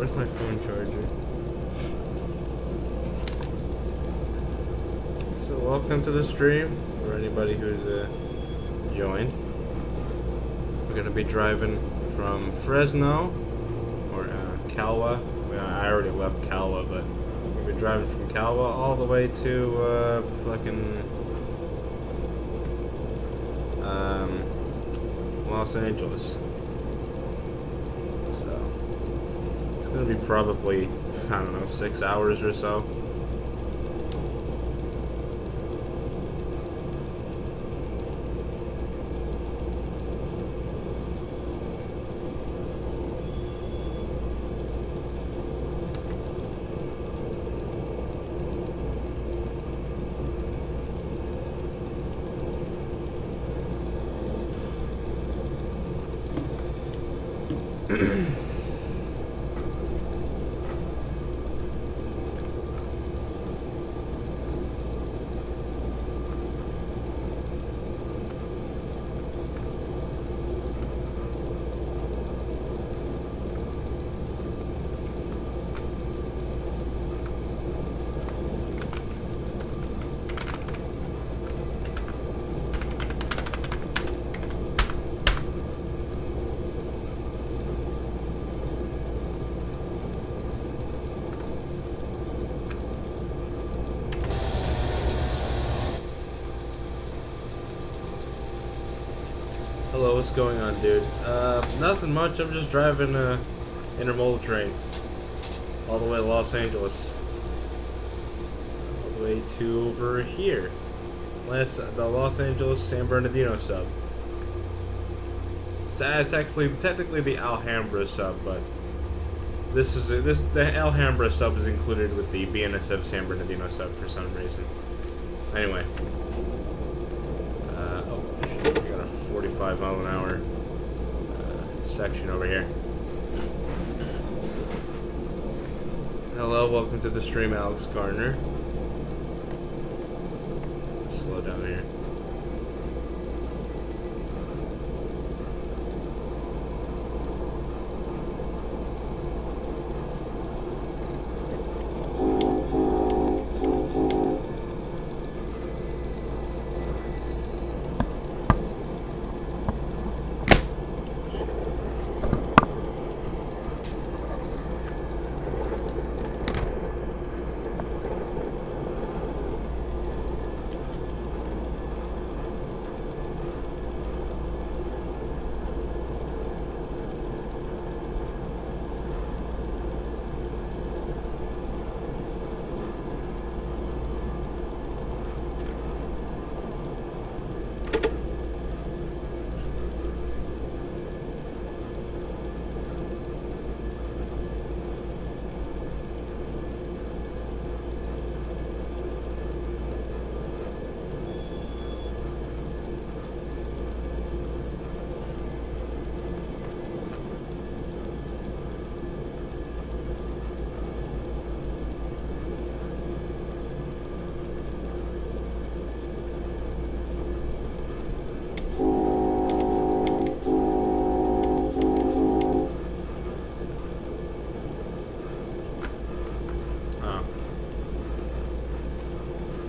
Where's my phone charger? So welcome to the stream for anybody who's joined. We're gonna be driving from Fresno or Calwa. Well, I already left Calwa, but we're gonna be driving from Calwa all the way to fucking Los Angeles. So it's gonna be probably, I don't know, 6 hours or so. Hello, what's going on, dude? Nothing much. I'm just driving a intermodal train all the way to Los Angeles, all the way to over here. The Los Angeles San Bernardino sub. So it's actually technically the Alhambra sub, but the Alhambra sub is included with the BNSF San Bernardino sub for some reason. Anyway. We got a 45 mile an hour section over here. Hello, welcome to the stream, Alex Gardner. Slow down here.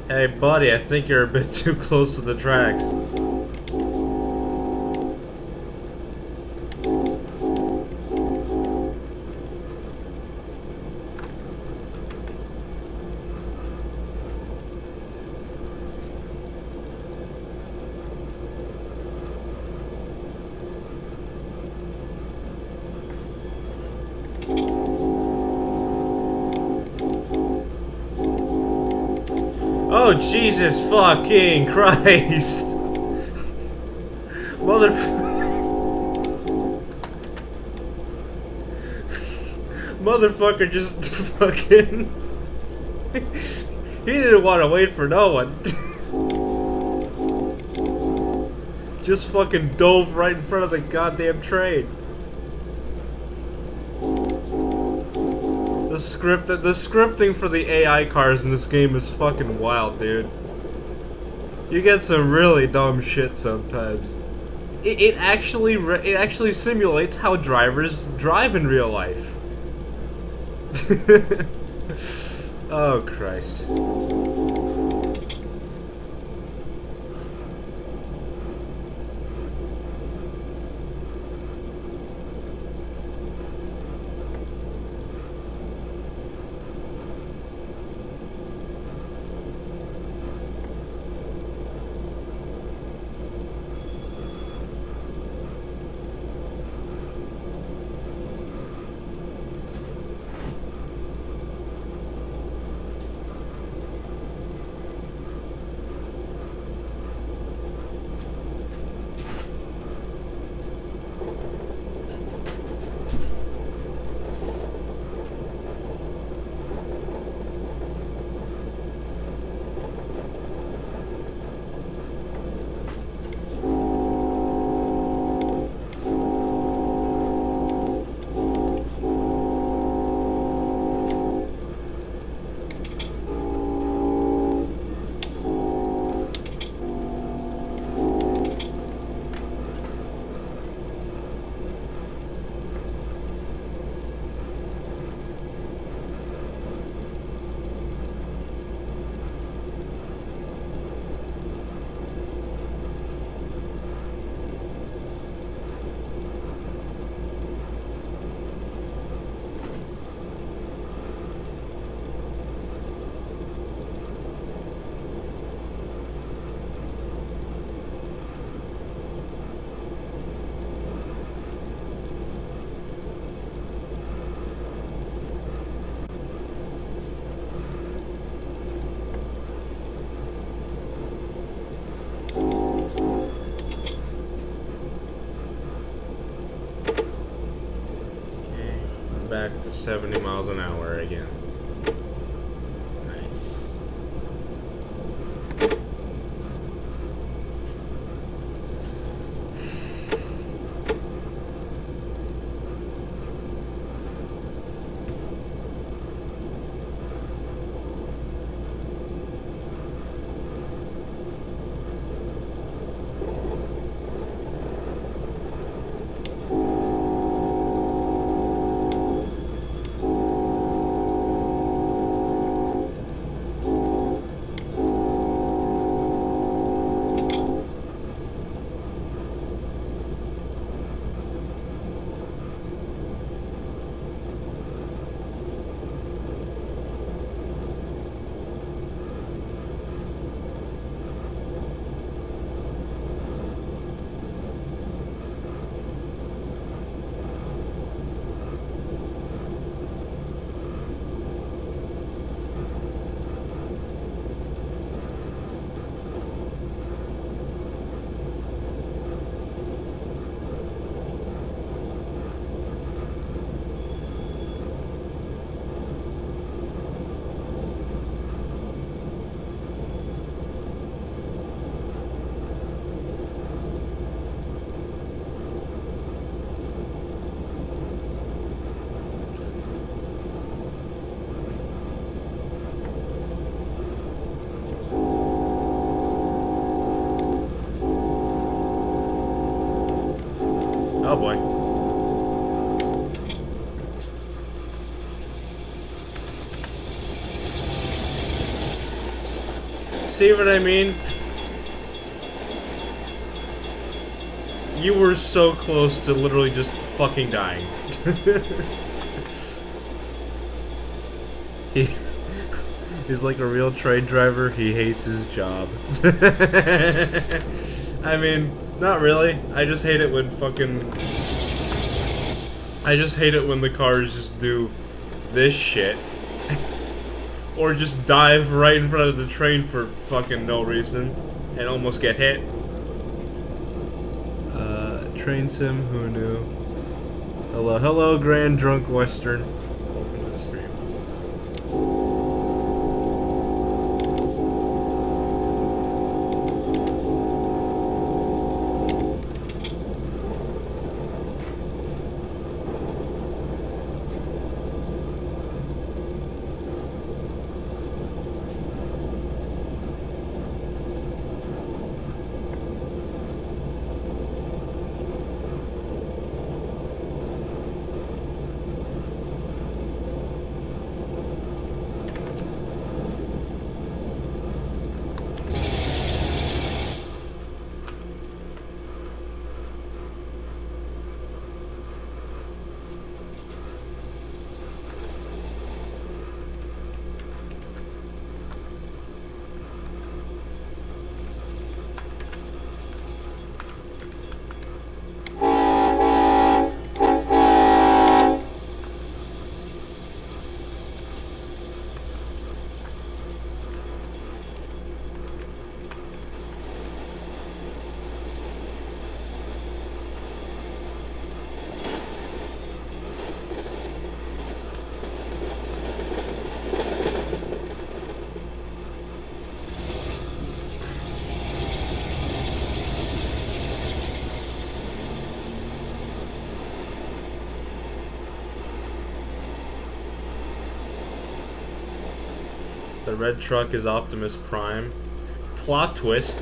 Hey buddy, I think you're a bit too close to the tracks. Oh, Jesus fucking Christ! Motherfucker just fucking... He didn't want to wait for no one. Just fucking dove right in front of the goddamn train. The scripting for the AI cars in this game is fucking wild, dude. You get some really dumb shit sometimes. It actually simulates how drivers drive in real life. Oh, Christ. Back to 70 miles an hour again. Nice. Oh boy. See what I mean? You were so close to literally just fucking dying. He's like a real train driver. He hates his job. I mean, not really. I just hate it when the cars just do this shit. Or just dive right in front of the train for fucking no reason and almost get hit. Train sim, who knew? Hello, Grand Drunk Western. Welcome to the stream. The red truck is Optimus Prime. Plot twist: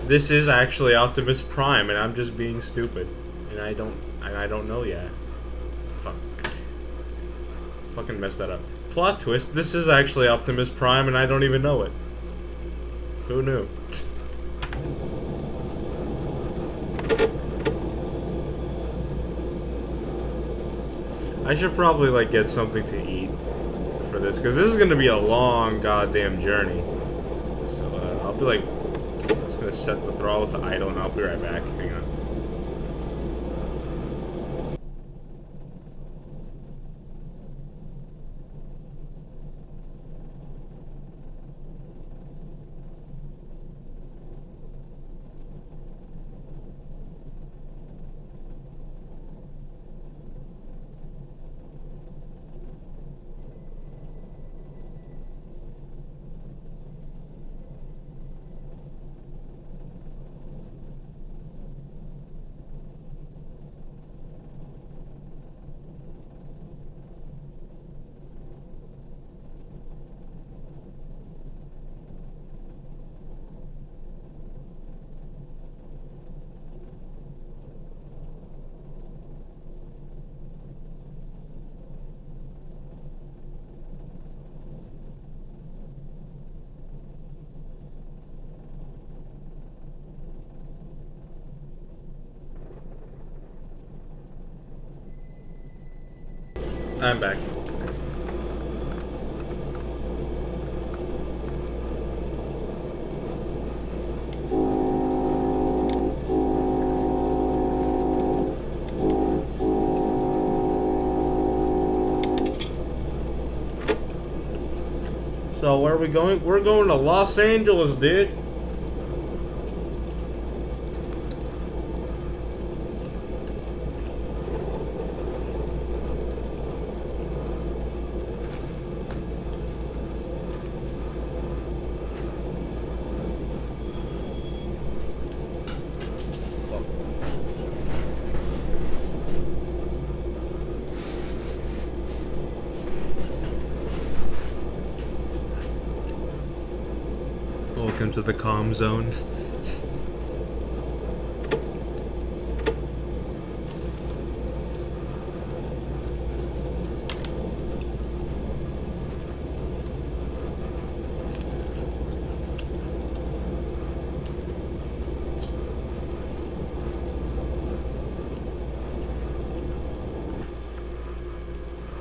this is actually Optimus Prime, and I'm just being stupid, and I don't know yet. Fuck. Fucking messed that up. Plot twist: this is actually Optimus Prime, and I don't even know it. Who knew? I should probably like get something to eat for this, because this is gonna be a long goddamn journey. So I'll be like, I'm just gonna set the throttles to idle, and I'll be right back. Hang on. I'm back. So where are we going? We're going to Los Angeles, dude. Welcome to the calm zone.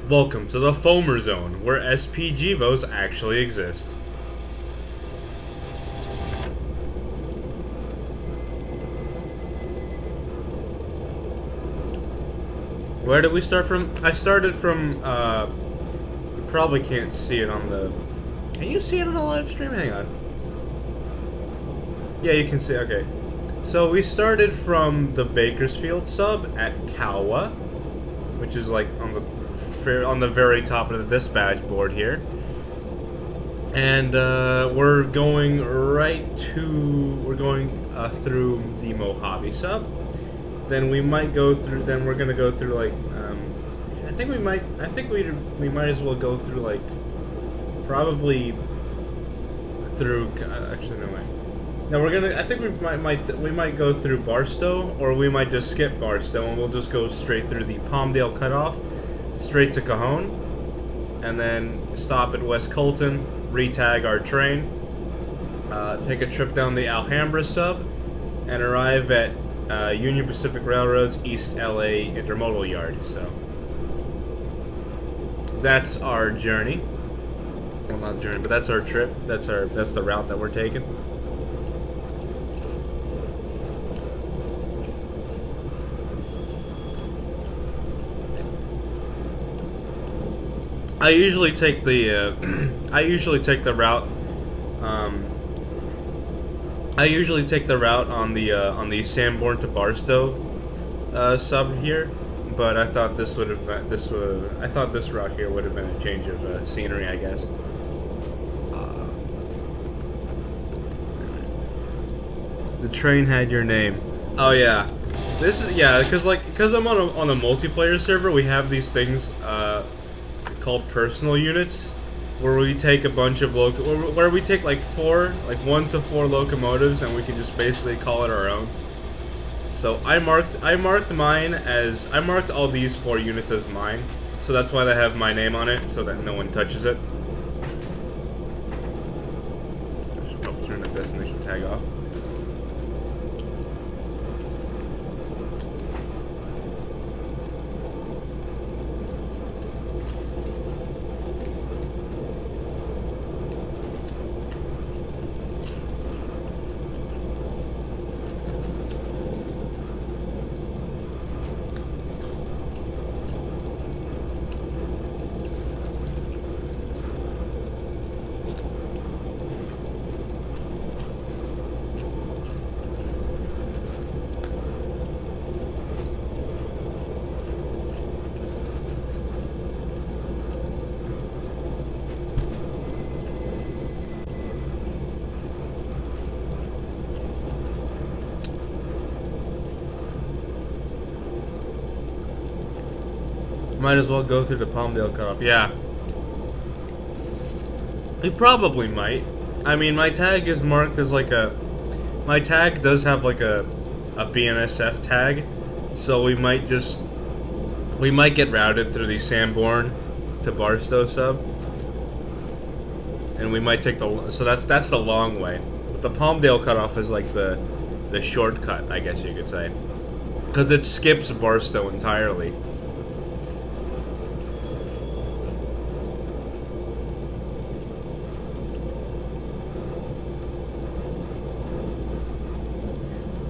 Welcome to the Foamer Zone, where SPGVOs actually exist. Where did we start from? I started from, you probably can't see it on the... Can you see it on the live stream? Hang on. Yeah, you can see, okay. So we started from the Bakersfield sub at Calwa, which is like on the very top of the dispatch board here. And we're going through the Mojave sub. Then we might go through. Then we're gonna go through like. I think we might as well go through like. Probably. Through. Actually, no way. No, we're gonna. I think we might go through Barstow, or we might just skip Barstow, and we'll just go straight through the Palmdale cutoff, straight to Cajon, and then stop at West Colton, retag our train, take a trip down the Alhambra sub, and arrive at. Union Pacific Railroad's East LA Intermodal Yard. So that's our journey. Well, not journey, but that's our trip. That's the route that we're taking. I usually take the route. I usually take the route on the Sanborn to Barstow sub here, but I thought this route here would have been a change of scenery, I guess. The train had your name. Oh yeah, this is because I'm on a multiplayer server. We have these things called personal units, where we take a bunch of where we take like 1 to 4 locomotives, and we can just basically call it our own. So I marked all these 4 units as mine, so that's why they have my name on it, so that no one touches it. I should probably turn the destination tag off. Might as well go through the Palmdale cutoff. Yeah. He probably might. I mean, my tag is marked as like a... My tag does have like a BNSF tag, so we might get routed through the Sanborn to Barstow sub. And we might take the... So that's the long way. But the Palmdale cutoff is like the shortcut, I guess you could say. Because it skips Barstow entirely.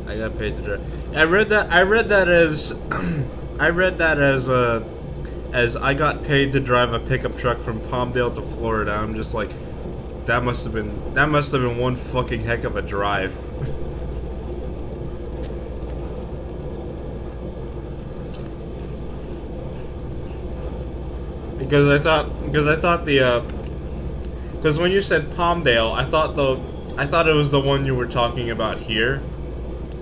I got paid to drive. I read that as as I got paid to drive a pickup truck from Palmdale to Florida. I'm just like, that must have been one fucking heck of a drive. Because I thought when you said Palmdale, I thought it was the one you were talking about here.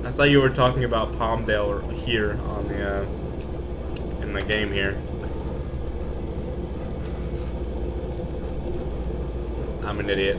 I thought you were talking about Palmdale here on the in the game here. I'm an idiot.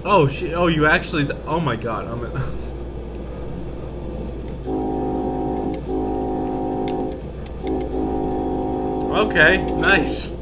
Oh shit! Oh, you actually? Oh my god! Okay, nice.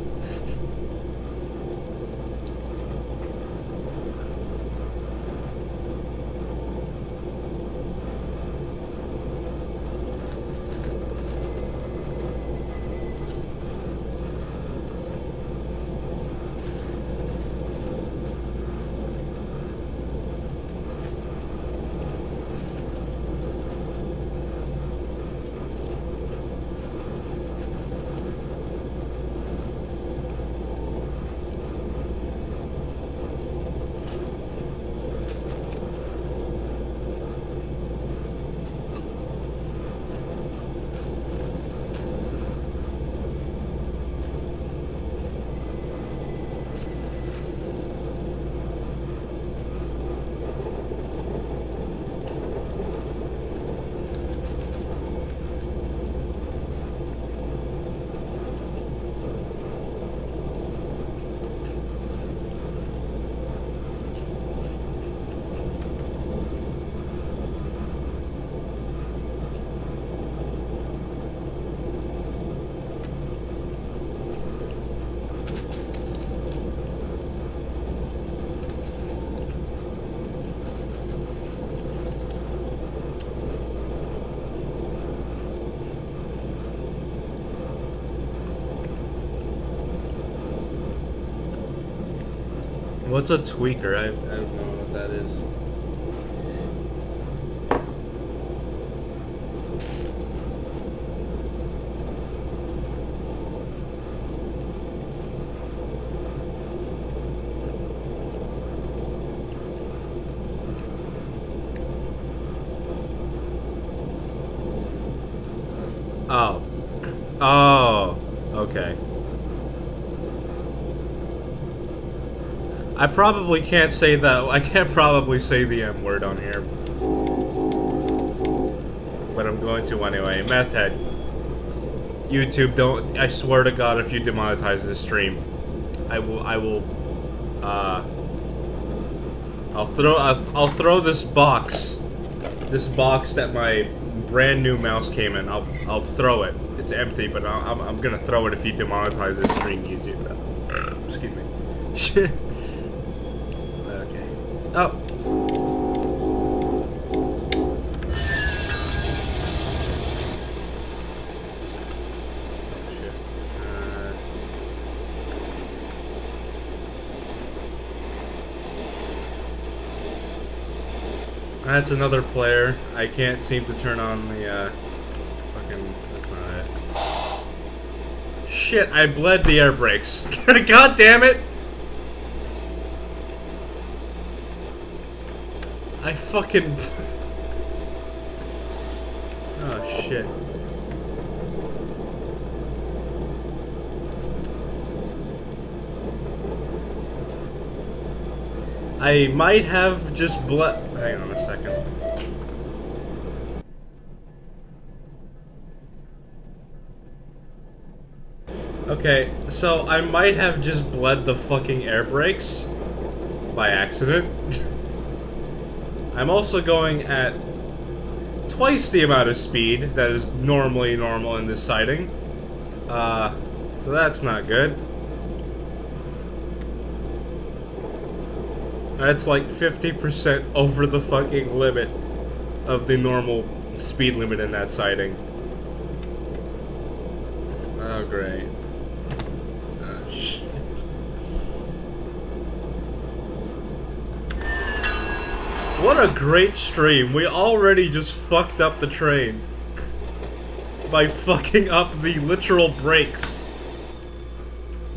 What's a tweaker? I don't know what that is. Oh. Oh. Okay. I probably can't say that. I can't probably say the M word on here. But I'm going to anyway. Meth head. YouTube, don't. I swear to God, if you demonetize this stream, I will. I'll throw this box that my brand new mouse came in. I'll throw it. It's empty, but I'm gonna throw it if you demonetize this stream, YouTube. Excuse me. Okay. Oh. That's another player. I can't seem to turn on the, fucking... That's not it. Shit, I bled the air brakes. God damn it! I fucking... Oh, shit. I might have just bled... Hang on a second. Okay, so I might have just bled the fucking air brakes by accident. I'm also going at twice the amount of speed that is normally normal in this sighting. So that's not good. That's like 50% over the fucking limit of the normal speed limit in that sighting. Oh, great. Oh, shit. What a great stream. We already just fucked up the train by fucking up the literal brakes.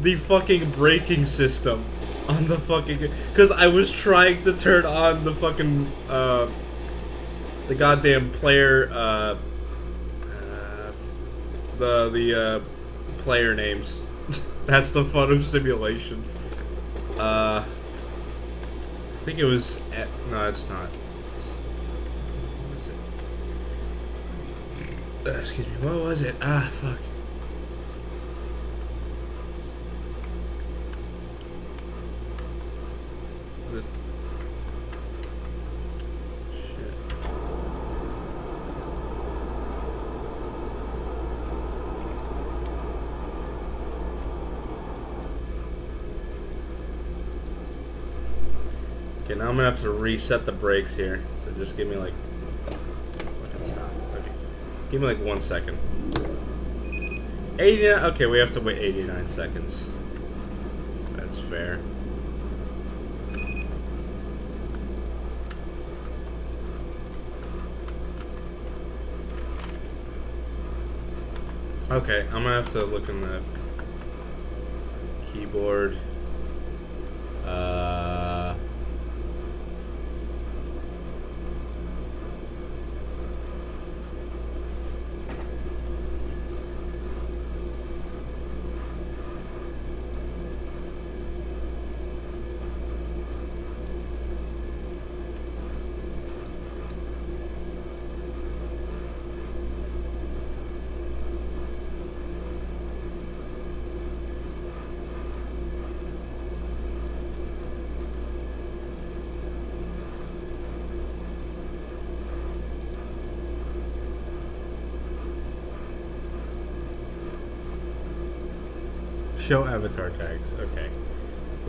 The fucking braking system on the fucking... Because I was trying to turn on the fucking, the goddamn player, the player names. That's the fun of simulation. I think it was... No, it's not. What was it? Excuse me, what was it? Ah, fuck. Okay, now I'm gonna have to reset the brakes here. So just give me like... Fucking stop. Okay. Give me like 1 second. 89... Okay, we have to wait 89 seconds. That's fair. Okay, I'm gonna have to look in the keyboard. Show avatar tags. Okay.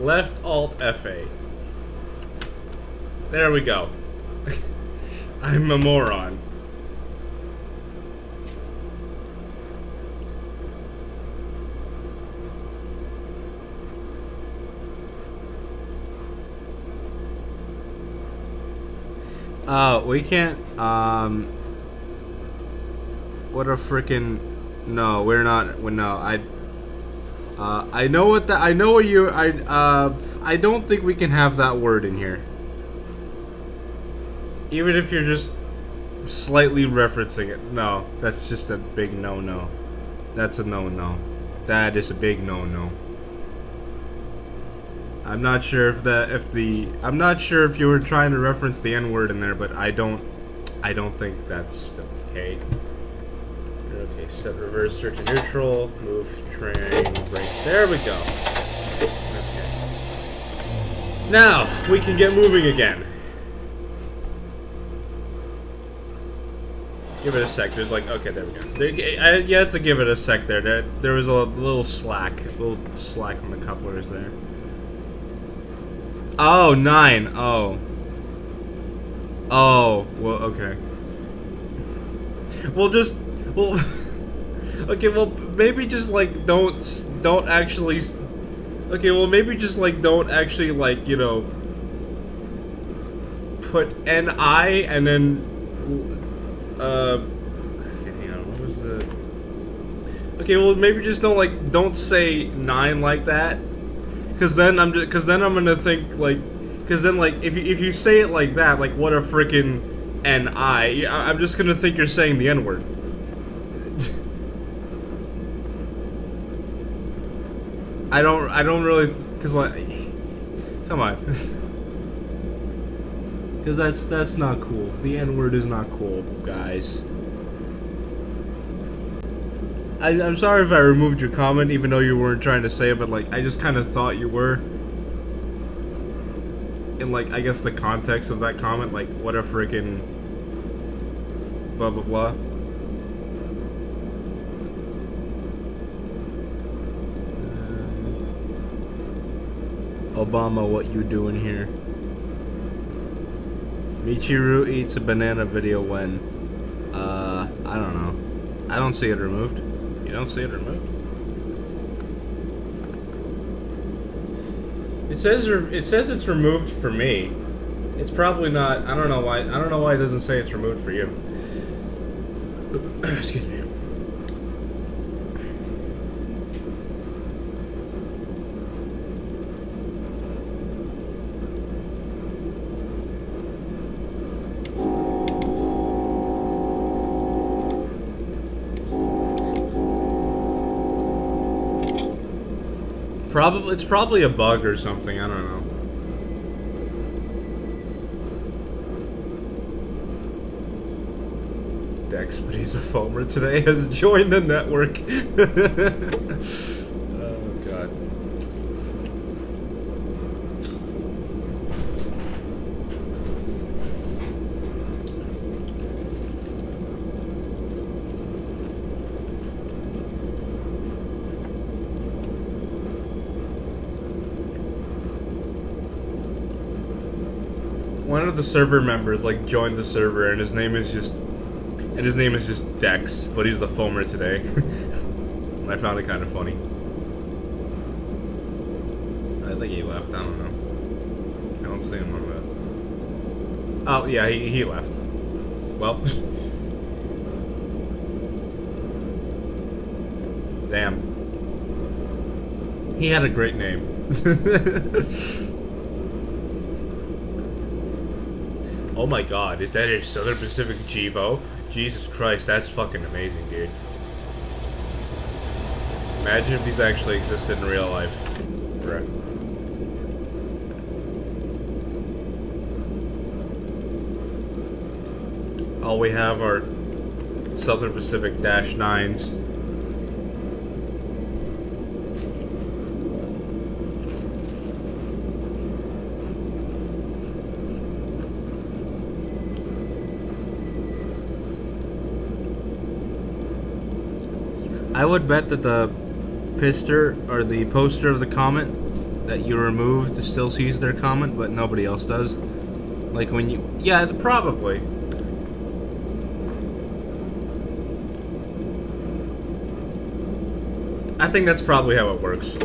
Left Alt F8. There we go. I'm a moron. We can't, what a frickin', no, we're not, no, I know what that, I know what you, I don't think we can have that word in here. Even if you're just slightly referencing it. No, that's just a big no-no. That's a no-no. That is a big no-no. I'm not sure if I'm not sure if you were trying to reference the N-word in there, but I don't think that's okay. Okay, set reverse search and neutral, move train brake. There we go. Okay. Now we can get moving again. Give it a sec. There's like, okay, there we go. You had to give it a sec there. There was a little slack on the couplers there. Oh, 9. Oh. Oh, well, okay. Okay, well, maybe just like don't actually. Okay, well, maybe just like don't actually like, you know, put NI and then. Hang on, what was the? Okay, well, maybe just don't say 9 like that, because then I'm gonna think like, because then like if you say it like that, like what a frickin' NI, I'm just gonna think you're saying the N-word. I don't really, because like, come on. Because that's not cool. The N-word is not cool, guys. I'm sorry if I removed your comment, even though you weren't trying to say it, but like I just kind of thought you were. In like, I guess the context of that comment, like what a freaking blah blah blah. Obama, what you doing here? Michiru eats a banana video when, I don't know. I don't see it removed. You don't see it removed? It says it's removed for me. It's probably not. I don't know why it doesn't say it's removed for you. Excuse me. It's probably a bug or something, I don't know. Dex, but he's a foamer today, has joined the network. Oh god. One of the server members like joined the server, and his name is just Dex, but he's the foamer today. I found it kind of funny. I think he left. I don't know. I don't see him on that. Oh yeah, he left. Well, damn. He had a great name. Oh my god, is that a Southern Pacific Jevo? Jesus Christ, that's fucking amazing, dude. Imagine if these actually existed in real life. Right. All we have are Southern Pacific -9s. I would bet that the poster or the poster of the comment that you removed still sees their comment, but nobody else does. Like when you, yeah, probably. I think that's probably how it works.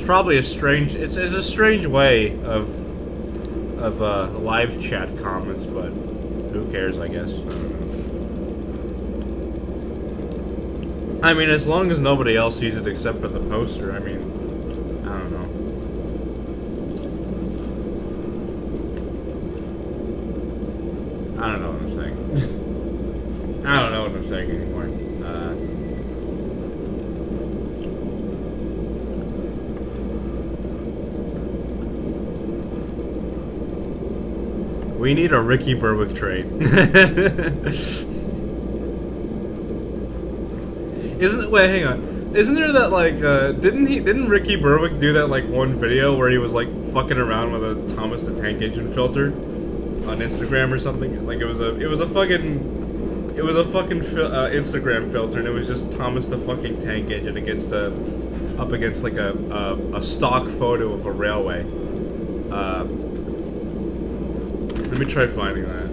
probably a strange. It's a strange way of live chat comments, but who cares? I guess. I don't know. I mean, as long as nobody else sees it except for the poster. I mean, I don't know. I don't know what I'm saying. I don't know what I'm saying anymore. We need a Ricky Berwick trade. Wait, hang on. Isn't there that like didn't Ricky Berwick do that like one video where he was like fucking around with a Thomas the Tank Engine filter on Instagram or something? Like it was a fucking Instagram filter, and it was just Thomas the fucking Tank Engine up against like a stock photo of a railway. Let me try finding that.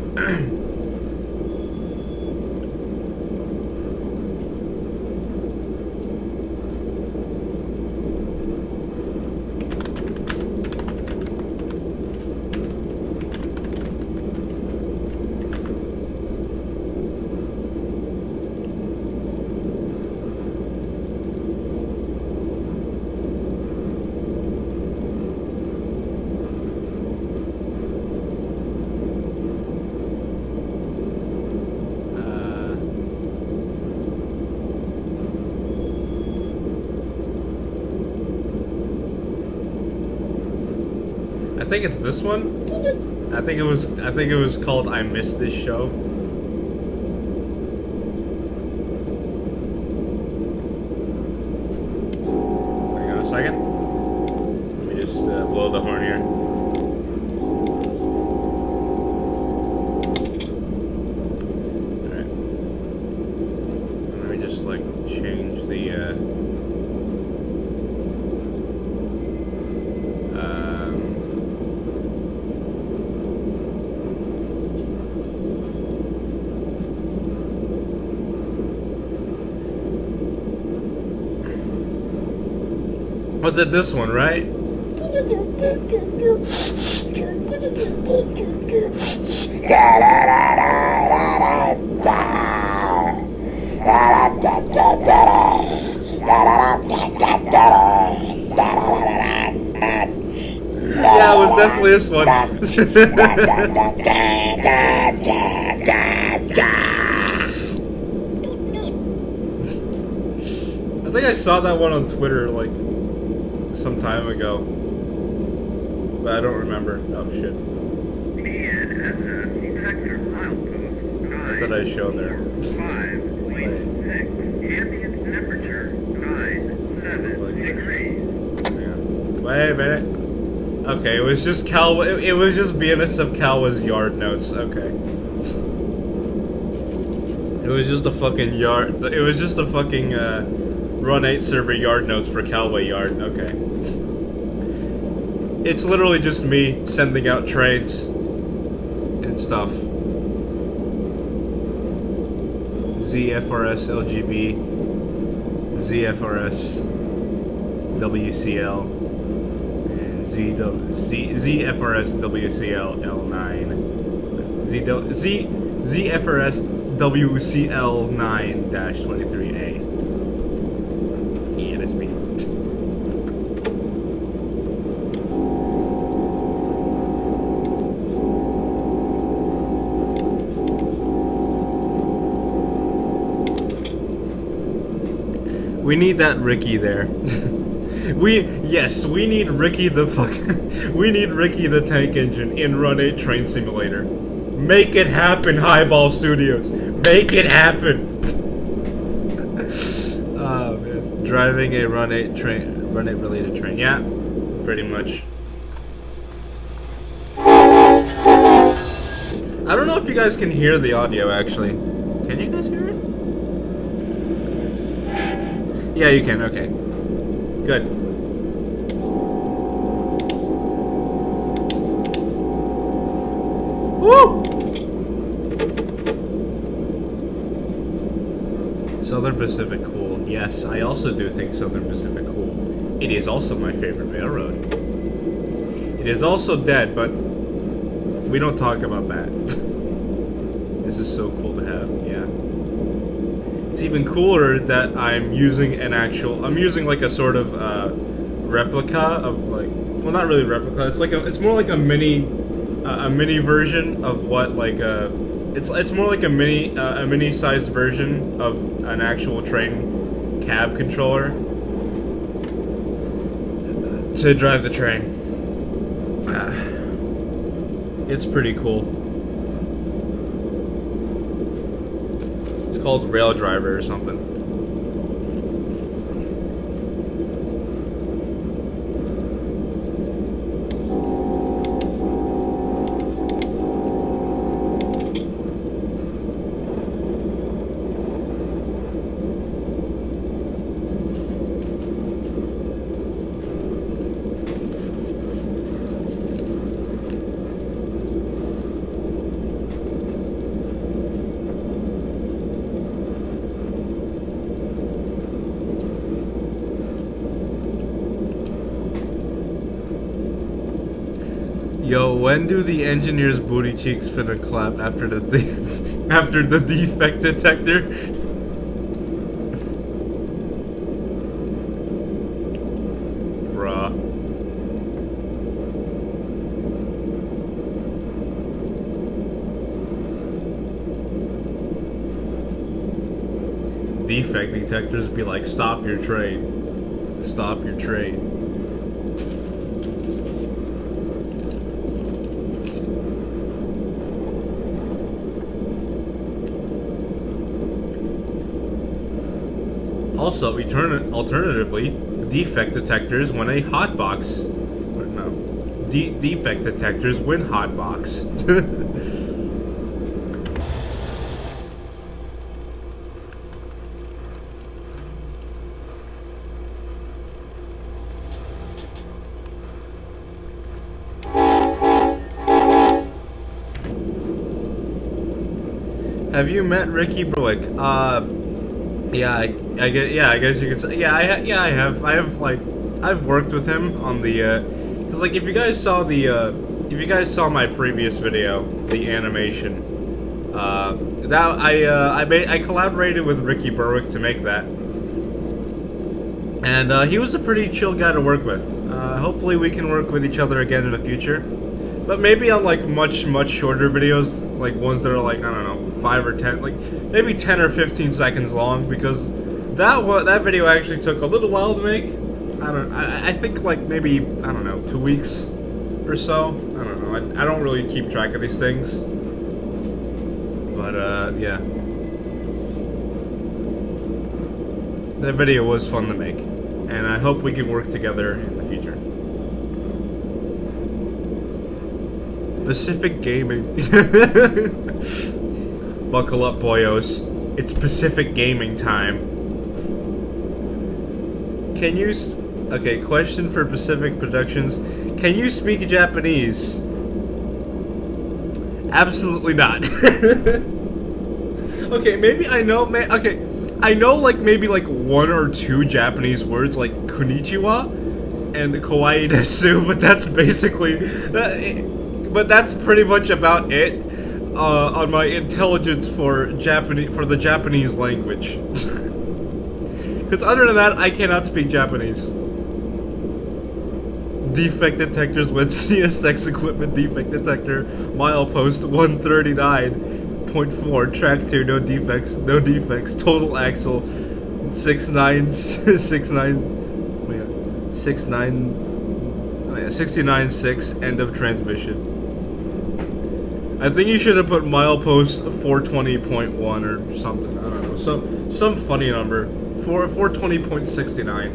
I think it's this one. I think it was called "I Missed This Show." Hang on a second. Let me just blow the horn here. All right. Let me just like change the. Was it this one, right? Yeah, it was definitely this one. I think I saw that one on Twitter, like, some time ago, but I don't remember. Oh shit! What did I show there? 5.6. Ambient temperature 9.7 degrees. Yeah. Wait a minute. Okay, it was just It was just BNS of Calwa's yard notes. Okay. It was just a fucking yard. It was just a fucking Run 8 server yard notes for Calway Yard. Okay. It's literally just me sending out trades and stuff. ZFRS LGB, ZFRS WCL, and ZFRS WCL L9, ZFRS WCL 9-23A. Yeah, that's me. We need that Ricky there. we need Ricky the we need Ricky the Tank Engine in Run 8 Train Simulator. Make it happen, Highball Studios. Make it happen. Oh man, driving a Run 8 related train. Yeah, pretty much. I don't know if you guys can hear the audio actually. Can you guys hear it? Yeah, you can. Okay. Good. Woo! Southern Pacific cool. Yes, I also do think Southern Pacific cool. It is also my favorite railroad. It is also dead, but we don't talk about that. This is so cool to have, yeah. It's even cooler that I'm using like a sort of replica of like, well, not really replica. It's more like a mini version of what like it's more like a mini sized version of an actual train cab controller to drive the train. It's pretty cool. It's called Rail Driver or something. Yo, when do the engineers' booty cheeks finna clap after the after the defect detector? Bruh. Defect detectors be like, stop your train. Stop your train. Also, alternatively, defect detectors when a hotbox. No. Defect detectors when hotbox. Have you met Ricky Berwick? Yeah, I guess you could say. Yeah, I have. I've worked with him on the. Cause like if you guys saw my previous video, the animation, that I collaborated with Ricky Berwick to make that, and he was a pretty chill guy to work with. Hopefully we can work with each other again in the future, but maybe on like much shorter videos, like ones that are like, I don't know, 5 or 10, like maybe 10 or 15 seconds long, because that video actually took a little while to make. I think like maybe, I don't know, 2 weeks or so. I don't know. I don't really keep track of these things. But yeah. That video was fun to make, and I hope we can work together in the future. Pacific Gaming. Buckle up, boyos. It's Pacific Gaming time. Can you... Okay, question for Pacific Productions. Can you speak Japanese? Absolutely not. Okay, maybe I know... Okay, I know like maybe like 1 or 2 Japanese words, like konnichiwa and kawaii desu, but that's basically... But that's pretty much about it on my intelligence for the Japanese language. Because other than that, I cannot speak Japanese. Defect detectors with CSX equipment defect detector. Milepost 139.4. Track 2, no defects. Total axle 69.6. End of transmission. I think you should have put milepost 420.1 or something. I don't know. Some funny number. 420.69.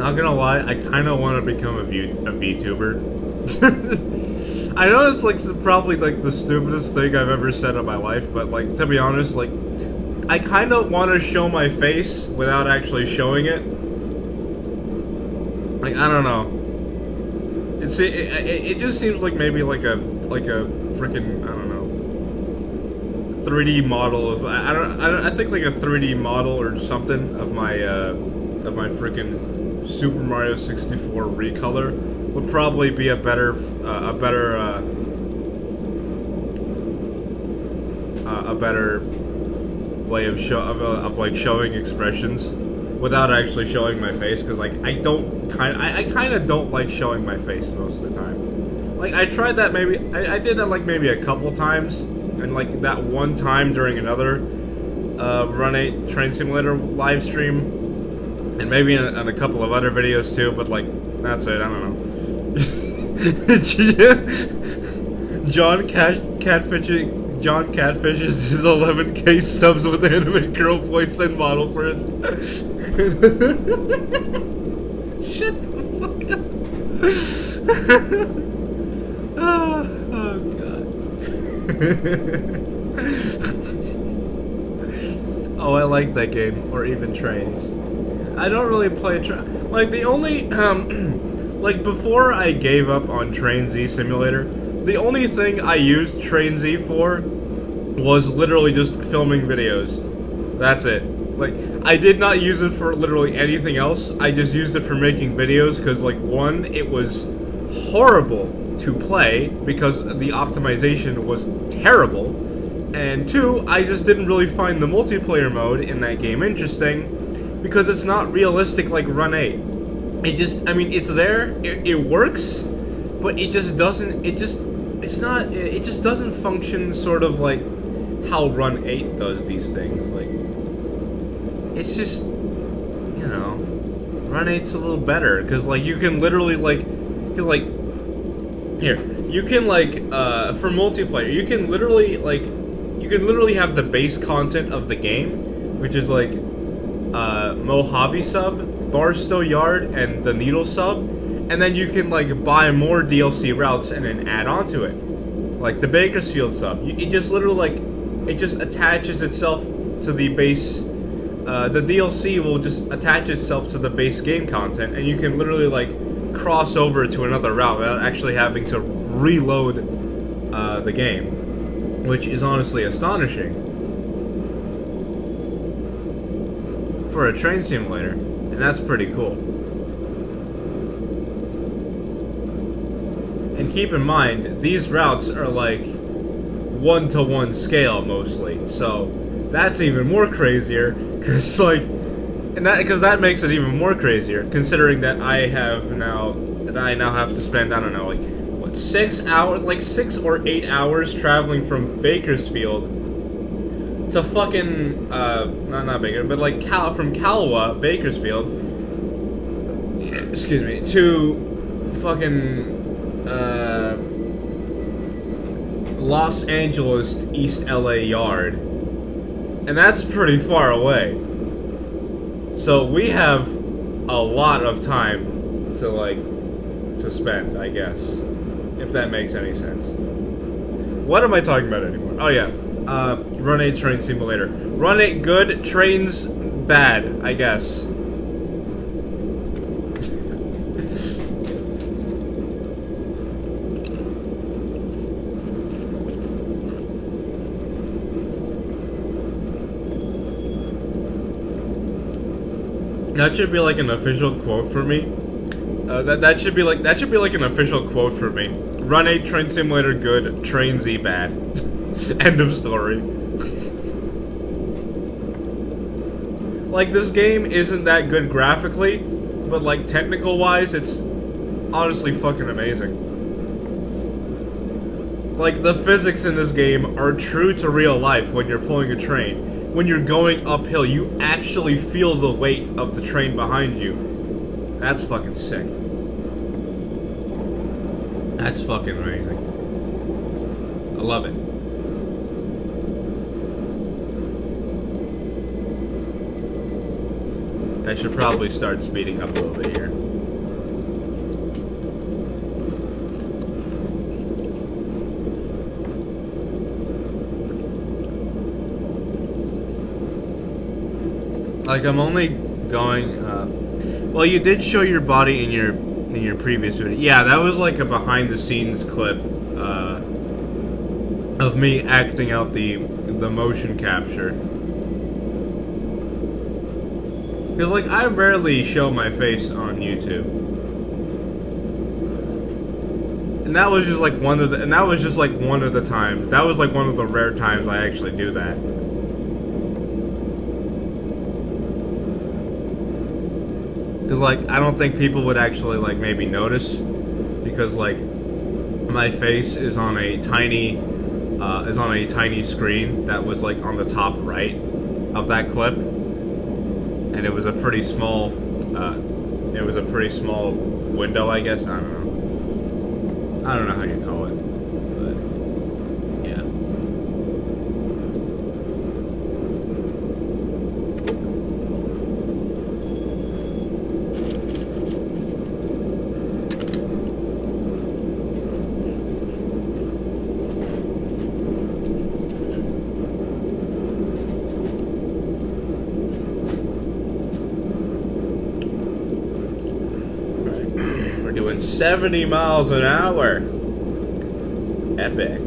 Not gonna lie, I kind of want to become a VTuber. I know it's like probably like the stupidest thing I've ever said in my life, but like to be honest, like I kind of want to show my face without actually showing it. Like I don't know. It just seems like maybe like a freaking I don't know 3D model of I think like a 3D model or something of my freaking Super Mario 64 recolor would probably be a better way of like showing expressions without actually showing my face, because like I kind of don't like showing my face most of the time. Like I tried that I did that like maybe a couple times, and like that one time during another Run 8 Train Simulator live stream. And maybe in a couple of other videos too, but like, that's it, I don't know. John catfishes his 11K subs with anime girl voice and model first. Shut the fuck up. Oh god. Oh, I like that game, or even Trains. I don't really play like the only like before I gave up on Train Z Simulator, the only thing I used Train Z for was literally just filming videos. That's it. Like I did not use it for literally anything else. I just used it for making videos because like one, it was horrible to play because the optimization was terrible, and two, I just didn't really find the multiplayer mode in that game interesting. Because it's not realistic like Run 8. It just, I mean, it's there, it works, but it just doesn't, it just doesn't function sort of like how Run 8 does these things. Like, it's just, you know, Run 8's a little better, because like you can literally like, here, you can like, for multiplayer, you can literally have the base content of the game, which is like, Mojave sub, Barstow Yard, and the Needle sub, and then you can like buy more DLC routes and then add on to it, like the Bakersfield sub. It just literally like it just attaches itself to the base. The DLC will just attach itself to the base game content, and you can literally like cross over to another route without actually having to reload the game, which is honestly astonishing for a train simulator, and that's pretty cool. And keep in mind, these routes are like 1-to-1 scale mostly, so that's even more crazier, because like, because that makes it even more crazier, considering that I now have to spend, I don't know, like what, 6 hours, like 6 or 8 hours traveling from Bakersfield to fucking, not Baker, but like from Calwa, Bakersfield, excuse me, to fucking, Los Angeles East LA Yard. And that's pretty far away. So we have a lot of time to spend, I guess. If that makes any sense. What am I talking about anymore? Oh yeah. Run 8 Train Simulator. Run 8 good, Trains bad, I guess. That should be like an official quote for me. That should be like an official quote for me. Run 8 Train Simulator good, Train Z bad. End of story. Like, this game isn't that good graphically, but like technical wise, it's honestly fucking amazing. Like, the physics in this game are true to real life when you're pulling a train. When you're going uphill, you actually feel the weight of the train behind you. That's fucking sick. That's fucking amazing. I love it. I should probably start speeding up a little bit here. Like, I'm only going, well, you did show your body in your previous video. Yeah, that was like a behind-the-scenes clip, of me acting out the motion capture. Because, like, I rarely show my face on YouTube. And that was just like one of the times. That was like one of the rare times I actually do that. Because, like, I don't think people would actually, like, maybe notice. Because, like, my face is on a tiny screen that was, like, on the top right of that clip. And it was a pretty small, window, I guess. I don't know how you call it. But, yeah. Doing 70 miles an hour. Epic.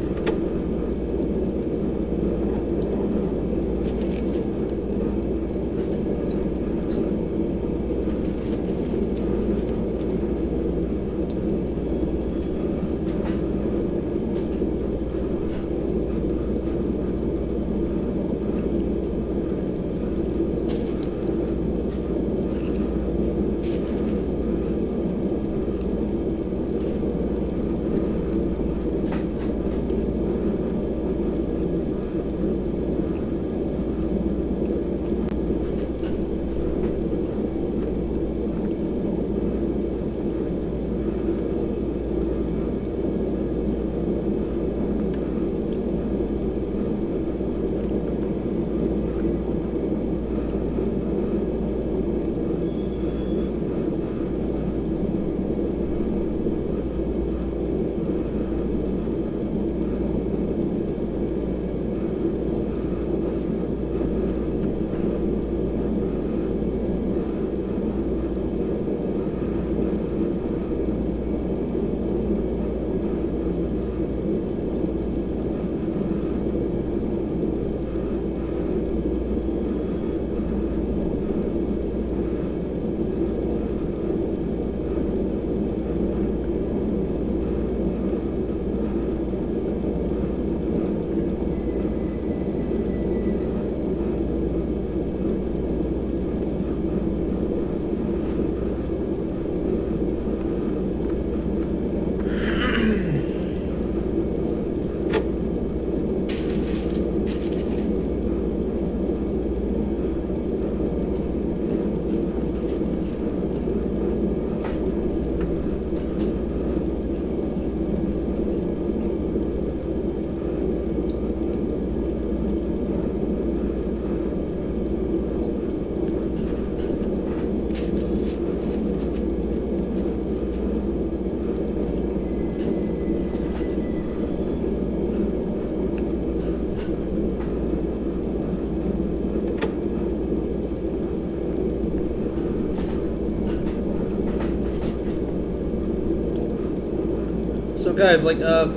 So guys, a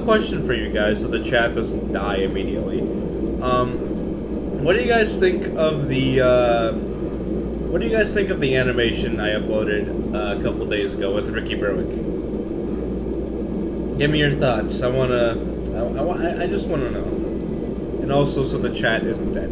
question for you guys, so the chat doesn't die immediately. What do you guys think of the animation I uploaded a couple days ago with Ricky Berwick? Give me your thoughts. I just wanna know, and also so the chat isn't dead.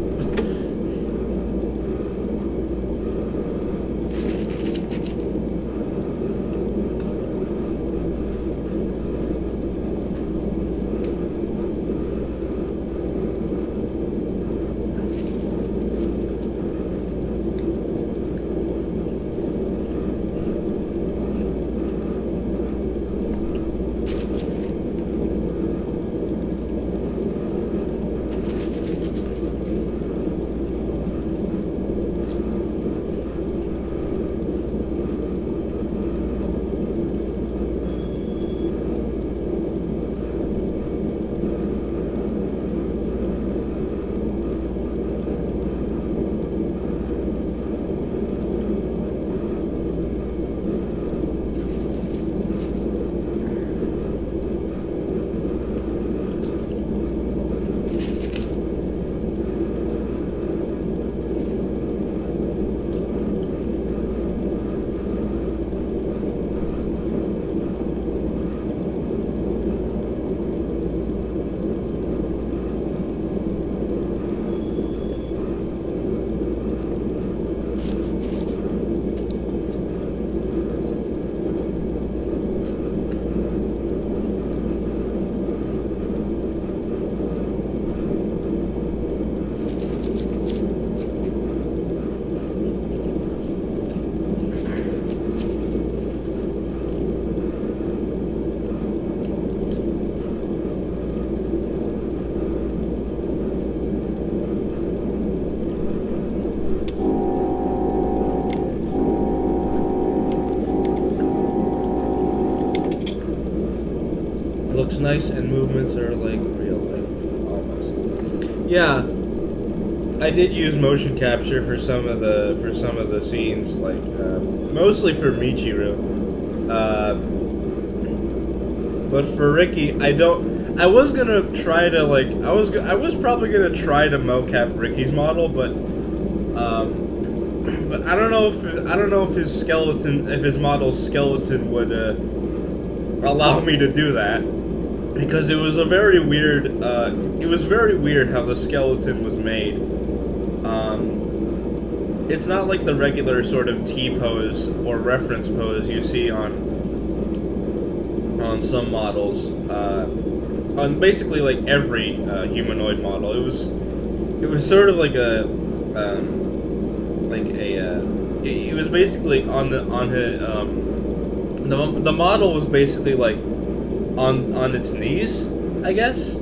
nice, and movements are like real life, almost. Yeah, I did use motion capture for some of the scenes, like mostly for Michiru. But for Ricky, I was gonna try to like I was probably gonna try to mocap Ricky's model, but I don't know if his skeleton, if his model's skeleton would allow me to do that, because it was very weird how the skeleton was made. It's not like the regular sort of T-pose or reference pose you see on some models, on basically like every humanoid model. It was sort of like it was basically the model was basically like on its knees, I guess.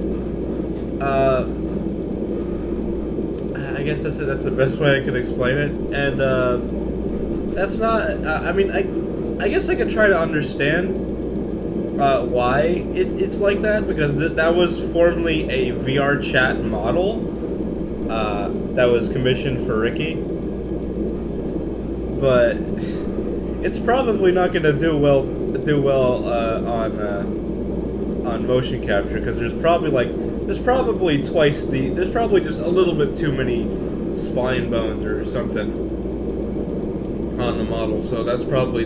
I guess that's the best way I could explain it, and that's not. I mean, I guess I could try to understand why it's like that, because that was formerly a VR chat model that was commissioned for Ricky, but it's probably not going to do well on motion capture, because there's probably just a little bit too many spine bones or something on the model, so that probably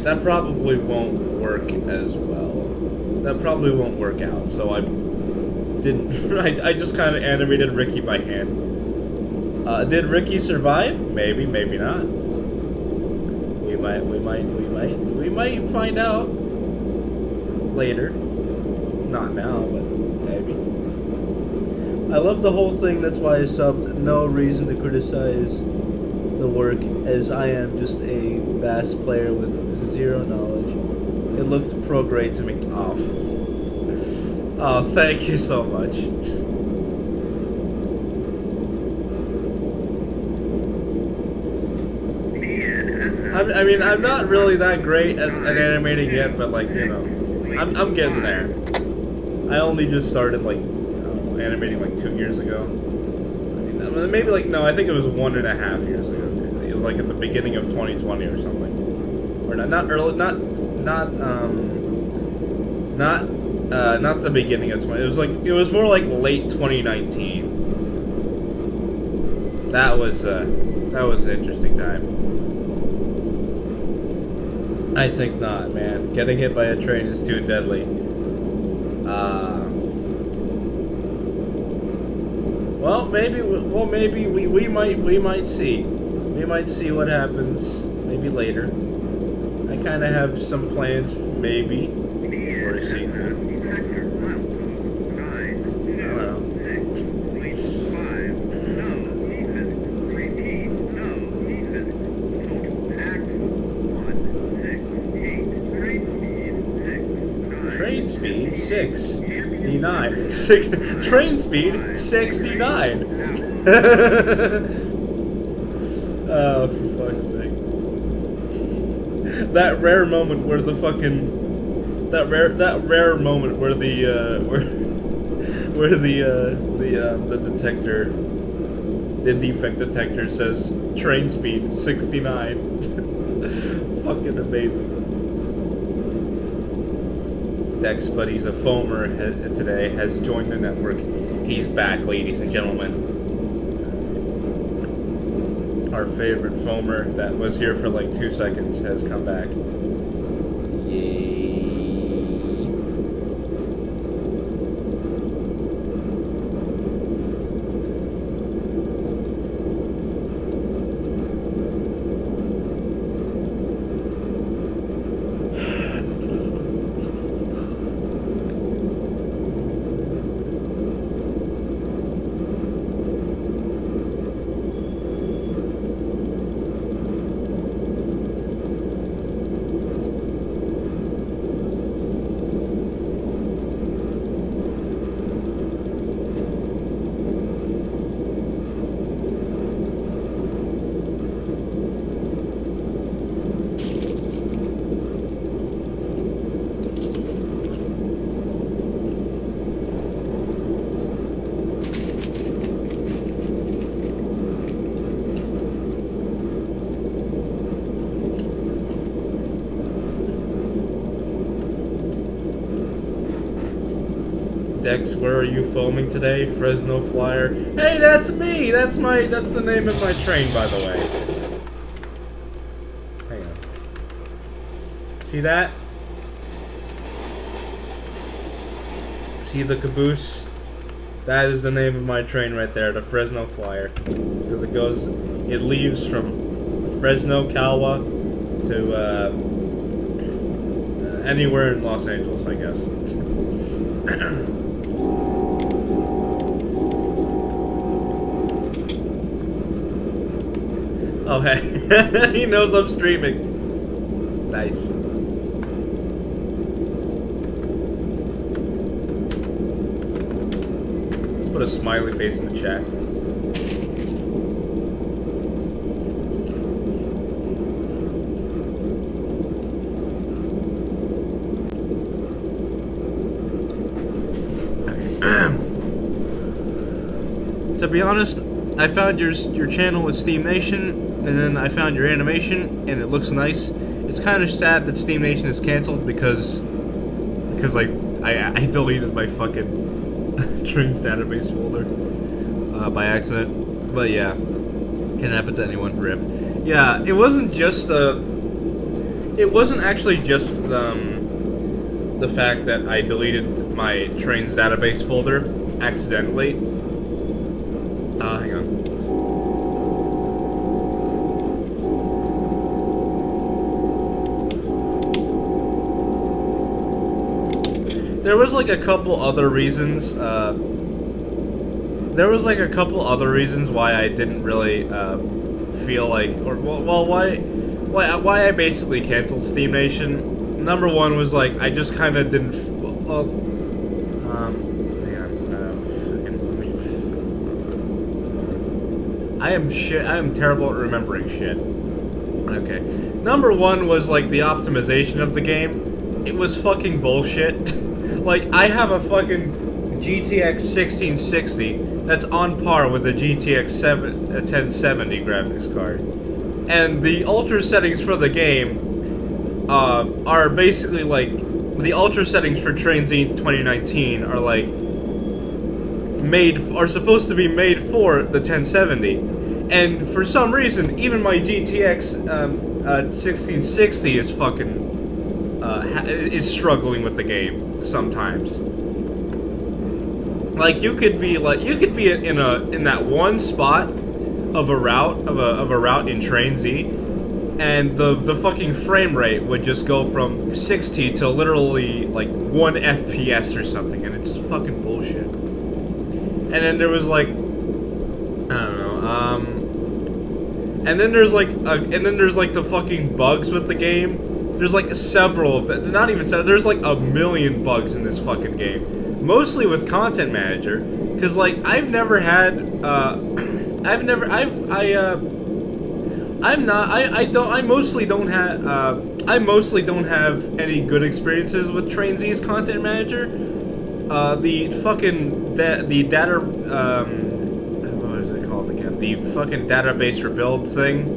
won't work as well. That probably won't work out. So I didn't. I just kind of animated Ricky by hand. Did Ricky survive? Maybe, maybe not. We might find out later. Not now, but maybe. I love the whole thing, that's why I subbed. No reason to criticize the work, as I am just a bass player with zero knowledge. It looked great to me. Oh, thank you so much. I mean, I'm not really that great at animating yet, but like, you know, I'm getting there. I only just started like animating like 2 years ago. I mean, maybe like, no, I think it was 1.5 years ago. It was like at the beginning of 2020 or something, or not early, not the beginning of 20. It was more like late 2019. That was an interesting time. I think not, man. Getting hit by a train is too deadly. Well, maybe we might see. We might see what happens. Maybe later. I kind of have some plans, maybe, for a sequel. Train speed 69. Train speed 69. Oh, for fuck's sake! That rare moment where the fucking that rare moment where the detector, the defect detector says train speed 69. Fucking amazing. Dex Buddy's a foamer today, has joined the network. He's back, ladies and gentlemen. Our favorite foamer that was here for like 2 seconds has come back. Yay. X, where are you filming today? Fresno Flyer. Hey, that's me! That's the name of my train, by the way. Hang on. See that? See the caboose? That is the name of my train right there, the Fresno Flyer. Because it leaves from Fresno, Calwa, to anywhere in Los Angeles, I guess. Oh, hey. He knows I'm streaming. Nice. Let's put a smiley face in the chat. To be honest, I found your channel with Steam Nation, and then I found your animation, and it looks nice. It's kind of sad that Steam Nation is canceled because like I deleted my fucking Trains database folder by accident. But yeah, can happen to anyone. RIP. Yeah, it wasn't actually just the fact that I deleted my Trains database folder accidentally. Hang on. There was like a couple other reasons. There was like a couple other reasons why I didn't really feel like, or well, why I basically canceled Steam Nation. Number one was like I just kind of didn't. I am terrible at remembering shit. Okay. Number one was like the optimization of the game. It was fucking bullshit. Like, I have a fucking GTX 1660 that's on par with the GTX 1070 graphics card. And the ultra settings for the game are basically like, the ultra settings for Trains 2019 are like are supposed to be made for the 1070, and for some reason even my GTX 1660 is fucking is struggling with the game sometimes. Like you could be in that one spot of a route in Train Z, and the fucking frame rate would just go from 60 to literally like 1 FPS or something, and it's fucking bullshit. And then there was like, I don't know, and then there's like the fucking bugs with the game. There's like several, not even several, there's like a million bugs in this fucking game. Mostly with Content Manager, because like I mostly don't have any good experiences with Train Z's Content Manager. The fucking the data what is it called again? The fucking database rebuild thing.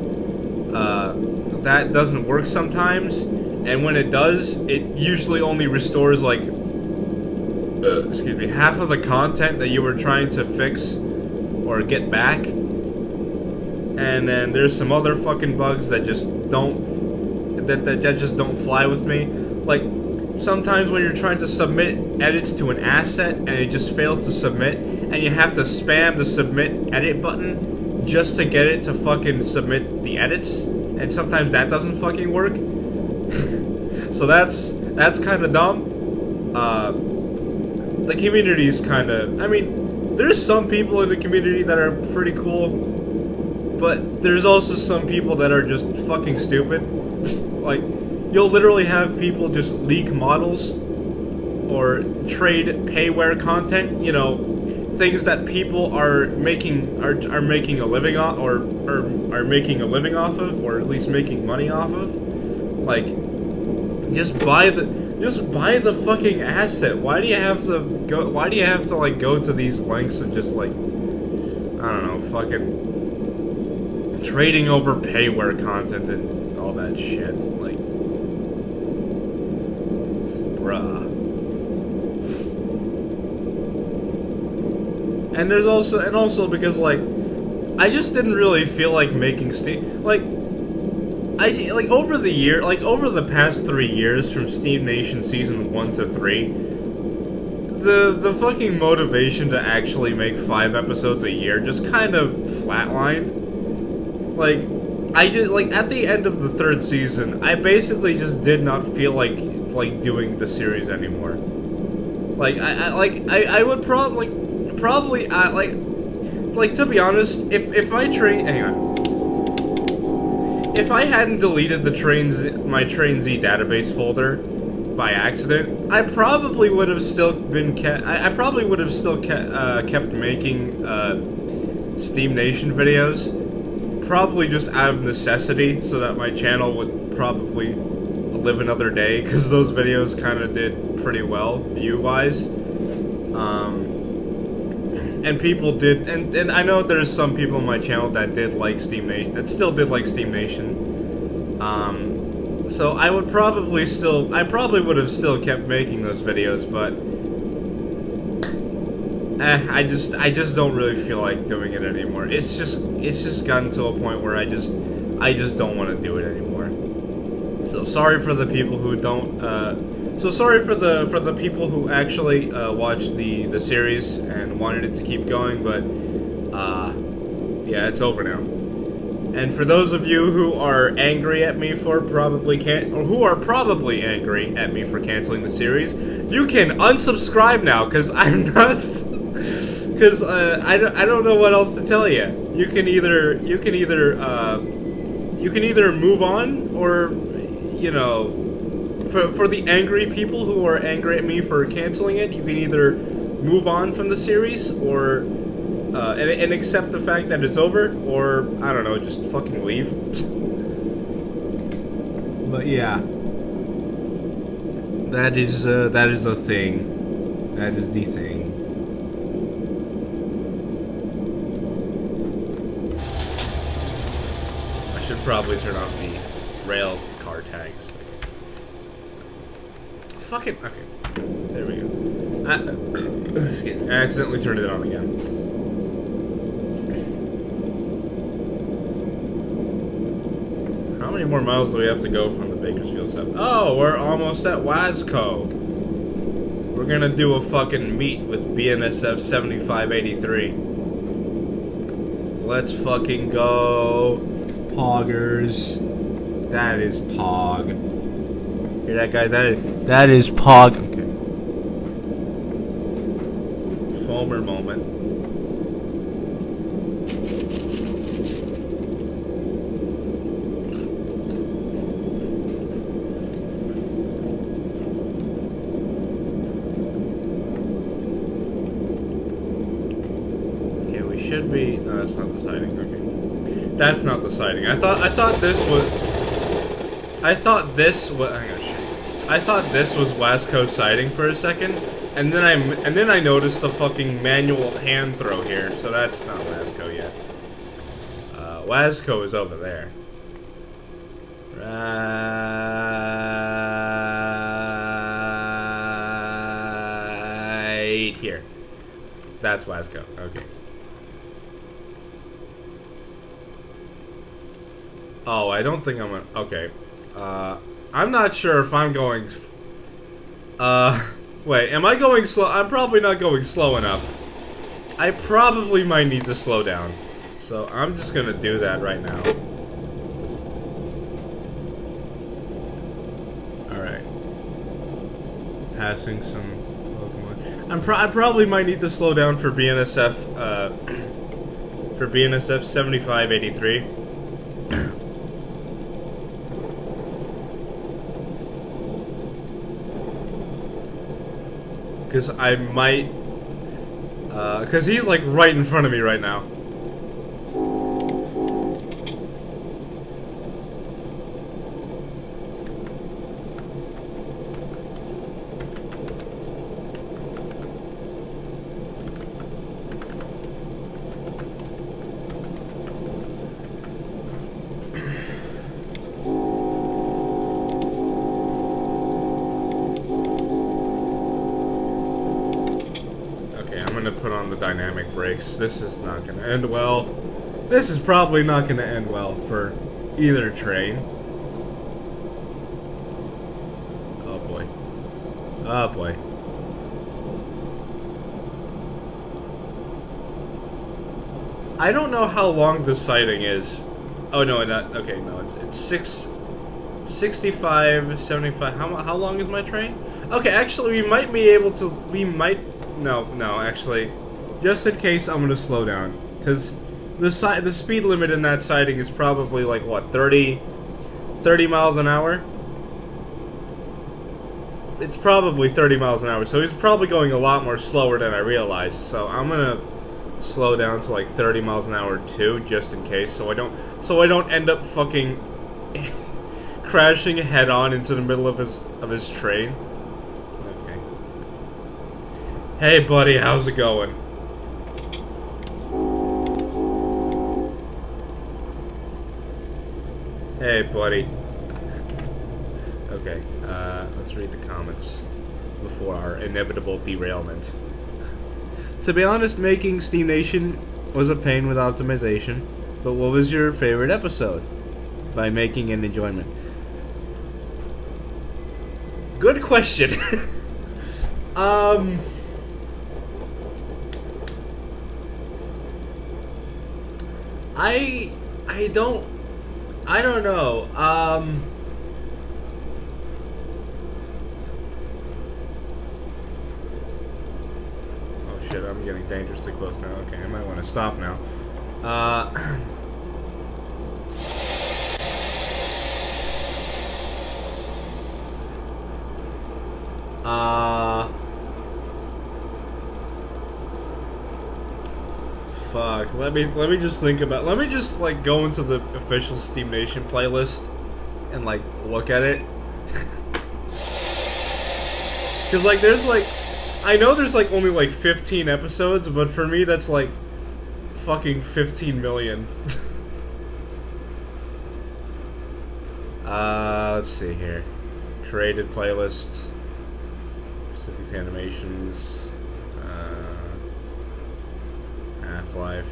That doesn't work sometimes, and when it does, it usually only restores like excuse me, half of the content that you were trying to fix or get back. And then there's some other fucking bugs that just don't fly with me. Like sometimes when you're trying to submit edits to an asset and it just fails to submit, and you have to spam the submit edit button just to get it to fucking submit the edits, and sometimes that doesn't fucking work. So that's kind of dumb. The community is kind of, I mean, there's some people in the community that are pretty cool, but there's also some people that are just fucking stupid. Like, you'll literally have people just leak models or trade payware content, you know, things that people are making a living off, or are making a living off of, or at least making money off of. Like, just buy the fucking asset. Why do you have to like go to these lengths of just like, I don't know, fucking trading over payware content and all that shit? Like, bruh. And there's also because like I just didn't really feel like making Steam over the past 3 years from Steam Nation season 1 to 3, the fucking motivation to actually make 5 episodes a year just kind of flatlined. Like I just like at the end of the 3rd season, I basically just did not feel like doing the series anymore. Like I would probably to be honest, if my train hang on. If I hadn't deleted my Train Z database folder by accident, I probably would have still been kept making Steam Nation videos, probably just out of necessity, so that my channel would probably live another day, because those videos kind of did pretty well view-wise. And people did, and I know there's some people on my channel that did like Steam Nation, that still did like Steam Nation. So I probably would have still kept making those videos, but I just don't really feel like doing it anymore. It's just gotten to a point where I just don't want to do it anymore. So sorry for the people who don't. So sorry for the people who actually watched the series and wanted it to keep going, but yeah, it's over now. And for those of you who are angry at me for probably angry at me for canceling the series, you can unsubscribe now, because I'm not. Because I don't know what else to tell you. You can either move on, or you know. For the angry people who are angry at me for canceling it, you can either move on from the series, or and accept the fact that it's over, or I don't know, just fucking leave. But yeah, that is the thing. That is the thing. I should probably turn off the rail car tags. Fucking okay. There we go. I accidentally turned it on again. How many more miles do we have to go from the Bakersfield sub? Oh, we're almost at Wasco. We're gonna do a fucking meet with BNSF 7583. Let's fucking go, poggers. That is pog. Hear that, guys? That is pog. Okay. Foamer moment. Okay, we should be. No, that's not the sighting. Okay, that's not the sighting. I thought this was. I thought this was. I thought this was Wasco sighting for a second, and then I noticed the fucking manual hand throw here. So that's not Wasco yet. Wasco is over there. Right here. That's Wasco. Okay. Oh, I don't think I'm gonna. Okay. I'm not sure if I'm going. Wait, am I going slow? I'm probably not going slow enough. I probably might need to slow down. So I'm just gonna do that right now. Alright. Passing some Pokemon. I probably might need to slow down for BNSF, for BNSF 7583. Because I might, because he's like right in front of me right now. on the dynamic brakes. This is not gonna end well. This is probably not gonna end well for either train. Oh boy. Oh boy. I don't know how long this sighting is. Oh no, not okay. No, it's 65, 75. How long is my train? Okay, actually, we might be able to. We might. No, actually, just in case, I'm gonna slow down because the speed limit in that sighting is probably like what 30 miles an hour. It's probably 30 miles an hour, so he's probably going a lot more slower than I realized. So I'm gonna slow down to like 30 miles an hour too, just in case, so I don't end up fucking crashing head on into the middle of his train. Okay. Hey buddy, how's it going? Hey buddy. Okay, let's read the comments before our inevitable derailment. To be honest, making Steam Nation was a pain with optimization, but what was your favorite episode? By making an enjoyment. Good question. I don't know. Shit, I'm getting dangerously close now. Okay, I might want to stop now. Fuck. Let me just think about. Let me just like go into the official Steam Nation playlist and like look at it. Cause like there's like. I know there's like only like 15 episodes, but for me that's like fucking 15 million. Let's see here. Created playlist. Pacific Animations. Half-Life.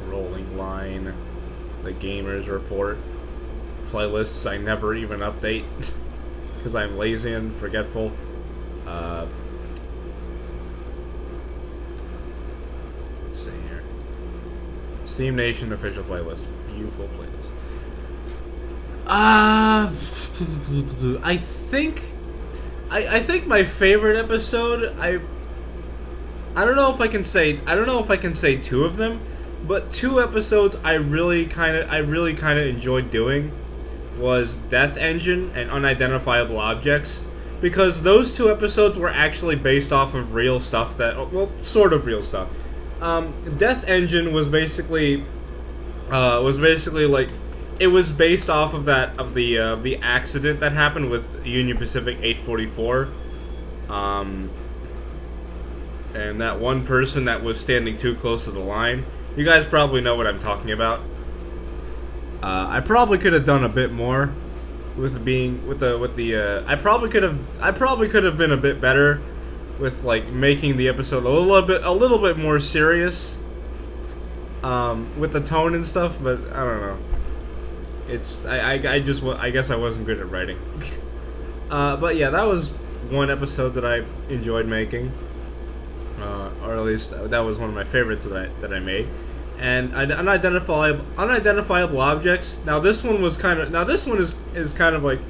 Rolling Line. The Gamers Report. Playlists I never even update because I'm lazy and forgetful. Let's see here. Steam Nation official playlist. Beautiful playlist. I think my favorite episode. I don't know if I can say two of them, but two episodes I really kind of enjoyed doing was Death Engine and Unidentifiable Objects, because those two episodes were actually based off of real stuff sort of real stuff. Death Engine was basically like it was based off of the accident that happened with Union Pacific 844, and that one person that was standing too close to the line. You guys probably know what I'm talking about. I probably could have done a bit more I probably could have been a bit better with like making the episode a little bit more serious with the tone and stuff, but I don't know. I guess I wasn't good at writing. But yeah, that was one episode that I enjoyed making, or at least that was one of my favorites that I made. And unidentifiable objects. Now this one is kind of like,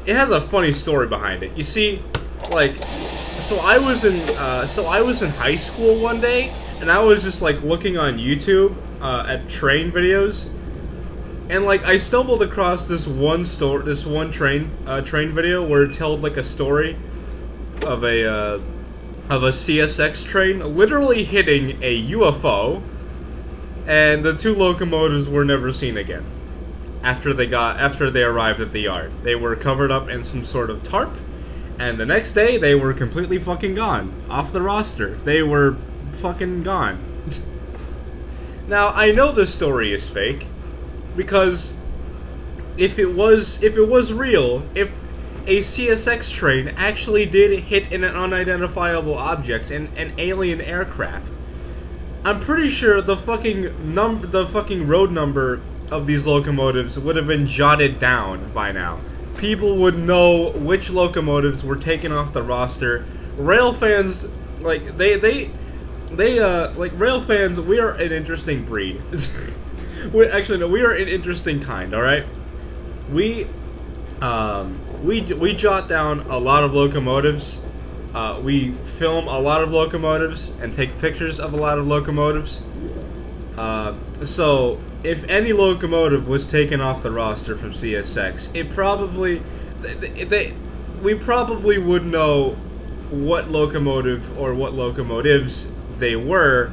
it has a funny story behind it. You see, like, so I was in high school one day, and I was just like looking on YouTube at train videos, and like I stumbled across this one train video where it told like a story of a CSX train literally hitting a UFO. And the two locomotives were never seen again. After they arrived at the yard, they were covered up in some sort of tarp, and the next day they were completely fucking gone, off the roster. They were fucking gone. Now I know this story is fake because if it was real, if a CSX train actually did hit an unidentifiable object, an alien aircraft, I'm pretty sure the fucking road number of these locomotives would have been jotted down by now. People would know which locomotives were taken off the roster. Rail fans, like they rail fans, we are an interesting breed. We are an interesting kind. All right, we jot down a lot of locomotives. We film a lot of locomotives and take pictures of a lot of locomotives. So if any locomotive was taken off the roster from CSX, we probably would know what locomotive or what locomotives they were,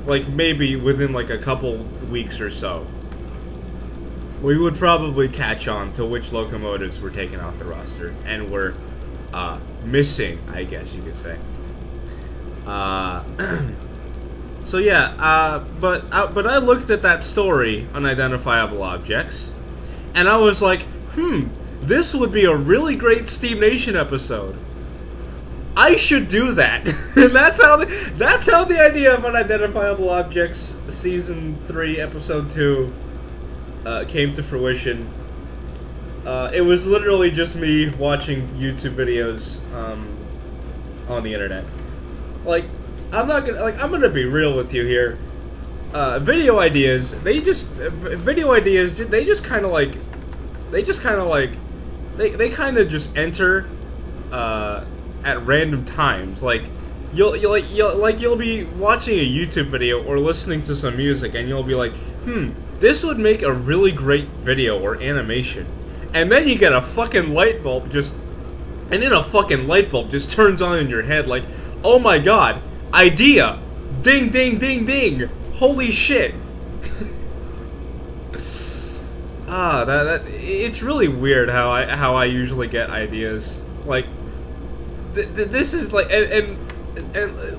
like maybe within like a couple weeks or so. We would probably catch on to which locomotives were taken off the roster and were missing, I guess you could say. So yeah, but I looked at that story, Unidentifiable Objects, and I was like, this would be a really great Steam Nation episode. I should do that. And that's how the idea of Unidentifiable Objects Season 3, Episode 2 came to fruition. It was literally just me watching YouTube videos on the internet. Like, I'm gonna be real with you here. Video ideas, they just kind of just enter at random times. Like you'll be watching a YouTube video or listening to some music, and you'll be like, this would make a really great video or animation. And then you get a fucking light bulb just turns on in your head, like, oh my god, idea! Ding, ding, ding, ding! Holy shit! It's really weird how I usually get ideas. Like, this is like, and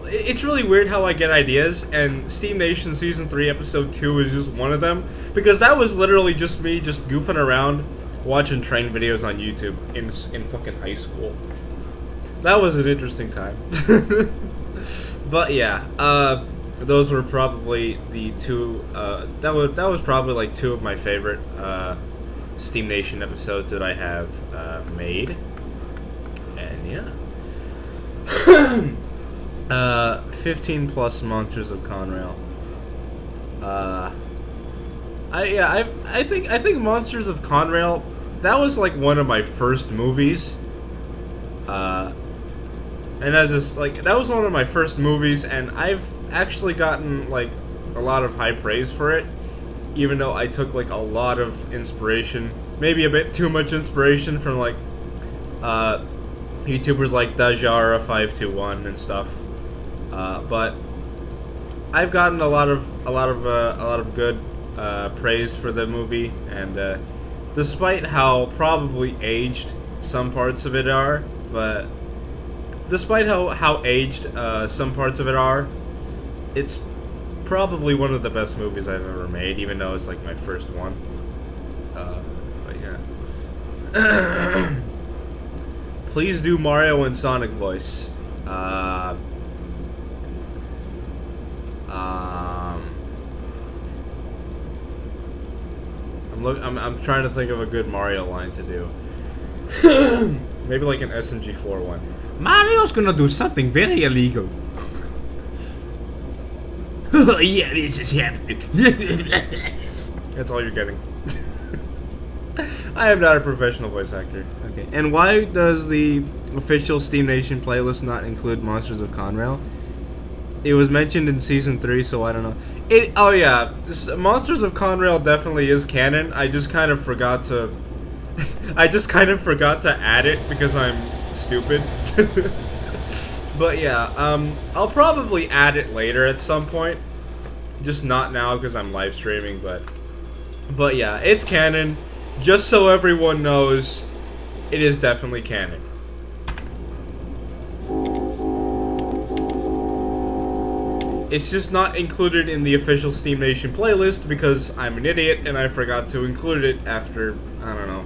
it's really weird how I get ideas, and Steam Nation Season 3 Episode 2 is just one of them, because that was literally just me just goofing around watching train videos on YouTube in fucking high school. That was an interesting time. But yeah, those were probably the two. That was probably like two of my favorite Steam Nation episodes that I have made. And yeah, 15 plus Monsters of Conrail. I think Monsters of Conrail, that was like one of my first movies. And I just like, that was one of my first movies, and I've actually gotten like a lot of high praise for it, even though I took like a lot of inspiration, maybe a bit too much inspiration, from like YouTubers like Dajara521 and stuff. But I've gotten a lot of good praise for the movie, and despite how probably aged some parts of it are, despite how aged some parts of it are, it's probably one of the best movies I've ever made, even though it's like my first one. But yeah. Please do Mario and Sonic voice. I'm trying to think of a good Mario line to do. Maybe like an SMG4 one. Mario's gonna do something very illegal. Yeah, this is happening. That's all you're getting. I am not a professional voice actor. Okay. And why does the official Steam Nation playlist not include Monsters of Conrail? It was mentioned in Season 3, so I don't know. Oh yeah, Monsters of Conrail definitely is canon. I just kind of forgot to add it because I'm stupid. But yeah, I'll probably add it later at some point. Just not now because I'm live streaming, but yeah, it's canon. Just so everyone knows, it is definitely canon. It's just not included in the official Steam Nation playlist because I'm an idiot and I forgot to include it after, I don't know,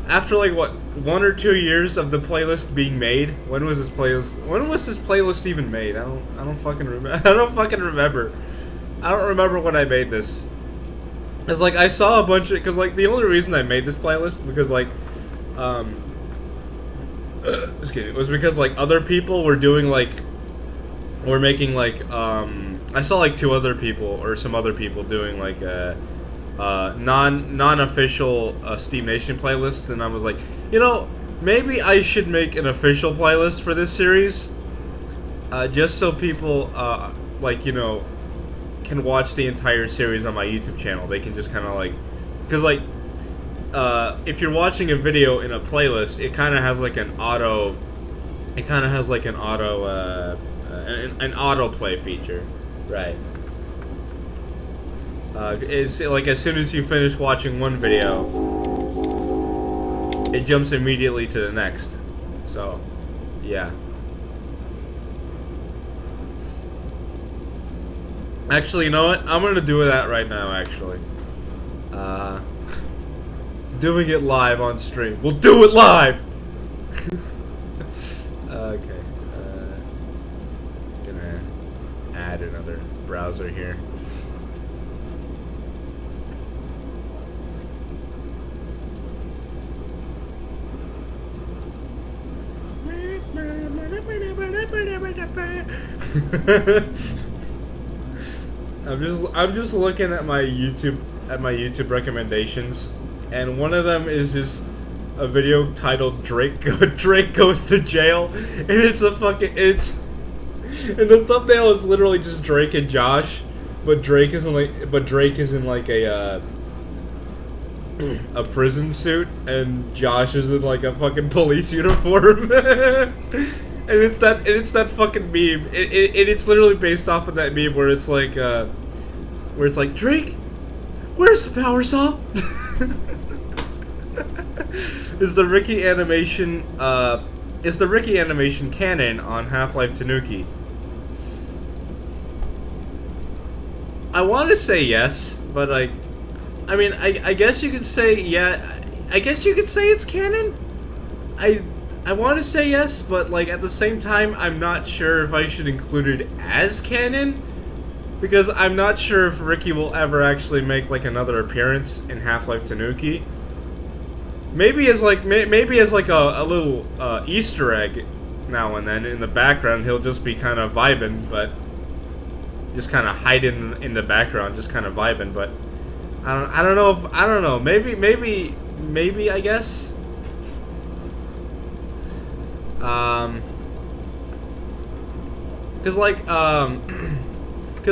after like what, 1 or 2 years of the playlist being made. When was this playlist even made? I don't fucking remember. I don't remember when I made this. It's like I saw a bunch of, cause like the only reason I made this playlist because like it was because like other people were doing like, we're making like I saw like 2 other people or some other people doing like non-official Steam Nation playlists, and I was like, you know, maybe I should make an official playlist for this series, just so people like, you know, can watch the entire series on my YouTube channel. They can just kind of like, because like if you're watching a video in a playlist, it kind of has like an auto an autoplay feature, right? It's like as soon as you finish watching one video, it jumps immediately to the next. So, yeah. Actually, you know what? I'm gonna do that right now. Actually, doing it live on stream. We'll do it live. Okay. Gonna add another browser here. I'm just looking at my YouTube recommendations, and one of them is just a video titled Drake goes to jail, and and the thumbnail is literally just Drake and Josh, but Drake is in like a prison suit, and Josh is in like a fucking police uniform. And it's that fucking meme. It's literally based off of that meme where it's like Drake, where's the power saw? Is the Ricky animation canon on Half-Life Tanuki? I want to say yes, but I mean, I guess you could say yeah. I guess you could say it's canon. I want to say yes, but like at the same time, I'm not sure if I should include it as canon, because I'm not sure if Ricky will ever actually make like another appearance in Half-Life Tanuki. Maybe as like a little Easter egg now and then in the background. He'll just be kind of vibing, but just kind of hiding in the background, just kind of vibing. But I don't know. Maybe I guess. Cause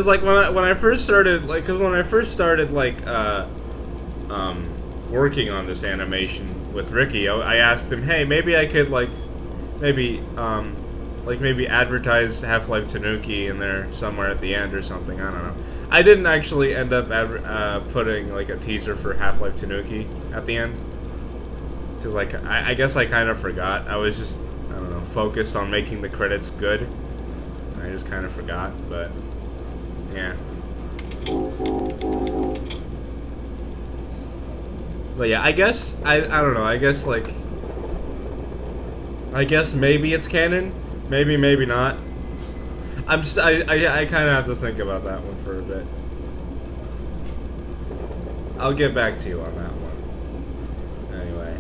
like when I first started working on this animation with Ricky, I asked him, hey, maybe I could maybe advertise Half-Life Tanuki in there somewhere at the end or something. I don't know. I didn't actually end up putting like a teaser for Half-Life Tanuki at the end, because like I guess I kind of forgot. I was just, I don't know, focused on making the credits good. I just kind of forgot, but yeah. But yeah, I guess I don't know. I guess maybe it's canon, maybe not. I kind of have to think about that one for a bit. I'll get back to you on that one. Anyway.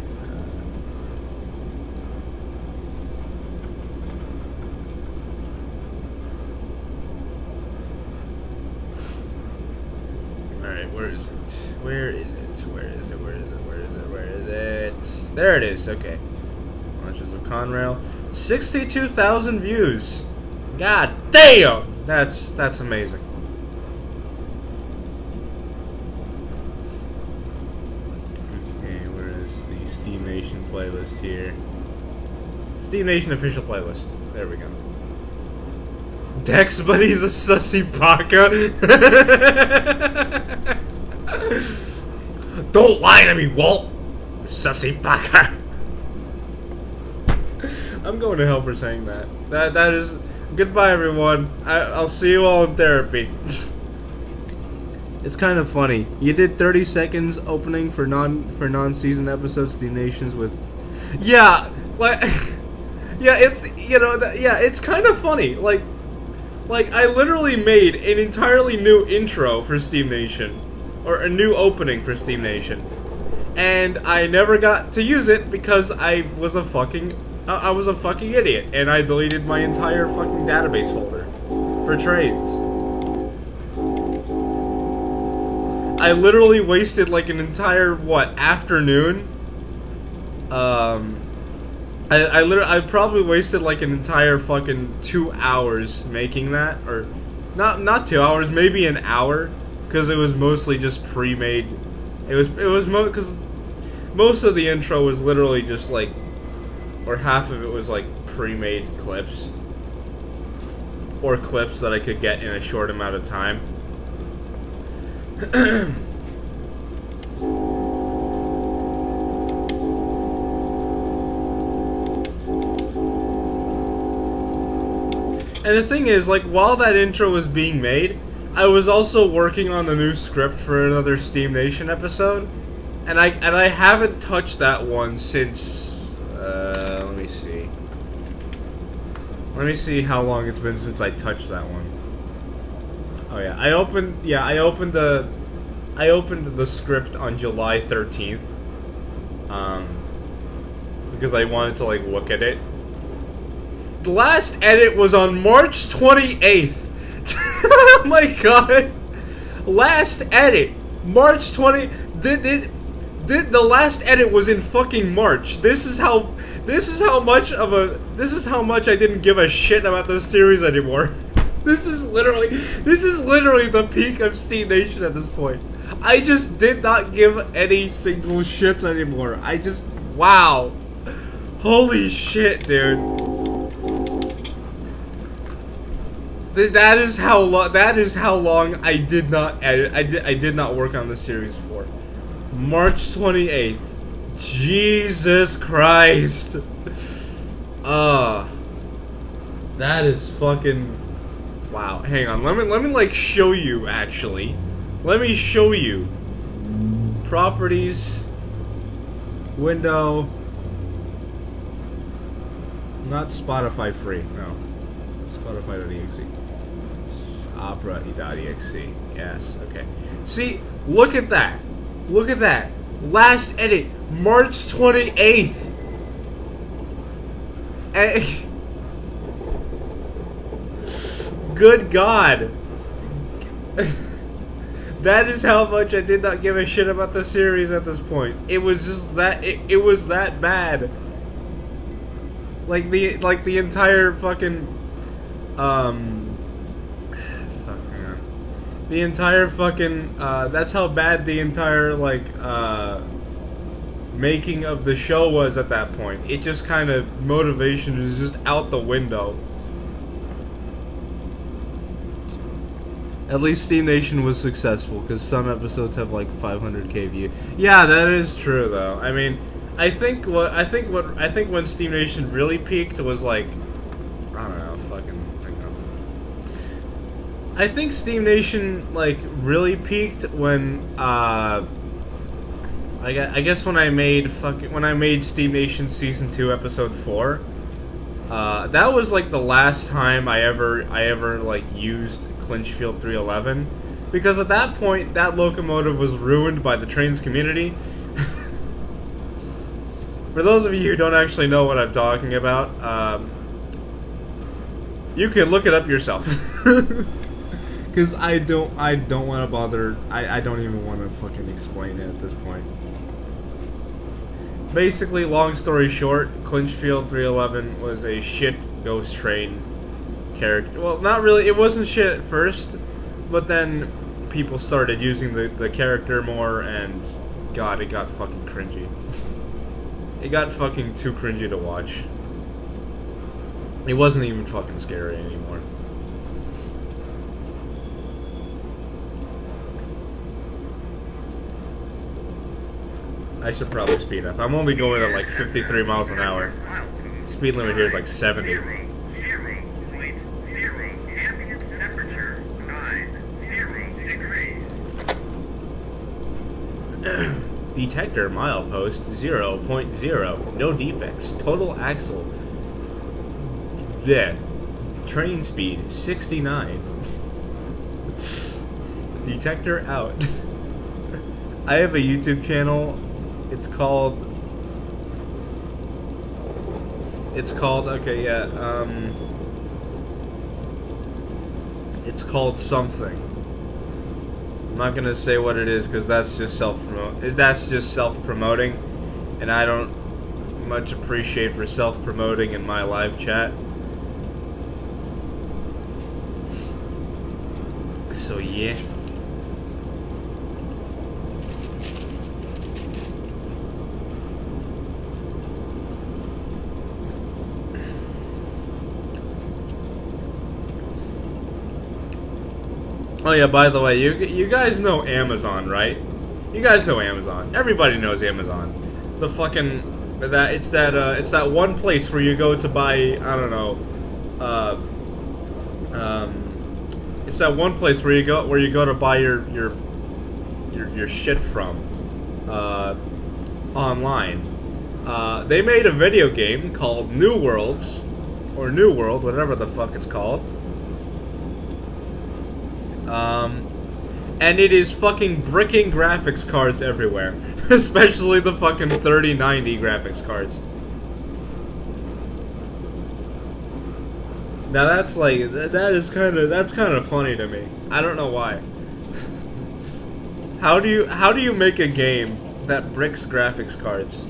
Alright, where is it? Where is it? There it is, okay. Launches of Conrail. 62,000 views. God damn! That's amazing. Okay, where is the Steam Nation playlist here? Steam Nation official playlist. There we go. Dex, but he's a sussy baka. Don't lie to me, Walt. Sussy baka. I'm going to hell for saying that. Goodbye, everyone. I'll see you all in therapy. It's kind of funny. You did 30 seconds opening for non-season episodes, Steam Nations with, yeah, like, yeah, it's it's kind of funny. Like I literally made an entirely new intro for Steam Nation, or a new opening for Steam Nation, and I never got to use it because I was a fucking idiot, and I deleted my entire fucking database folder for trades. I literally wasted like an entire afternoon. I probably wasted like an entire fucking 2 hours making that, or not 2 hours, maybe an hour, because it was mostly just pre-made. It was because most of the intro was literally just like, or half of it was like pre-made clips, or clips that I could get in a short amount of time. And the thing is, like, while that intro was being made, I was also working on a new script for another Steam Nation episode, and I haven't touched that one since let me see. Let me see how long it's been since I touched that one. Oh yeah, I opened the script on July 13th. Because I wanted to like look at it. The last edit was on March 28th. Oh my god. Last edit. March 20. The last edit was in fucking March. This is how much I didn't give a shit about this series anymore. This is literally the peak of Steam Nation at this point. I just did not give any single shits anymore. Wow. Holy shit, dude. That is how long I did not edit. I did not work on this series for. March 28th. Jesus Christ. That is fucking wow. Hang on. Let me like show you actually. Let me show you. Properties. Window. Not Spotify free. No. Spotify.exe. Opera.exe. Yes, okay. See, look at that. Look at that. Last edit, March 28th. Good God. That is how much I did not give a shit about the series at this point. It was just that it was that bad. Like the entire fucking the entire fucking that's how bad the entire like making of the show was at that point. It just kind of motivation is just out the window. At least Steam Nation was successful because some episodes have like 500k views. Yeah, that is true though. I mean, I think when Steam Nation really peaked was like, I don't know, fucking. I think Steam Nation like really peaked when I guess when I made Steam Nation Season 2 Episode 4. That was like the last time I ever like used Clinchfield 311, because at that point that locomotive was ruined by the trains community. For those of you who don't actually know what I'm talking about, you can look it up yourself. Because I don't want to bother. I don't even want to fucking explain it at this point. Basically, long story short, Clinchfield 311 was a shit ghost train character. Well, not really. It wasn't shit at first, but then people started using the character more, and God, it got fucking cringy. It got fucking too cringy to watch. It wasn't even fucking scary anymore. I should probably speed up. I'm only going at like 53 miles an hour. Speed limit here is like 70. Detector milepost 0.0. No defects. Total axle. Yeah. Train speed 69. Detector out. I have a YouTube channel. It's called okay, yeah, it's called something. I'm not gonna say what it is because that's just self-promoting, and I don't much appreciate for self-promoting in my live chat. So yeah. Oh yeah, by the way, you guys know Amazon, right? You guys know Amazon. Everybody knows Amazon. The fucking it's that one place where you go to buy, I don't know, it's that one place where you go to buy your shit from online. They made a video game called New Worlds, or New World, whatever the fuck it's called. And it is fucking bricking graphics cards everywhere. Especially the fucking 3090 graphics cards. Now that's like, that's kind of funny to me. I don't know why. How do you make a game that bricks graphics cards?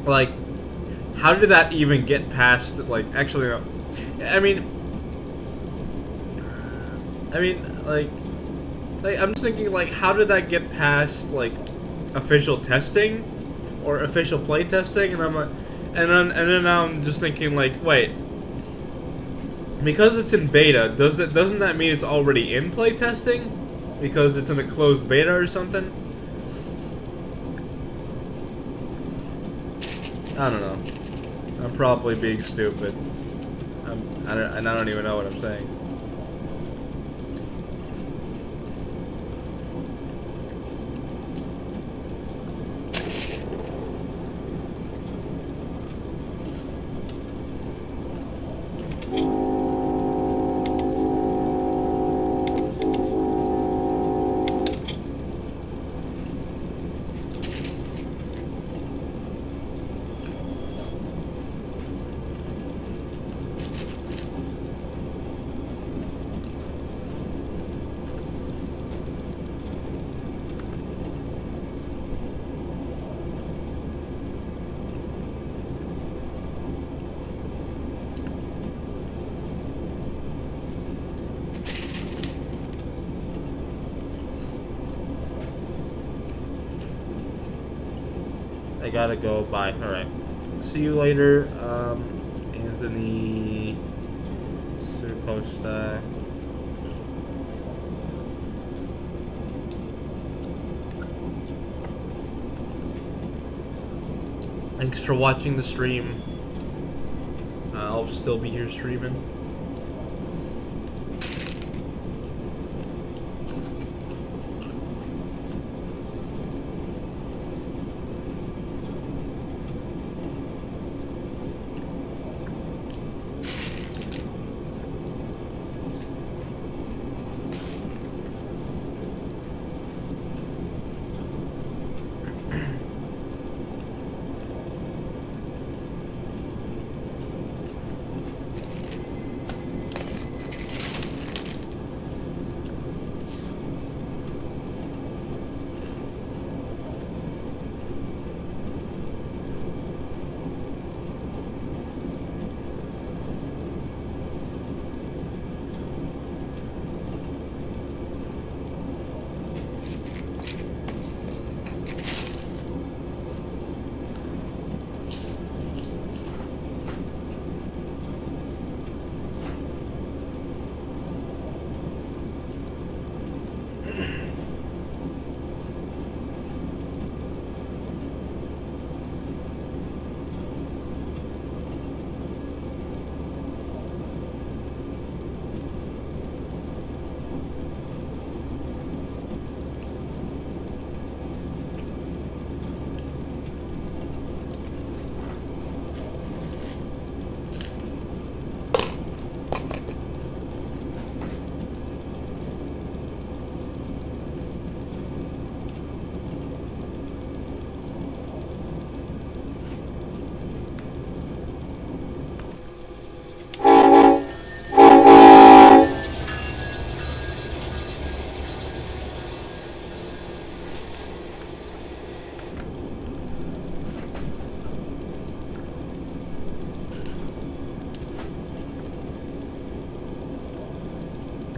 Like, how did that even get past, like, actually, no. I mean, like, I'm just thinking, like, how did that get past, like, official testing, or official play testing, and I'm like, and then now I'm just thinking, like, wait, because it's in beta, doesn't that mean it's already in play testing? Because it's in a closed beta or something? I don't know. I'm probably being stupid. I don't even know what I'm saying. I gotta go. Bye. Alright. See you later, Anthony Serposta. Thanks for watching the stream. I'll still be here streaming.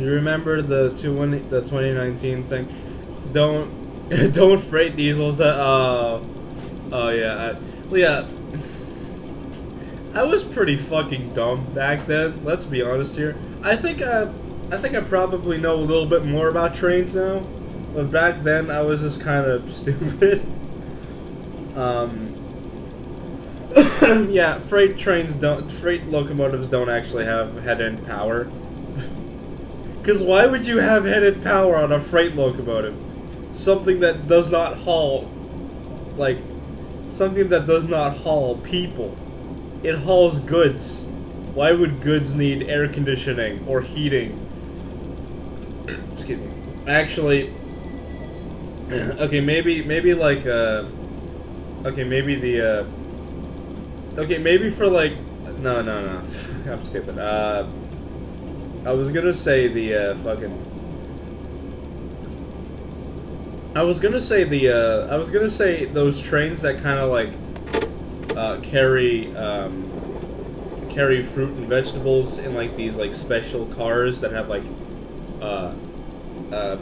You remember the 2019 thing? Don't freight diesels. Oh yeah, yeah. I was pretty fucking dumb back then. Let's be honest here. I think I probably know a little bit more about trains now, but back then I was just kind of stupid. Yeah, freight locomotives don't actually have head-end power. Because why would you have head-end power on a freight locomotive? Something that does not haul, something that does not haul people. It hauls goods. Why would goods need air conditioning or heating? Excuse me. Actually, okay, maybe maybe for no, I'm skipping. I was gonna say I was gonna say those trains that kind of carry fruit and vegetables in these special cars that have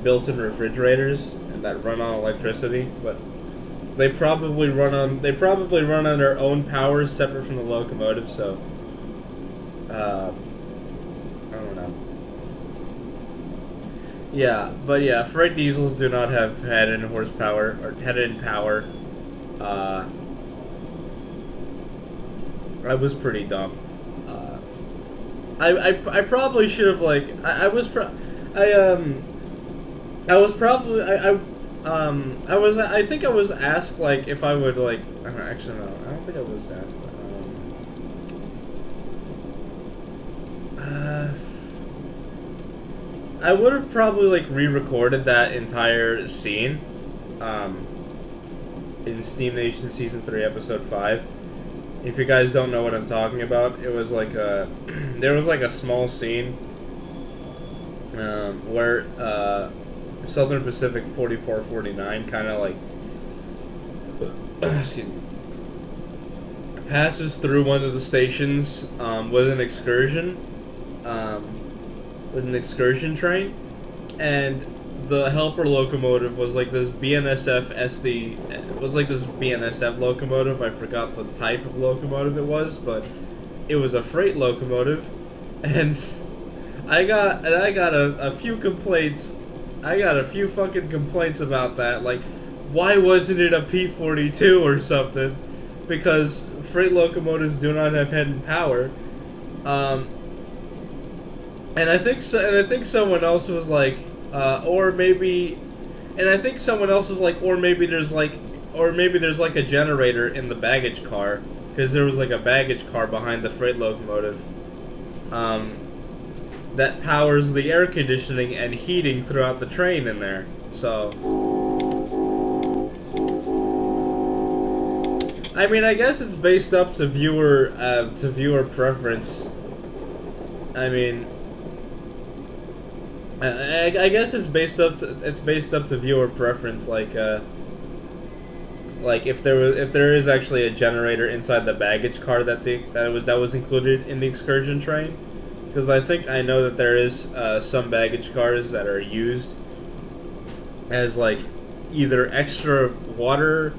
built-in refrigerators and that run on electricity, but they probably run on their own power separate from the locomotive, so I don't know. Yeah, but yeah, freight diesels do not have head-end horsepower or head-end power. I was pretty dumb. I probably should have I think I was asked if I would actually no, I don't think I was asked. I would have probably re-recorded that entire scene in Steam Nation Season 3 Episode 5. If you guys don't know what I'm talking about, it was there was a small scene where Southern Pacific 4449 kind of excuse me, passes through one of the stations with an excursion train, and the helper locomotive was this BNSF locomotive. I forgot the type of locomotive it was, but it was a freight locomotive, and I got a few complaints. I got a few fucking complaints about that. Why wasn't it a P-42 or something? Because freight locomotives do not have head and power. And I think someone else was or maybe there's a generator in the baggage car, because there was a baggage car behind the freight locomotive that powers the air conditioning and heating throughout the train in there. So I mean, I guess it's based up to viewer preference. I mean, I guess it's based up to viewer preference. If there is actually a generator inside the baggage car that was included in the excursion train, because I know that there is some baggage cars that are used as either extra water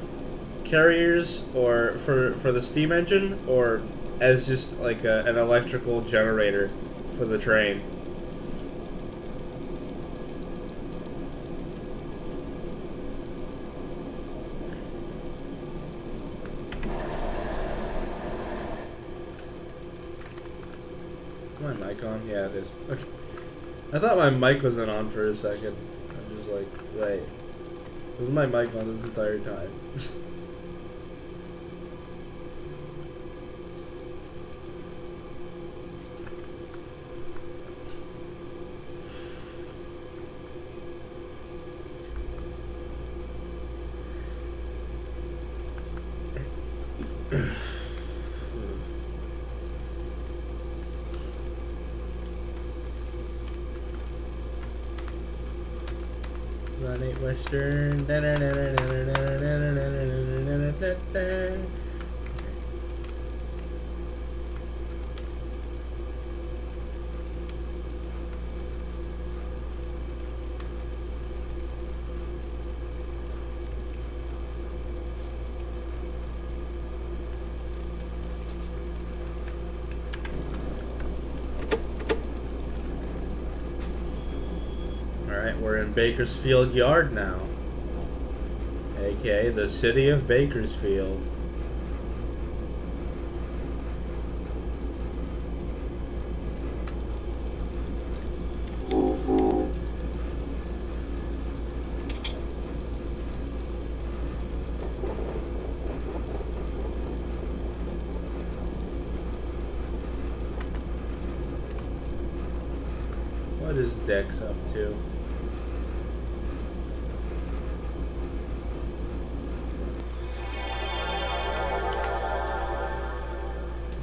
carriers or for the steam engine, or as just an electrical generator for the train. My mic on? Yeah, it is. Okay. I thought my mic wasn't on for a second. I'm just wait. Was my mic on this entire time? Ronnie Western. Bakersfield Yard now, aka the city of Bakersfield. What is Dex up to?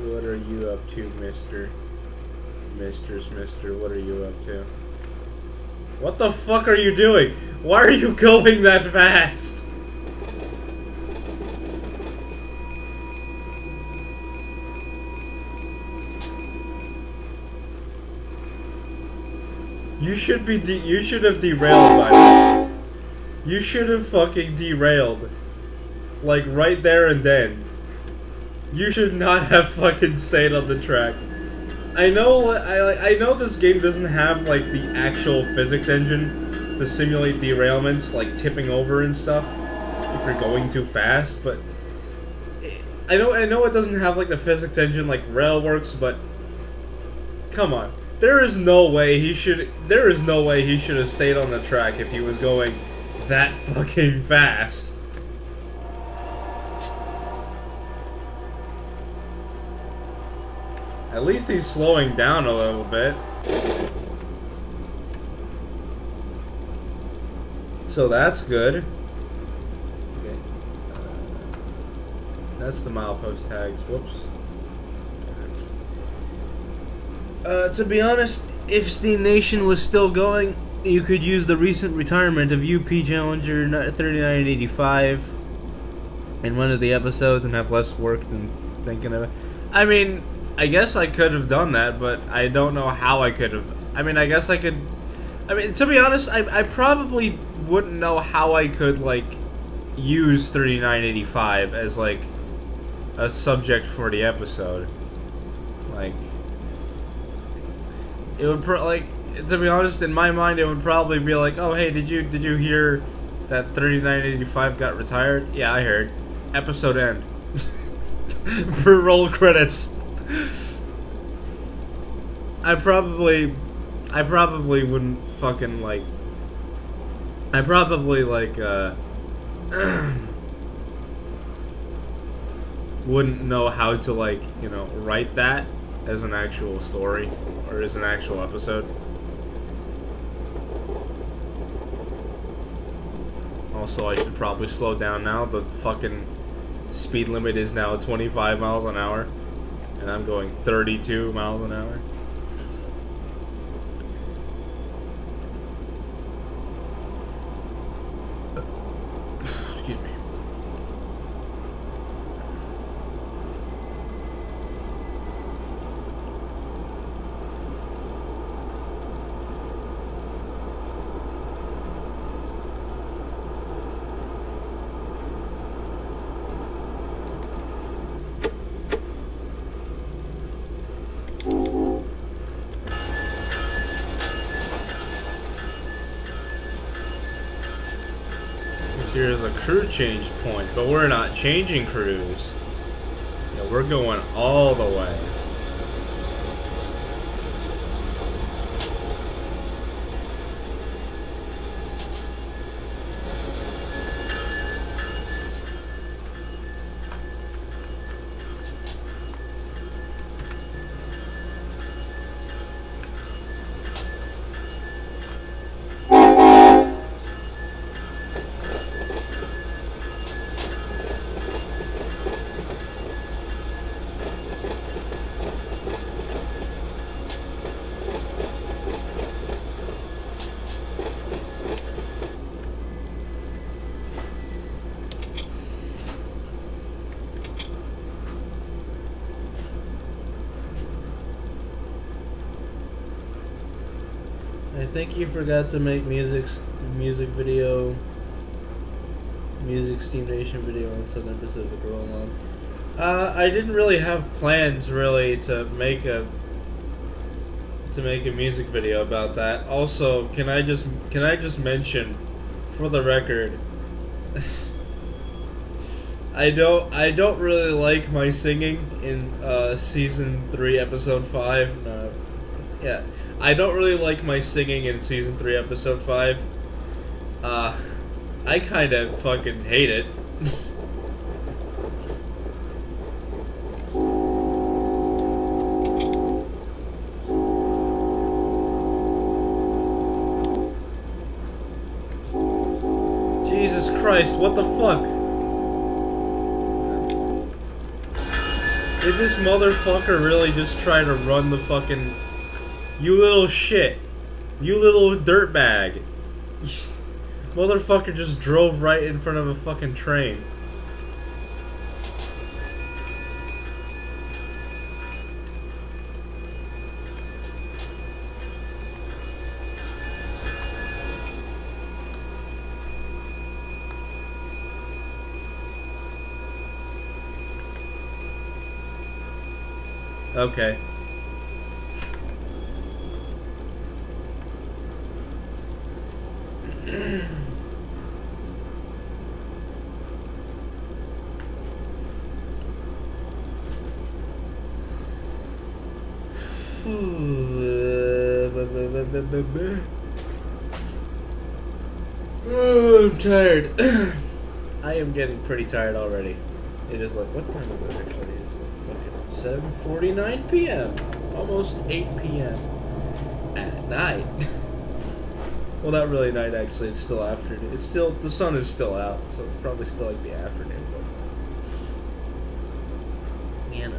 What are you up to, Mister? What are you up to? What the fuck are you doing? Why are you going that fast? You should have derailed by now. You should have fucking derailed. Like right there and then. You should not have fucking stayed on the track. I know this game doesn't have like the actual physics engine to simulate derailments, like tipping over and stuff if you're going too fast, but I know it doesn't have like the physics engine like Railworks, but come on. There is no way he should have stayed on the track if he was going that fucking fast. At least he's slowing down a little bit. So that's good. Okay. That's the milepost tags. Whoops. To be honest, if Steam Nation was still going, you could use the recent retirement of UP Challenger 3985 in one of the episodes and have less work than thinking of it. I mean, I guess I could have done that, but I don't know how I could have. I mean, I guess I could. I mean, to be honest, I probably wouldn't know how I could, like, use 3985 as, like, a subject for the episode. Like, it would to be honest, in my mind, it would probably be like, oh, hey, did you hear that 3985 got retired? Yeah, I heard. Episode end. For roll credits. I probably wouldn't fucking like. I probably like wouldn't know how to, like, you know, write that as an actual story or as an actual episode. Also, I should probably slow down now. The fucking speed limit is now 25 miles an hour. And I'm going 32 miles an hour. Excuse me. Here's a crew change point, but we're not changing crews. You know, we're going all the way. I think you forgot to make music video, music Steam Nation video on Southern Pacific Roll On. I didn't really have plans really to make a to make a music video about that. Also, can I just mention, for the record, I don't really like my singing in season 3, episode 5. Yeah, I don't really like my singing in season 3, episode 5. I kind of fucking hate it. Jesus Christ, what the fuck? Did this motherfucker really just try to run the fucking... You little shit. You little dirtbag. Motherfucker just drove right in front of a fucking train. Okay. Oh, I'm tired. I am getting pretty tired already. It is like, what time is it actually? It's like 7:49 p.m. Almost 8 p.m. at night. Well, not really night actually. It's still afternoon. It's still, the sun is still out, so it's probably still like the afternoon. But, you know.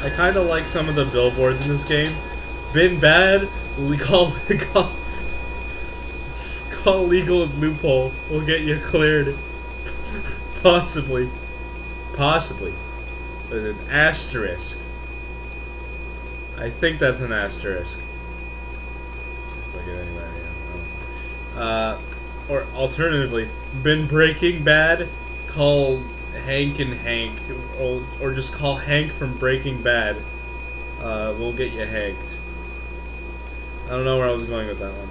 I kind of like some of the billboards in this game. Been bad, we call legal loophole. We'll get you cleared. Possibly. With an asterisk. I think that's an asterisk. Let's look at it anyway. Or alternatively, been Breaking Bad, call Hank and Hank, or just call Hank from Breaking Bad. We'll get you hanked. I don't know where I was going with that one.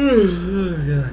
Oh, God.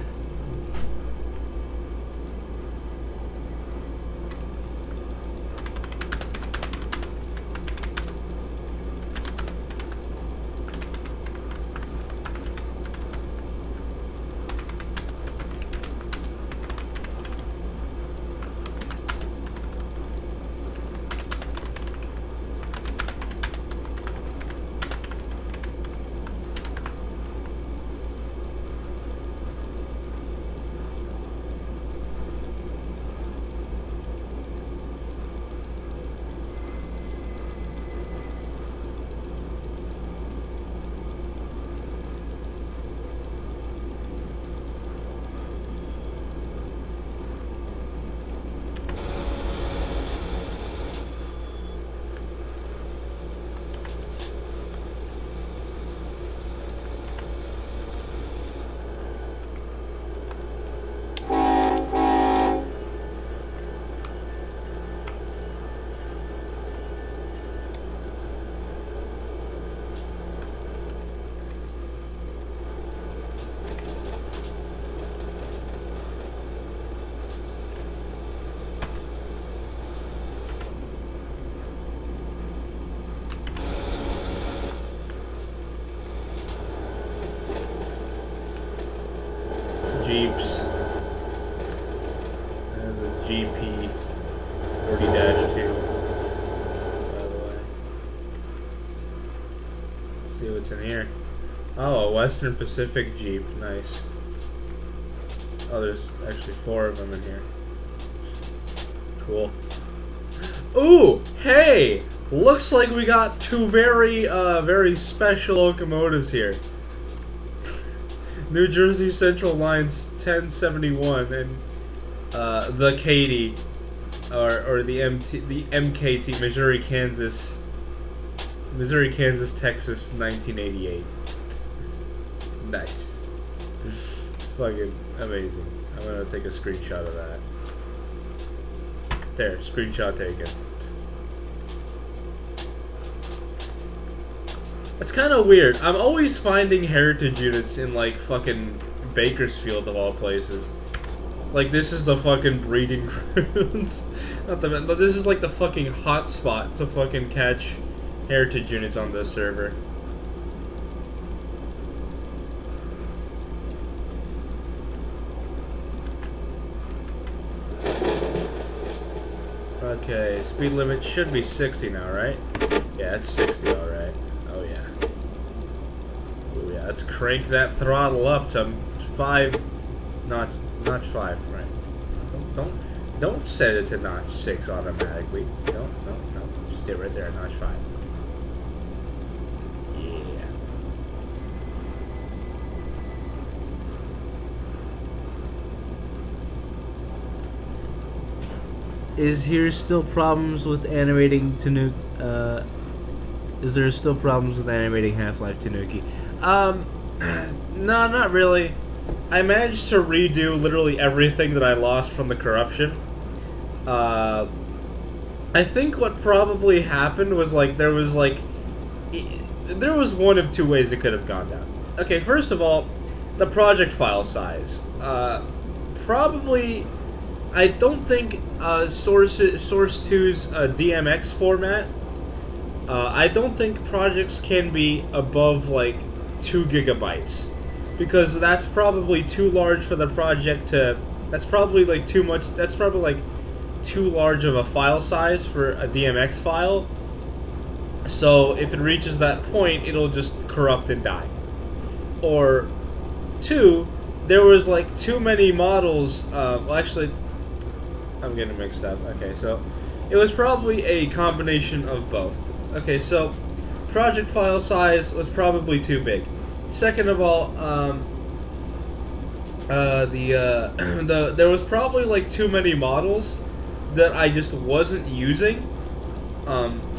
Jeeps. There's a GP 40-2, by the way. Let's see what's in here. Oh, a Western Pacific Jeep. Nice. Oh, there's actually 4 of them in here. Cool. Ooh, hey! Looks like we got 2 very special locomotives here. New Jersey Central Lines 1071 and the Katy, or the MKT, Missouri, Kansas, Texas, 1988. Nice. Fucking amazing. I'm gonna take a screenshot of that. There, screenshot taken. It's kind of weird. I'm always finding heritage units in like fucking Bakersfield of all places. Like this is the fucking breeding grounds. Not the, but this is like the fucking hot spot to fucking catch heritage units on this server. Okay, speed limit should be 60 now, right? Yeah, it's 60, alright. Oh yeah. Oh yeah, let's crank that throttle up to 5, not 5, right? Don't set it to notch 6 automatically. No. Just stay right there at notch 5. Yeah. Is there still problems with animating Tanuki? Is there still problems with animating Half-Life Tanuki? No, not really. I managed to redo literally everything that I lost from the corruption. I think what probably happened was like there was one of 2 ways it could have gone down. Okay, first of all, the project file size. Probably. I don't think Source 2's DMX format. I don't think projects can be above like 2 gigabytes, because that's probably too large for the project to. That's probably like too much. That's probably like too large of a file size for a DMX file. So if it reaches that point, it'll just corrupt and die. Or 2, there was like too many models. Well, actually. I'm getting mixed up. Okay, so it was probably a combination of both. Okay, so project file size was probably too big. Second of all, there was probably like too many models that I just wasn't using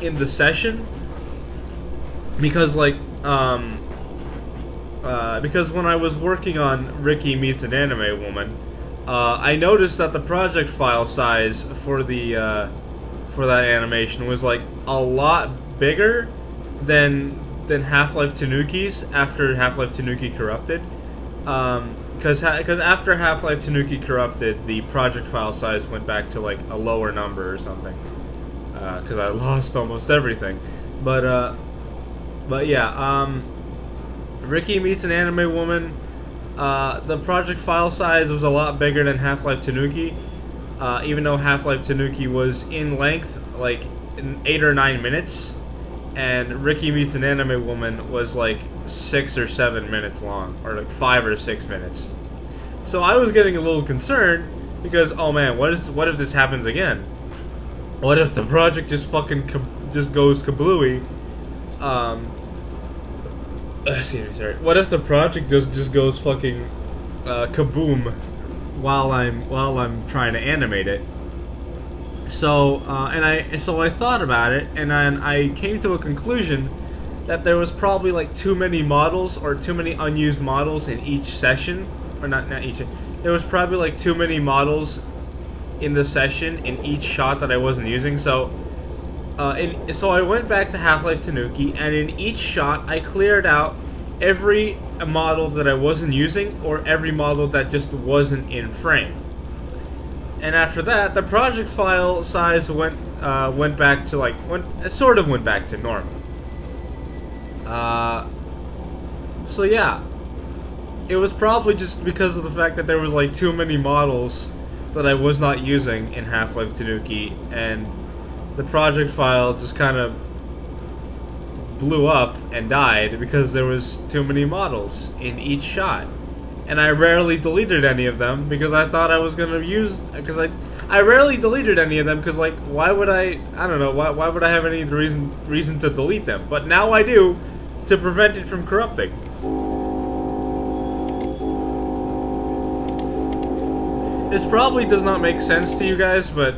in the session, because like because when I was working on Ricky Meets an Anime Woman, I noticed that the project file size for the for that animation was like a lot bigger than Half-Life Tanuki's after Half-Life Tanuki Corrupted. Because after Half-Life Tanuki Corrupted, the project file size went back to like a lower number or something. Because I lost almost everything. But yeah, Ricky Meets an Anime Woman. The project file size was a lot bigger than Half-Life Tanuki, even though Half-Life Tanuki was in length like in 8 or 9 minutes, and Ricky Meets an Anime Woman was like 6 or 7 minutes long, or like 5 or 6 minutes. So I was getting a little concerned because, oh man, what if this happens again? What if the project just fucking just goes kablooey? Excuse me, sorry. What if the project just goes fucking kaboom while I'm trying to animate it? So so I thought about it, and I came to a conclusion that there was probably like too many models, or too many unused models in each session, or not each. There was probably like too many models in the session in each shot that I wasn't using. So so I went back to Half-Life Tanuki, and in each shot I cleared out every model that I wasn't using, or every model that just wasn't in frame. And after that, the project file size went back to went back to normal. So yeah, it was probably just because of the fact that there was like too many models that I was not using in Half-Life Tanuki, and the project file just kind of blew up and died because there was too many models in each shot. And I rarely deleted any of them because I thought I was gonna use, because I rarely deleted any of them because, like, why would I don't know, why would I have any reason to delete them? But now I do, to prevent it from corrupting. This probably does not make sense to you guys, but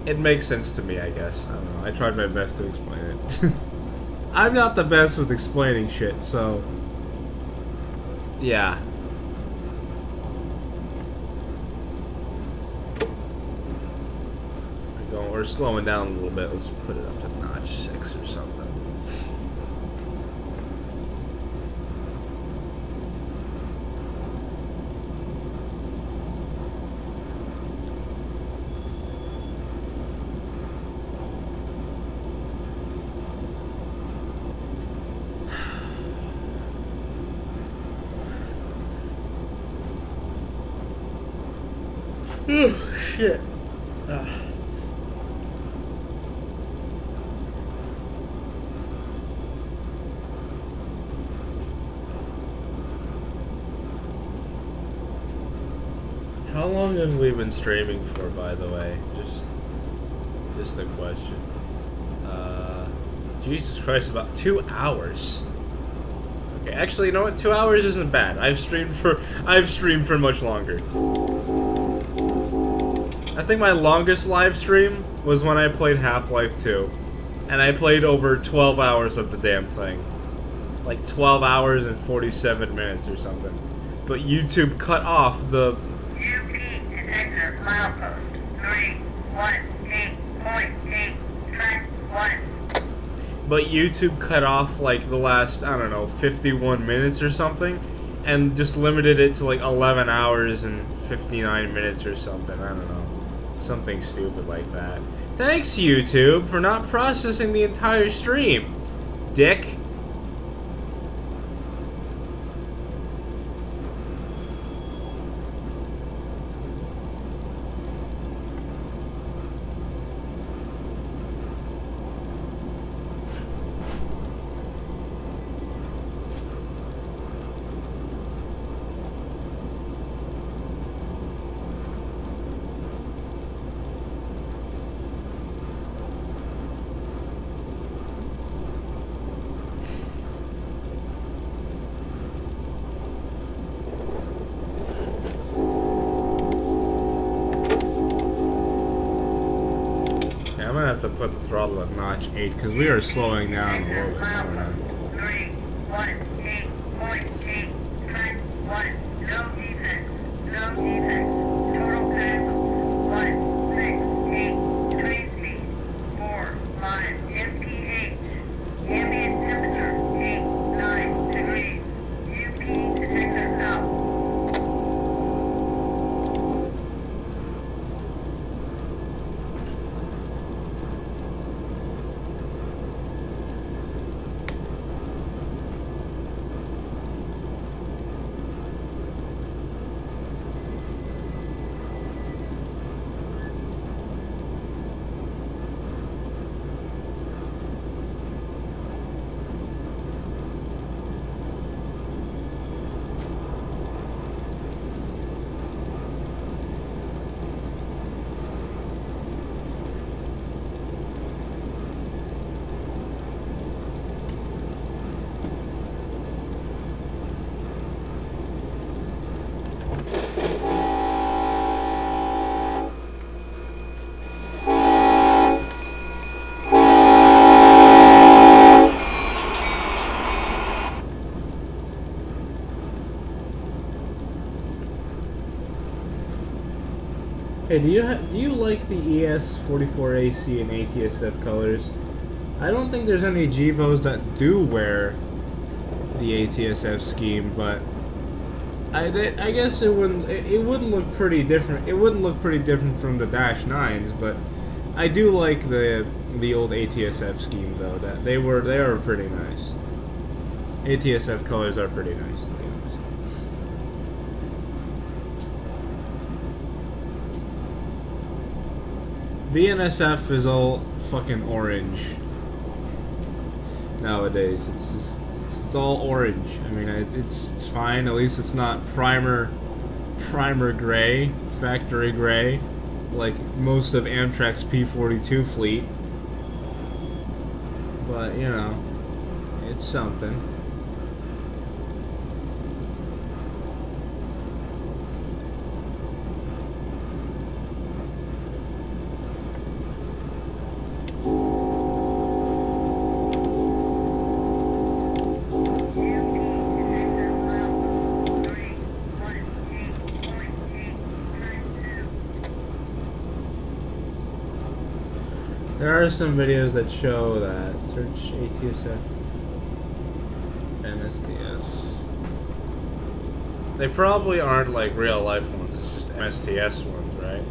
it makes sense to me, I guess. I don't know, I tried my best to explain it. I'm not the best with explaining shit, so yeah. We're slowing down a little bit. Let's put it up to notch 6 or something. Oh, shit. How long have we been streaming for, by the way? Just a question. Jesus Christ, about 2 hours. Okay, actually, you know what? 2 hours isn't bad. I've streamed for much longer. I think my longest live stream was when I played Half-Life 2, and I played over 12 hours of the damn thing. Like 12 hours and 47 minutes or something. But YouTube cut off the... UP detector milepost 318.8 track 1. But YouTube cut off like the last, I don't know, 51 minutes or something, and just limited it to like 11 hours and 59 minutes or something. I don't know. Something stupid like that. Thanks, YouTube, for not processing the entire stream, dick. I'm gonna have to put the throttle at notch 8 because we are slowing down a little bit more now. 318.8 track 1. No defects. No defects. Total time 168. Train speed 45 mph. Ambient temperature 89 degrees. UP detector out. Hey, do you like the ES44AC and ATSF colors? I don't think there's any GEVOs that do wear the ATSF scheme, but I guess it would look pretty different. It wouldn't look pretty different from the Dash 9s, but I do like the old ATSF scheme though. That they are pretty nice. ATSF colors are pretty nice, to be honest. BNSF is all fucking orange nowadays. It's all orange. I mean, it's fine. At least it's not primer gray, factory gray, like most of Amtrak's P-42 fleet. But you know, it's something. There are some videos that show that. Search ATSF MSTS. They probably aren't like real life ones, it's just MSTS ones, right?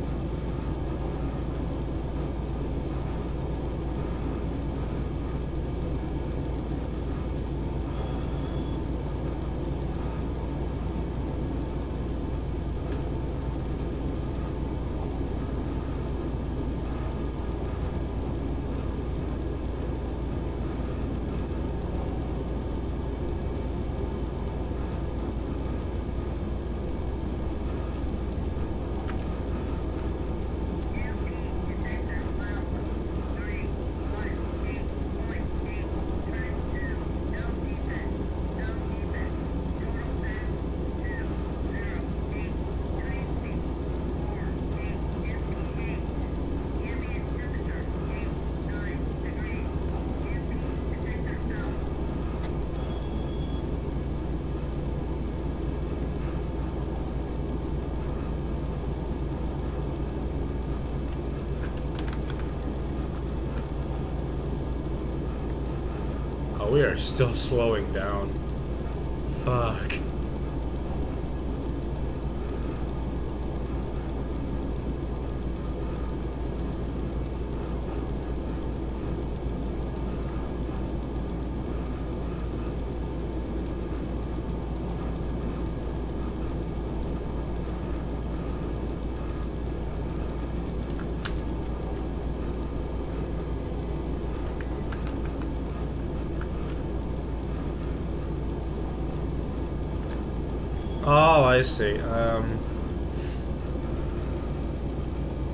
We are still slowing down. Fuck. Oh, I see.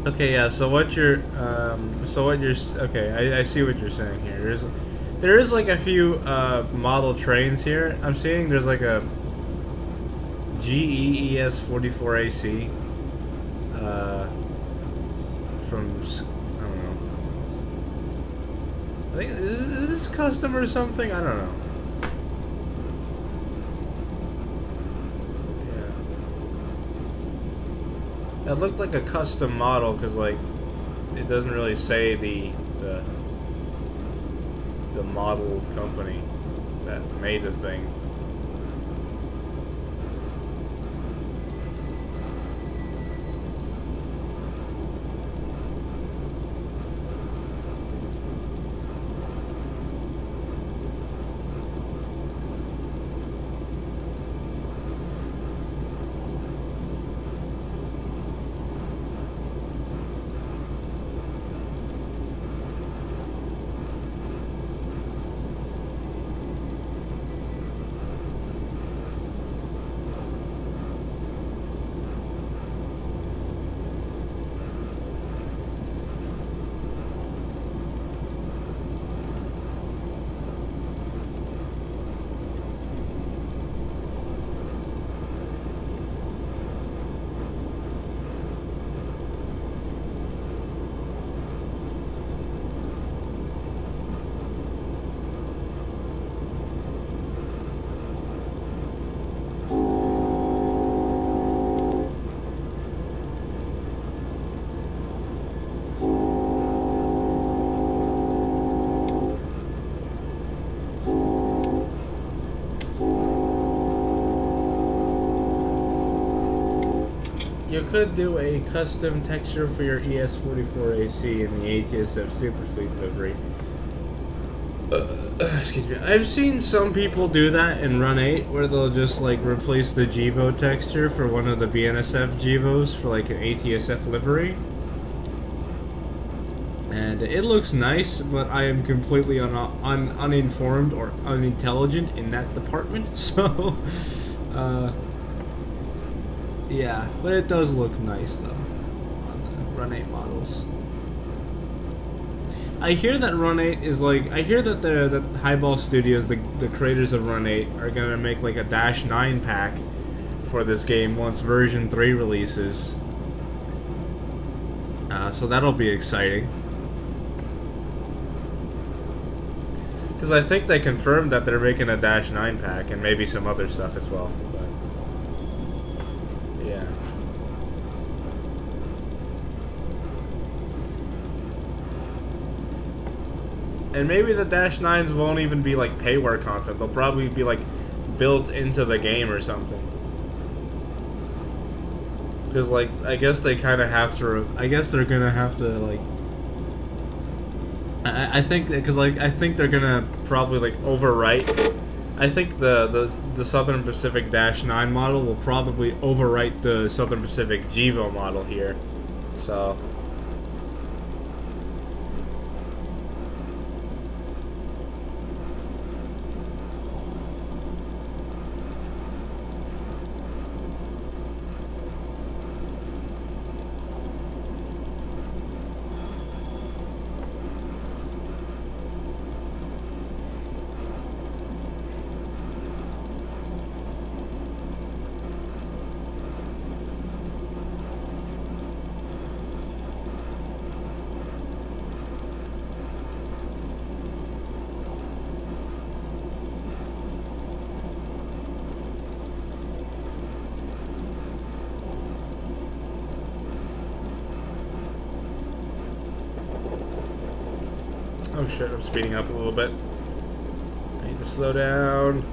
Okay, yeah. So what you're, okay. I see what you're saying here. There is like a few model trains here. I'm seeing there's like a GEES 44AC from, I don't know. I think is this custom or something? I don't know. It looked like a custom model because, like, it doesn't really say the model company that made the thing. You could do a custom texture for your ES44AC in the ATSF Superfleet livery. Excuse me. I've seen some people do that in Run 8, where they'll just like replace the GEVO texture for one of the BNSF GEVOs for like an ATSF livery. And it looks nice, but I am completely uninformed or unintelligent in that department. So, yeah, but it does look nice though on the Run 8 models. I hear that Run 8 is like, I hear that that Highball Studios, the creators of Run 8, are gonna make like a Dash 9 pack for this game once version 3 releases. So that'll be exciting. Because I think they confirmed that they're making a Dash 9 pack and maybe some other stuff as well. But yeah. And maybe the Dash 9s won't even be like payware content. They'll probably be like built into the game or something. Because like, I guess they kind of have to. I guess they're gonna have to like. I think because like I think they're gonna probably like overwrite. I think the Southern Pacific Dash 9 model will probably overwrite the Southern Pacific Gevo model here. So. Oh shit, I'm speeding up a little bit. I need to slow down.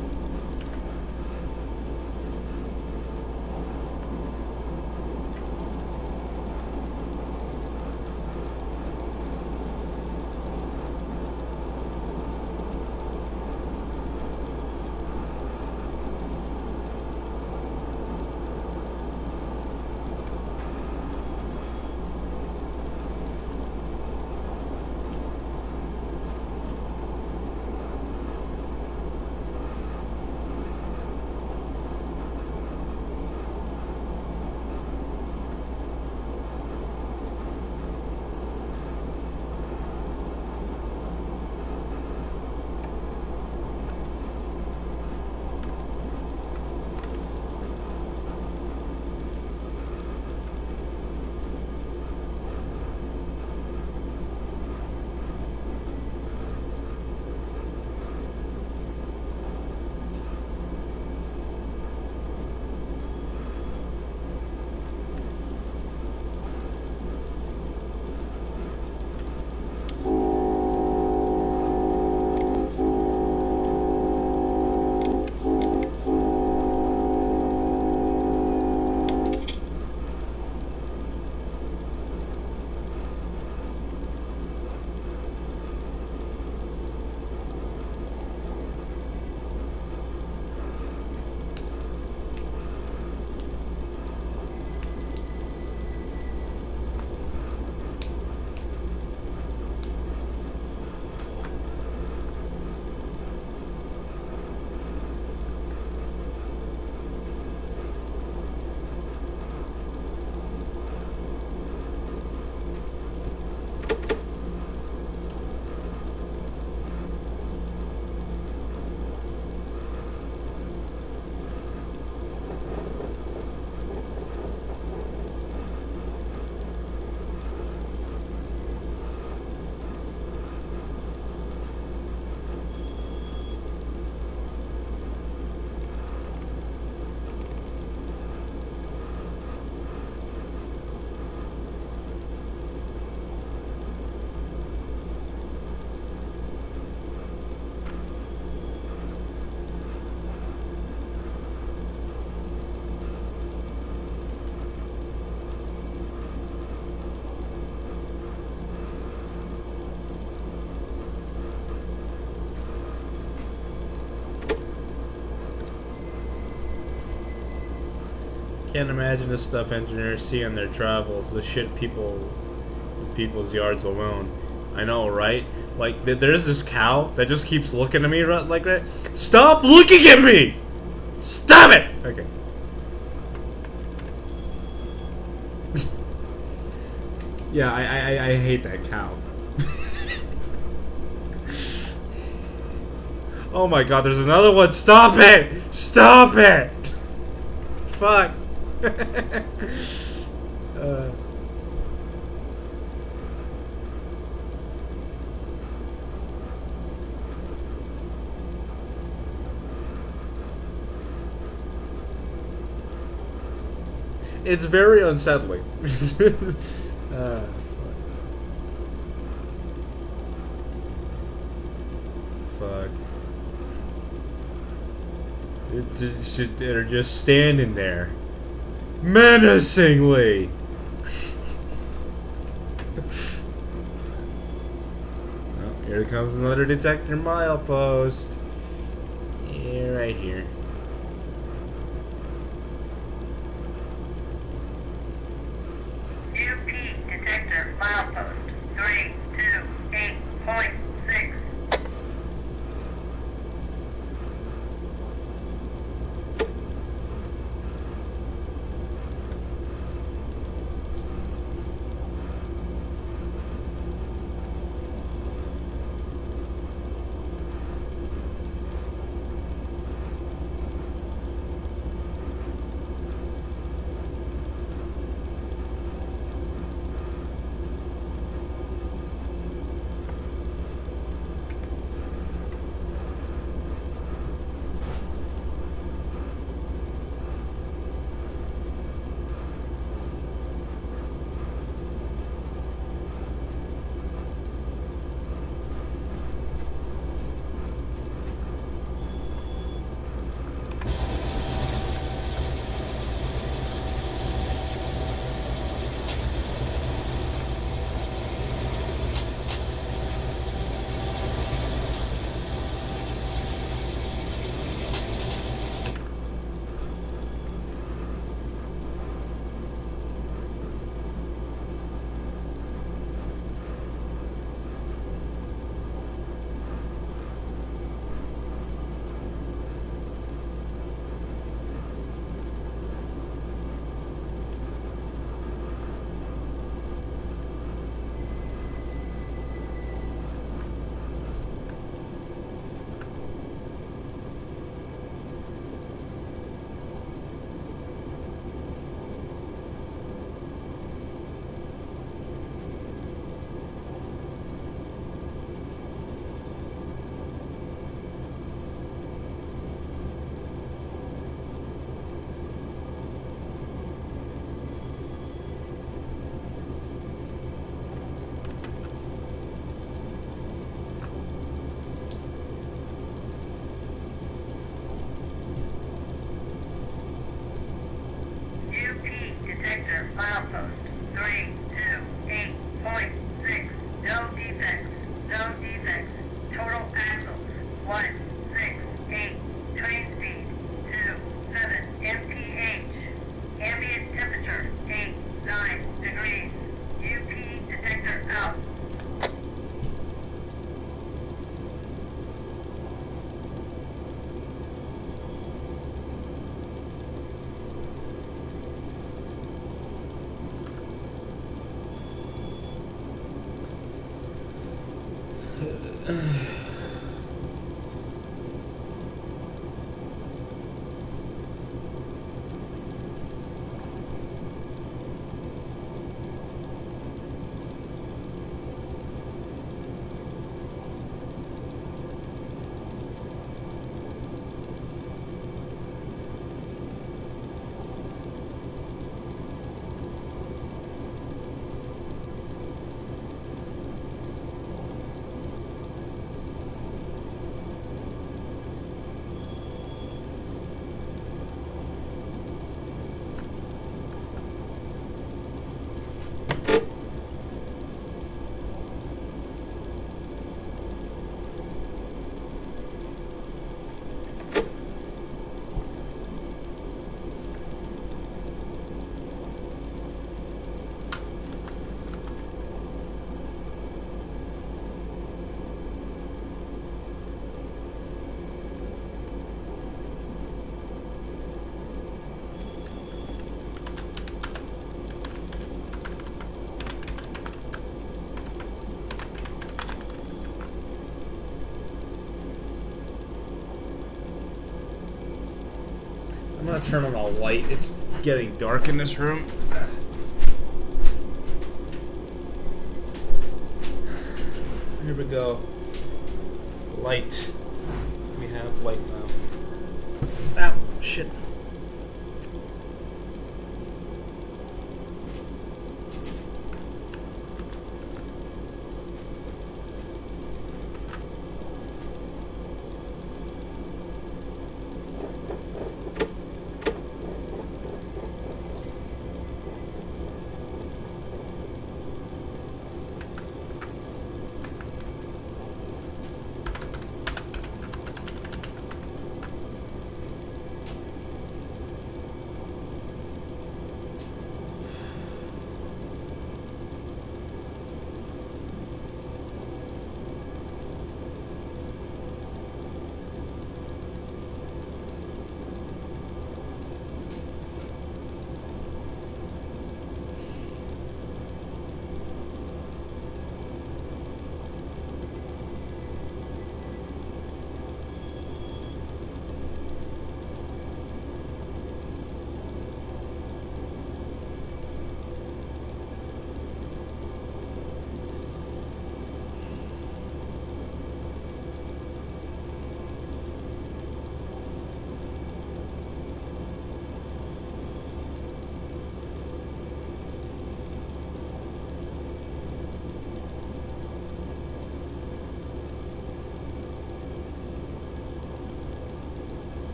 Can't imagine the stuff engineers see on their travels, the shit people's yards alone. I know, right? Like, there's this cow that just keeps looking at me like that. Stop looking at me! Stop it! Okay. Yeah, I hate that cow. Oh my god, there's another one. Stop it! Stop it! Fuck. It's very unsettling. Fuck. They're just standing there. Menacingly! Oh, here comes another detector milepost. Yeah, right here. UP detector milepost 328.6. UP detector milepost 328.6. No defects. No defects. Total axles 168. Train speed 27 mph. Ambient temperature 89 degrees. UP detector out. I'm gonna turn on a light. It's getting dark in this room. Here we go. Light. We have light now. Ah, shit.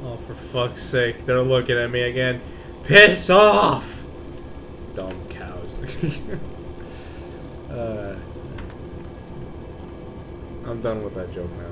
Oh, for fuck's sake, they're looking at me again. Piss off! Dumb cows. I'm done with that joke now.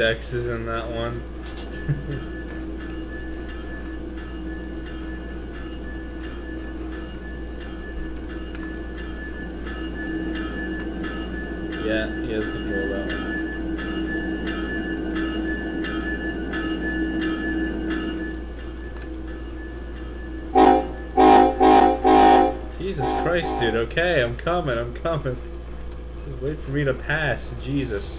Dex is in that one. Yeah, he has control of that one. Jesus Christ, dude. Okay, I'm coming. Just wait for me to pass. Jesus.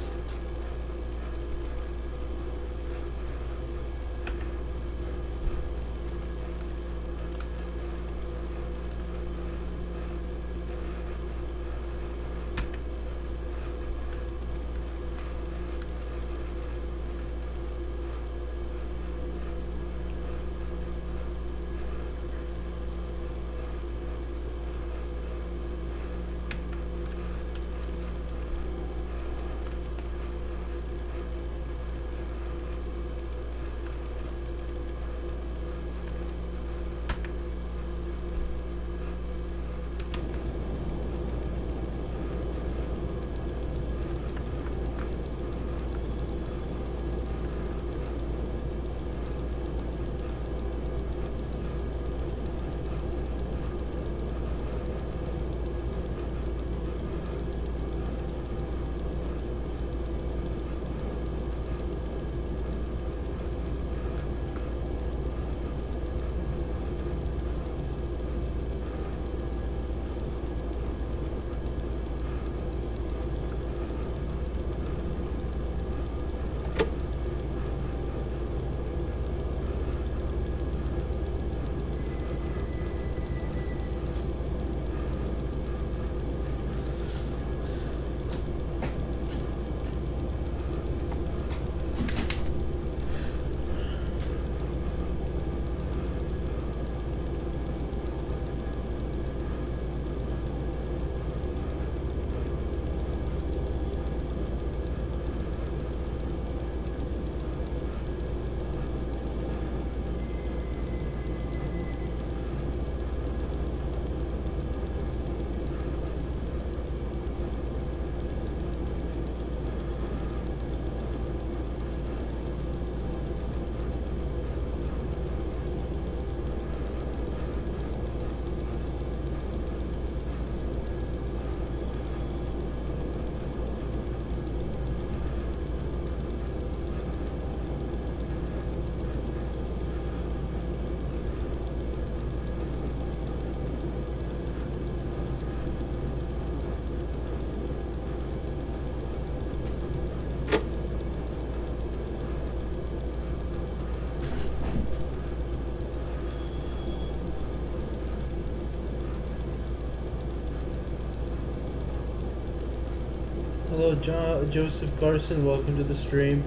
Hello, Joseph Carson. Welcome to the stream.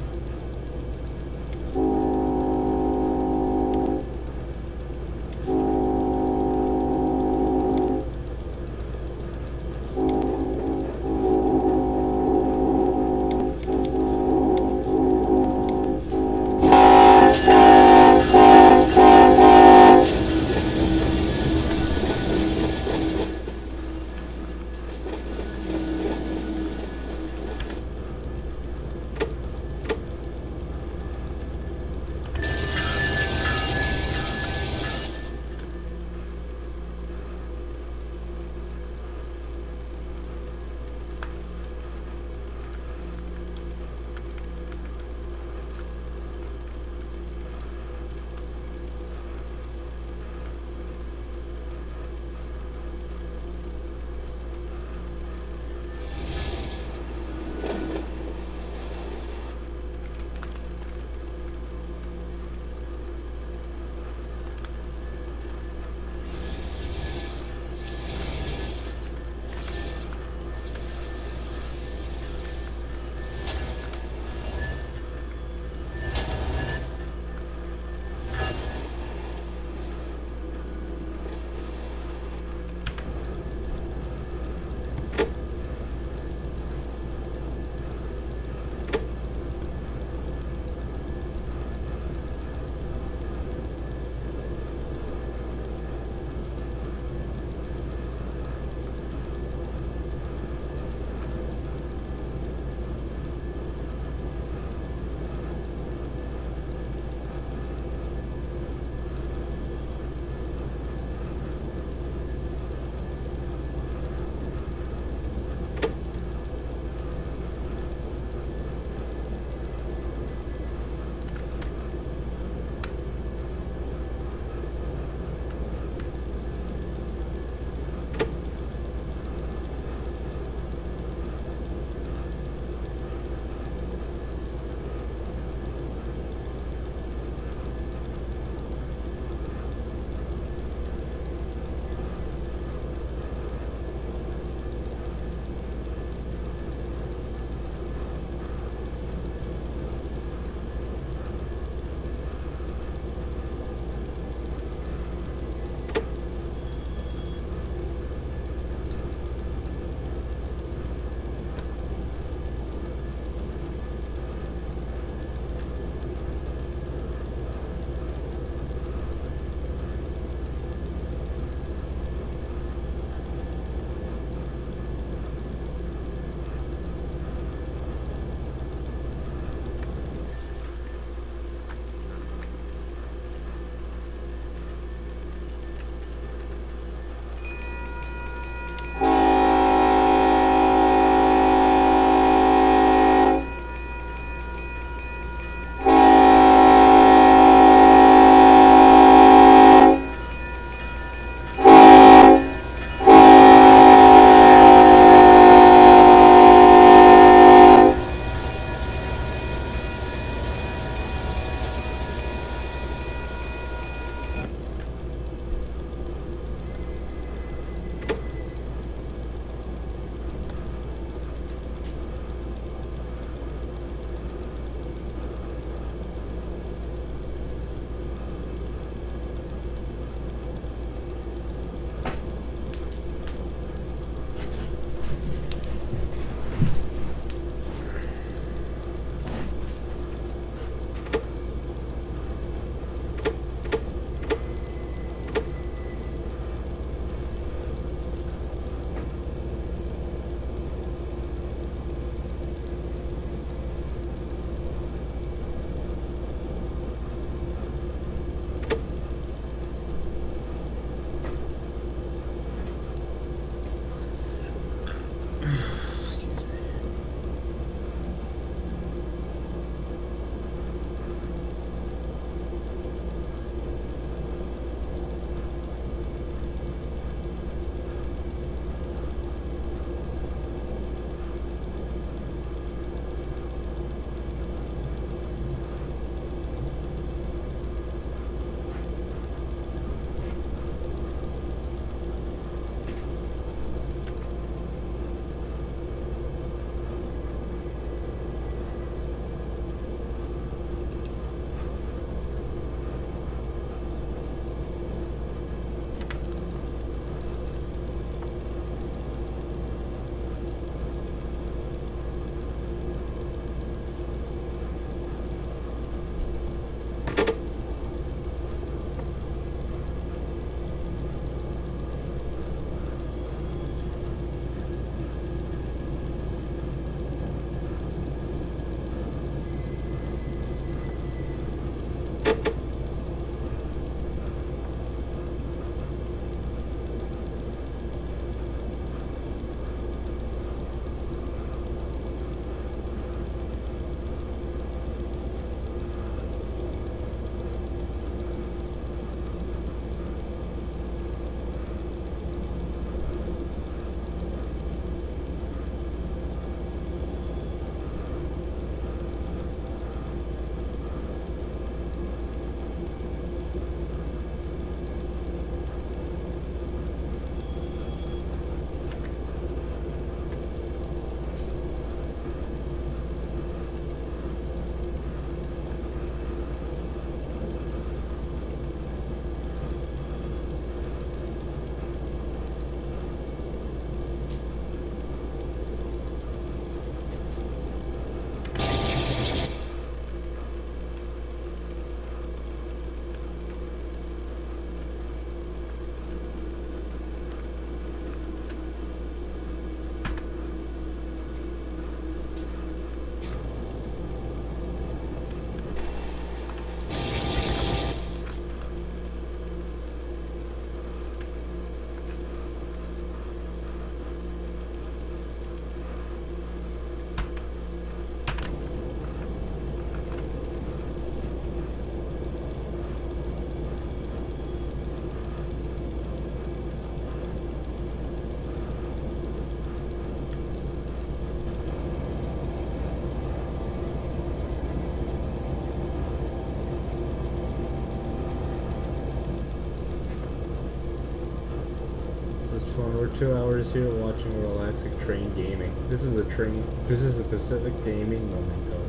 fun. We're 2 hours here watching a relaxing train gaming. This is a train. This is a Pacific gaming momento.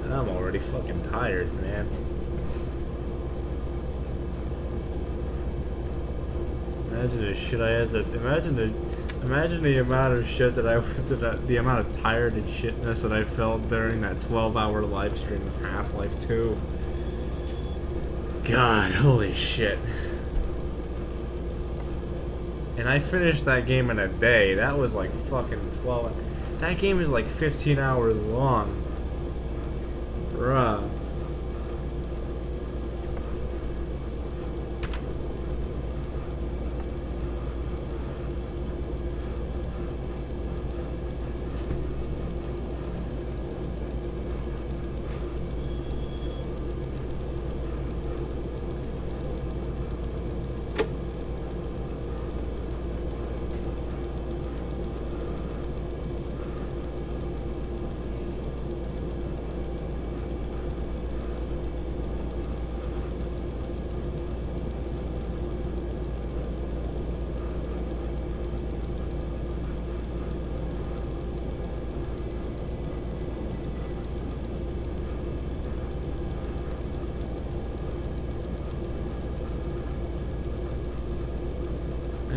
And I'm already fucking tired, man. Imagine the shit I had to. Imagine the amount of shit that the amount of tired and shitness that I felt during that 12-hour live stream of Half-Life 2. God, holy shit. And I finished that game in a day. That was like fucking 12. That game is like 15 hours long. Bruh.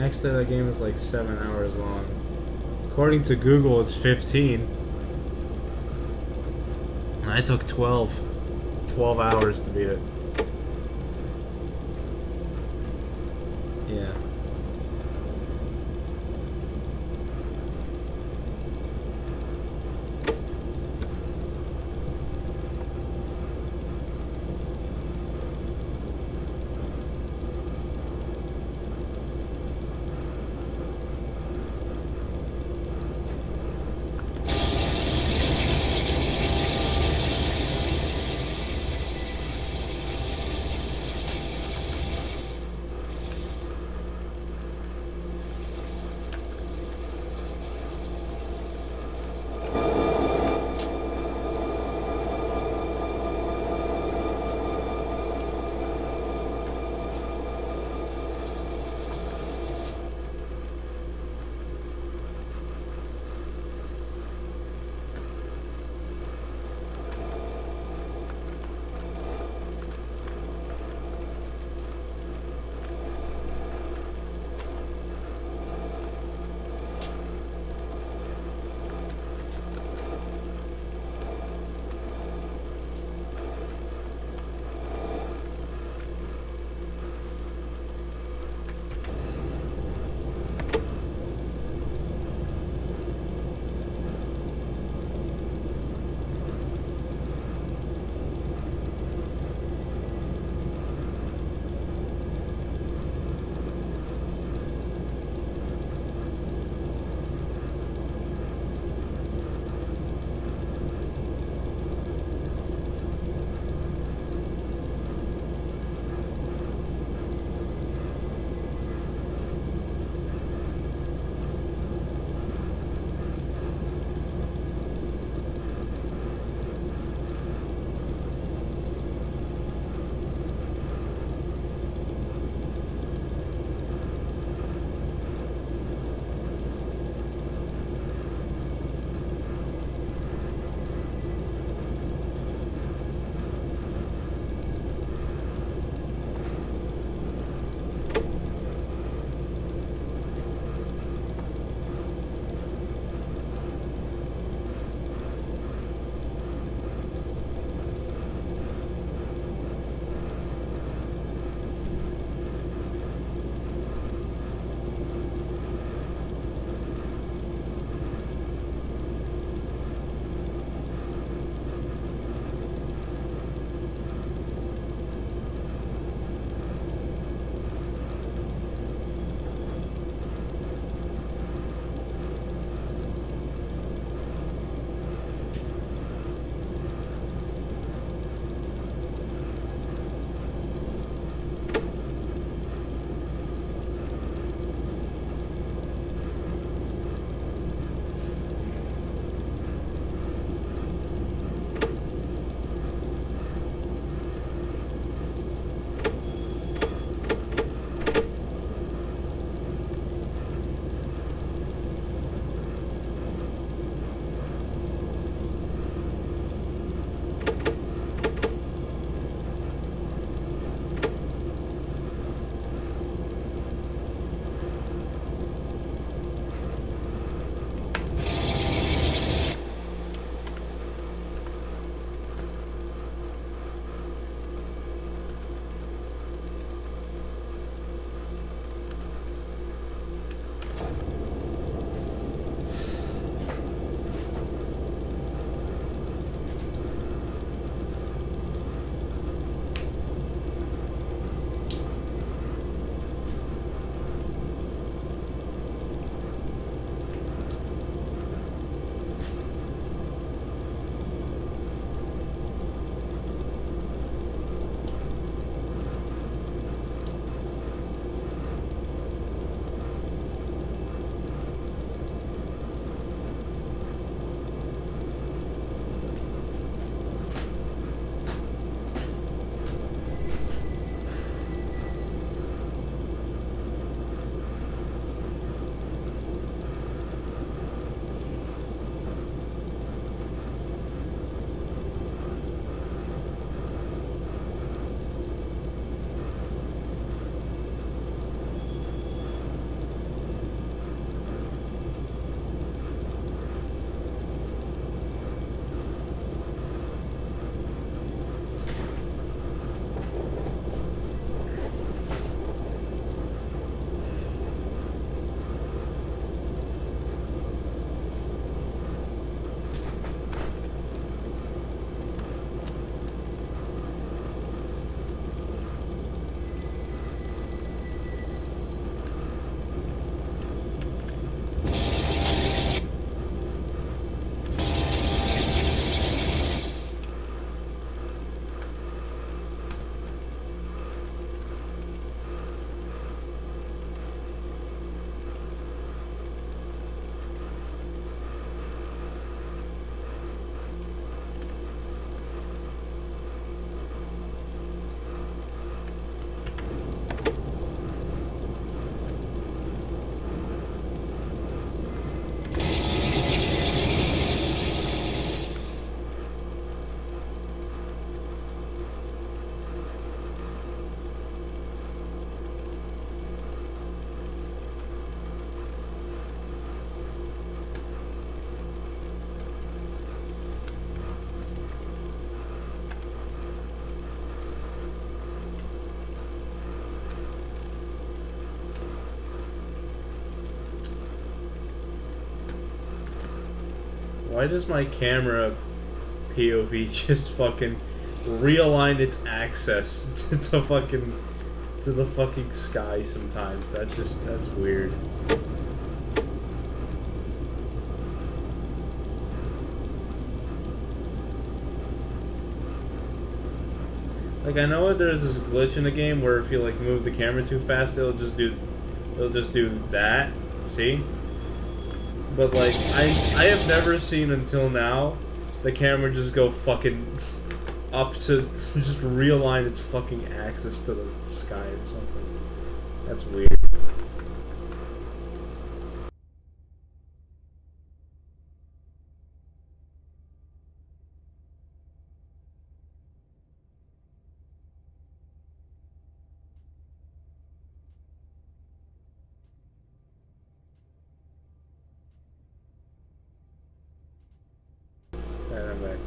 Actually, that game is like 7 hours long. According to Google, it's 15. And I took 12 hours to beat it. Yeah. Why does my camera POV just fucking realign its axis to fucking to the fucking sky sometimes? That's weird. Like, I know there's this glitch in the game where if you like move the camera too fast, it'll just do that. See? But like, I have never seen until now the camera just go fucking up to just realign its fucking axis to the sky or something. That's weird. And I'm back.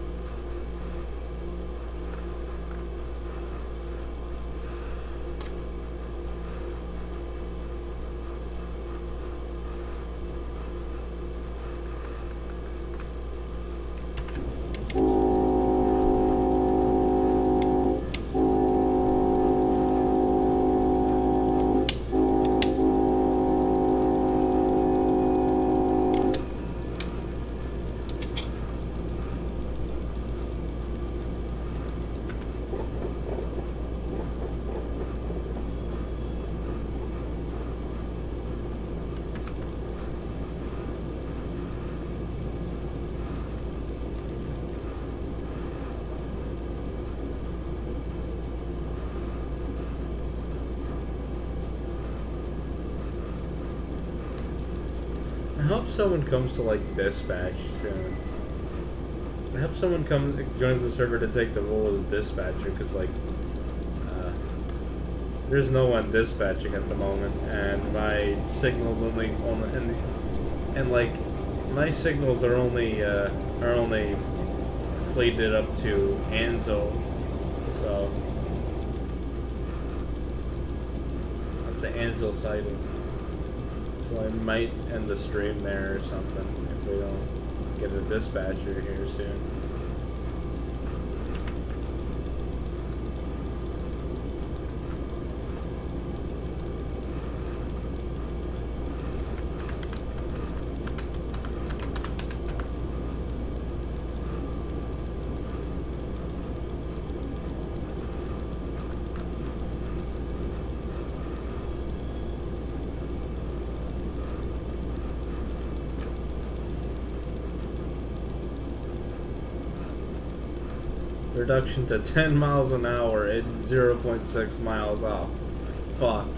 I hope someone comes to like dispatch soon. I hope someone joins the server to take the role of dispatcher, because like there's no one dispatching at the moment, and my signals and like my signals are only fleeted up to Anzo, so up to Anzo sighting. So I might end the stream there or something if we don't get a dispatcher here soon. Reduction to 10 miles an hour at 0.6 miles off. Fuck.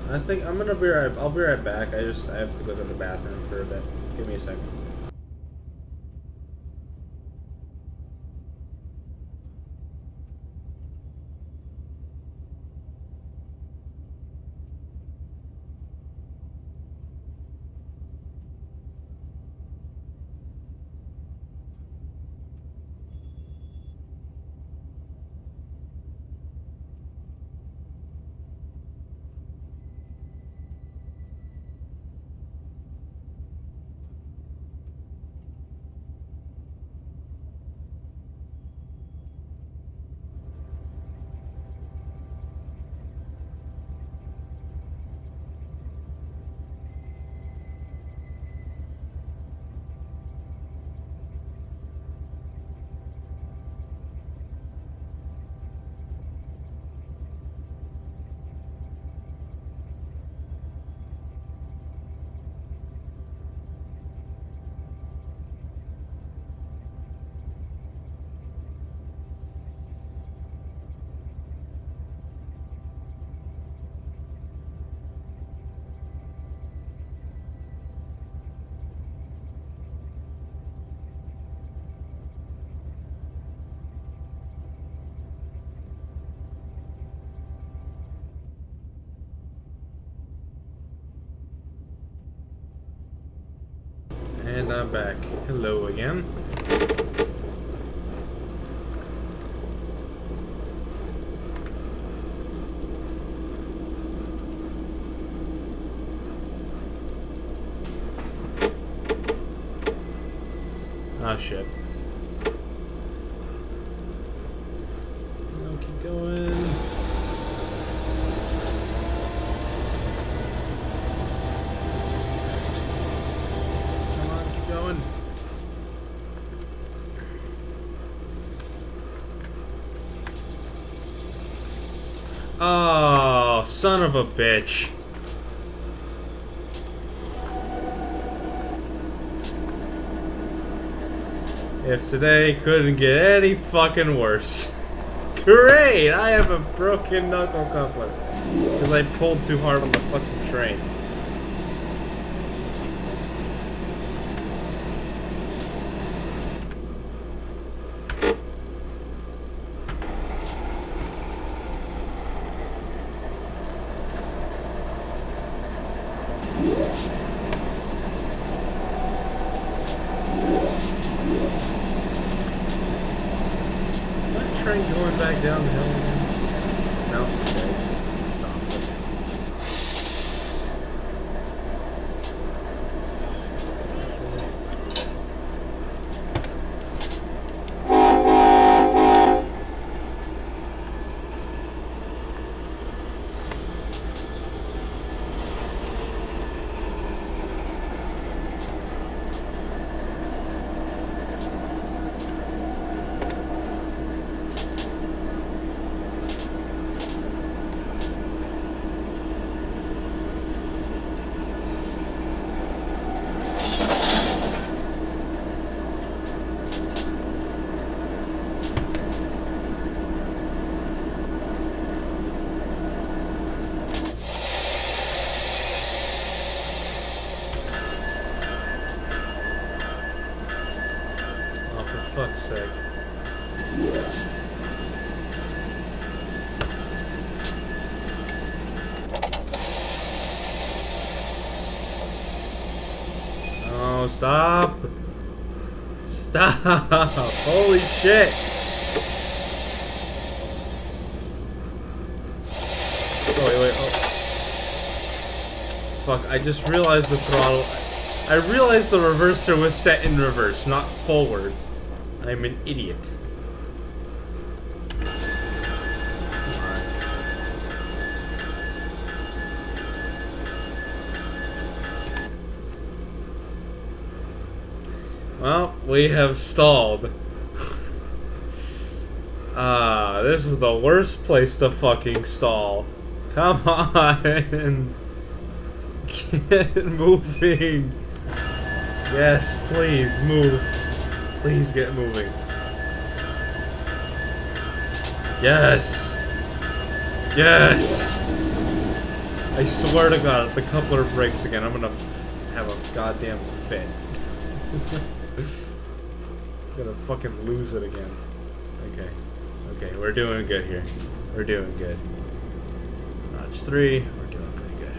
I think I'm gonna be right. I'll be right back. I have to go to the bathroom for a bit. Give me a second. And I'm back. Hello again. Oh shit. No, keep going. Come on, keep going. Oh, son of a bitch. If today couldn't get any fucking worse. Great! I have a broken knuckle coupler. Because I pulled too hard on the fucking train. Train going back down the hill again? No, okay, it's stopped. Fuck's sake. Oh, stop! Stop! Holy shit! Oh, wait, oh. Fuck, I just realized the throttle. I realized the reverser was set in reverse, not forward. I'm an idiot. Well, we have stalled. This is the worst place to fucking stall. Come on. Get moving. Yes, please move. Please get moving. Yes! Yes! I swear to God, if the coupler breaks again, I'm gonna have a goddamn fit. I'm gonna fucking lose it again. Okay. Okay, we're doing good here. We're doing good. Notch 3, we're doing pretty good.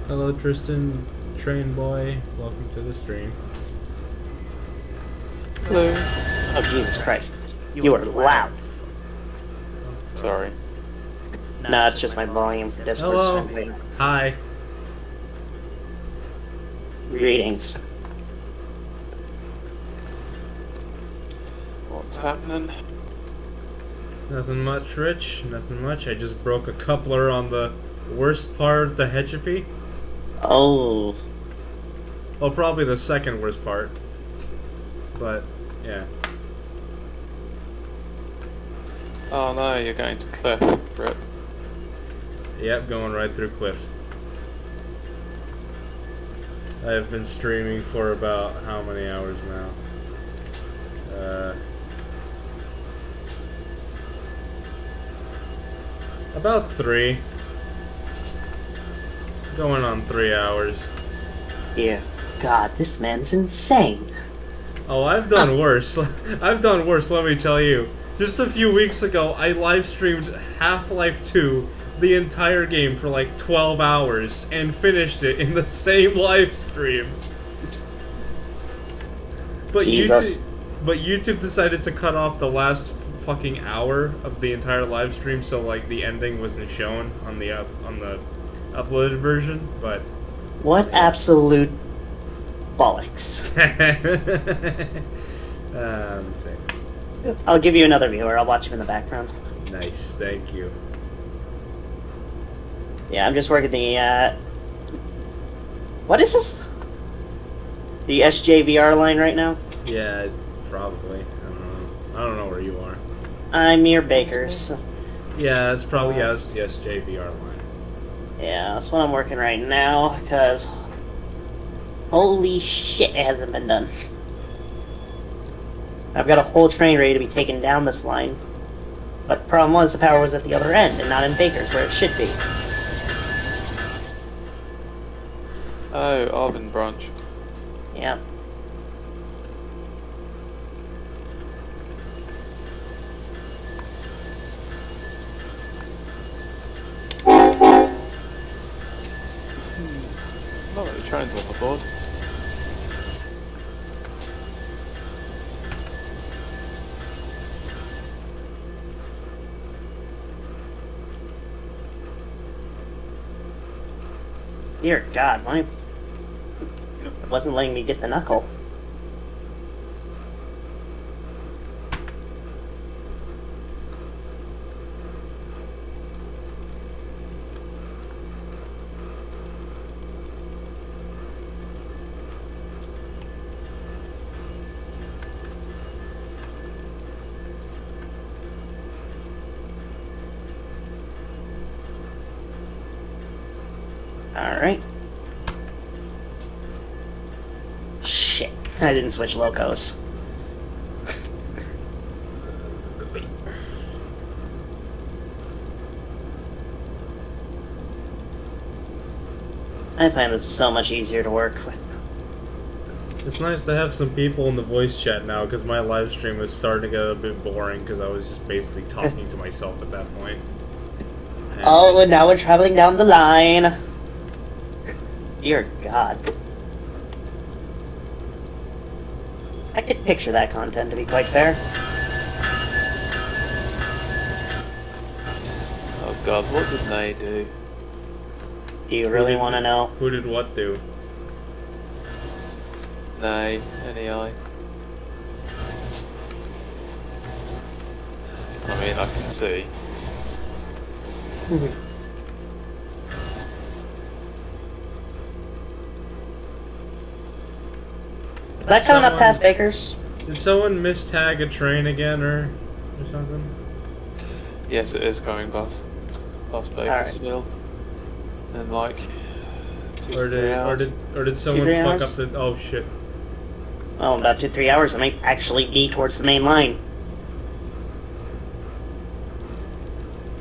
Hello Tristan, train boy, welcome to the stream. Hello. Oh Jesus Christ. You are loud. Sorry. No, it's just my volume for Discord. Hello. So Hi. greetings. What's happening? Nothing much, Rich. Nothing much. I just broke a coupler on the worst part of the Hechapi. Oh, Well, probably the second worst part. But, yeah. Oh no, you're going to Cliff, Rip. Yep, going right through Cliff. I've been streaming for about how many hours now? About 3. Going on 3 hours. dear God, this man's insane. Oh, I've done worse. I've done worse, let me tell you. Just a few weeks ago, I live streamed Half-Life 2, the entire game, for like 12 hours, and finished it in the same live stream. But Jesus. YouTube decided to cut off the last fucking hour of the entire live stream, so like the ending wasn't shown on the uploaded version. But What absolute bollocks. Insane. I'll give you another viewer. I'll watch him in the background. Nice, thank you. Yeah, I'm just working the, what is this? The SJVR line right now? Yeah, probably. I don't know. I don't know where you are. I'm near Baker's. Yeah, it's probably yes, JVR line. Yeah, that's what I'm working right now, because holy shit, it hasn't been done. I've got a whole train ready to be taken down this line. But the problem was the power was at the other end and not in Baker's where it should be. Oh, Arvin branch. Yeah. Not that the train's on the board. Dear God, why... It wasn't letting me get the knuckle. Alright. Shit, I didn't switch locos. I find this so much easier to work with. It's nice to have some people in the voice chat now, because my live stream was starting to get a bit boring, because I was just basically talking to myself at that point. And Oh, and now we're traveling down the line. Dear God. I could picture that content, to be quite fair. Oh god, what did they do? Do you really want to know? Who did what do? Nay, NEI. I mean, I can see. Is that coming up past Baker's? Did someone mistag a train again, or something? Yes, it is going past Bakersfield. In like 2 Or 3 did hours. someone 3 fuck hours? up the? Oh shit! Oh, about 2-3 hours. I might actually be towards the main line.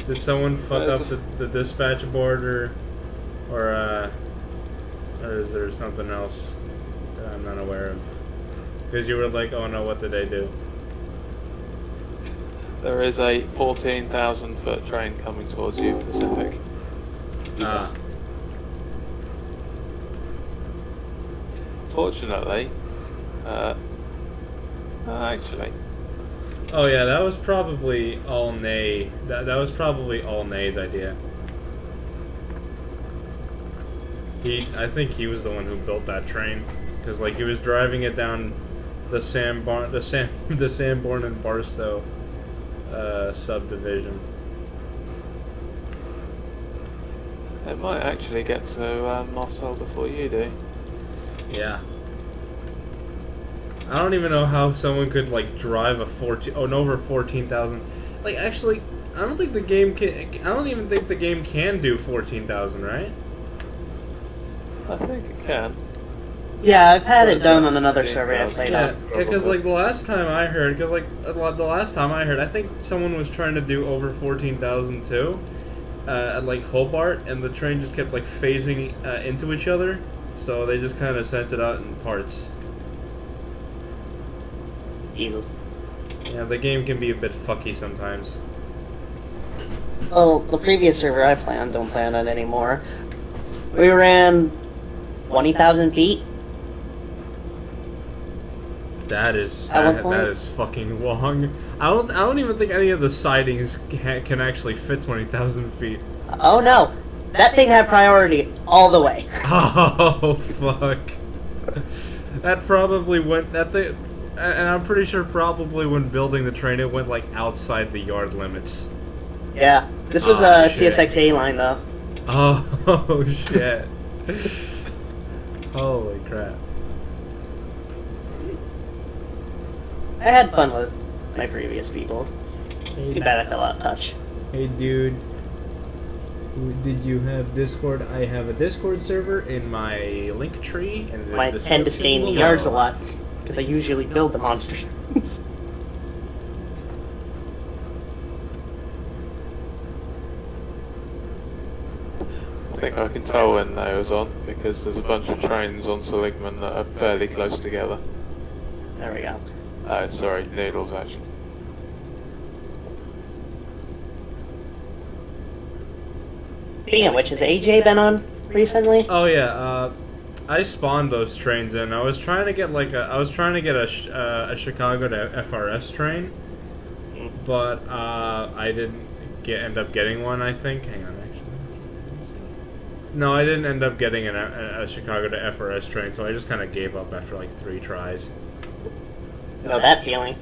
Did someone fuck There's up the dispatch board, or is there something else that I'm not aware of? Because you were like, oh no, what did they do? There is a 14,000 foot train coming towards you, Pacific. Ah, Fortunately, actually, Oh yeah, that was probably all Nay. That was probably all Nay's idea. I think he was the one who built that train, because like he was driving it down the the Sanborn and Barstow subdivision. It might actually get to Moscow before you do. Yeah. I don't even know how someone could like drive a over 14,000. Like actually, I don't think the game can. I don't even think the game can do 14,000, right? I think it can. Yeah, I've had it done on another server I played Yeah, on. because like the last time I heard, I think someone was trying to do over 14,000 too, at like Hobart, and the train just kept like phasing into each other, so they just kind of sent it out in parts. Jesus. Yeah, the game can be a bit fucky sometimes. Well, the previous server I play on don't play on it anymore. We ran 20,000 feet. That is At one that point? is fucking long. I don't even think any of the sidings can actually fit 20,000 feet. Oh no, that thing had priority all the way. Oh fuck! That probably went that thing, and I'm pretty sure probably when building the train it went like outside the yard limits. Yeah, this was Oh, a shit. CSXA line though. Oh shit! Holy crap! I had fun with my previous people. Too bad I fell out of touch. Hey dude, did you have Discord? I have a Discord server in my link tree, and I tend to stay in the yards a lot because I usually build the monsters. I think I can tell when they was on, because there's a bunch of trains on Seligman that are fairly close together. There we go. Sorry, Needles actually. Speaking of which, has AJ been on recently? Oh yeah, I spawned those trains in. I was trying to get a Chicago to FRS train, but I didn't end up getting one. I think. Hang on, actually. No, I didn't end up getting a Chicago to FRS train, so I just kind of gave up after like 3 tries. Know that feeling.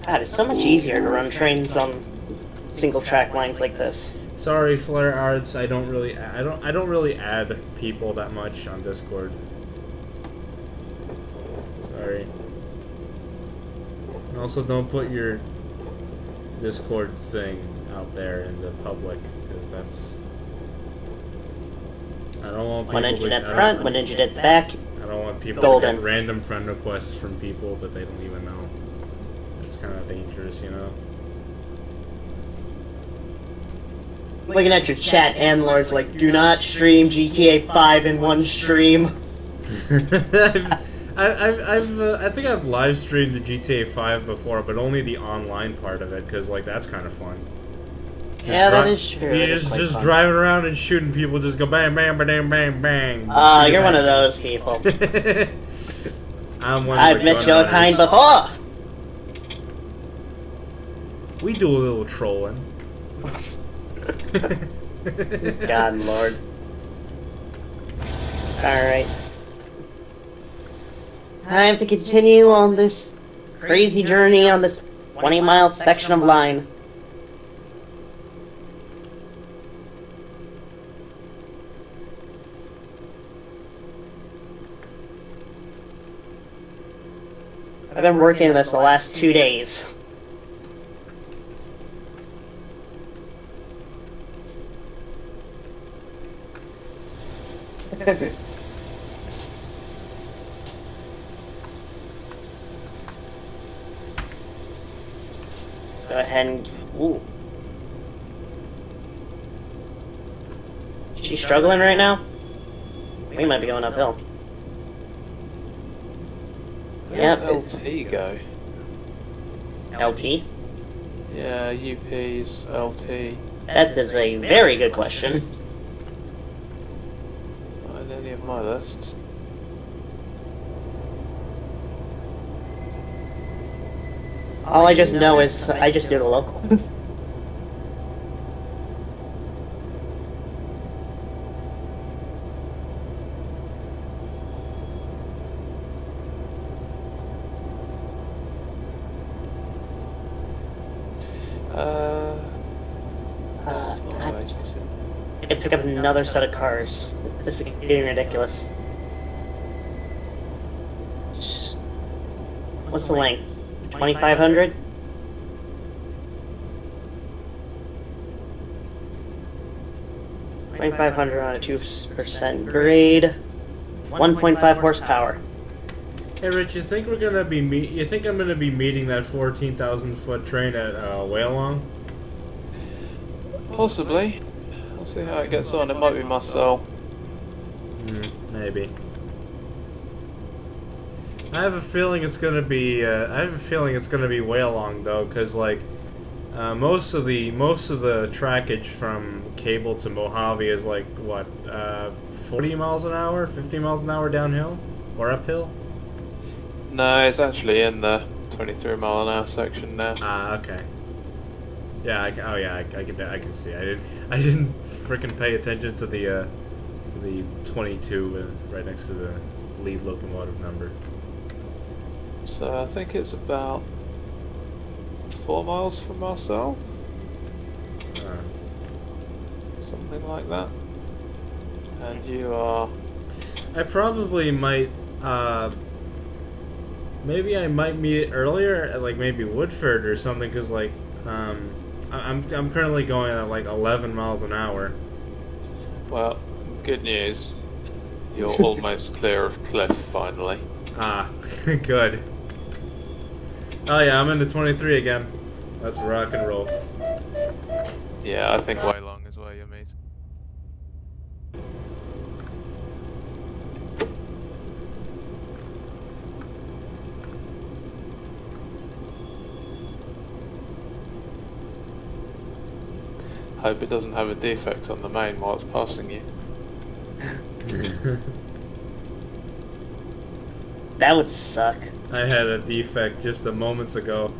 God, it's so much easier to run trains on single track lines like this. Sorry, Flare Arts. I don't really add people that much on Discord. Sorry. And also, don't put your Discord thing out there in the public, because that's. I don't want people. One engine to, at the front, one engine at the back. I don't want people Golden. to get random friend requests from people that they don't even know. It's kind of dangerous, you know. Looking at your chat, Anlord's like, do not stream GTA 5 in one stream. I think I've live streamed the GTA 5 before, but only the online part of it, because like that's kind of fun. Yeah, that is true. You It is just quite fun. driving around and shooting people, just go bang bang bang bang bang. You're one of those people. I'm one. I've of met the your gunners. kind before. We do a little trolling. God Lord. Alright. Time to continue on this crazy journey on this 20-mile section of line. I've been working this the last 2 days. Go ahead and... Ooh. Is she struggling right now? We might be going uphill. Yep. LT go. LT? Yeah, UP's LT. That is a very good question. Not in any of my lists. All I just know is I just do the local. I can pick up another set of cars. This is getting ridiculous. What's the length? 2,500? $2,500 on a 2% grade. 1.5 horsepower. Hey Rich, you think we're gonna be you think I'm gonna be meeting that 14,000 foot train at Whalong? Possibly. I'll see how it gets on. It might be Marcel. Maybe. I have a feeling it's gonna be. Whalong though, because like most of the trackage from Cable to Mojave is like what 40 miles an hour, 50 miles an hour downhill or uphill. No, it's actually in the 23 mile an hour section now. Ah, okay. Yeah, I can see. I didn't freaking pay attention to the 22 right next to the lead locomotive number. So I think it's about 4 miles from Marcel, something like that. And you are. I probably might. Maybe I might meet it earlier at like maybe Woodford or something, because like I'm currently going at like 11 miles an hour. Well, good news. You're almost clear of Cliff finally. Ah, good. Oh yeah, I'm in the 23 again. Let's rock and roll. Yeah, I think Whalong is where you're meeting. Hope it doesn't have a defect on the main while it's passing you. That would suck. I had a defect just a moments ago.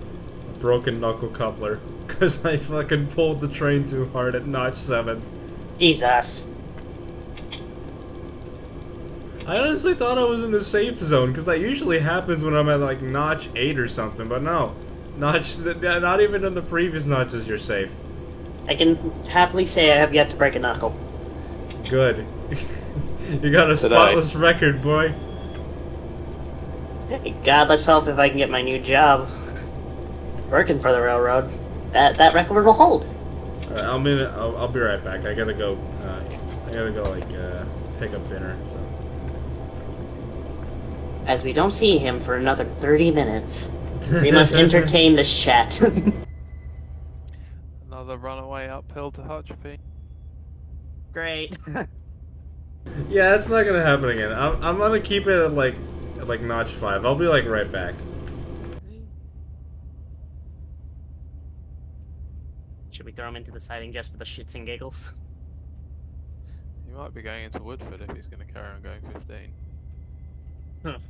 A broken knuckle coupler. Because I fucking pulled the train too hard at notch 7. Jesus. I honestly thought I was in the safe zone, because that usually happens when I'm at like notch 8 or something, but no. Not even in the previous notches you're safe. I can happily say I have yet to break a knuckle. Good. You got a spotless record, boy. Hey, God, let's hope if I can get my new job working for the railroad, that record will hold. I'll be right back. I gotta go like pick up dinner. So. As we don't see him for another 30 minutes, we must entertain this chat. Another runaway uphill to Hutchby. Great. Yeah, it's not gonna happen again. I'm gonna keep it at like notch 5. I'll be like right back. Should we throw him into the siding just for the shits and giggles? He might be going into Woodford if he's going to carry on going 15.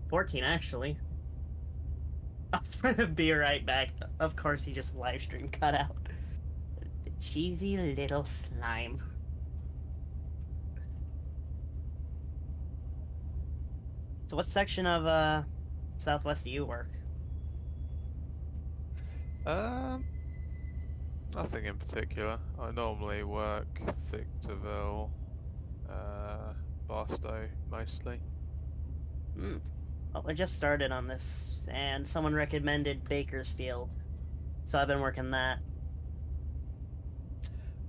14 actually. I'll be right back. Of course he just live stream cut out. The cheesy little slime. So what section of Southwest do you work? Nothing in particular. I normally work Victorville, Barstow mostly. Well, I just started on this, and someone recommended Bakersfield, so I've been working that.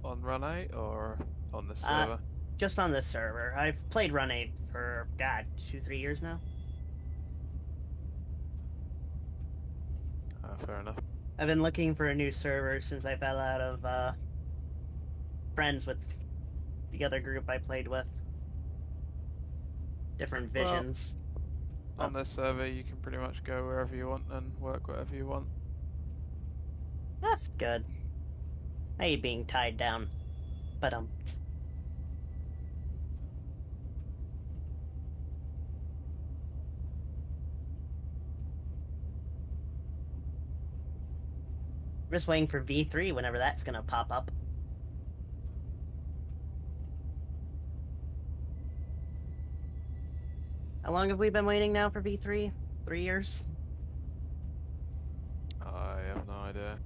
On Run 8 or on the server? Just on this server. I've played Run 8 for, God, 2-3 years now. Fair enough. I've been looking for a new server since I fell out of friends with the other group I played with. Different visions. Well, on this server you can pretty much go wherever you want and work whatever you want. That's good. I hate being tied down. But We're just waiting for V3 whenever that's gonna pop up. How long have we been waiting now for V3? 3 years? I have no idea.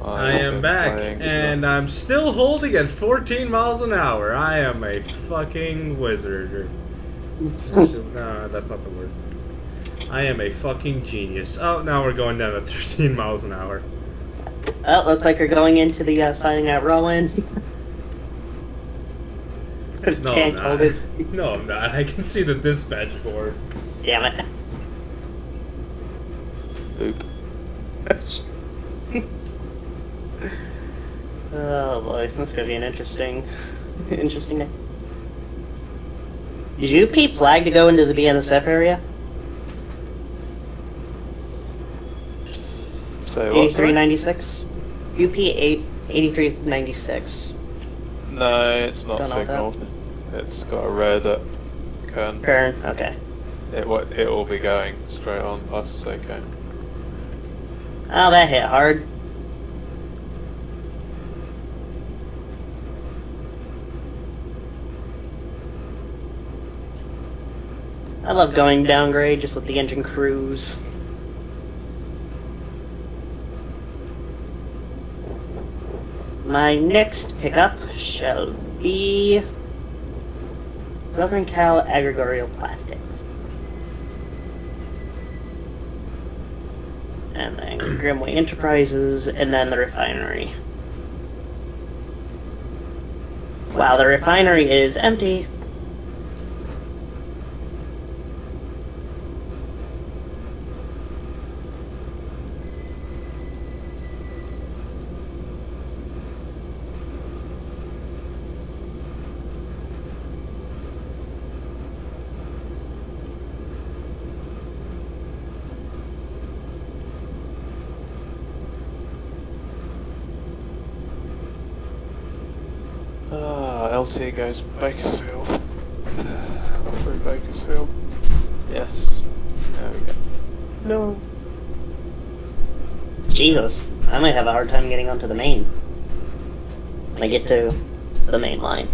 I am back, and I'm still holding at 14 miles an hour. I am a fucking wizard. No, that's not the word. I am a fucking genius. Oh, now we're going down to 13 miles an hour. Oh, looks like you're going into the signing out Rowan. No, I'm not. No, I'm not. I can see the dispatch board. Damn it. Oop. Oh boy, that's gonna be an interesting day. Did you Pete flag to go into the BNSF area? So what? 8396? UP 8396. No, it's not Don't know signalled. It's got a red at Kern. Kern, okay. It will be going straight on us, okay. Oh, that hit hard. I love going downgrade, just let the engine cruise. My next pickup shall be Southern Cal Agricultural Plastics. And then Grimway Enterprises, and then the refinery. Wow, the refinery is empty. LT goes Bakersfield. Through Bakersfield. Yes. There we go. No. Jesus, I might have a hard time getting onto the main. When I get to the main line.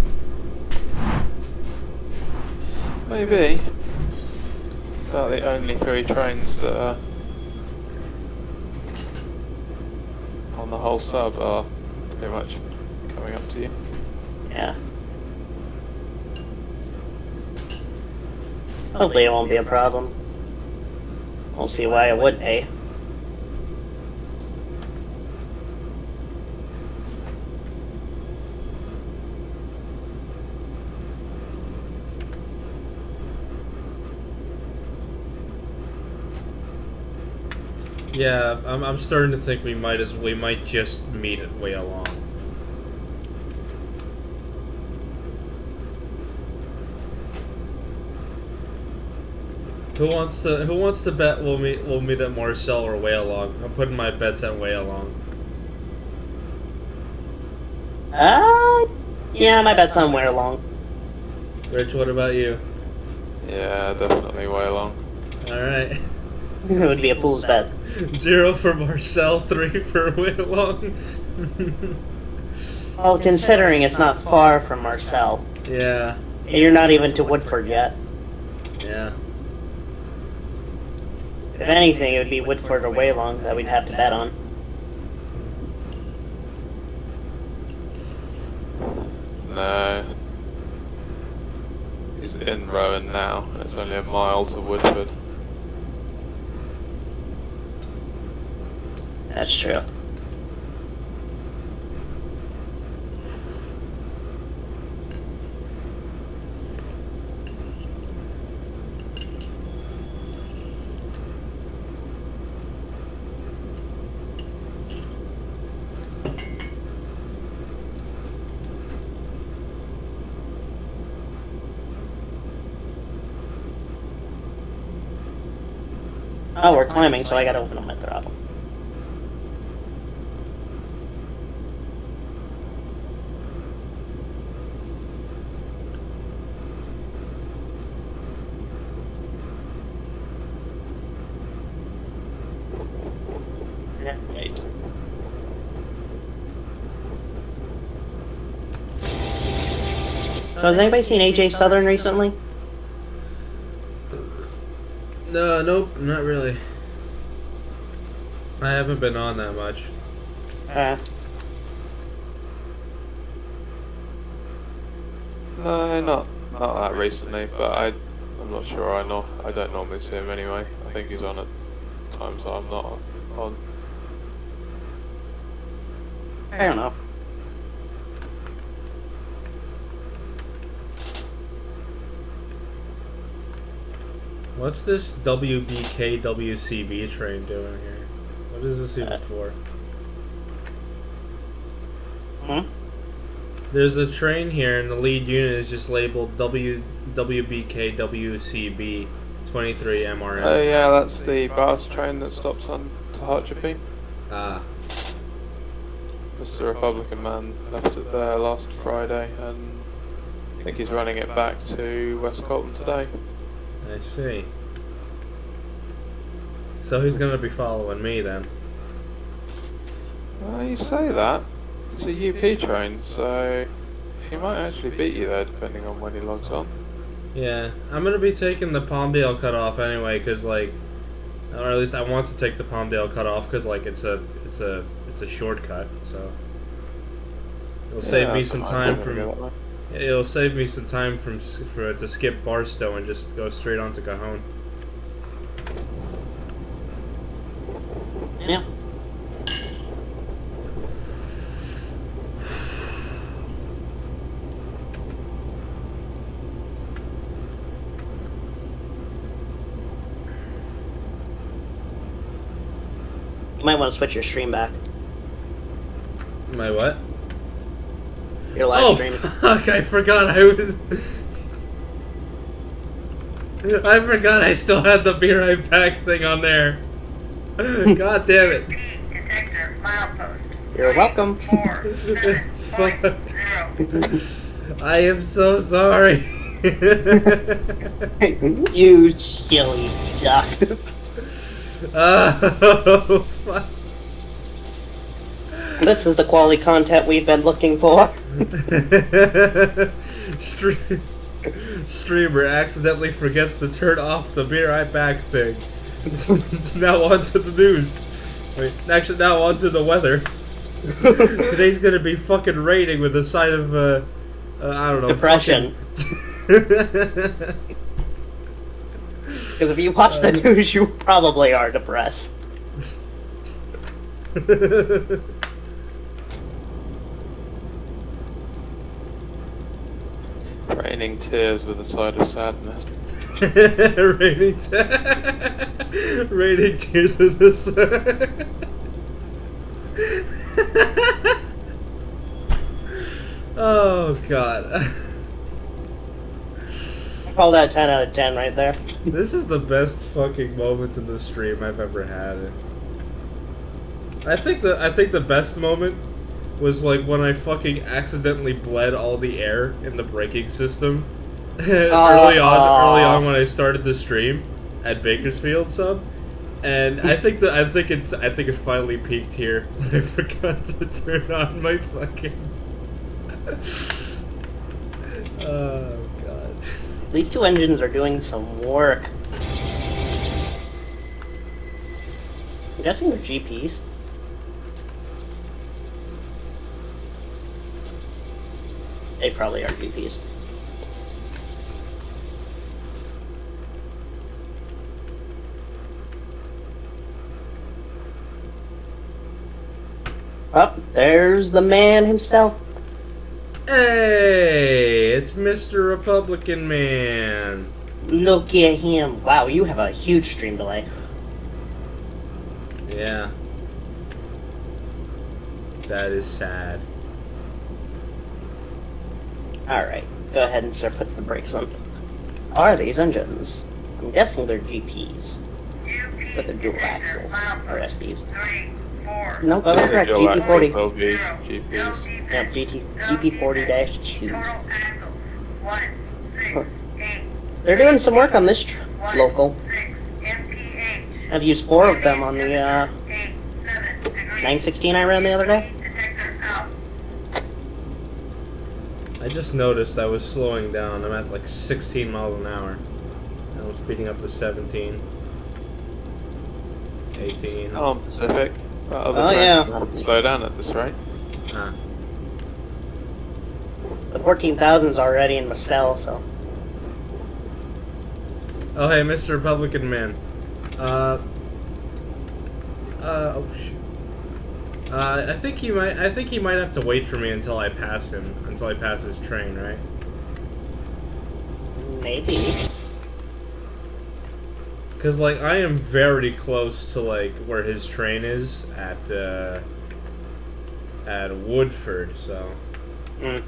Maybe. About the only 3 trains that are on the whole sub are pretty much coming up to you. Yeah. Hopefully it won't be a problem. Won't see why it would be. Yeah, I'm starting to think we might just meet at way along. Who wants to bet we'll meet at Marcel or way along? I'm putting my bets at way along. Yeah, my bet's on where along. Rich, what about you? Yeah, definitely way along. Alright. It would be a fool's bet. 0 for Marcel, 3 for way along. Well, considering it's not far from Marcel. Yeah. And you're not even to Woodford yet. Yeah. If anything, it would be Woodford or Waylong that we'd have to bet on. No. He's in Rowan now. It's only a mile to Woodford. That's true. Oh, we're climbing, so I gotta open up my throttle. Yeah, right. So has anybody seen AJ Southern recently? No, nope, not really. I haven't been on that much. Not that recently, but I'm not sure. I don't normally see him anyway. I think he's on at times that I'm not on. I don't know. What's this WBK WCB train doing here? What is this even for? Hmm? There's a train here, and the lead unit is just labeled WBK WCB 23 MRN. Oh yeah, that's the bus train that stops on Tehachapi. Ah. Mr. Republican man left it there last Friday, and I think he's running it back to West Colton today. I see. So he's gonna be following me then. Well, you say that. It's a UP train, so he might actually beat you there, depending on when he logs on. Yeah, I'm gonna be taking the Palmdale cutoff anyway, cause like, or at least I want to take the Palmdale cutoff, cause like it's a shortcut, so it'll save me some time from. It'll save me some time to skip Barstow and just go straight on to Cajon. Yeah. You might want to switch your stream back. My what? Your live stream. Fuck! I forgot I was. I forgot I still had the Be Right Back thing on there. God damn it! Detector milepost. You're welcome. 4750. I am so sorry. You silly duck. Oh, fuck. This is the quality content we've been looking for. Streamer accidentally forgets to turn off the Be Right Back thing. Now on to the news. Wait, actually now on to the weather. Today's gonna be fucking raining with a side of, I don't know, depression. Because if you watch the news, you probably are depressed. Raining tears with a side of sadness. Raining tears with the sun. Oh god. Call that 10 out of 10 right there. This is the best fucking moment in the stream I've ever had. I think the best moment was like when I fucking accidentally bled all the air in the braking system early on when I started the stream at Bakersfield sub, and I think it finally peaked here when I forgot to turn on my fucking. Oh god. These two engines are doing some work. I'm guessing they're GPs. They probably are GPs. Oh, there's the man himself. Hey, it's Mr. Republican Man. Look at him. Wow, you have a huge stream delay. Yeah. That is sad. Alright, go ahead and start putting the brakes on. Are these engines? I'm guessing they're GPs. But they're dual axle, or SPs. No, that was correct. GP40. GPs. Yeah, GP40-2. They're doing some work on this local. I've used 4 of them on the 916 I ran the other day? Detector out. I just noticed I was slowing down. I'm at like 16 miles an hour. I'm speeding up to 17. 18. Oh, Pacific. Oh, yeah. Slow down at this rate. Ah. The 14,000's already in Moselle, so. Oh, hey, Mr. Republican man. Oh shit. I think he might have to wait for me until I pass him, until I pass his train, right? Maybe. Cause like I am very close to like where his train is at Woodford, so Mm.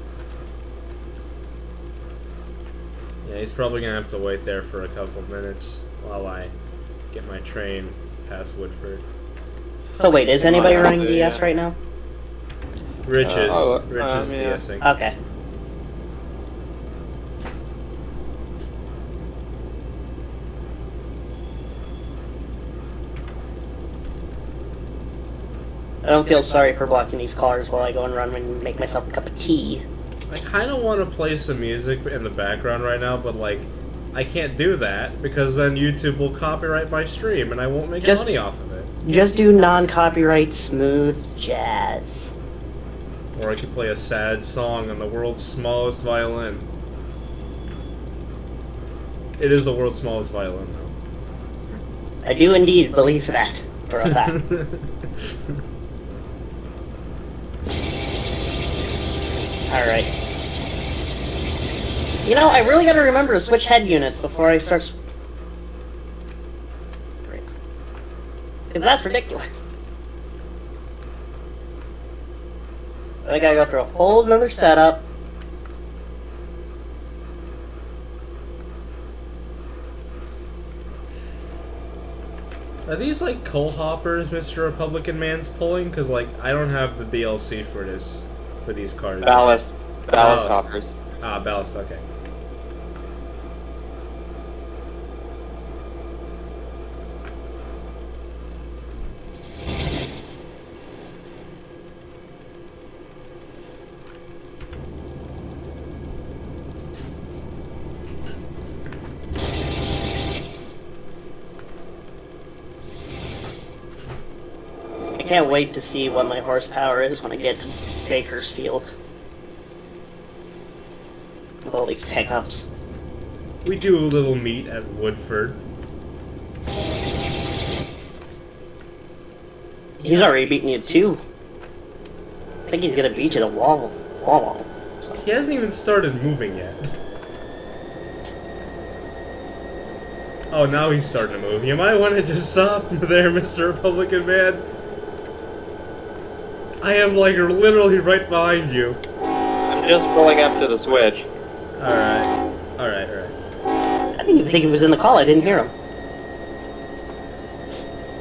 yeah, he's probably gonna have to wait there for a couple minutes while I get my train past Woodford. So wait, is anybody Might have running to, DS yeah. right now? Rich is yeah. DSing. Okay. I don't feel sorry for blocking these cars while I go and run and make myself a cup of tea. I kind of want to play some music in the background right now, but like I can't do that because then YouTube will copyright my stream and I won't make Just- money off of it. Just do non-copyright smooth jazz. Or I could play a sad song on the world's smallest violin. It is the world's smallest violin, though. I do indeed believe that for a fact. Alright. You know, I really gotta remember to switch head units before I start... Because that's ridiculous. I gotta go through a whole nother setup. Are these like coal hoppers Mr. Republican Man's pulling? Because like I don't have the DLC for these cars. Ballast Ballast. hoppers. Ah, ballast. Okay. I can't wait to see what my horsepower is when I get to Bakersfield. With all these pickups. We do a little meet at Woodford. He's already beaten you too. I think he's gonna beat you to wall. So. He hasn't even started moving yet. Oh, now he's starting to move. You might want to just stop there, Mr. Republican Man. I am like literally right behind you. I'm just pulling up to the switch. Alright. Alright. I didn't even think he was in the call, I didn't hear him.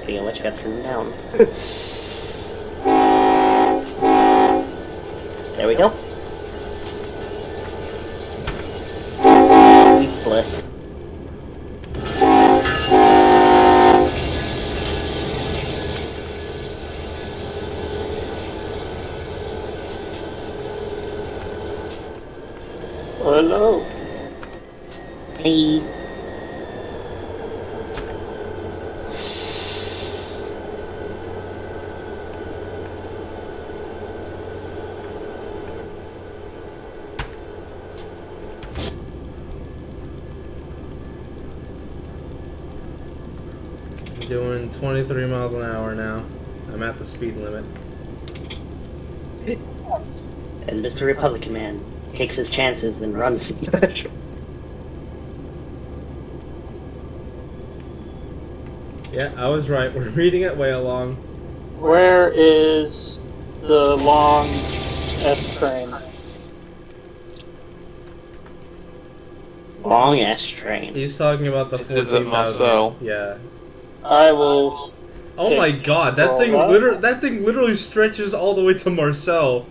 Speaking of which, got turned down. There we go. Sweet bliss. Hello. Hey. I'm doing 23 miles an hour now. I'm at the speed limit. And Mr. Republican Man takes his chances and runs. Yeah, I was right. We're meeting at way along. Where is the long S train? Long ass train. He's talking about the It is at 14,000. Marcel. Yeah. I will. Oh my god, that thing Well, that thing literally stretches all the way to Marcel.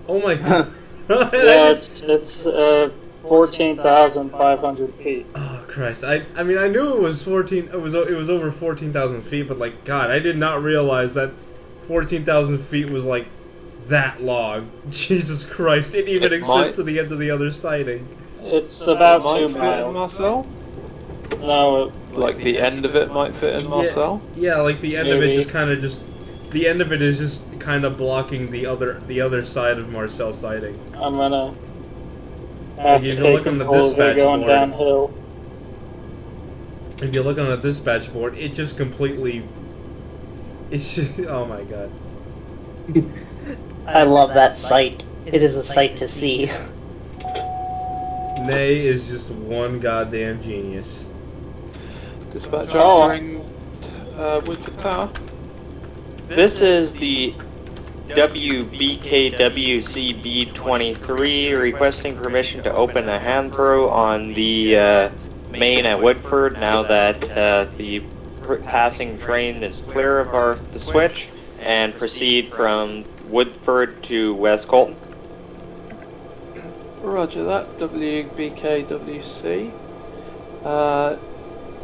Oh my god. Yeah, it's 14,500 feet. Oh Christ! I mean I knew it was 14. It was over 14,000 feet, but like God, I did not realize that 14,000 feet was like that long. Jesus Christ, it even It extends might- to the end of the other siding. It's about might 2 fit in miles. Marcel? No, Like the end of it might fit in Marcel? Yeah, like the end of it Maybe. just kind of the end of it is just kind of blocking the other side of Marcel siding. I'm gonna have If to you take look on the control as we're dispatch going board. downhill. If you look on the dispatch board, it just completely. It's just, oh my god. I love that sight. It is a sight to see. Nay is just one goddamn genius. Dispatch Oh. offering Woodford Tower. This is the WBKWCB23 requesting permission to open a hand throw on the main at Woodford now that the passing train is clear of the switch, and proceed from Woodford to West Colton. Roger that, WBKWC.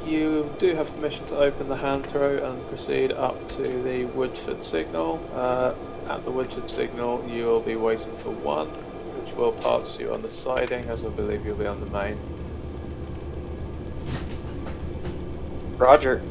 You do have permission to open the hand throw and proceed up to the Woodford signal. At the Woodford signal, you will be waiting for one, which will pass you on the siding, as I believe you'll be on the main. Roger.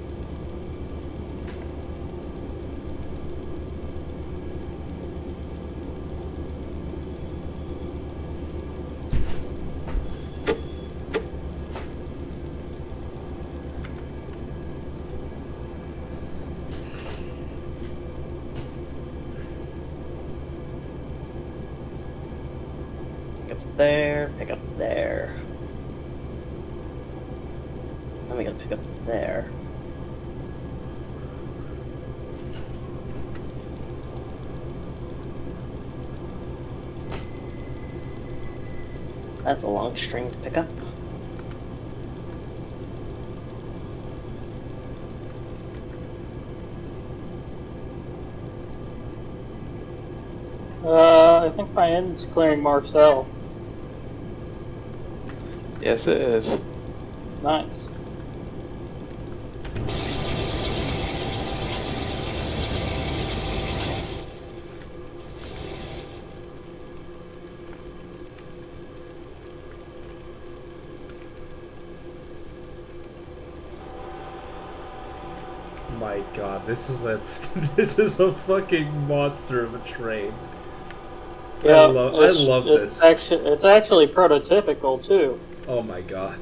Pick up there, pick up there. Then we gotta pick up there. That's a long string to pick up. I think my end's clearing Marcel. Yes, it is. Nice. My god, this is a this is a fucking monster of a train. Yeah, I love this. It's actually prototypical too. Oh my god.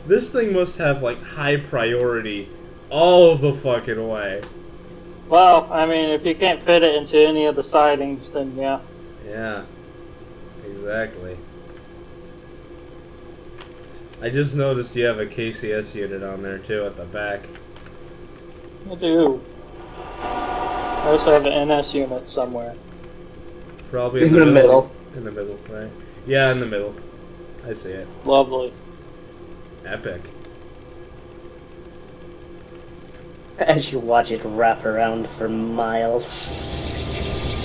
This thing must have like high priority all the fucking way. Well, I mean, if you can't fit it into any of the sidings, then yeah. Yeah. Exactly. I just noticed you have a KCS unit on there too at the back. I do. I also have an NS unit somewhere. Probably In the middle. In the middle, right? Yeah, in the middle. I see it. Lovely. Epic. As you watch it wrap around for miles.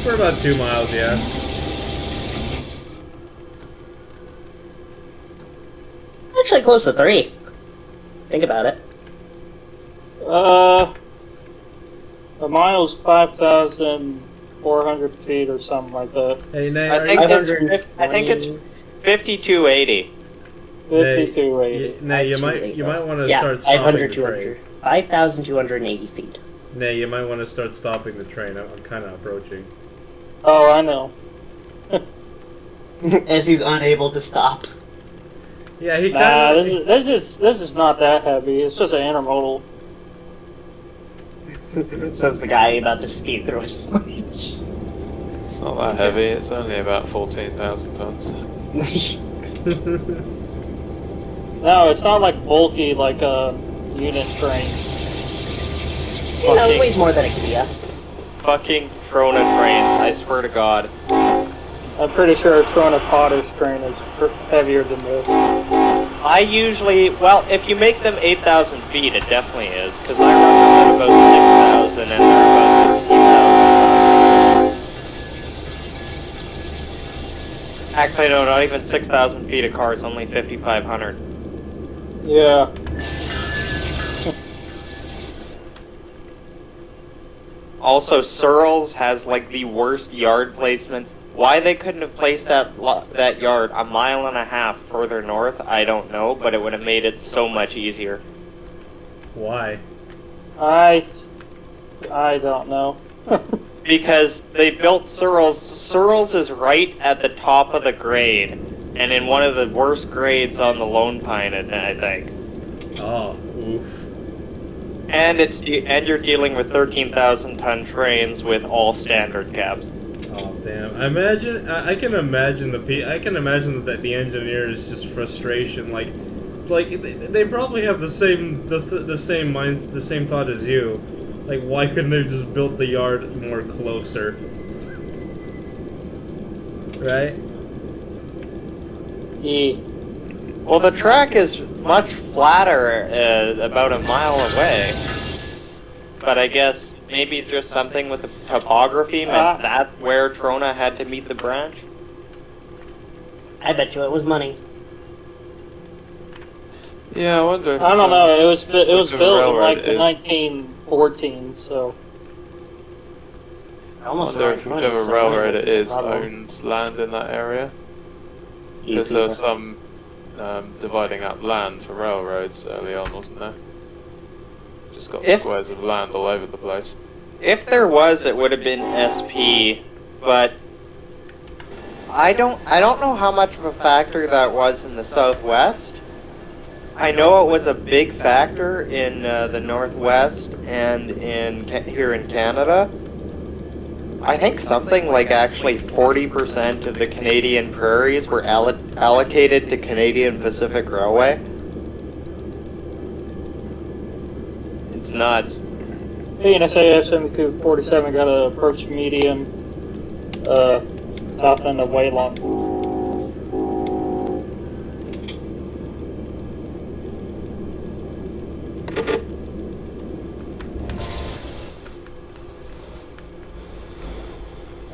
For about 2 miles, yeah. Actually close to 3. Think about it. A mile's 5,400 feet or something like that. Hey, Nay, I are think you... it's 5280. 5280. Nay, you might want to Yeah, start stopping 500, the 200. train. 5,280 feet. Nay, you might want to start stopping the train. I'm kind of approaching. Oh, I know. As he's unable to stop. Yeah, he Nah, kind of... this is not that heavy. It's just an intermodal. Says the guy about to skate through a switch. It's not that heavy, it's only about 14,000 tons. No, it's not like bulky like a unit train. You know, it weighs more than a Kia. Fucking Trona train, I swear to God. I'm pretty sure a Trona Potter's train is heavier than this. I usually, well, if you make them 8,000 feet, it definitely is, because I run them at about 6,000 and they're about 15,000. Actually, no, not even 6,000 feet. A car is only 5,500. Yeah. Also, Searles has like the worst yard placement. Why they couldn't have placed that yard a mile and a half further north, I don't know, but it would have made it so much easier. Why? I don't know. Because they built Searles. Searles is right at the top of the grade, and in one of the worst grades on the Lone Pine, I think. Oh, oof. And you're dealing with 13,000-ton trains with all standard cabs. Oh damn! I can imagine that the engineers just frustration. Like they probably have the same thought as you. Like, why couldn't they just built the yard more closer? Right? Yeah. Well, the track is much flatter, about a mile away. But I guess maybe just something with the topography meant that where Trona had to meet the branch? I bet you it was money. Yeah, I wonder if... I don't know. It was built in like the is. 1914s, so. I wonder if whichever railroad it is owns land in that area. Because there was some dividing up land for railroads early on, wasn't there? Just got squares of land all over the place. If there was, it would have been SP, but I don't know how much of a factor that was in the Southwest. I know it was a big factor in the Northwest and here in Canada. I think something like actually 40% of the Canadian prairies were allocated to Canadian Pacific Railway. It's nuts. PNSA FMQ-47 got to approach medium, south end of Waylon.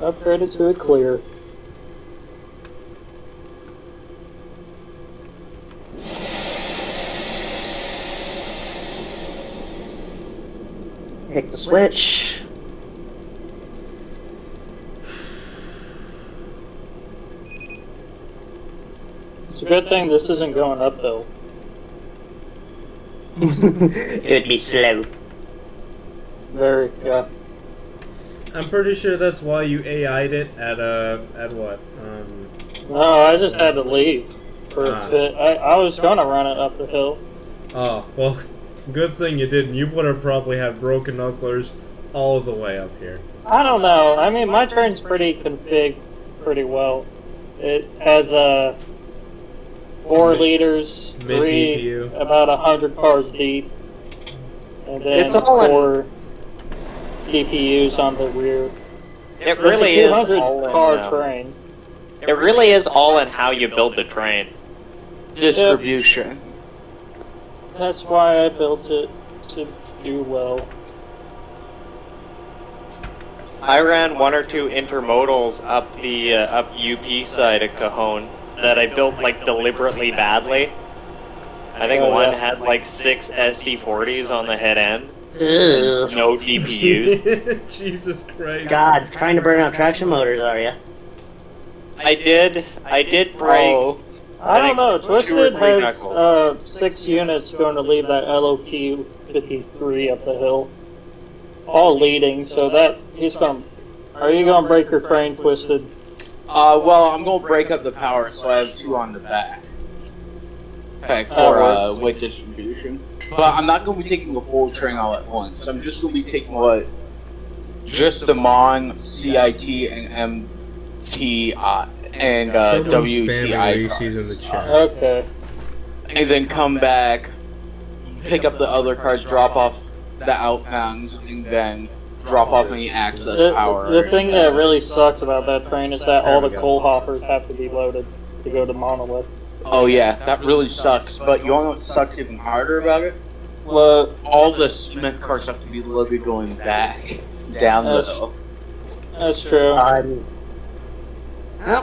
Upgraded to a clear. Hit the switch. It's a good thing this isn't going uphill. It'd be slow. Very, yeah. I'm pretty sure that's why you AI'd it at what? No, I just had to leave for a bit. I was gonna run it up the hill. Oh, well, good thing you didn't. You would have probably had broken knucklers all the way up here. I don't know. I mean, my train's pretty configured pretty well. It has 4 liters, 3, DPU. about 100 cars deep, and then It's all 4 DPUs on the rear. It really it's is a 200 all car in, train. It really is all in how you build the train. Distribution. That's why I built it to do well. I ran 1 or 2 intermodals up the up UP side of Cajon that I built like deliberately badly. I think one had like 6 SD40s on the head end. Ew. No GPUs. Jesus Christ. God, trying to burn out traction motors, are ya? I did break. Oh, I don't know. 2 or 3 Twisted has knuckles. 6 units going to leave that LOQ 53 up the hill. All leading, so that he's going. Are you going to break your train, Twisted? well, I'm gonna break up the power, so I have 2 on the back. Okay, for weight distribution. But I'm not gonna be taking the whole train all at once. I'm just gonna be taking just the MON, CIT, and MTI and WTI cars in the chat. Okay. and then come back, pick up the other cars, drop off the outbounds, and then drop off any access power. The thing that really sucks about that train is that all the coal hoppers have to be loaded to go to Monolith. Oh yeah, that really sucks. But you wanna know what sucks even harder about it? Well, All the cement cars have to be loaded going back down the hill. that's true. Oh,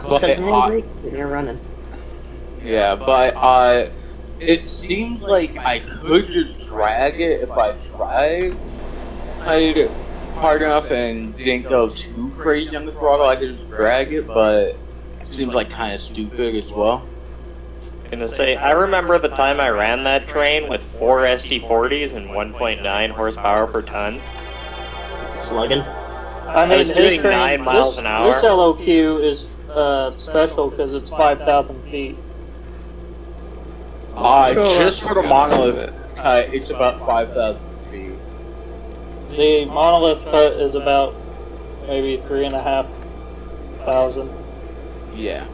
But set the mini brake and you're running. Yeah, but it seems like I could just drag it if I tried. hard enough and didn't go too crazy on the throttle, I could just drag it, but it seems like kind of stupid as well. Gonna say, I remember the time I ran that train with 4 SD40s and 1.9 horsepower per ton. Slugging. I mean, was his doing train, 9 miles an hour. This LOQ is special because it's 5,000 feet. Just for the monolith, it's about 5,000 feet. The monolith cut is about maybe 3,500. Yeah.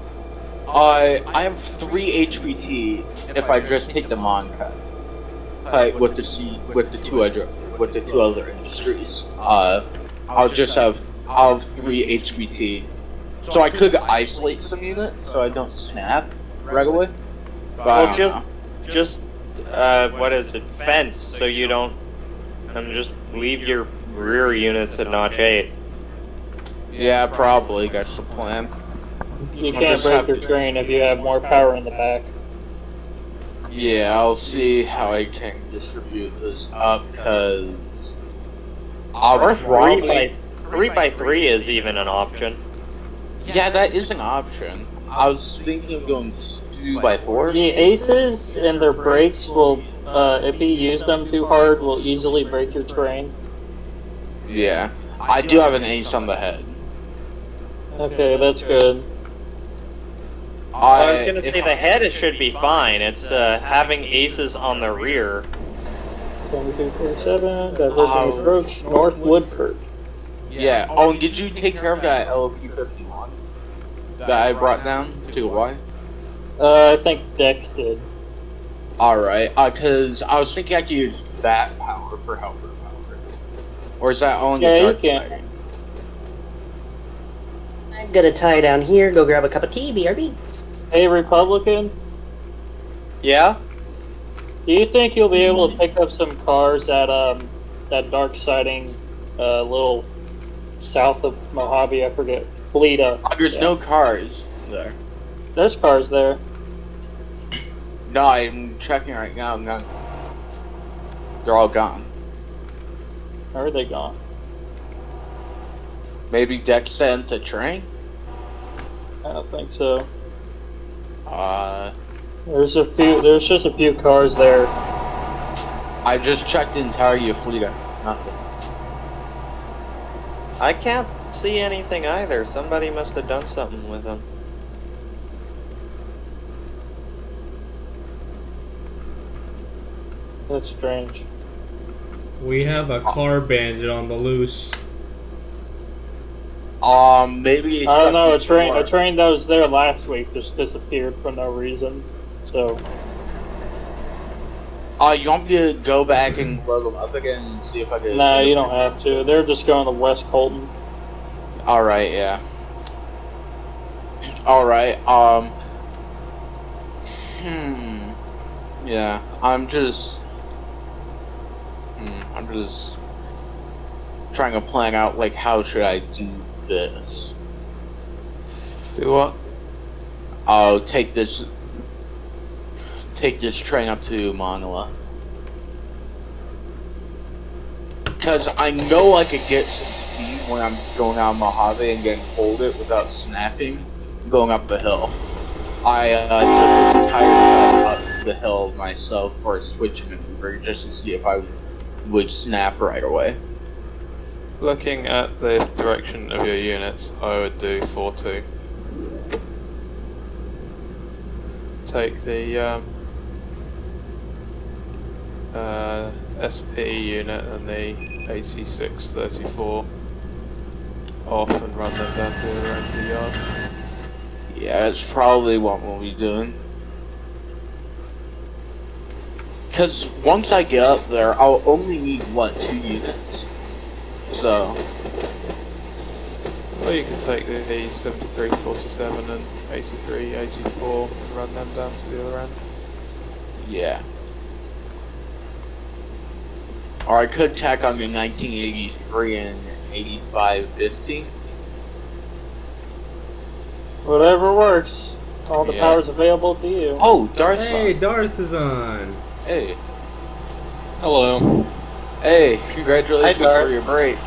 I have 3 HPT if I just take the mon cut. With the two other industries. I'll have 3 HPT. So I could isolate some units so I don't snap right away. But Well, just what is it? Fence, so you don't. Just leave your rear units at notch 8. yeah, probably that's the plan. You I'll can't just break have your to- train if you have more power in the back. Yeah, I'll see how I can distribute this up because I'll Or probably. 3x3 is even an option. Yeah, that is an option. I was thinking of going 2x4. The aces and their brakes will, if you use them too hard, will easily break your train. Yeah, I do have an ace on the head. Okay, that's good. I was gonna say the head should be fine. It's having aces on the rear. 2247, diverging approach, North Woodford. Yeah. Oh, and did you take care of that LP51 that I brought down to Y? I think Dex did. Alright, because I was thinking I could use that power for helper power. Or is that only Yeah, you dark can. lighting? I'm gonna tie down here, go grab a cup of tea, BRB. Hey, Republican, Yeah? do you think you'll be able to pick up some cars at that dark siding, little south of Mojave? I forget. Fleta. There's Yeah. no cars there. There's cars there. No, I'm checking right now. None. They're all gone. Or are they gone? Maybe Dex sent a train? I don't think so. There's There's just a few cars there. I just checked the entirety of Fleta. Nothing. I can't see anything either. Somebody must have done something with them. That's strange. We have a car bandit on the loose. Maybe. I don't know. A train more. that was there last week just disappeared for no reason. So You want me to go back and load them up again and see if I can? nah, you don't have to. They're just going to West Colton. Alright, yeah. Alright, yeah, I'm just trying to plan out, like, how should I do this? Do what? I'll take this train up to Monolith. Because I know I could get some speed when I'm going out Mojave and getting hold it without snapping, going up the hill. I took this entire time up the hill myself for a switch maneuver just to see if I would snap right away. Looking at the direction of your units, I would do 4-2. Take the SP unit and the 8634 off and run them down to the other end of the yard. Yeah, that's probably what we'll be doing. Because once I get up there, I'll only need, 2 units? So... Or you can take the 7347 and 8384 and run them down to the other end. yeah. Or I could tack on the 1983 and 8550. Whatever works. All the Yeah. power's available to you. Oh, Darth. Hey, Darth is on. Hey. Hello. Hey, congratulations Hi, Darth. for your break.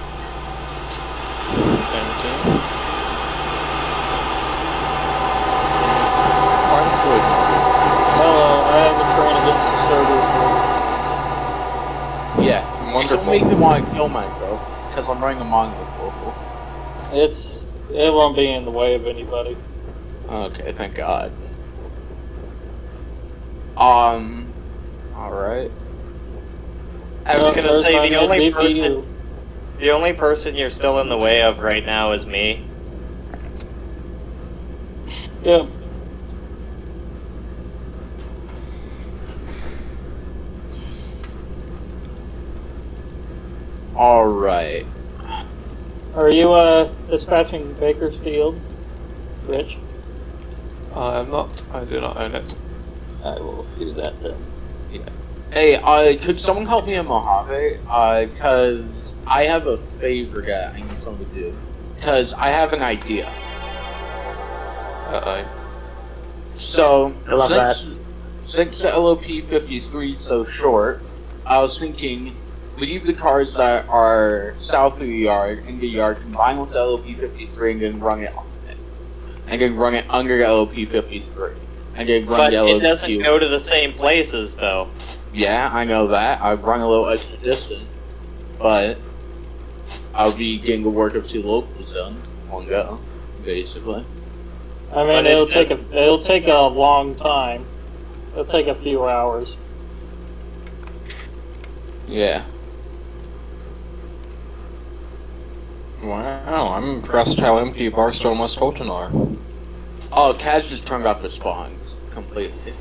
don't make me want to kill myself, because I'm running a monolith local. It won't be in the way of anybody. Okay, thank God. Alright. I was gonna say There's the my only DPU. person you're still in the way of right now is me. Yep. Alright. Are you dispatching Bakersfield, Rich? I'm not. I do not own it. I will do that then. Hey, could someone help me in Mojave? Cause I have a favor that I need someone to do. Cause I have an idea. Uh-oh. So, I love since the LOP-53 is so short, I was thinking, leave the cars that are south of the yard in the yard, combine with the LOP-53, and then run it under the LOP-53. And then run But the it LOP. doesn't go to the same places, though. Yeah, I know that. I've run a little extra distance, but I'll be getting the work of 2 locals done in one go, basically. I mean, But it'll it take a long time. It'll take a few hours. Yeah. Wow, I'm impressed how empty Barstow and West Colton are. Oh, Kaz just turned off the spawns completely.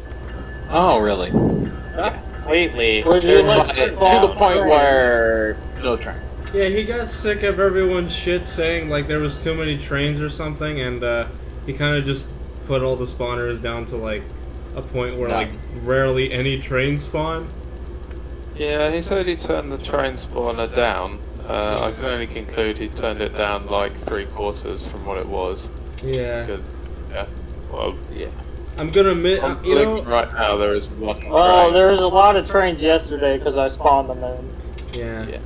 Oh, really? Completely. Where'd you But let to the point where no train. Yeah, he got sick of everyone's shit saying like there was too many trains or something, and he kind of just put all the spawners down to like a point where like rarely any trains spawn. Yeah, he said he turned the train spawner down. I can only conclude he turned it down like 3/4 from what it was. Yeah. Yeah. Well, Yeah. I'm gonna admit, I'm you know. looking right now there is one Oh, train. there was a lot of trains yesterday because I spawned them in. Yeah. Yeah.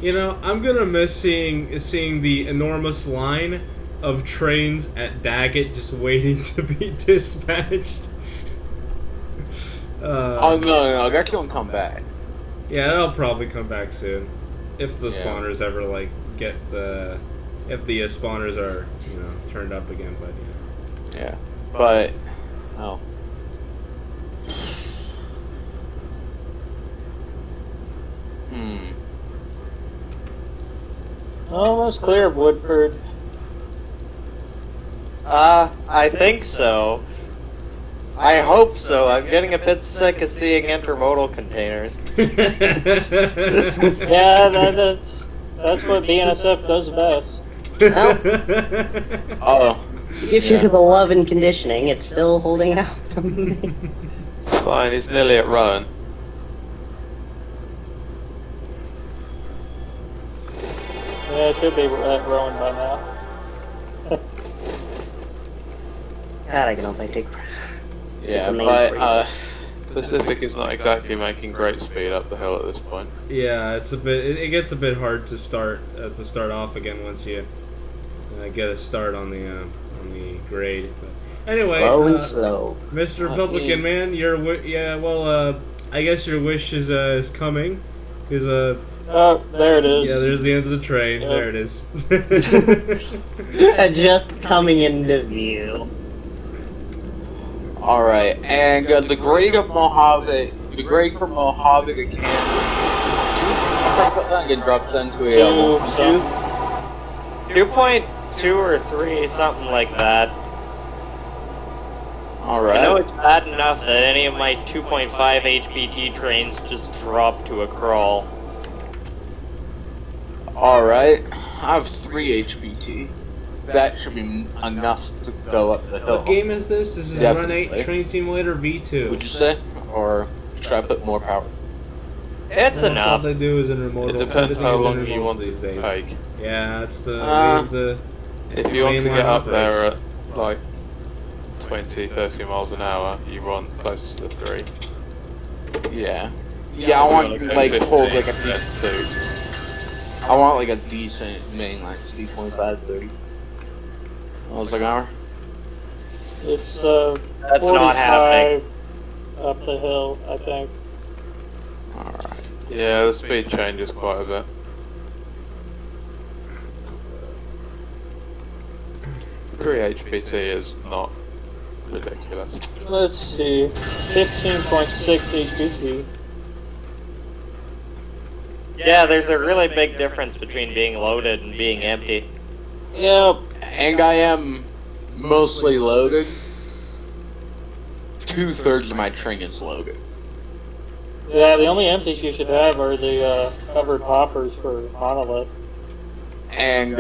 You know, I'm gonna miss seeing the enormous line of trains at Daggett just waiting to be dispatched. Oh no, that's gonna come back. Yeah, that'll probably come back soon, if the Yeah. spawners ever like get if the spawners are turned up again. But Yeah. But oh. Almost clear of Woodford. I think so. I hope so. I'm getting a bit sick of seeing intermodal containers. Yeah, that's what BNSF does best. Oh. If you're the love and conditioning, it's still holding out. It's fine, he's nearly at Rowan. Yeah, it should be at Rowan by now. God, I can only take. Yeah, the main but Pacific is not exactly making great speed up the hill at this point. Yeah, it's a bit. It gets a bit hard to start off again once you get a start on the grade. But anyway, Slow and slow. Mr. Republican man, I guess your wish is coming, because Oh, there it is. yeah, there's the end of the train. Yep. There it is. Just coming into view. alright, and the grade of Mojave, the grade from Mojave to Kansas, it drops into a 2.2 or 3, something like that. Alright. I know it's bad enough that any of my 2.5 HPT trains just drop to a crawl. Alright. I have 3 HPT. That should be enough to go up the hill. What game is this? This is Run 8 Definitely. Train Simulator V2. Would you say? Or should I put more power? It's That's all enough. they do is intermodal. It depends everything how is long intermodal you want these it to days. take. Yeah, it's the If you want to mainline get up there operates. at like 20, 30 miles an hour, you run close to 3. Yeah. Yeah, I want like hold like a I want like a decent mainline speed 25 30. What was like an hour? It's That's 45 not happening. up the hill, I think. Alright. Yeah, the speed changes quite a bit. Three HPT is not ridiculous. Let's see. 15.6 HPT. Yeah, there's a really big difference between being loaded and being empty. Yep. And I am mostly loaded. 2/3 of my train is loaded. Yeah, the only empties you should have are the covered hoppers for Monolith. And,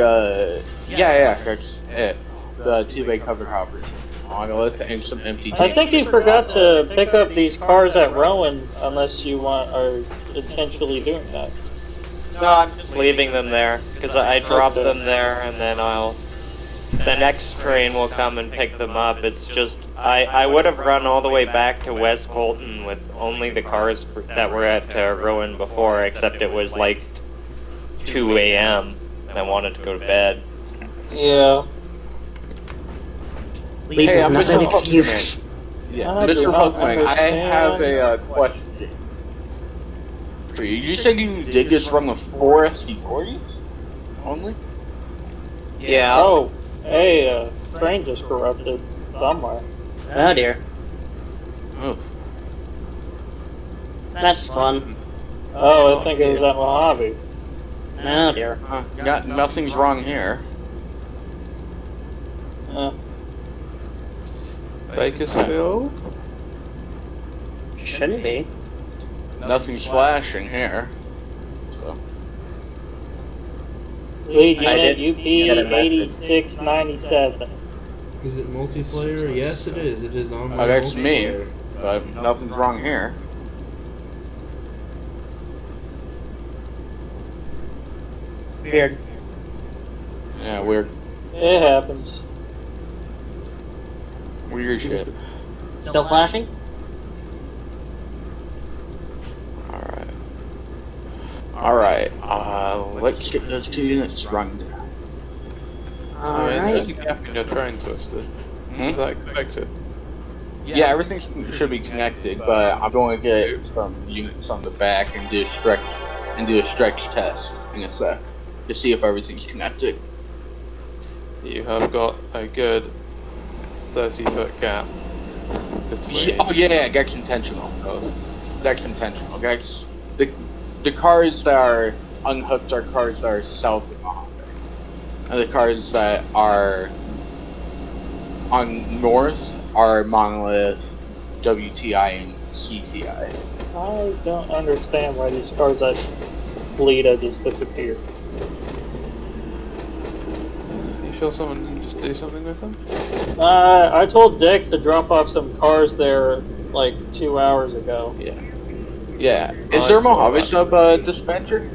yeah, that's it. The 2-bay covered hoppers. Monolith and some empty I think you forgot to pick up these cars at Rowan unless you are intentionally doing that. No, I'm just leaving them there, because I dropped Okay. them there, and then the next train will come and pick them up. It's just, I would have run all the way back to West Colton with only the cars that were at Rowan before, except it was like 2 a.m. and I wanted to go to bed. Yeah. Leave Hey, is I'm not an Mr. excuse. Yeah, I do Mr. not Pokemon, I have understand. a question for you. You said you did this run with 4 SC40s only? Yeah. Oh, hey, train just corrupted somewhere. Oh dear. Oh. That's fun. Oh, I think it was at Mojave. Oh dear. Nothing's wrong here. Bakersfield? Shouldn't be. Nothing's flashing here. So. Lead I unit did UP get a message. 8697. Is it multiplayer? Yes, it is. It is on my That's me. multiplayer. But nothing's wrong here. Weird. Yeah, weird. It happens. Weird shit. Still flashing? Alright. Alright, let's get those 2 units run down. I mean, there's a Alright. gap in your train, Twisted. Is that expected? Yeah, everything should be connected, but I'm going to get some units on the back and do a stretch test in a sec to see if everything's connected. You have got a good 30-foot gap between. Oh yeah, that's intentional. That's intentional. That's the cars that are unhooked are cars that are south of Mojave, and the cars that are on north are Monolith, WTI, and CTI. I don't understand why these cars at Lita just disappeared. You sure someone didn't just do something with them? I told Dex to drop off some cars there like 2 hours ago. Yeah. Is I there a saw Mojave that. sub dispenser?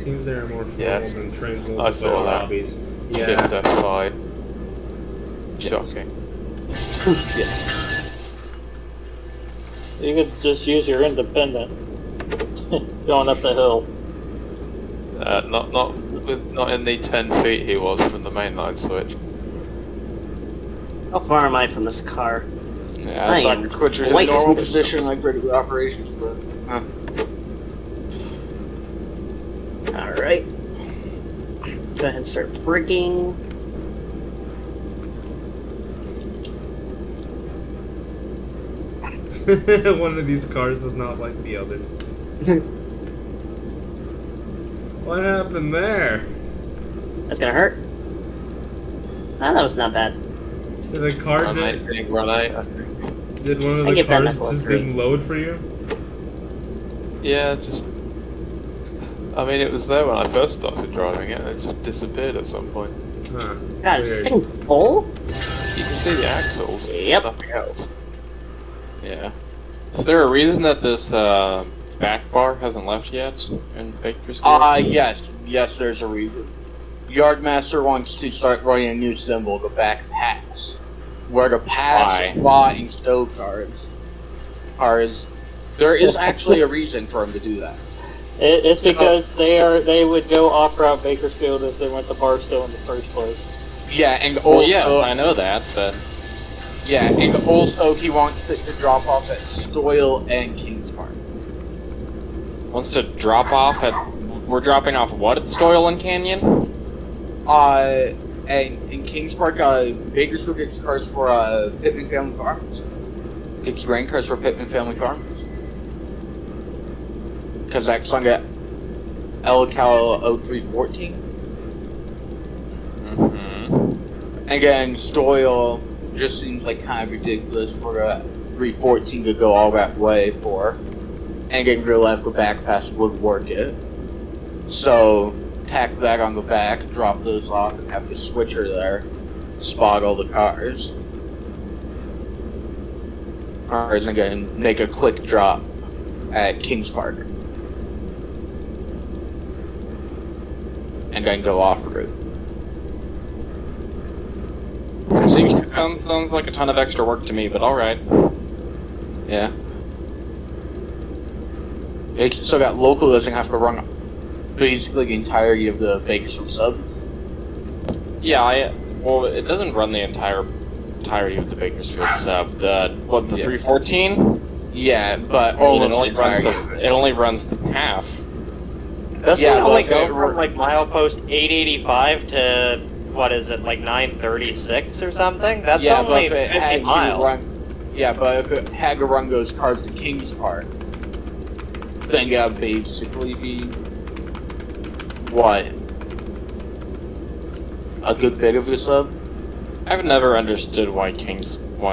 Seems there are more formal Yes. than train I multiplayer saw that. lobbies. Shift Yeah. F5. Shocking. Yeah. You could just use your independent going up the hill. Not in the 10 feet he was from the mainline switch. How far am I from this car? Yeah, I I thought am the Twitcher in quite normal distant. position like regular operations, but Alright. Go ahead and start braking. One of these cars is not like the others. What happened there? That's gonna hurt. Ah, that was not bad. Did a car Run 8, being run 8, I think. did one of I the give that cars knuckle a just 3. didn't load for you? Yeah, just. I mean, it was there when I first started driving it, and it just disappeared at some point. Huh. God, is Weird. this thing full? You can see the axles, Yep. nothing else. yeah. Is there a reason that this back bar hasn't left yet in Bakersfield? Yes, there's a reason. Yardmaster wants to start running a new symbol, the back pass. Where the pass, Why? lot, and stow cars. There is actually a reason for him to do that. It's because they would go off route Bakersfield if they went to Barstow in the first place. Yeah, and Well, also, yes, I know that, but yeah, and also he wants it to drop off at Stoyle and Kings Park. wants to drop off at... We're dropping off what at Stoyland Canyon? And in Kings Park, Bakersfield gets cars for Pittman Family Farms. Gets grain cars for Pittman Family Farms. Because that's on at LCal 0314. Mm-hmm. Again, Stoyle just seems like kind of ridiculous for 314 to go all that way for. And again, real life, go back past would work it. So, tack that on the back, drop those off, and have the switcher there spot all the cars. And again, make a quick drop at Kings Park. And then go off-route. Sounds like a ton of extra work to me, but alright. Yeah. It's so that local doesn't have to run basically the entirety of the Bakersfield sub. Yeah, well, it doesn't run the entirety of the Bakersfield sub. The 314? Yeah, but it only runs the half. Doesn't Yeah, it only but go it- from like milepost 885 to what is it, like 936 or something? That's yeah, only but if it 50 had miles. to run, yeah, but if it had to run those cars to Kings Park, then yeah, basically be what? A good bit of the sub? I've never understood why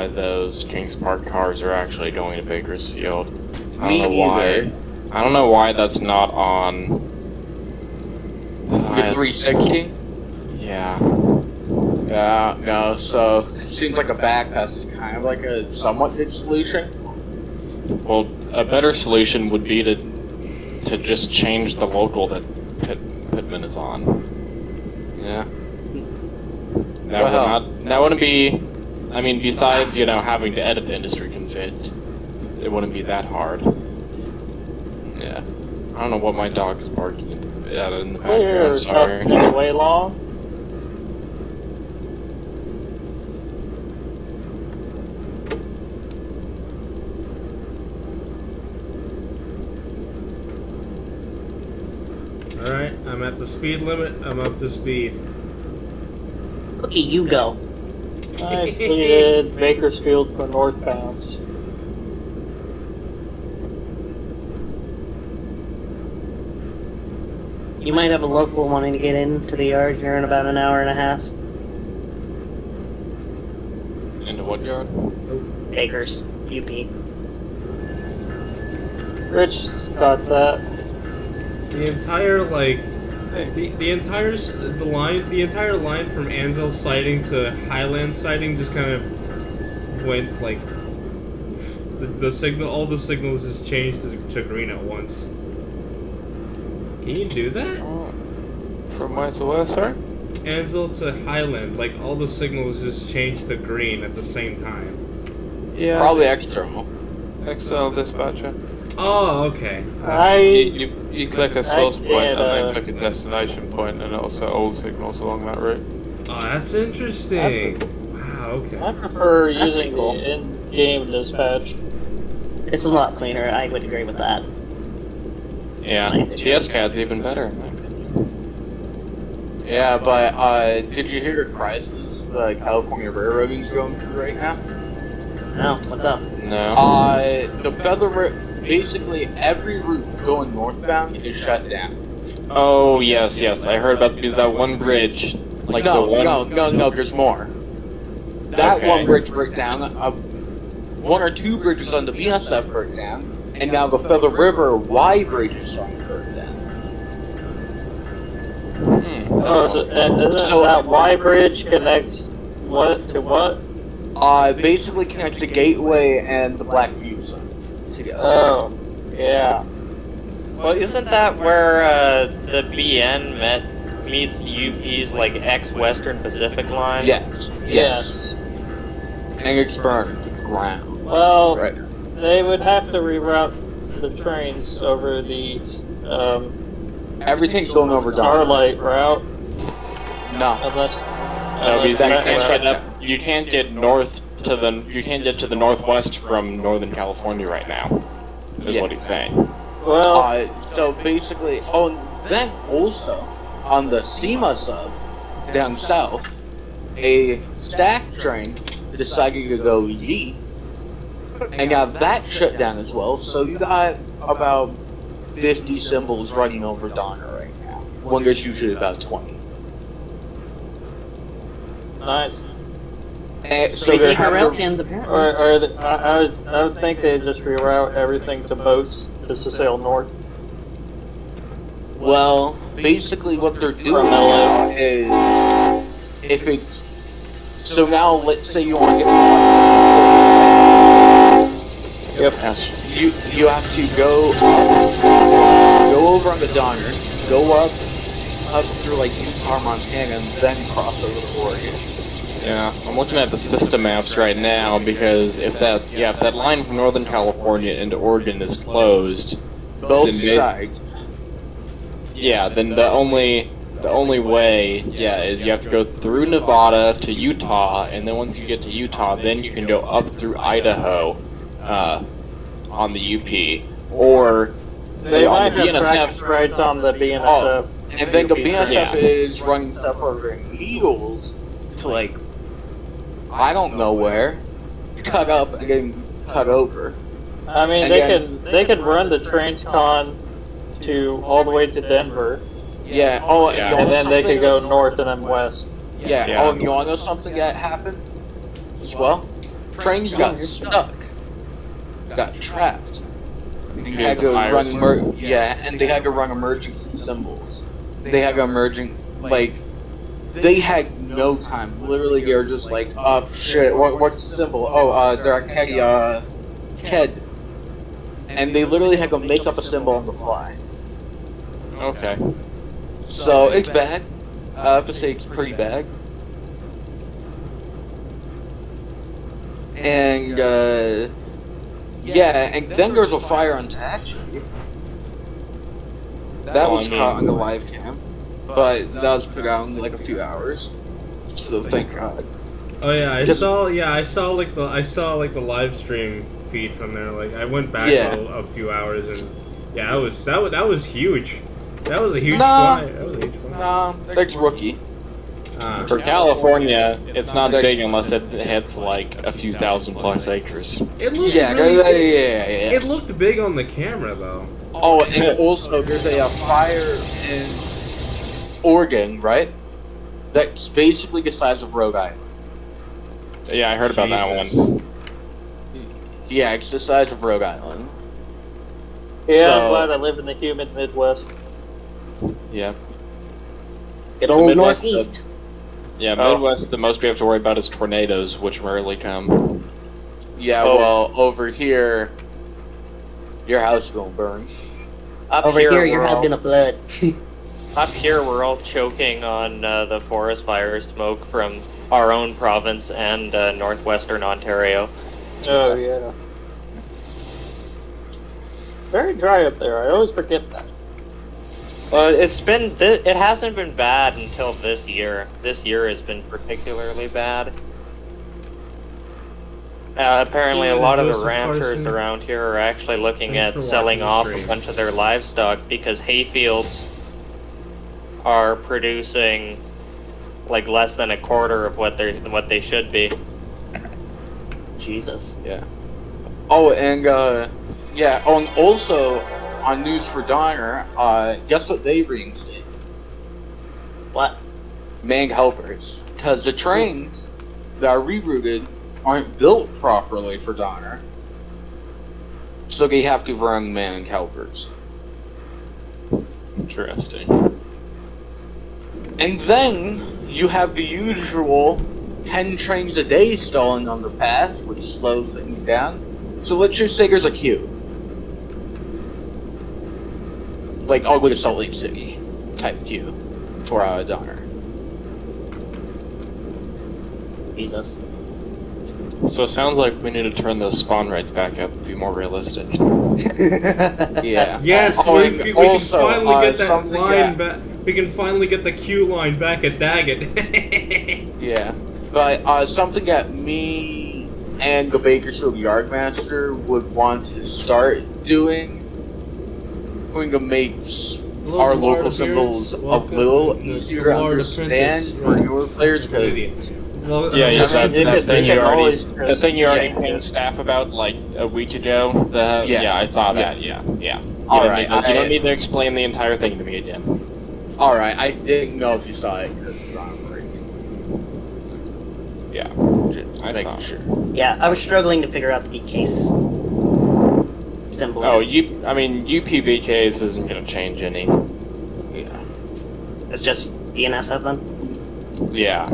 those Kings Park cars are actually going to Bakersfield. Me neither. I don't know why that's not on... The 360? Yeah. Yeah, no, so it seems like a back pass is kind of like a somewhat good solution. Well, a better solution would be to just change the local that Pittman is on. Yeah. That wouldn't be... I mean, besides, having to edit the industry config, it wouldn't be that hard. Yeah. I don't know what my dog is barking at in the Clear, background, sorry. nothing way long. Alright, I'm at the speed limit. I'm up to speed. Look at you go. I completed Bakersfield for northbounds. You might have a local wanting to get into the yard here in about an hour and a half. Into what yard? Bakers, UP. Rich got that. The entire the entire line from Ansel sighting to Highland sighting just kind of went like the signal. All the signals just changed to green at once. Can you do that? From where to where, sorry? Ansel to Highland, like all the signals just changed to green at the same time. Yeah. Probably external. External dispatcher. Oh, okay. You click a source I point did, and then click a destination point, and it'll set all the signals along that route. Oh, that's interesting. Wow. Okay. I prefer That's using cool. the in-game dispatch. It's a lot cleaner, I would agree with that. Yeah, TS-CAD's even better in my opinion. Yeah, but did you hear the crisis the California railroading's going through right now? No, what's up? No. The basically every route going northbound is shut down. Oh, yes, I heard about because that one bridge, like the one... No, there's more. That Okay. one bridge broke down, one or two bridges on the BSF broke down, and now the Feather River Y bridge is starting to break down. So that Y bridge connects what to what? Basically connects the Gateway and the Black Butte side together. Oh, yeah. Well, isn't that where the BN meets UP's like ex-Western Pacific line? Yes. And it's burned to the ground. Well, Right. they would have to reroute the trains over the Everything's going over Starlight route, No. unless No, because that- you can't get to the northwest from Northern California right now. Is what he's saying. Well, So basically, oh, and then also on the SEMA sub down south, a stack train decided to go yeet and got that shut down as well. So you got about 50 symbols running over Donner right now, when there's usually about 20. nice. And so Speaking they're of having rail to- cans, apparently. I would think they'd just reroute everything to boats just to sail north. Well, basically what they're doing From now is, if it's, so now let's say you want to get Yep. you have to go over on the Donner, go up through like Utah, Montana, and then cross over to Oregon. Yeah, I'm looking at the system maps right now because if that line from Northern California into Oregon is closed, Both then sides. then the only way, is you have to go through Nevada to Utah, and then once you get to Utah, then you can go up through Idaho, on the UP, or They on might the have tractor BNSF. rights on the BNSF. Oh, and then the BNSF Yeah. is running stuff over in Eagles to like, I don't know where, cut up and getting cut over. I mean, And they could run the Transcon to all the way to Denver, Yeah. Oh, Yeah. you and know then they could something? go north and then west. Yeah. Yeah. Oh, and you want to know something that happened as well? Trains got stuck, got trapped. And they had to run and they had to run emergency symbols. They had to they had no time. Literally, they were just like, oh shit, what's the symbol? Oh, they're KED. And they literally had to make up a symbol on the fly. Okay. So it's bad. I have to say it's pretty bad. And and then there's a fire on Taxi. That was caught on the live cam, but that was put out in like a few hours. So thank God. Oh yeah, I Just- saw like the live stream feed from there. Like I went back Yeah. a few hours and yeah, that was huge. That was a huge Nah. fly. That was a huge fly. Nah, that's rookie. For California, it's not big unless it hits like a few thousand plus acres. It looked Yeah, really, yeah. It looked big on the camera though. Oh, and also there's a fire in Oregon, right? That's basically the size of Rhode Island. Yeah, I heard about that Jesus. one. Yeah, it's the size of Rhode Island. Yeah, So- I'm glad I live in the humid Midwest. Yeah. Good old Midwest, Northeast. Yeah, Oh. Midwest, the most we have to worry about is tornadoes, which rarely come. Yeah, Oh. well, over here, your house is gonna burn. Up Over here, we're your head's all- gonna flood. Up here, we're all choking on the forest fire smoke from our own province and northwestern Ontario. Oh yeah. Very dry up there. I always forget that. Well, it hasn't been bad until this year. This year has been particularly bad. Apparently, a Keenan lot and of the Joseph ranchers Carson. around here are actually looking Thanks at for selling watching the off a stream. bunch of their livestock because hay fields are producing like less than a quarter of what they should be. Jesus. Yeah. Oh, and yeah. Oh, and also on News for Donner, guess what they reinstated? What? Manned helpers, because the trains that are rerouted aren't built properly for Donner, so they have to run manned helpers. Interesting. And then you have the usual 10 trains a day stalling on the pass, which slows things down. So let's just say there's a queue. Like all the way to Salt Lake City type queue for Donner. Jesus. So it sounds like we need to turn those spawn rates back up, be more realistic. Yeah. Yes, Oh, we and can also, finally get that something line that- back. We can finally get the queue line back at Daggett. Yeah. But something that me and the Bakersfield Yardmaster would want to start doing going to make our local symbols a little easier to understand for newer players because Yeah, that thing you already, always- the thing you already Yeah. pinged staff about like a week ago. Yeah. I saw that. Yeah. All You right, don't need to- you I- don't need to explain the entire thing to me again. Alright, I didn't know if you saw it because it's on break. Yeah, I saw. Making sure. Yeah, I was struggling to figure out the case symbol. Oh, UPVKs isn't gonna change any. Yeah. It's just DNSF then? Yeah.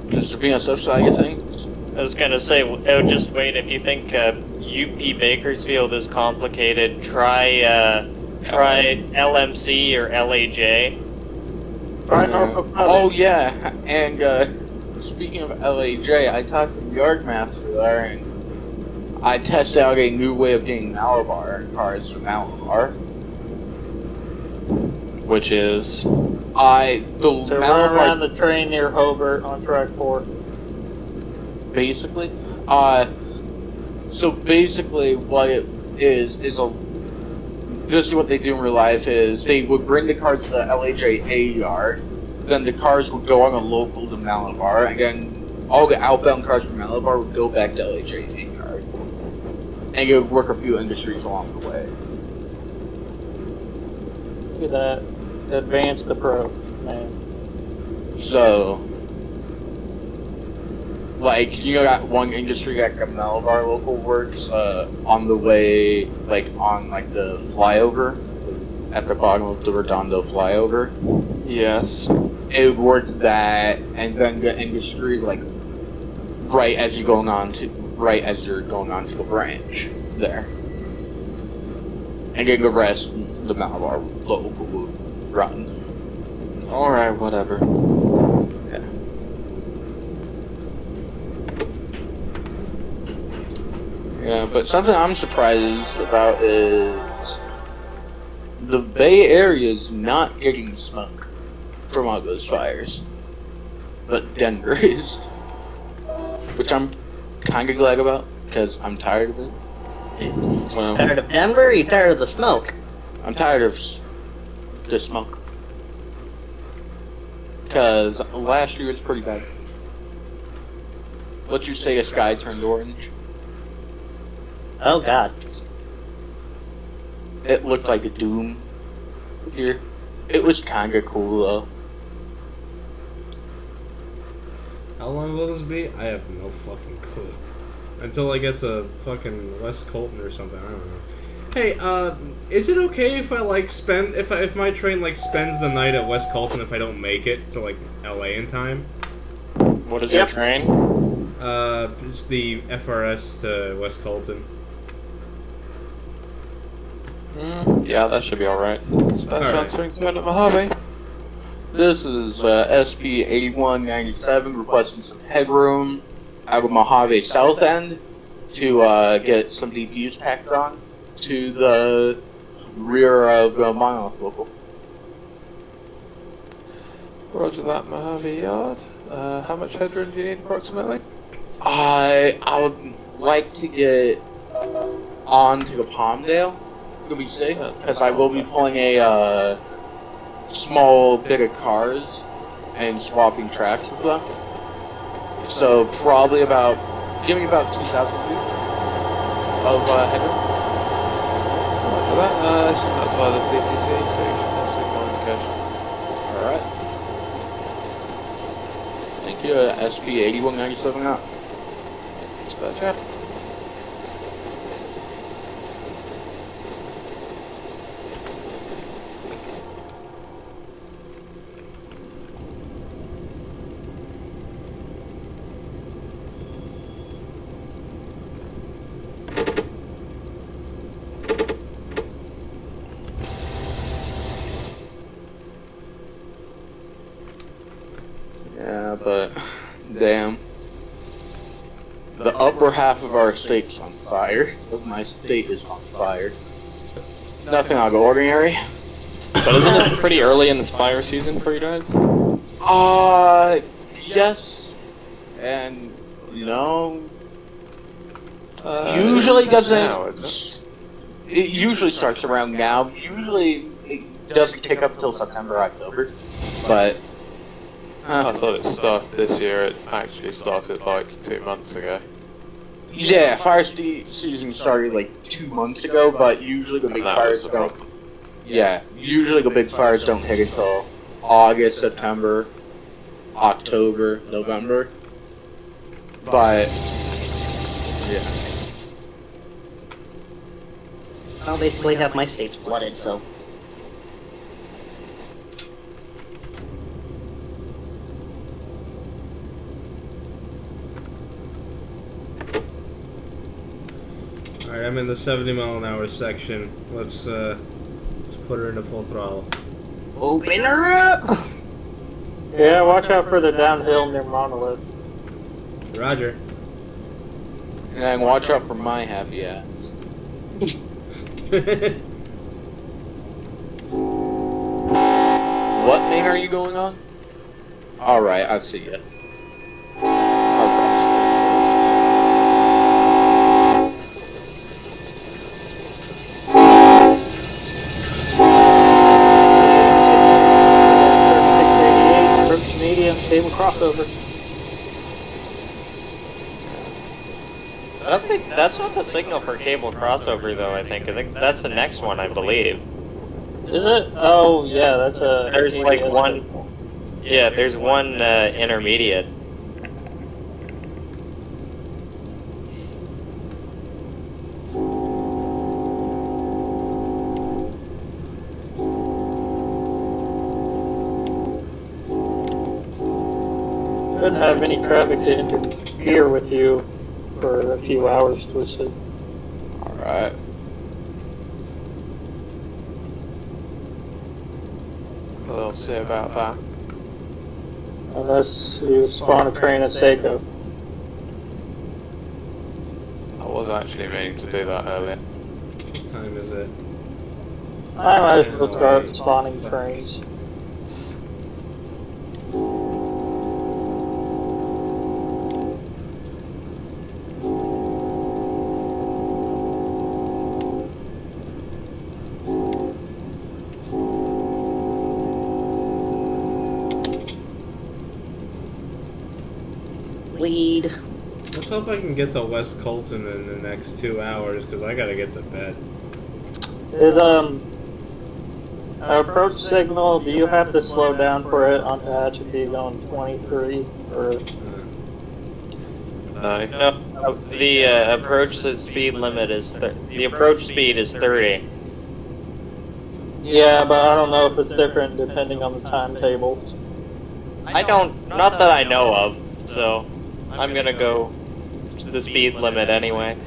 Just being a side of things. I was gonna say, just wait. If you think UP Bakersfield is complicated, try LMC or LAJ. Try Norfolk Oh Southern. yeah, and speaking of LAJ, I talked to the Yardmaster there, and I tested out a new way of getting Malabar cards from Malabar. Which is So run around the train near Hobart on track 4. basically, so basically what it is this is what they do in real life is they would bring the cards to the LAJA yard, then the cards would go on a local to Malabar, and then all the outbound cards from Malabar would go back to LAJA yard. And you would work a few industries along the way. Look at that. Advance the pro, man. So, like, you know that one industry that Malabar local works on the way, like, on, like, the flyover? At the bottom of the Redondo flyover? yes. It would work that, and then the industry, like, right as you're going on to the branch there. And then the rest, the Malabar local would run. All right, whatever. Yeah. Yeah, but something I'm surprised about is the Bay Area is not getting smoke from all those fires, but Denver is, which I'm kind of glad about because I'm tired of it. Well, Tired of Denver or you tired of the smoke? I'm tired of the smoke because last year was pretty bad. Let's just say the sky turned orange. Oh god. It looked like a doom here. It was kinda cool though. How long will this be? I have no fucking clue. Until I get to fucking West Colton or something, I don't know. Hey, is it okay if I like spend if my train like spends the night at West Colton if I don't make it to like LA in time? what is your train? It's the FRS to West Colton. Yeah, that should be all right. Transferring to Mojave. This is SP 8197 requesting some headroom out of Mojave South End to get some DPUs packed on to the rear of Monolith Local. Roger that, Mojave Yard. How much headroom do you need approximately? I would like to get on to the Palmdale. It'll be safe because I will be pulling a small bit of cars and swapping tracks with them. So probably give me about 2,000 feet of headroom. Roger that. That's via the CTC, so you should have signal indication. Alright. Thank you, SP 8197 out. Dispatch out. Yeah, but damn. The upper half of our state's on fire. My state is on fire. Nothing out of the ordinary. But isn't it pretty early in this fire season for you guys? Yes. And no. Now, Usually isn't doesn't. It usually starts around now. Usually it doesn't kick up till September, October. But I thought it started this year. It actually started like 2 months ago. yeah, fire season started like 2 months ago. But usually the big fires don't. Yeah, usually the big fires don't hit until August, September, October, November. But yeah. I'll basically have my states flooded, so. Alright, I'm in the 70-mile-an-hour section. Let's put her into full throttle. Open her up! Yeah, watch out for the downhill near Monolith. Roger. And watch out for my happy ass. What lane are you going on? Alright, I see it. Cable crossover. I don't think that's not the signal for cable crossover, though. I think that's the next one, I believe. Is it? Oh, yeah, that's a. There's like one. Yeah, there's one intermediate. Shouldn't have any traffic to interfere with you for a few hours, Twisted. Alright. We'll see about that. Unless you spawn a train at Seiko. I was actually meaning to do that earlier. What time is it? I might as well start spawning trains. Lead. Let's hope I can get to West Colton in the next 2 hours, because I gotta get to bed. Is approach signal, do you have to slow down for it on Hatch if you're going 23 or? No, the approach speed limit is the approach speed is 30. Yeah, but I don't know if it's different depending on the timetables. Not that I know of, so I'm gonna go to the speed limit anyway.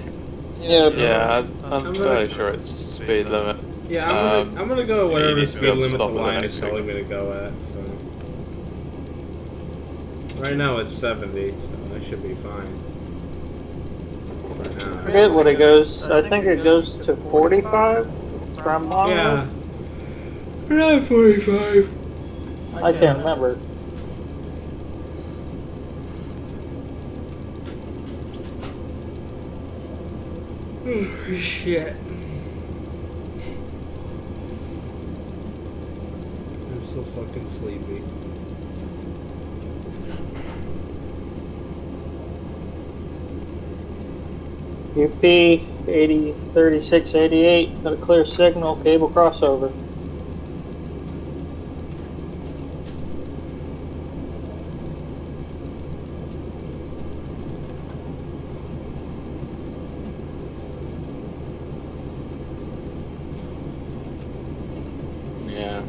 Yeah, I'm fairly sure it's speed limit. Yeah, I'm gonna go whatever need to speed be able to limit the stop at the line next is telling me to go at. So right now it's 70, so I should be fine. For now. I forget what it goes. I think it goes to 45 from Monolith. Yeah. Around 45. I can't remember. Oh, shit. I'm so fucking sleepy. UP 80 36 88. Got a clear signal. Cable crossover. Yeah.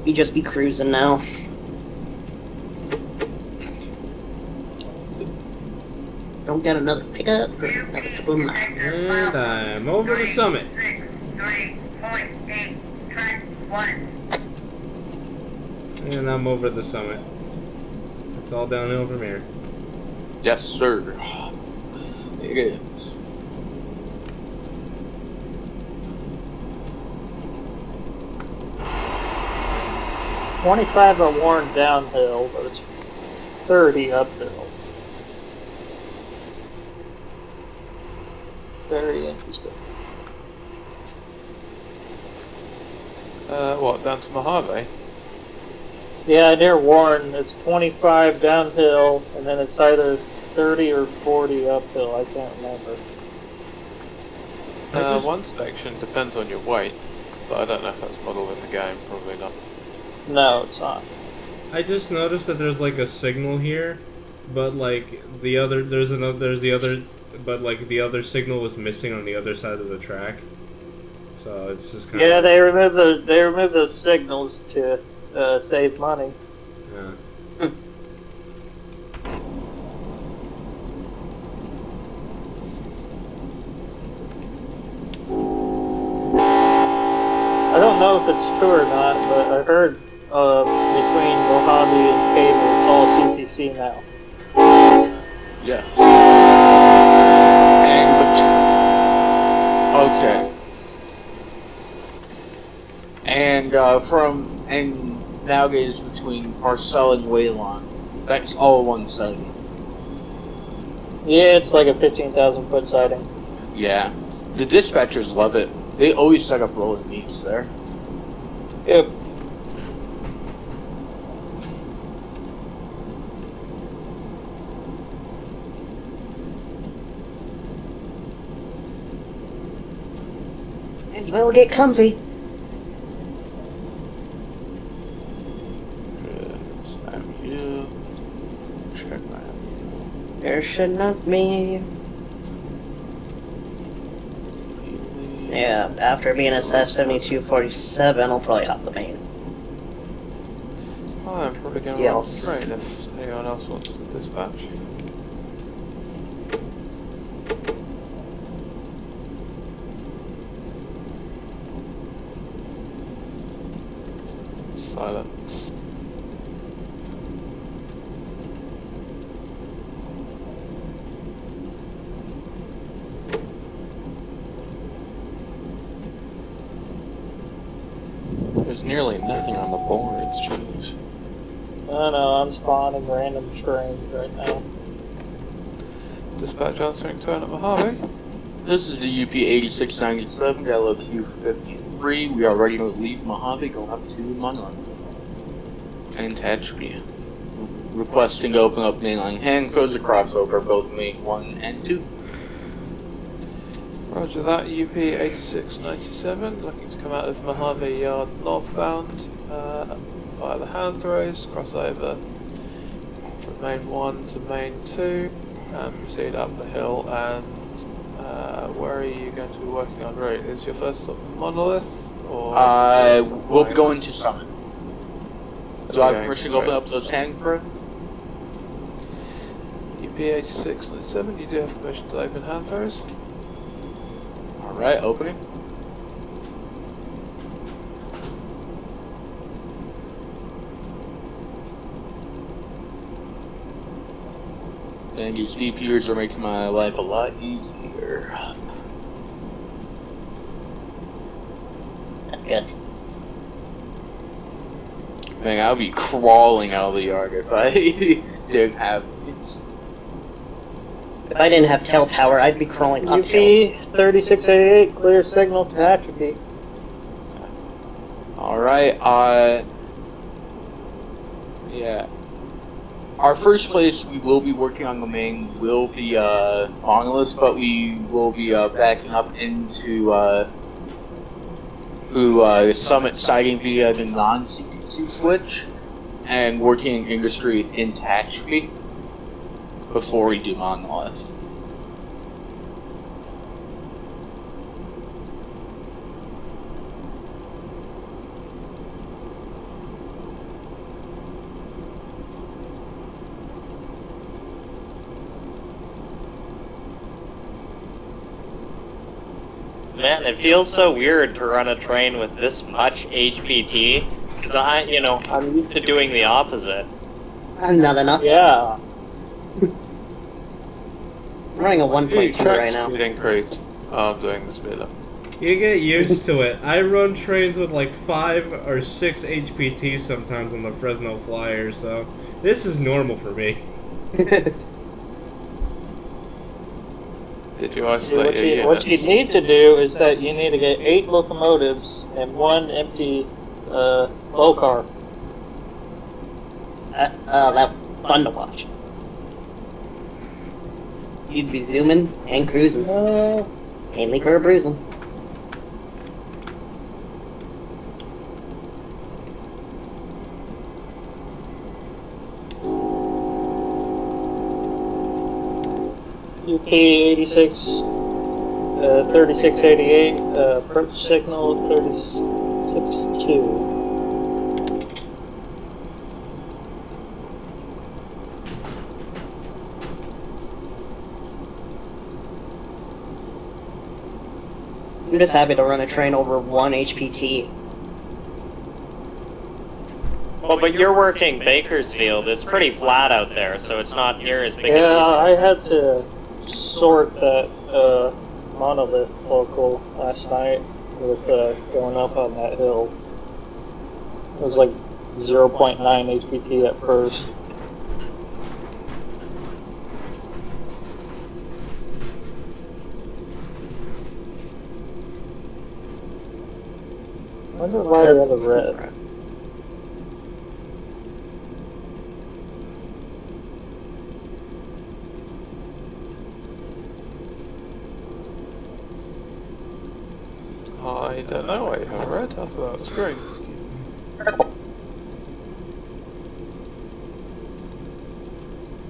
You just be cruising now. Don't get another pickup or another couple of miles. And I'm over the summit. 3.8, track 1. And I'm over the summit. It's all downhill from here. Yes, sir. It is. $25 at Warren downhill, but it's 30 uphill. Very interesting. What, down to Mojave? Yeah, near Warren, it's 25 downhill, and then it's either 30 or 40 uphill. I can't remember. One section depends on your weight, but I don't know if that's modeled in the game. Probably not. No, it's not. I just noticed that there's like a signal here, but like the other but like the other signal was missing on the other side of the track. So it's just kind Yeah, of they removed the signals to save money. yeah. I don't know if it's true or not, but I heard between Mojave and Cable, it's all CPC now. Yes. Okay. And nowadays between Parcel and Waylon, that's all one sighting. Yeah, it's like a 15,000 foot sighting. Yeah. The dispatchers love it. They always set up rolling meets there. Yep. And you will get comfy. Check my. There should not be. Yeah, after being a SF-7247, I'll probably hop the main. Oh, I'm probably going to run the train if anyone else wants to dispatch. Silence. There's nearly nothing on the boards, Chief. I know, I'm spawning random trains right now. Dispatch answering turn at Mojave. This is the UP 8697, LOQ53. We are ready to leave Mojave, going up to Monarch. And Tehachapi. Requesting to open up mainline hand codes across over both main 1 and 2. Roger that, UP 8697, looking to come out of Mojave Yard northbound via the hand throws, cross over from main 1 to main 2, and proceed up the hill. And where are you going to be working on route? Is your first stop Monolith? Or We'll be going to Summit. Do I have permission to open up those hand codes? UP 8697, you do have permission to open hand throws. Alright, opening. And these DPers are making my life a lot easier. That's good. Man, I'll be crawling out of the yard if I didn't have these. If I didn't have tail power, I'd be crawling UP uphill. 3688, clear signal to Tehachapi. Alright, yeah. Our first place we will be working on the main will be Monolith, but we will be backing up into Summit sighting via the non-CTC switch and working in industry in Tehachapi before we do Monolith. Man, it feels so weird to run a train with this much HPT, because I'm used to doing the opposite. Not enough. Yeah. I'm running a 1.2 Track right now. speed increase. Oh, I'm doing the speed up. You get used to it. I run trains with like 5 or 6 HPT sometimes on the Fresno Flyer, so this is normal for me. Did you isolate your units? What you need to do is that you need to get 8 locomotives and 1 empty low car. That fun to watch. You'd be zooming and cruising. Mainly for a bruising. UP 86, 3688, approach signal 362. I'm just happy to run a train over 1 HPT. Well, but you're working Bakersfield. It's pretty flat out there, so it's not near as big Yeah, a I had to sort that monolith local last night with going up on that hill. It was like 0.9 HPT at first. I wonder why they have a red. I don't know why you have red. I thought that was green.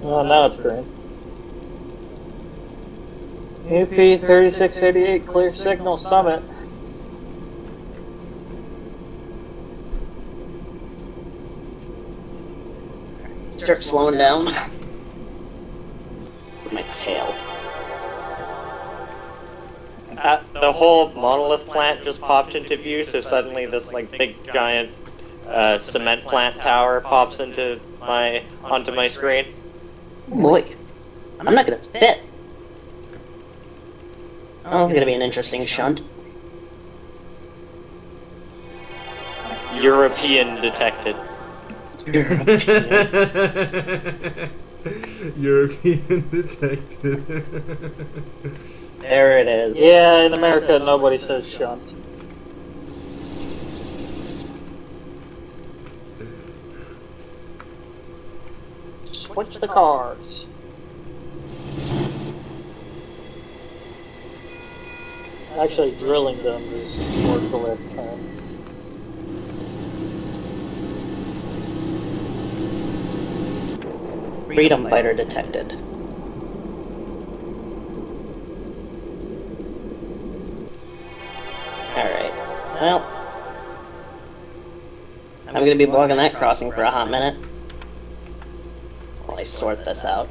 Oh, now it's green. UP 3688, clear signal summit. Start slowing down. My tail. The whole monolith plant just popped into view, so suddenly this like big giant cement plant tower pops onto my screen. Boy, I'm not gonna fit. Oh, it's gonna be an interesting shunt. European detected. European detected. There it is. Yeah, in America nobody says shunt. Switch the cars. Actually, drilling them is more correct term. Freedom fighter detected. Alright. Well, I'm gonna be blocking that crossing for a hot minute while I sort this out.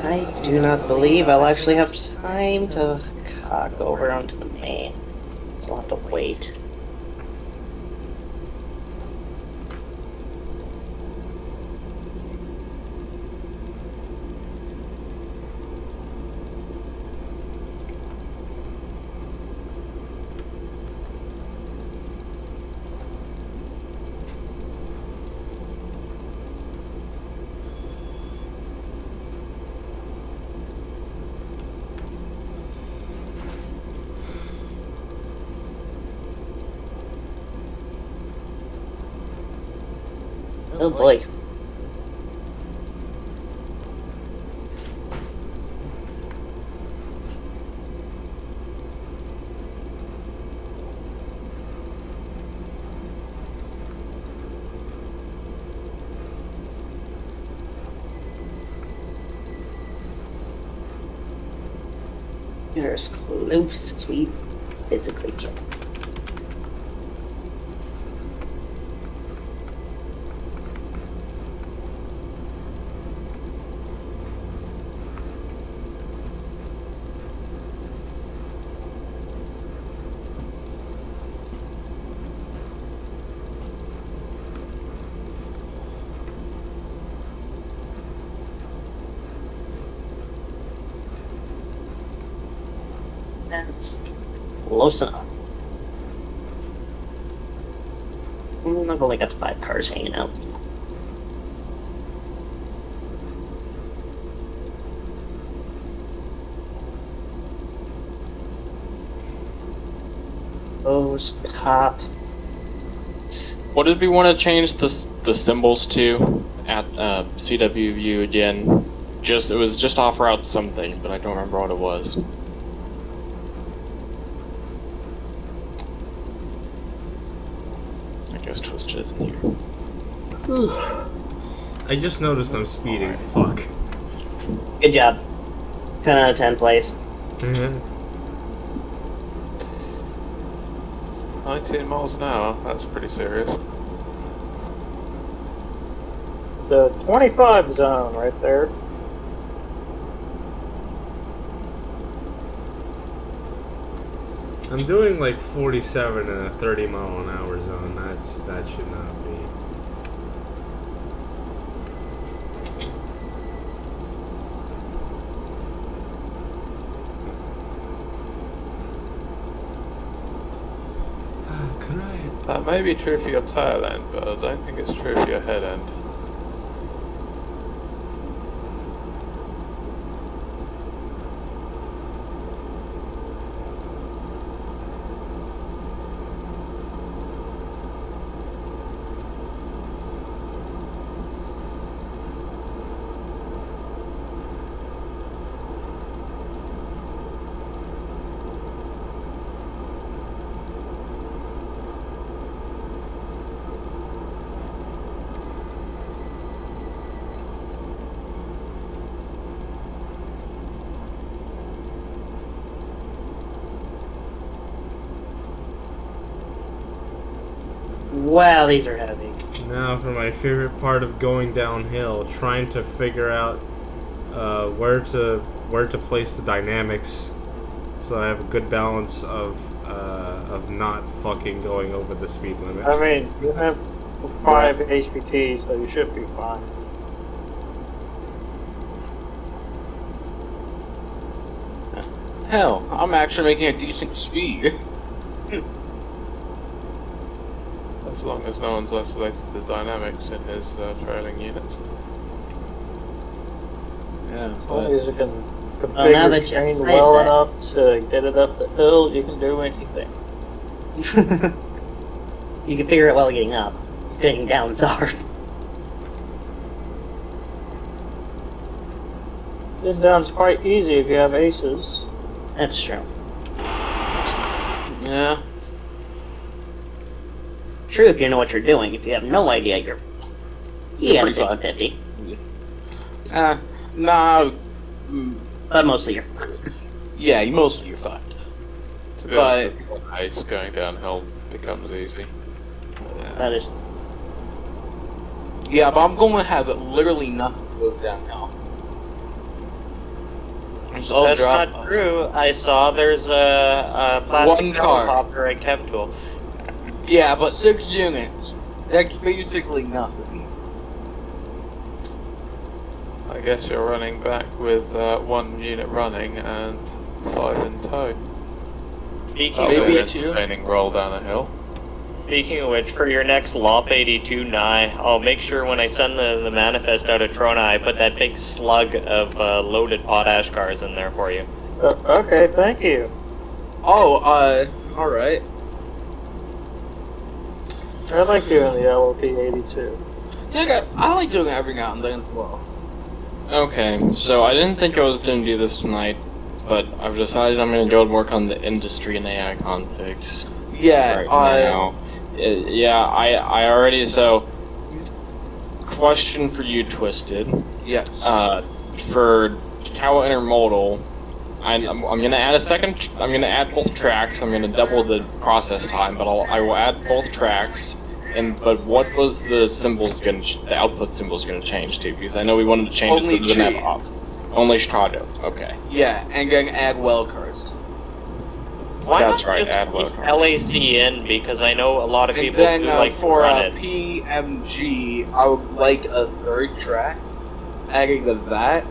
I do not believe I'll actually have time to cock over onto the main. So I'll have to wait. Oh boy. You're as close as we physically can. That's close enough. I've only got 5 cars hanging out. Those pop. What did we want to change the symbols to at CWU again? It was just off route something, but I don't remember what it was. I guess Twisted isn't here. I just noticed I'm speeding. Fuck. Good job. 10 out of 10 plays. 19 miles an hour, that's pretty serious. The 25 zone right there. I'm doing like 47 in a 30 mile an hour zone. That should not be. That may be true for your tail end, but I don't think it's true for your head end. Wow, these are heavy. Now for my favorite part of going downhill, trying to figure out where to place the dynamics, so I have a good balance of not fucking going over the speed limit. I mean, you have 5 HPTs, so you should be fine. Hell, I'm actually making a decent speed. As long as no one's isolated the dynamics in his trailing units. Yeah, As long as you can now configure that the you chain say well that. enough to get it up the hill, you can do anything. You can figure it while getting up. Getting down's hard. Getting down's quite easy if you have aces. That's true. yeah. True if you know what you're doing. If you have no idea, you gotta pretty fine. take 50. No. But mostly you're Yeah, mostly you're fucked. To be But- honest, ace going downhill becomes easy. That is. Yeah, but I'm going to have literally nothing to go downhill. So That's not true. I saw there's a plastic One car. helicopter at Chemtool. Yeah, but 6 units. That's basically nothing. I guess you're running back with 1 unit running and 5 in tow. Speaking That'll Maybe be an it's you. entertaining roll down a hill. Speaking of which, for your next LOP 82 Nye, I'll make sure when I send the manifest out of Trona, I put that big slug of loaded potash cars in there for you. Okay, thank you. Oh, alright. I like doing the LOP 82. Yeah, I like doing it every now and then as well. Okay, so I didn't think I was going to do this tonight, but I've decided I'm going to go and work on the industry and AI configs. Yeah, Right now. Yeah, I already, so, question for you, Twisted. yes. For Kawa Intermodal, I'm going to add I'm going to add both tracks, I'm going to double the process time, but I will add both tracks. But what was the the output symbols going to change to? Because I know we wanted to change Only it to the map G. off. Only Chicago. Okay. Yeah, and then add well cars. Why That's not right, just add keep low cars. LAC in, because I know a lot of And people then do like to for run it. PMG, I would like a 3rd track, adding to that,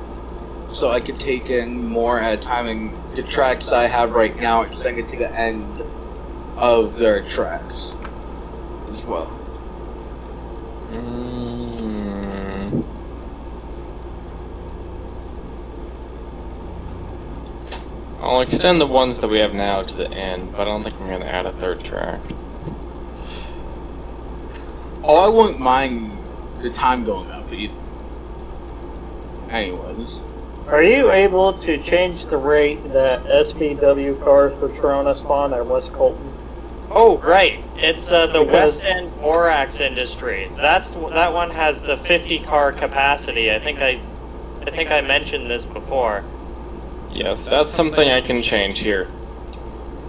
so I could take in more at a time, and the tracks that I have right now extend it to the end of their tracks as well. I'll extend the ones that we have now to the end, but I don't think I'm going to add a third track. Oh, I wouldn't mind the time going up either. Anyways. Are you able to change the rate that SVW cars for Trona spawn at West Colton? Oh, right. It's the Because- West End Borax Industry. That one has the 50 car capacity. I think I mentioned this before. Yes, that's something I can change here.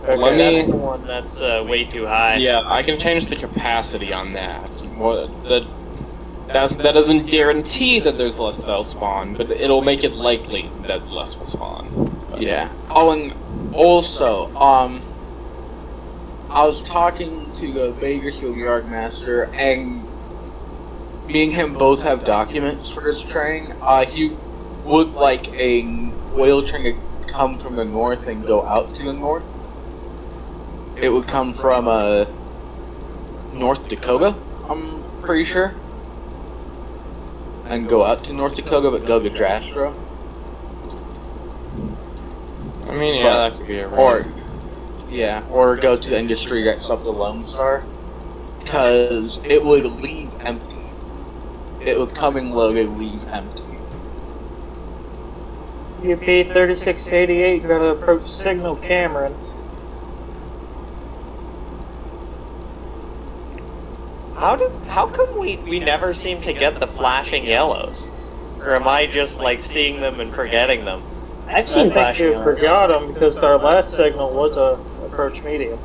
Okay, Let me- that's the one. That's way too high. Yeah, I can change the capacity on that. That doesn't guarantee that there's less that'll spawn, but it'll make it likely that less will spawn. Yeah. Oh, and also, I was talking to the Bakersfield Yardmaster, and me and him both have documents for his train. He would like a oil train to come from the north and go out to the north. It would come from North Dakota, I'm pretty sure, and go out to North Dakota, but go to Jastrow. I mean, yeah, that could be a Or go to the industry that's up the Lone Star, because it would leave empty. It would come in loaded, leave empty. UP 3688, gotta approach Signal Cameron. How come we never seem to get the flashing yellows? Or am I just like seeing them and forgetting them? I've I seen think flashing you yellows. forgot them because our last signal was a approach medium.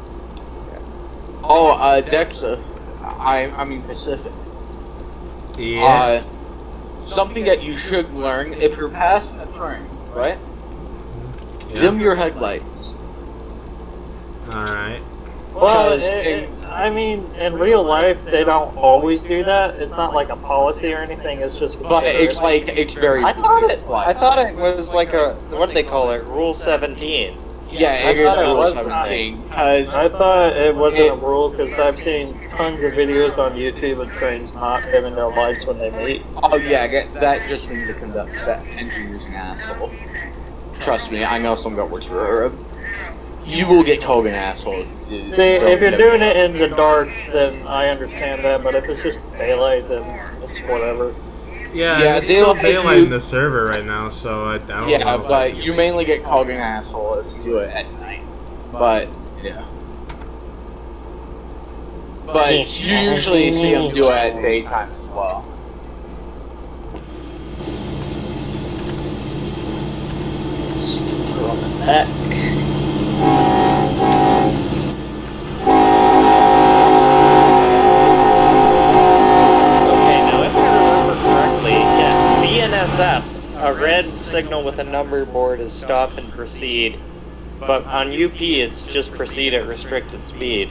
Oh, Dexa. I mean Pacific. Yeah. Something that you should learn if you're passing a train, right? Yeah. Dim your headlights. Alright. Well, Because I mean, in real life, they don't always do that. It's not like a policy or anything. It's just. But it's like, it's very... I thought it was like a, what do they call it? Rule 17. Yeah, I it is thought it Rule was 17, because... I thought it wasn't a rule because I've seen tons of videos on YouTube of trains not having their lights when they meet. Oh yeah, that just means the conductor, that engineer's an asshole. Trust me, I know someone that works for Arab. You will get called an asshole. See, if you're doing it in the dark, then I understand that, but if it's just daylight, then it's whatever. Yeah, it's they'll still hit daylight you- in the server right now, so I don't know. Yeah, if but you mainly get called an asshole if you do it at night. But, yeah. But you usually see them do it at daytime as well. Go on the back. Okay, now if I remember correctly, yeah, BNSF, a red signal with a number board is stop and proceed, but on UP it's just proceed at restricted speed.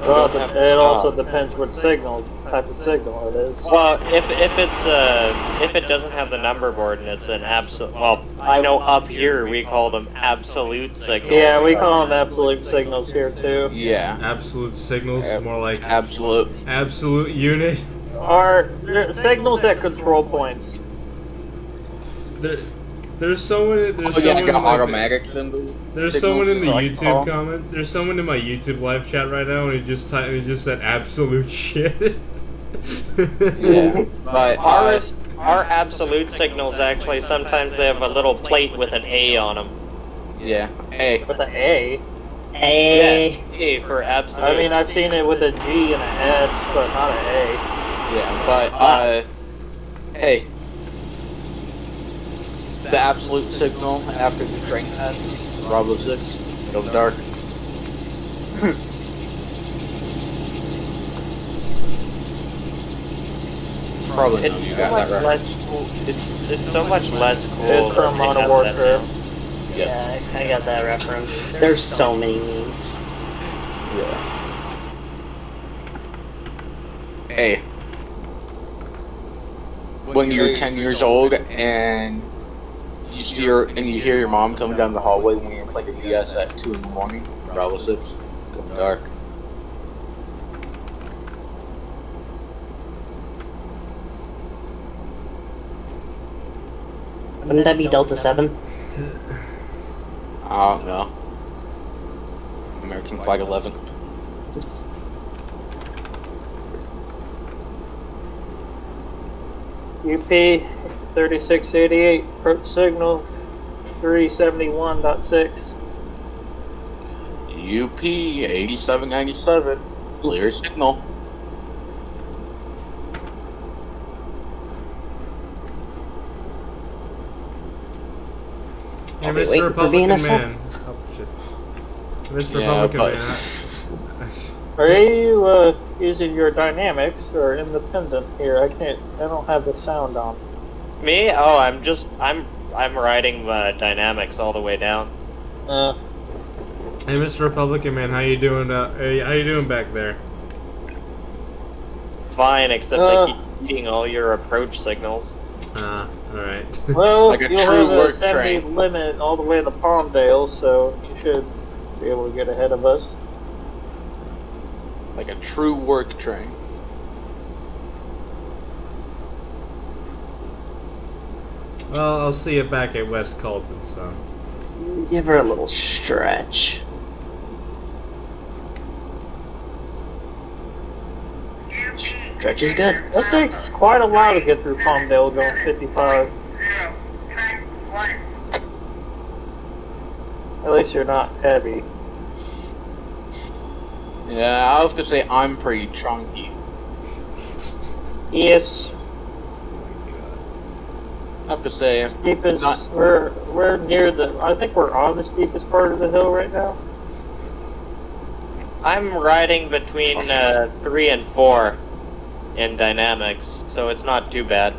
Well, it also depends what type of signal it is. Well, if it doesn't have the number board and it's an absolute, well, I know up here we call them absolute signals. Yeah, we call them absolute signals here too. Yeah. absolute signals, more like Absolute. absolute unit. They're signals at control points. There's someone. There's Oh yeah, I someone got in my- automatic symbol. There's signals someone in the is like YouTube call. comment. There's someone in my YouTube live chat right now, and he just said absolute shit. Yeah, but Our absolute signals actually sometimes they have a little plate with an A on them. yeah. Hey, With an A. Hey. Yeah, A for absolute. I mean, I've seen it with a G and an S, but not an A. yeah, but hey, the absolute signal after the train passes, Bravo 6, goes dark. Probably know you got that right. It's so much less cool. It's from when they Modern have Warfare. that. Yeah, I got that reference. There's so many memes. Yeah. Hey. When you're 10 years old and you hear your mom coming down the hallway when you're playing a DS at 2 in the morning. Bravo 6. Going dark. Wouldn't that be Delta 7? I don't know. American Flag 11. UP 3688, approach signal 371.6. UP 8797. Clear signal. Hey, I'll be Mr. waiting for being Republican a sub. Man. Oh, shit. Mr. Yeah, Republican but- Man. Are you using your dynamics or independent here? I don't have the sound on. Me? Oh, I'm riding dynamics all the way down. Hey, Mr. Republican Man, how you doing? Hey, how you doing back there? Fine, except I keep eating all your approach signals. All right. Well, Like a you'll true have a work 70 train. limit all the way to Palmdale, so you should be able to get ahead of us. Like a true work train. Well, I'll see you back at West Colton, so. Give her a little stretch. Stretch is good. That takes quite a while to get through Palmdale going 55. At least you're not heavy. Yeah, I was gonna say I'm pretty chunky. Yes, I have to say, steepest. not- We're near the. I think we're on the steepest part of the hill right now. I'm riding between 3 and 4 in dynamics, so it's not too bad.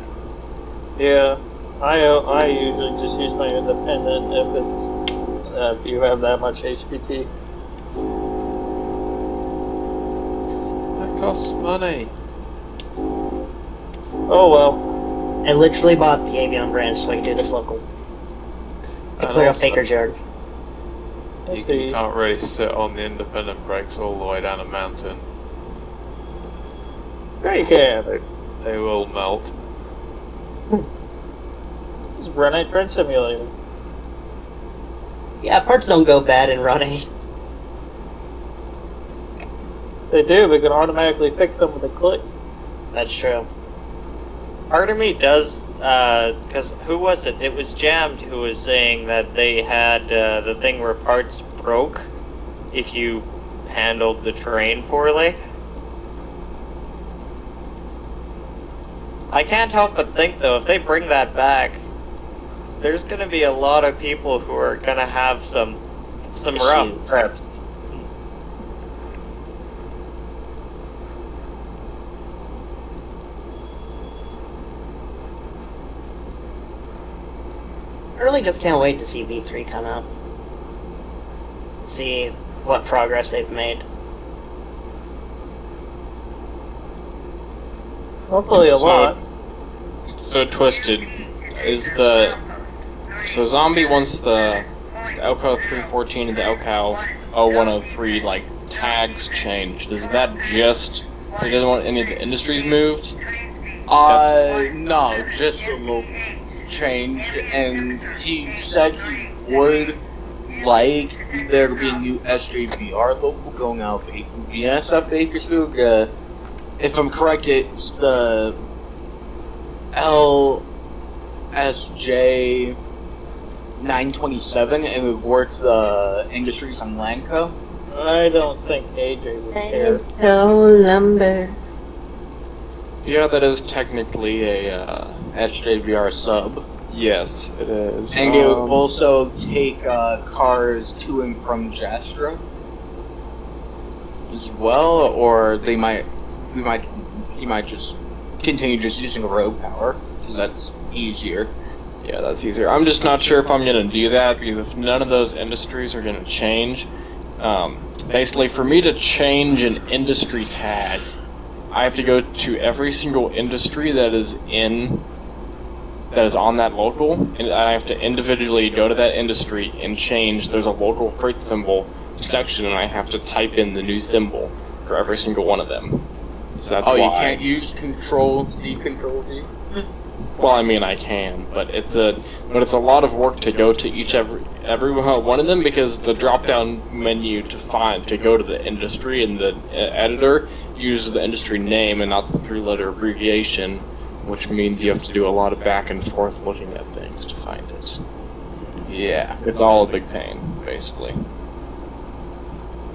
Yeah, I usually just use my independent if you have that much HPT. That costs money. Oh well. I literally bought the Avion branch so I can do this local. I And clear up also- Baker's Yard. You can't really sit on the independent brakes all the way down a mountain. Yeah, you can. They will melt. Just run a train simulator. Yeah, parts don't go bad in running. They do. We can automatically fix them with a click. That's true. Part of me does, because who was it? It was Jammed who was saying that they had the thing where parts broke if you handled the train poorly. I can't help but think, though, if they bring that back, there's going to be a lot of people who are going to have some rough Issues. trips. I really just can't wait to see V3 come out. See what progress they've made. Hopefully a lot. So Twisted is so Zombie wants the LCAO 314 and the LCAO 0103 like tags changed. Is that just he doesn't want any of the industries moved? No, just a little change, and he said he would like there to be a new SJVR local going out of BNSF Bakersfield. If I'm correct, it's the LSJ 927, and it would work the industries on Lanco. I don't think AJ would care. No lumber. Yeah, that is technically a SJVR sub. yes, it is. And it would also take cars to and from Jastra as well, or he might just continue just using a road power, because that's easier. Yeah, that's easier. I'm just not sure if I'm going to do that, because if none of those industries are going to change, basically for me to change an industry tag, I have to go to every single industry that is in that is on that local, and I have to individually go to that industry and change. There's a local freight symbol section, and I have to type in the new symbol for every single one of them. So that's why. You can't use Control-C, Control-V? Well, I mean, I can, but it's a lot of work to go to every one of them, because the drop-down menu to go to the industry in the editor uses the industry name and not the 3-letter abbreviation, which means you have to do a lot of back and forth looking at things to find it. Yeah. It's all a big pain, basically.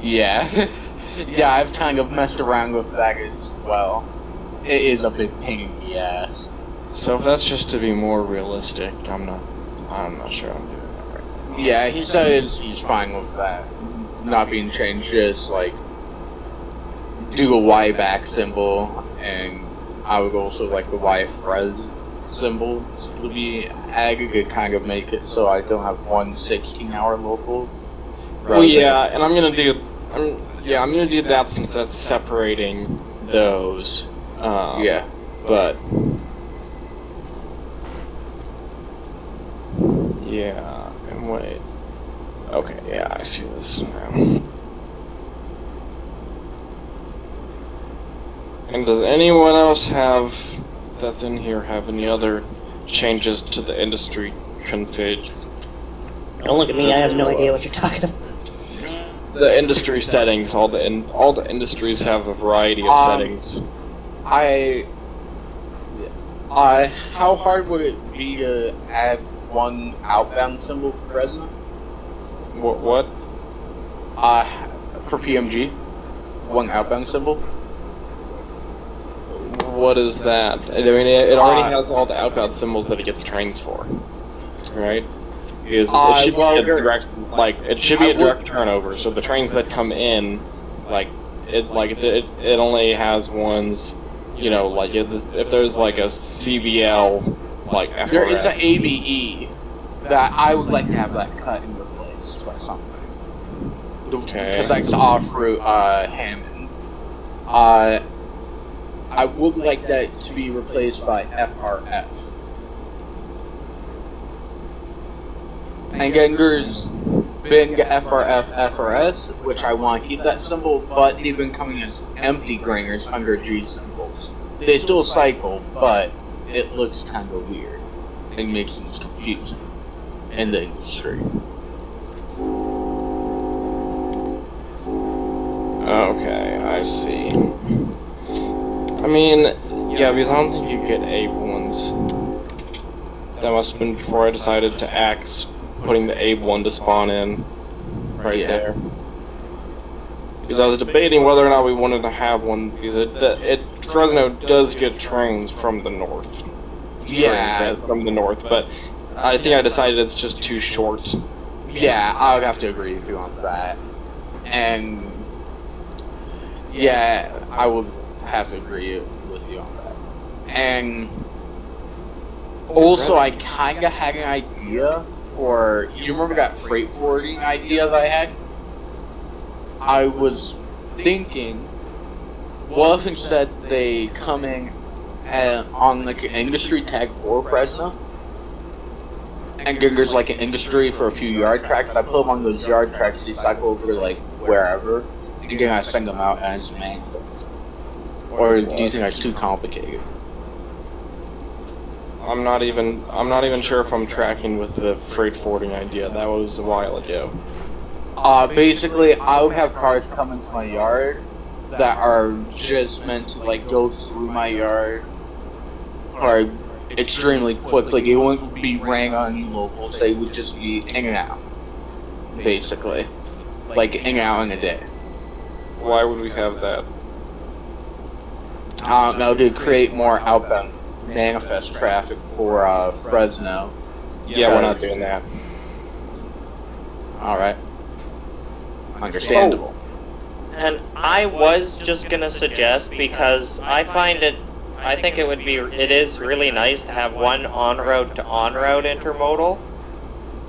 Yeah. Yeah, I've kind of messed around with that as well. It is a big pain in the ass. So if that's just to be more realistic, I'm not sure I'm doing that right now. Yeah, he says he's fine with that. Not being changed, just like do a Y back symbol, and I would also like the Y Frez symbol to be added to kind of make it so I don't have one 16-hour local. Well, yeah, and I'm gonna do that since that's separating those. Yeah. But yeah, and wait. Okay, yeah, I see this now. And does anyone else that's in here have any other changes to the industry config? Don't look at me, I have no idea what you're talking about. The industry settings, all the industries have a variety of settings. How hard would it be to add one outbound symbol for Fresno? What? For PMG, one outbound symbol. What is that? I mean, it already has all the outbound symbols that it gets trains for, right? It should be a direct, it should be a direct turnover. So the trains that come in, it only has ones, if there's like a CBL, like FRS. There is an ABE that I would like to have that cut and replaced by something. Okay. Because that's off-route Hammond. I would like that to be replaced by FRF. And again, there's been FRF, FRS, which I want to keep that symbol, but they've been coming as empty gringers under G symbols. They still cycle, but it looks kind of weird. It makes things confusing in the industry. Okay, I see. I mean, yeah, because I don't think you get Abe ones. That must have been before I decided to axe putting the Abe one to spawn in right there. Because I was debating whether or not we wanted to have one, because Fresno does get trains from the north. Yeah. From the north, but I think I decided it's just too short. Yeah, I would have to agree with you on that. And yeah, I would have to agree with you on that. And also, I kind of had an idea for, you remember that freight forwarding idea that I had? I was thinking, what if instead they come in on like an industry tag for Fresno? And then there's like an industry for a few yard tracks. I put them on those yard tracks, they cycle over like wherever, and then I send them out as manifest. Or do you think that's too complicated? I'm not even sure if I'm tracking with the freight forwarding idea. That was a while ago. Basically, I would have cars come into my yard that are just meant to like go through my yard or extremely quickly. They wouldn't be rang on you locals. They would just be in and out, basically, like in and out in a day. Why would we have that? I don't know, to create more outbound manifest traffic for Fresno. Yeah, we're not doing that. Alright. Understandable. And I was just gonna suggest, because I think it is really nice to have one on-road to on-road intermodal,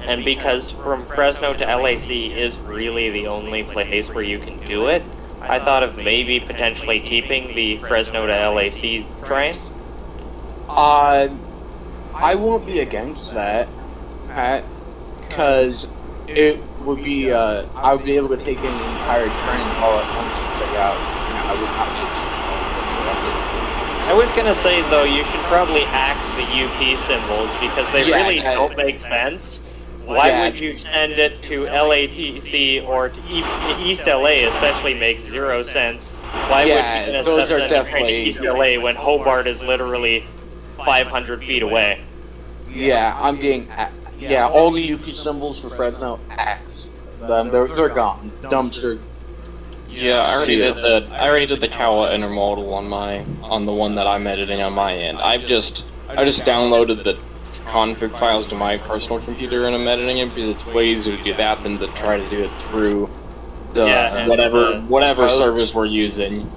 and because from Fresno to LAC is really the only place where you can do it, I thought of maybe potentially keeping the Fresno to LAC train. I I won't be against that, Pat, because it would be, I would be able to take in the entire train all at once and figure out, I would not be I was gonna say, though, you should probably axe the UP symbols, because they really don't make sense. Why would you send it to LATC or to East LA, especially makes zero sense. Why would you those are send a train to East LA when Hobart is literally 500 feet away? Yeah, I'm being... Yeah, all the UP symbols for Fresno, axe. They're gone. Dumpster. Yeah, I already did the Kawa intermodal on the one that I'm editing on my end. I just downloaded the config files to my personal computer and I'm editing it because it's way easier to do that than to try to do it through the whatever service we're using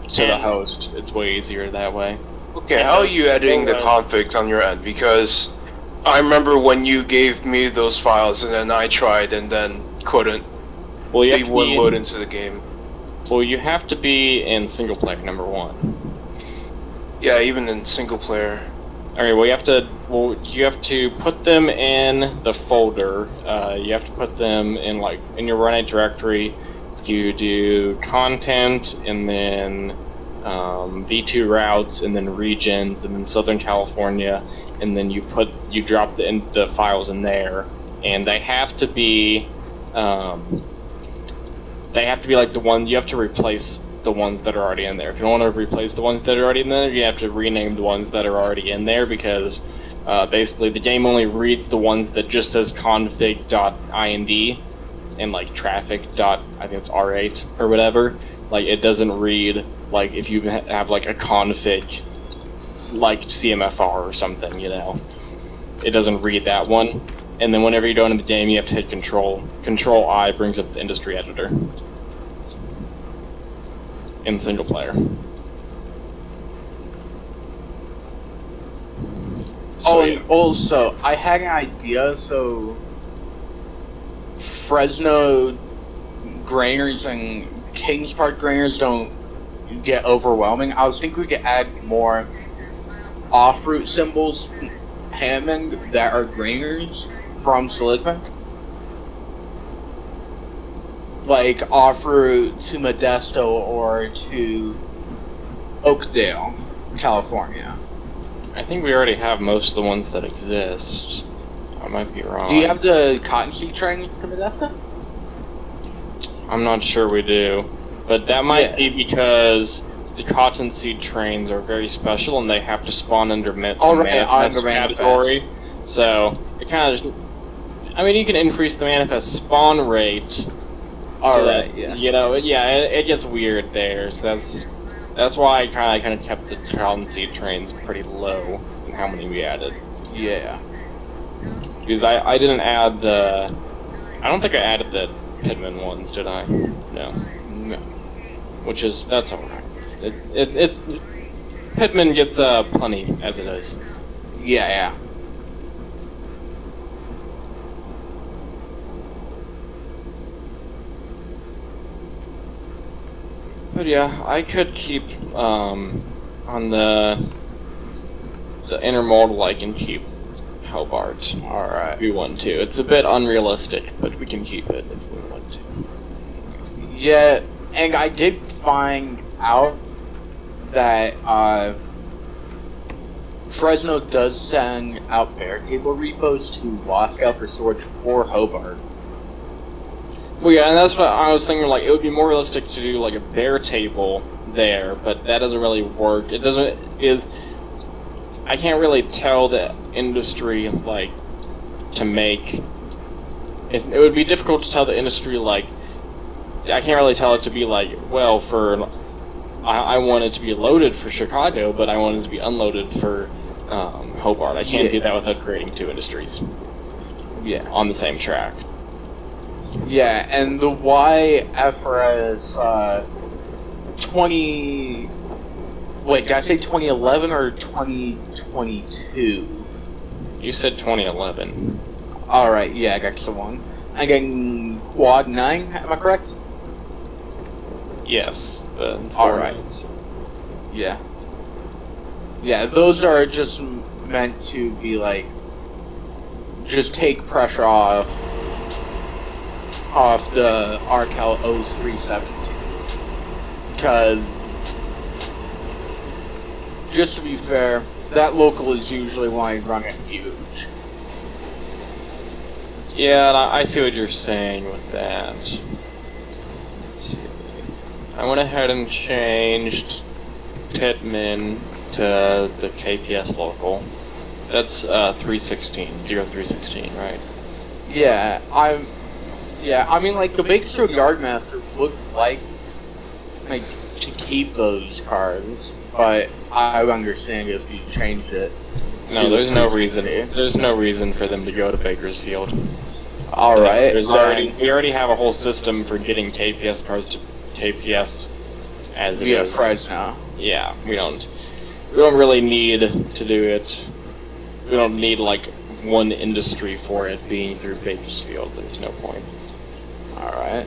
to the host. It's way easier that way. Okay, how are you editing the configs on your end? Because I remember when you gave me those files and then I tried and then couldn't. Well, they wouldn't load into the game. Well, you have to be in single player, number one. Yeah, even in single player. Okay, well, you have to put them in the folder. You have to put them in in your run A directory. You do content and then V2 routes and then regions and then Southern California, and then you drop the files in there, and they have to be like the one you have to replace the ones that are already in there. If you don't want to replace the ones that are already in there, you have to rename the ones that are already in there because basically the game only reads the ones that just says config.ind and traffic. I think it's R8 or whatever. It doesn't read if you have a config CMFR or something, it doesn't read that one. And then whenever you go into the game, you have to hit Control. Control I brings up the industry editor in single player. And also, I had an idea, so Fresno grainers and Kings Park grainers don't get overwhelming. I was thinking we could add more off-route symbols, Hammond, that are grainers from Seligman. Off-route to Modesto or to Oakdale, California. I think we already have most of the ones that exist. I might be wrong. Do you have the Cottonseed trains to Modesto? I'm not sure we do. But that might be because the Cottonseed trains are very special and they have to spawn under manifest category. So, it kind of... you can increase the manifest spawn rate. It gets weird there. So that's why I kind of kept the Cottonseed trains pretty low in how many we added. Yeah. Because I didn't add the... I don't think I added the Pittman ones, did I? No. That's alright. Pittman gets plenty as it is. Yeah. But yeah, I could keep on the intermodal. I can keep Hobart. Alright. If we want to. It's a bit unrealistic, but we can keep it if we want to. Yeah, and I did find out that Fresno does send out bear table repos to Wasco for storage for Hobart. Well, yeah, and that's what I was thinking. It would be more realistic to do a bear table there, but that doesn't really work. I can't really tell the industry to make. It would be difficult to tell the industry I can't really tell it to be I want it to be loaded for Chicago, but I want it to be unloaded for Hobart. I can't do that without creating two industries. Yeah. On the same track. Yeah, and the YFRS 20... Wait, did I say 2011 or 2022? You said 2011. Alright, yeah, that's the one. And then Quad 9, am I correct? Yes. Alright. Yeah. Yeah, those are just meant to be like just take pressure off the Arcal 0317. Because, just to be fair, that local is usually why you run it huge. Yeah, and I see what you're saying with that. Let's see. I went ahead and changed Pitman to the KPS local. That's 0316, right? Yeah, I mean, like, the Bakersfield Yardmaster would like to keep those cars, but I understand if you changed it. No, there's no reason. There's no reason for them to go to Bakersfield. All right. We already have a whole system for getting KPS cars to KPS as it is. Fresno. Yeah, we don't really need to do it. We don't need like one industry for it being through Bakersfield. There's no point. All right.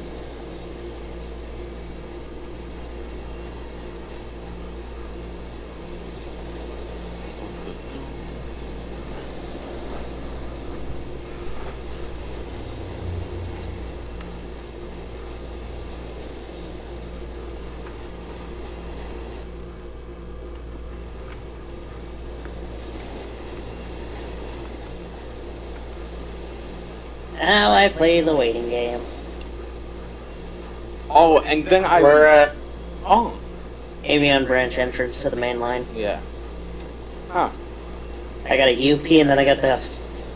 Now I play the waiting game. Oh, and then We're at Oh. Avion branch entrance to the main line. Yeah. Huh. I got a UP and then I got the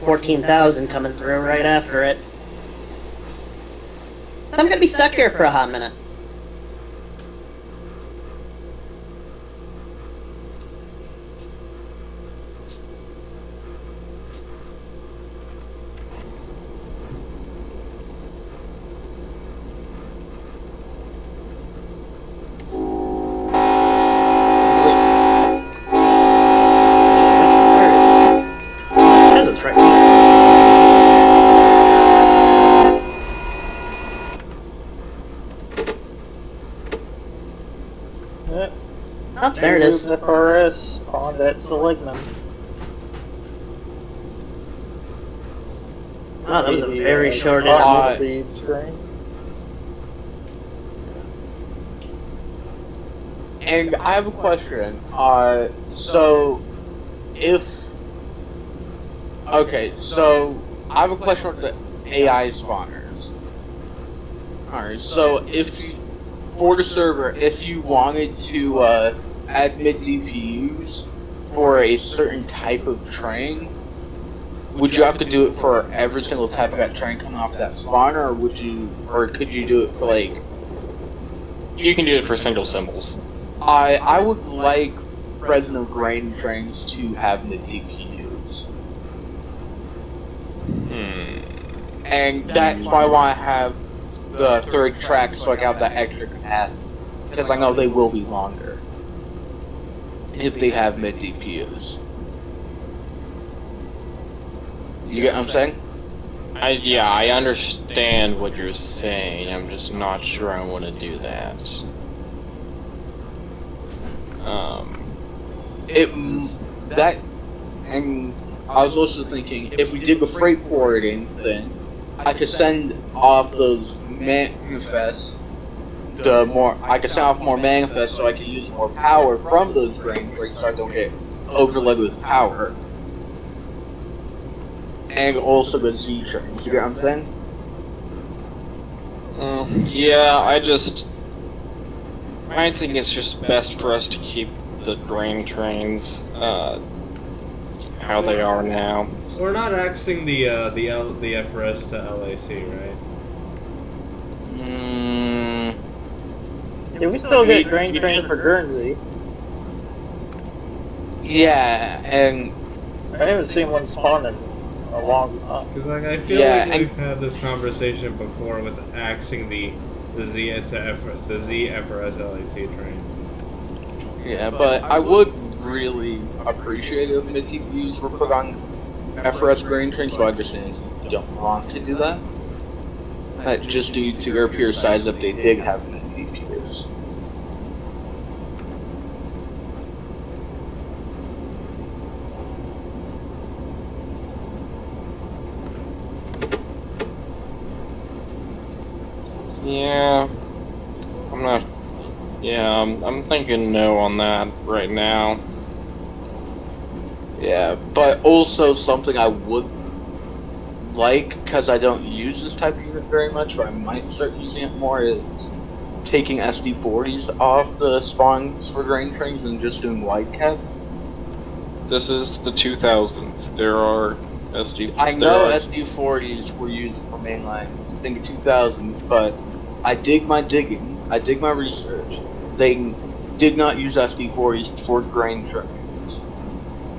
14,000 coming through right after it. I'm gonna be stuck here for a hot minute. Oh, there it is. FRS on that Seligman. Oh, that was a very short speed train. And I have a question. So I have a question with the AI spawners. Alright, so for the server, if you wanted to admit DPUs for a certain type of train, would you have to do it for every single type of that train coming off that spawner, or could you do it for like? You can do it for single symbols. I would like Fresno grain trains to have the DPUs. And that's why I want to have the third track so I can have that extra capacity. Because I know they will be longer if they have mid DPUs. You get what I'm saying? I understand what you're saying. I'm just not sure I want to do that. And I was also thinking, if we did the freight forwarding thing, I could send off those manifests. I could send off more manifests so I could use more power from those grain trains so I don't get overloaded with power. And also the Z trains. You get what I'm saying? I think it's just best for us to keep the grain trains how they are now. We're not axing the FRS to LAC, right? Yeah, we still get grain trains for Guernsey. Yeah, and I haven't seen one spawn in a long time. Because like I feel like we've had this conversation before with axing the Z FRS LAC train. Yeah, but I would really appreciate it if mid DPUs were put on FRS grain trains, so I understand you don't want to do that. Just due to their pure size if they did have mid DPUs. Yeah, I'm not. Yeah, I'm thinking no on that right now. Yeah, but also something I would like, because I don't use this type of unit very much, but I might start using it more, is taking SD40s off the spawns for grain trains and just doing wide cats. This is the 2000s. There are SD. I know SD40s were used for mainline in the 2000s, but I did my digging, I did my research. They did not use SD40s for grain trains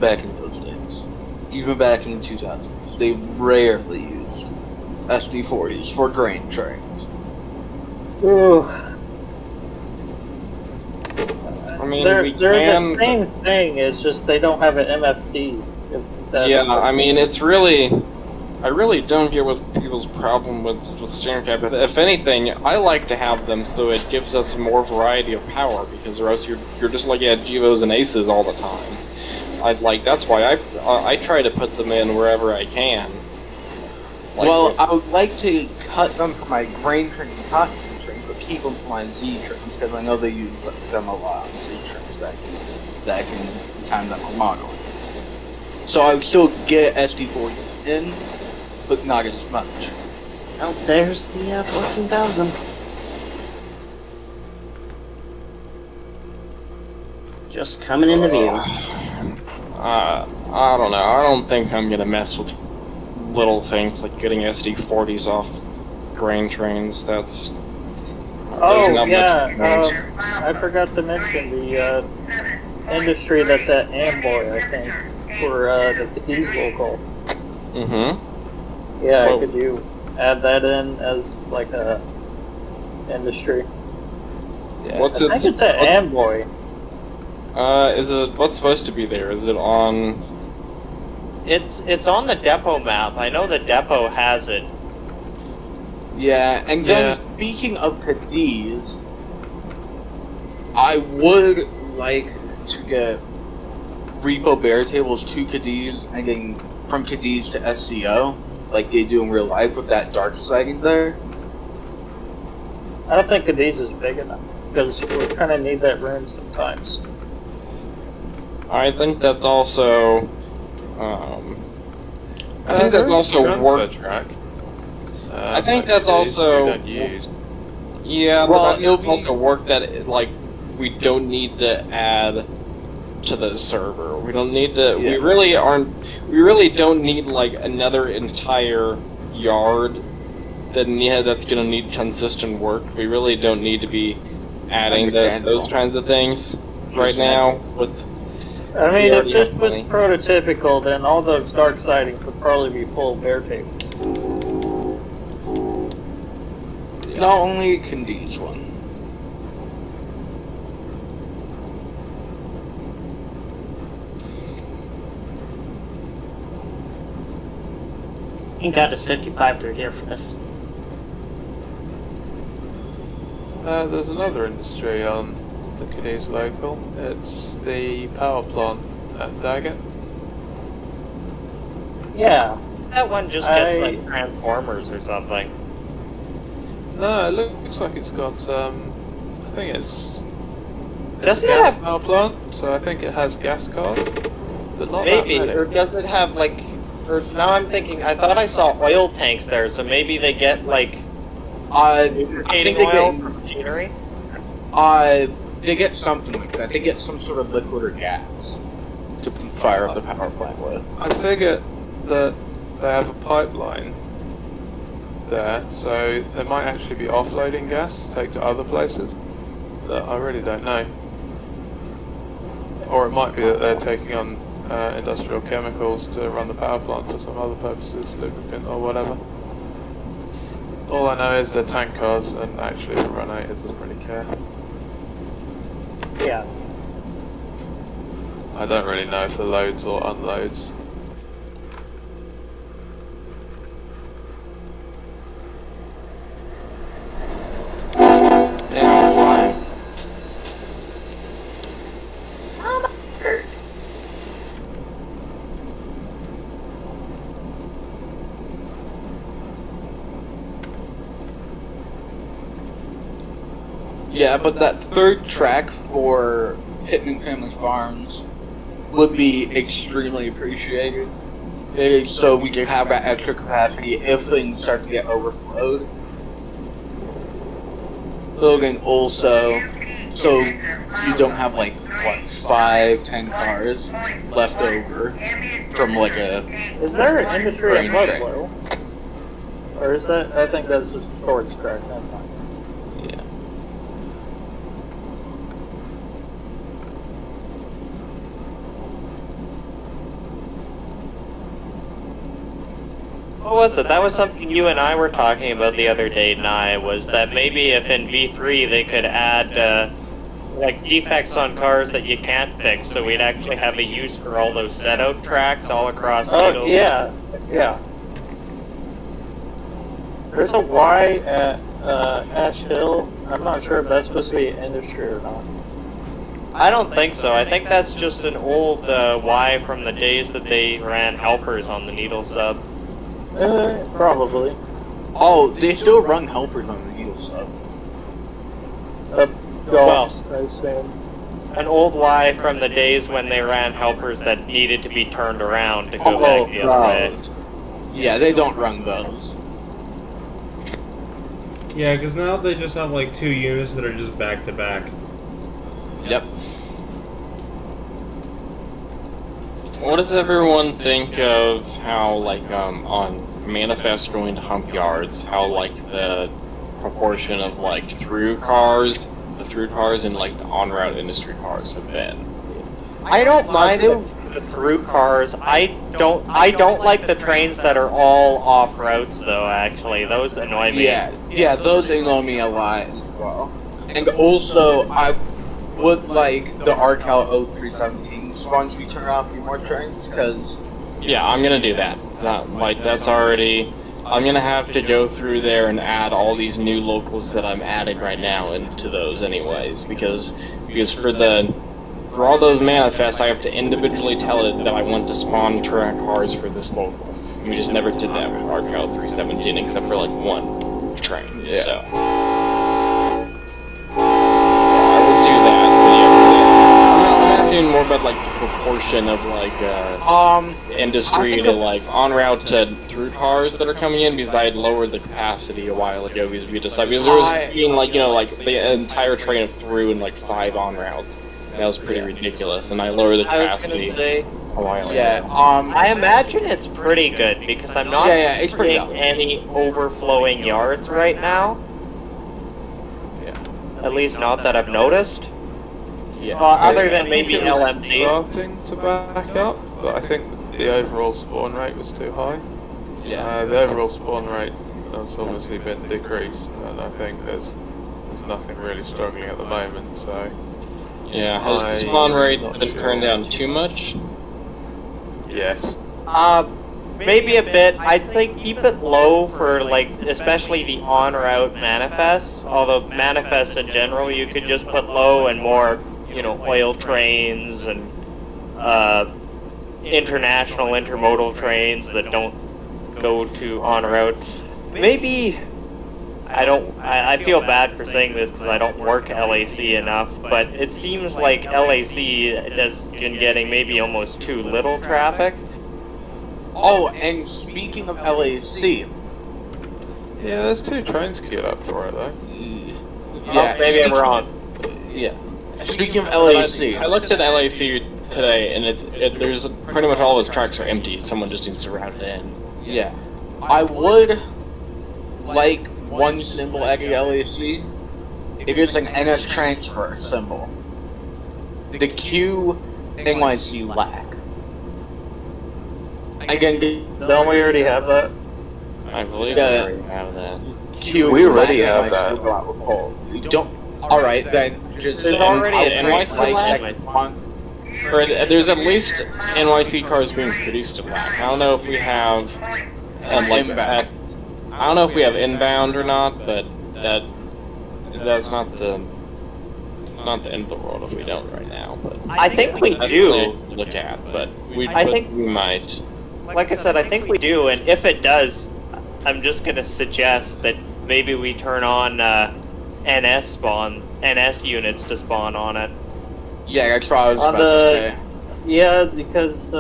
back in those days. Even back in the 2000s, they rarely used SD40s for grain trains. Ooh. I mean, They're we the can. same thing. It's just they don't have an MFD. Yeah, I mean, it's really. I really don't get what people's problem with standard cap. If anything, I like to have them so it gives us more variety of power, because or else you're just like at Gevos and Aces all the time. That's why I try to put them in wherever I can. Well, I would like to cut them for my grain train and toxin trains, but keep them for my Z trains, because I know they use them a lot on Z trains back in the time that I'm modeling. So I would still get SD40s in, but not as much. Oh, there's the 14,000. Just coming into view. I don't know. I don't think I'm gonna mess with little things like getting SD40s off grain trains. That's. Oh not yeah, I forgot to mention the industry that's at Amboy, I think, for the Cadiz local. Mm-hmm. Yeah, Well- could you add that in as like a industry? Yeah. What's I it? think it's at Amboy. Is it? What's supposed to be there? Is it on? It's on the depot map. I know the depot has it. Yeah, and then Yeah. speaking of Cadiz, I would like to get repo bear tables to Cadiz and getting from Cadiz to SCO, like they do in real life with that dark siding there. I don't think Cadiz is big enough because we kind of need that room sometimes. I think that's also. I think that's also work. Track. I think but that's they also. don't use. Yeah, Well, but it'll it's be- also work that we don't need to add to the server. We don't need to. Yeah. We really aren't. We really don't need another entire yard that's gonna need consistent work. We really don't need to be adding Understandable. those kinds of things right now. With I mean, We if already this have was money. prototypical, then all those dark sidings would probably be full bear tables. Not only Cadiz one. Thank God it's 55 through here for this. There's another industry on the Cadiz local. It's the power plant at Daggett. Yeah. That one just gets like transformers or something. No, it looks like it's got I think it's Doesn't a it gas have- power plant, so I think it has gas cars, but not Maybe, that many. or does it have or now I'm thinking, I thought I saw oil tanks there, so maybe they get I lubricating think they oil get from machinery? they get something like that. They get some sort of liquid or gas to fire up the power plant with. I figured that they have a pipeline there, so they might actually be offloading gas to take to other places. But I really don't know. Or it might be that they're taking on industrial chemicals to run the power plant for some other purposes, lubricant or whatever. All I know is they're tank cars, and actually the run 8 doesn't really care. Yeah. I don't really know if they're loads or unloads. And I'm flying. Yeah, but that third track for Hitman Family Farms would be extremely appreciated. So we can have that extra capacity if things start to get overflowed. Logan also, so you don't have like, what, 5-10 cars left over from like a... Is there an industry at train track. Ludlow? Or is that, I think that's just a storage track, never mind. Yeah. What was it? That was something you and I were talking about the other day, Nye, was that maybe if in V3 they could add, like, defects on cars that you can't fix, so we'd actually have a use for all those set-out tracks all across Oh, yeah, yeah. There's a Y at Ash Hill. I'm not sure if that's supposed to be industry or not. I don't think so. I think that's just an old Y from the days that they ran helpers on the Needle sub. Probably. Oh, they still run helpers on the Needle sub. Golf, I assume. An old Y from the days when they ran helpers that needed to be turned around to go back the other way. Yeah, they don't run those. Yeah, because now they just have like 2 units that are just back to back. Yep. What does everyone think of how, like, on Manifest going to hump yards, how, like, the proportion of, like, the through cars and, like, the on-route industry cars have been? I don't mind the through cars. I don't like the trains that are all off routes though. Actually, those annoy me. Yeah, those annoy me a lot as well. And also, I would like the RCal 0317 spawn to be turned off a few more trains, because... Yeah, I'm gonna do that. That's already... I'm gonna have to go through there and add all these new locals that I'm adding right now into those anyways, because for all those manifests, I have to individually tell it that I want to spawn track cars for this local. We just never did that with RCal 317, except for like one train. Yeah. So I would do that. I'm asking more about like the proportion of like industry to like en route to through cars that are coming in, because I had lowered the capacity a while ago because we decided, because there was being like, you know, like the entire train of through and like 5 on routes. That was pretty ridiculous, and I lowered the capacity a while ago. Yeah, I imagine it's pretty good because I'm not it's pretty seeing any overflowing yards right now. Yeah. At least not that I've noticed. Yeah. Other than maybe LMC. Starting to back up, but I think the overall spawn rate was too high. Yeah. The overall spawn rate has obviously been decreased, and I think there's nothing really struggling at the moment, so... Yeah, has the spawn rate been turned down too much? Yes. Maybe a bit. I'd say keep it low for, like, especially the on-route manifests. Although manifests in general, you could just put low and more, you know, oil trains and international intermodal trains that don't go to on-route. Maybe... I feel bad for saying this because I don't work LAC enough, but it seems like LAC has been getting maybe almost too little traffic. Oh, and speaking of LAC... Yeah, there's 2 trains queued up for it, though. Yeah, maybe I'm wrong. Yeah. Speaking of LAC... I looked at LAC today, and there's pretty much all those tracks are empty. Someone just needs to route it in. Yeah. I would like one symbol at the LAC. It is an NS transfer symbol. The Q NYC lack. Again, Don't we already have that? I believe we already have that. Q We already have NYC that. will go out with Paul. We don't. Alright, then just. There's already an NYC lack? There's at least NYC cars being produced at black. I don't know if we have inbound. I don't know if we have inbound or not, but that's not the end of the world if we don't right now. But I think we that's do. something to look at, but we might. Like I said, I think we do, and if it does, I'm just going to suggest that maybe we turn on NS spawn NS units to spawn on it. Yeah, that's what I was On about to say. Yeah, because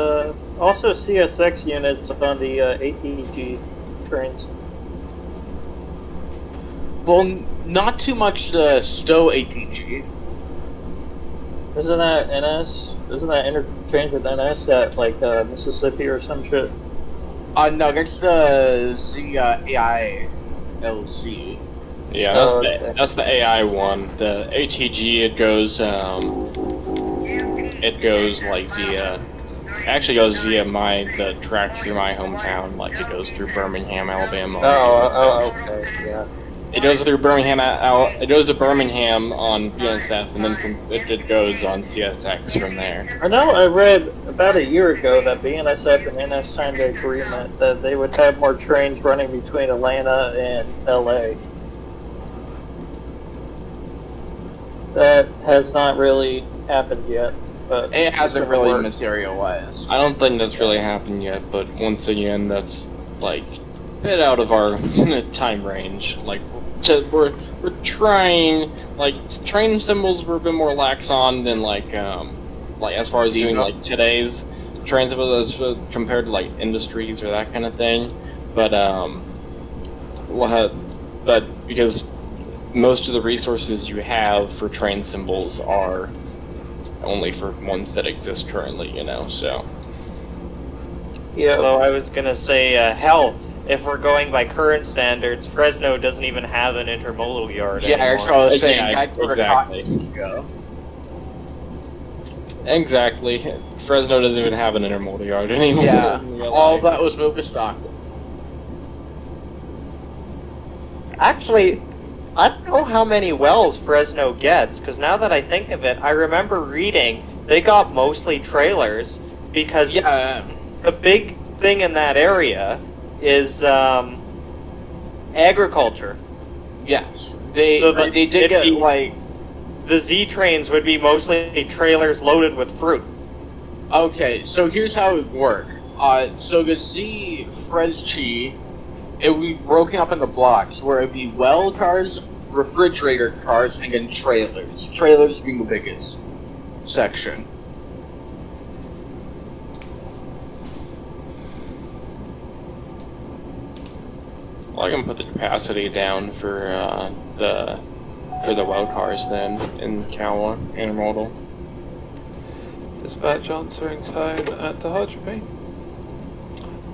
also CSX units on the ATG trains. Well, not too much the Stowe ATG. Isn't that NS? Isn't that interchange with NS at like Mississippi or some shit? No, that's the ZAILC. Yeah, that's the AI one. The ATG, it goes like via, actually goes via the tracks through my hometown, like it goes through Birmingham, Alabama. Okay, yeah. It goes through Birmingham, it goes to Birmingham on BNSF, and then it goes on CSX from there. I know I read about a year ago that BNSF and NS signed an agreement that they would have more trains running between Atlanta and LA. That has not really happened yet. But It hasn't really materialized. I don't think that's really happened yet, but once again, that's like a bit out of our time range. Like, we're trying, like, train symbols we're a bit more lax on than like as far as doing like today's train symbols as compared to like industries or that kind of thing. But because most of the resources you have for train symbols are only for ones that exist currently, you know, so. Yeah. Although I was gonna say, hell, if we're going by current standards, Fresno doesn't even have an intermodal yard Yeah, anymore. that's what I was saying. Yeah, exactly. Exactly. Fresno doesn't even have an intermodal yard anymore. Yeah, all that was moved to Stockton. Actually, I don't know how many wells Fresno gets, because now that I think of it, I remember reading they got mostly trailers, because the big thing in that area is agriculture. Yes, they did get like the Z trains would be mostly trailers loaded with fruit. Okay, so here's how it would work. So the Z Freschi, it would be broken up into blocks where it would be well cars, refrigerator cars, and then trailers. Trailers being the biggest section. Well, I can put the capacity down for the well cars then in Kawa intermodal. Dispatch answering tone at Tehachapi.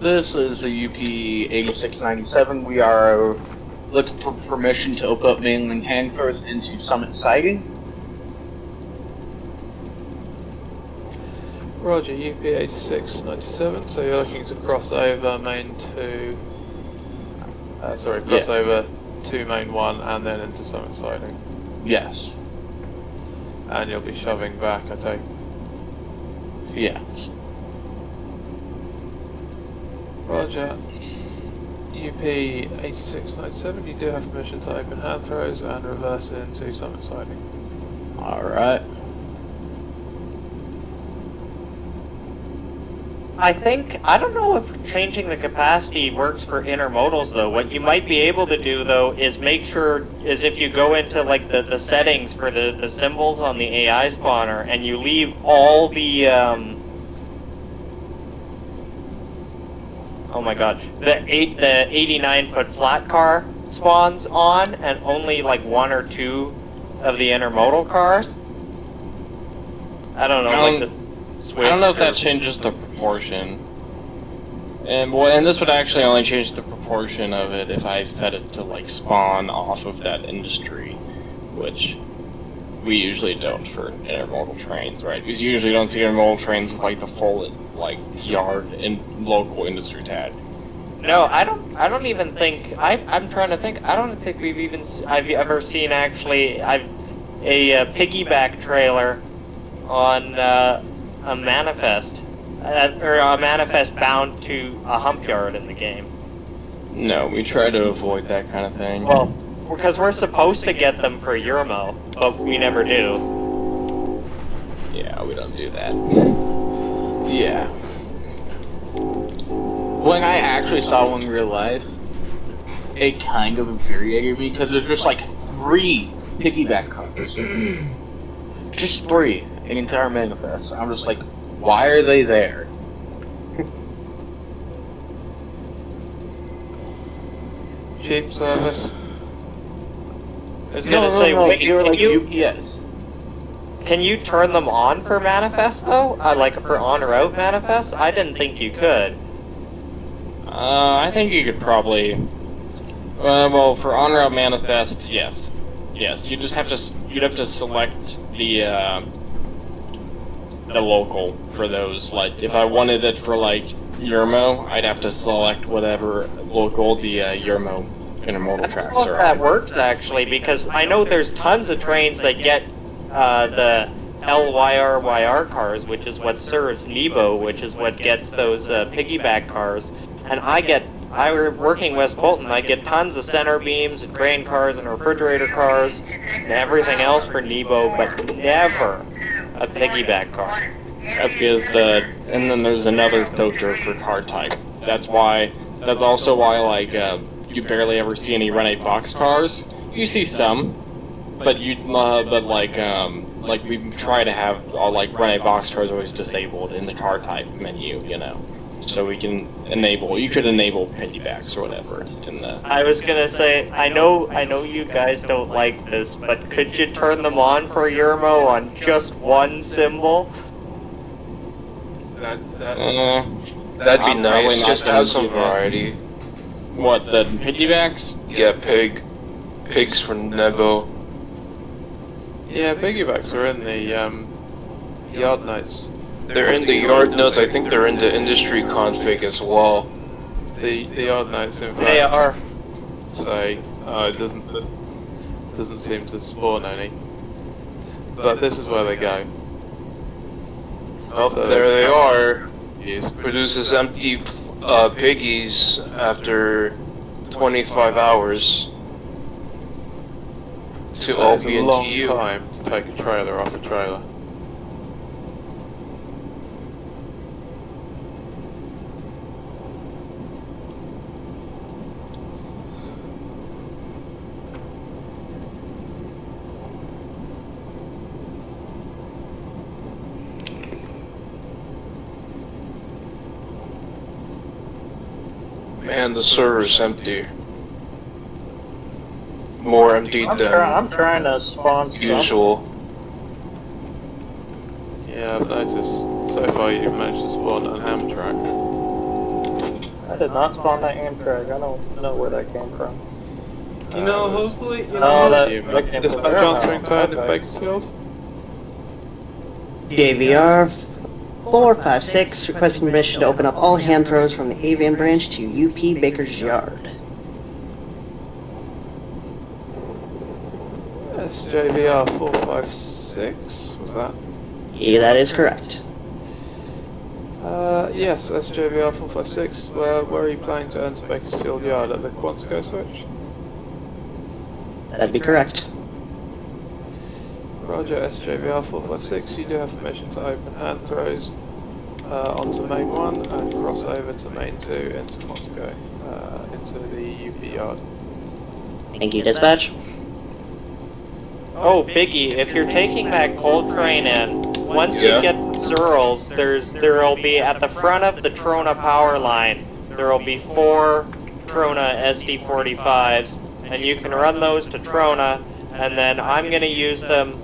This is a UP 8697. We are looking for permission to open up mainland hand throws into Summit Siding. Roger, UP 8697. So you're looking to cross over main 2. Cross over to main 1 and then into Summit Siding. Yes. And you'll be shoving back, I take. Yes. Roger. UP 8697, you do have permission to open hand throws and reverse it into Summit Siding. Alright. I don't know if changing the capacity works for intermodals though. What you might be able to do though is make sure, is if you go into like the settings for the symbols on the AI spawner and you leave all the, oh my god, the 89-foot flat car spawns on and only like 1 or 2 of the intermodal cars. I don't know, like the switch. I don't know if that changes the proportion. And this would actually only change the proportion of it if I set it to like spawn off of that industry, which we usually don't for intermodal trains, right? Because you usually don't see intermodal trains with like the full like yard and local industry tag. No, I don't even think. I'm trying to think. I don't think I've ever seen actually a piggyback trailer on a manifest, or a manifest bound to a hump yard in the game. No, we try to avoid that kind of thing. Well, because we're supposed to get them for Euramo, but we never do. Yeah, we don't do that. Yeah. When I actually saw one in real life, it kind of infuriated me because there's just like 3 piggyback cars. Just 3 in entire manifest. I'm just like, why are they there? Cheap service. I was gonna say, wait, you're can like you UPS. can you turn them on for manifest though? Like for on or out manifest? I didn't think you could. I think you could probably. Well, for on route manifests, yes. You just have to. You'd have to select the local for those. Like, if I wanted it for like Yermo, I'd have to select whatever local the Yermo intermodal tracks Well, are that on. works actually, because I know there's tons of trains that get the LYRYR cars, which is what serves Nebo, which is what gets those piggyback cars. And I working West Bolton, I get tons of center beams and grain cars and refrigerator cars and everything else for Nebo, but never a piggyback car. That's because and then there's another filter for car type. That's also why like you barely ever see any Rene box cars. You see some, but like we try to have all like Rene box cars always disabled in the car type menu, you know, so we can you could enable piggybacks or whatever in the. I was gonna say, I know you guys don't like this, but could you turn them on for Yermo on just one symbol? That'd be nice. Just have some variety. What, the piggybacks? Yeah, pigs for Nebo. Yeah, piggybacks are in the yard notes. They're in the yard notes. I think they're in the industry config as well. The yard notes, in fact. They are. Say, it doesn't seem to spawn any. But this is where they go. Well, So there they are. Yes. Produces empty piggies after 25 hours to all That be is a into long you. time to take a trailer off a trailer. Man, the server's empty. More empty I'm than trying to spawn some. usual. Yeah, I've noticed so far you've managed to spawn an Amtrak. I did not spawn that Amtrak. I don't know where that came from. You know, hopefully, you No, know. that came Is from that their Johnson house. Turn in Okay. Bakersfield? JVR 456 requesting permission to open up all hand throws from the Avian branch to UP Baker's Yard. SJVR 456, was that? Yeah, that is correct. Yes, SJVR 456. Where are you planning to enter Bakersfield Yard? At the Quantico switch? That'd be correct. Roger, SJVR 456. You do have permission to open hand throws onto main 1 and cross over to main 2 into Quantico, into the UP Yard. Thank you, dispatch. Oh, Biggie, if you're taking that coal train in, once Yeah. you get Searles, there'll be at the front of the Trona power line, there'll be 4 Trona SD45s, and you can run those to Trona, and then I'm gonna use them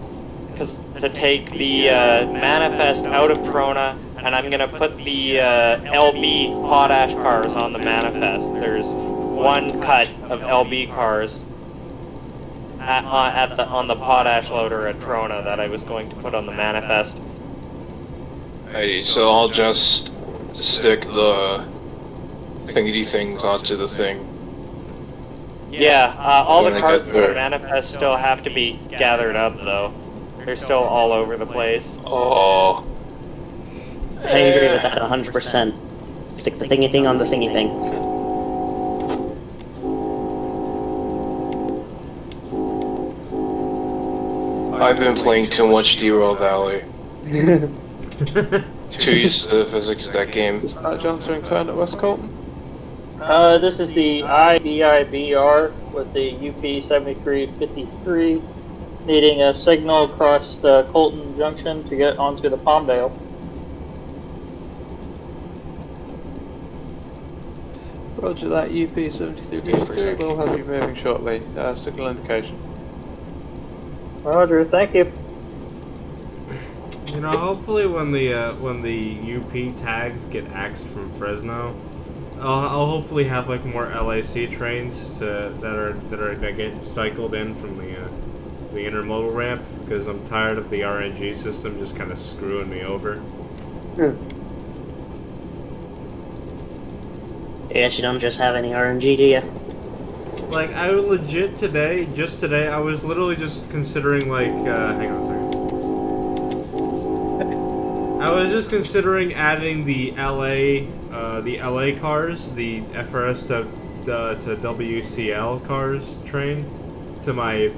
to take the manifest out of Trona, and I'm gonna put the LB potash cars on the manifest. There's one cut of LB cars on the potash loader at Trona that I was going to put on the manifest. Alrighty, so I'll just stick the thingy things onto the thing. Yeah, all When the I cars get for the there. manifest still have to be gathered up, though. They're still all over the place. Oh, I agree with that 100%. Stick the thingy thing on the thingy thing. I've been playing too much Derail Valley. Too used to the physics of that game. Johnson Turn at West Colton? This is the IDIBR with the UP 7353 needing a signal across the Colton Junction to get onto the Palmdale. Roger that, UP-73 will have you moving shortly. Signal indication. Roger, thank you. You know, hopefully when the UP tags get axed from Fresno, I'll hopefully have like more LAC trains that are gonna get cycled in from the intermodal ramp, because I'm tired of the RNG system just kind of screwing me over. I guess you don't just have any RNG, do you? Like, I legit just today, I was literally just considering like, hang on a second. I was just considering adding the LA cars, the FRS to WCL cars train to my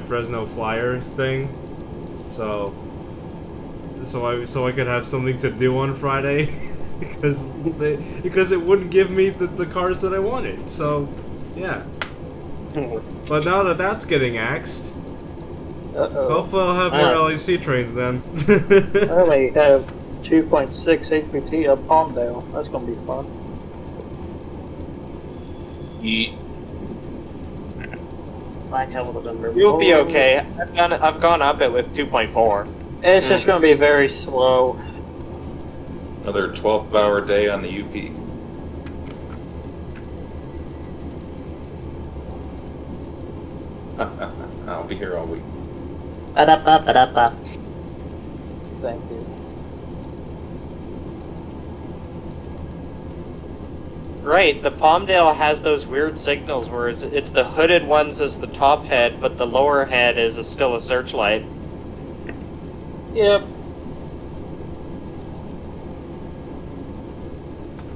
Fresno Flyer thing, so I could have something to do on Friday, because it wouldn't give me the cars that I wanted. So yeah. But now that that's getting axed, hopefully I'll have more LAC trains then. I only have 2.6 HPT up Palmdale. That's gonna be fun. You'll be okay. I've gone up it with 2.4. It's just gonna be very slow. Another 12-hour day on the UP. I'll be here all week. Thank you. Right, the Palmdale has those weird signals where it's the hooded ones as the top head, but the lower head is still a searchlight. Yep.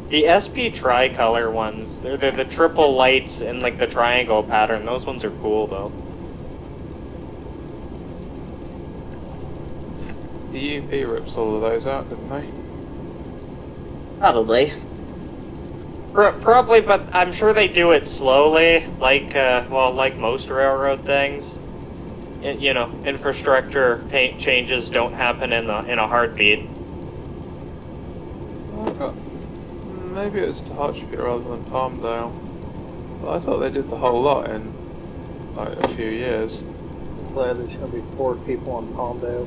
The SP tricolor ones, they're the triple lights in like the triangle pattern. Those ones are cool though. The UP rips all of those out, didn't they? Probably. Probably, but I'm sure they do it slowly, like like most railroad things. You know, infrastructure changes don't happen in a heartbeat. Maybe it was Tehachapi rather than Palmdale. But I thought they did the whole lot in like a few years. I'm glad there's going to be 4 people on Palmdale.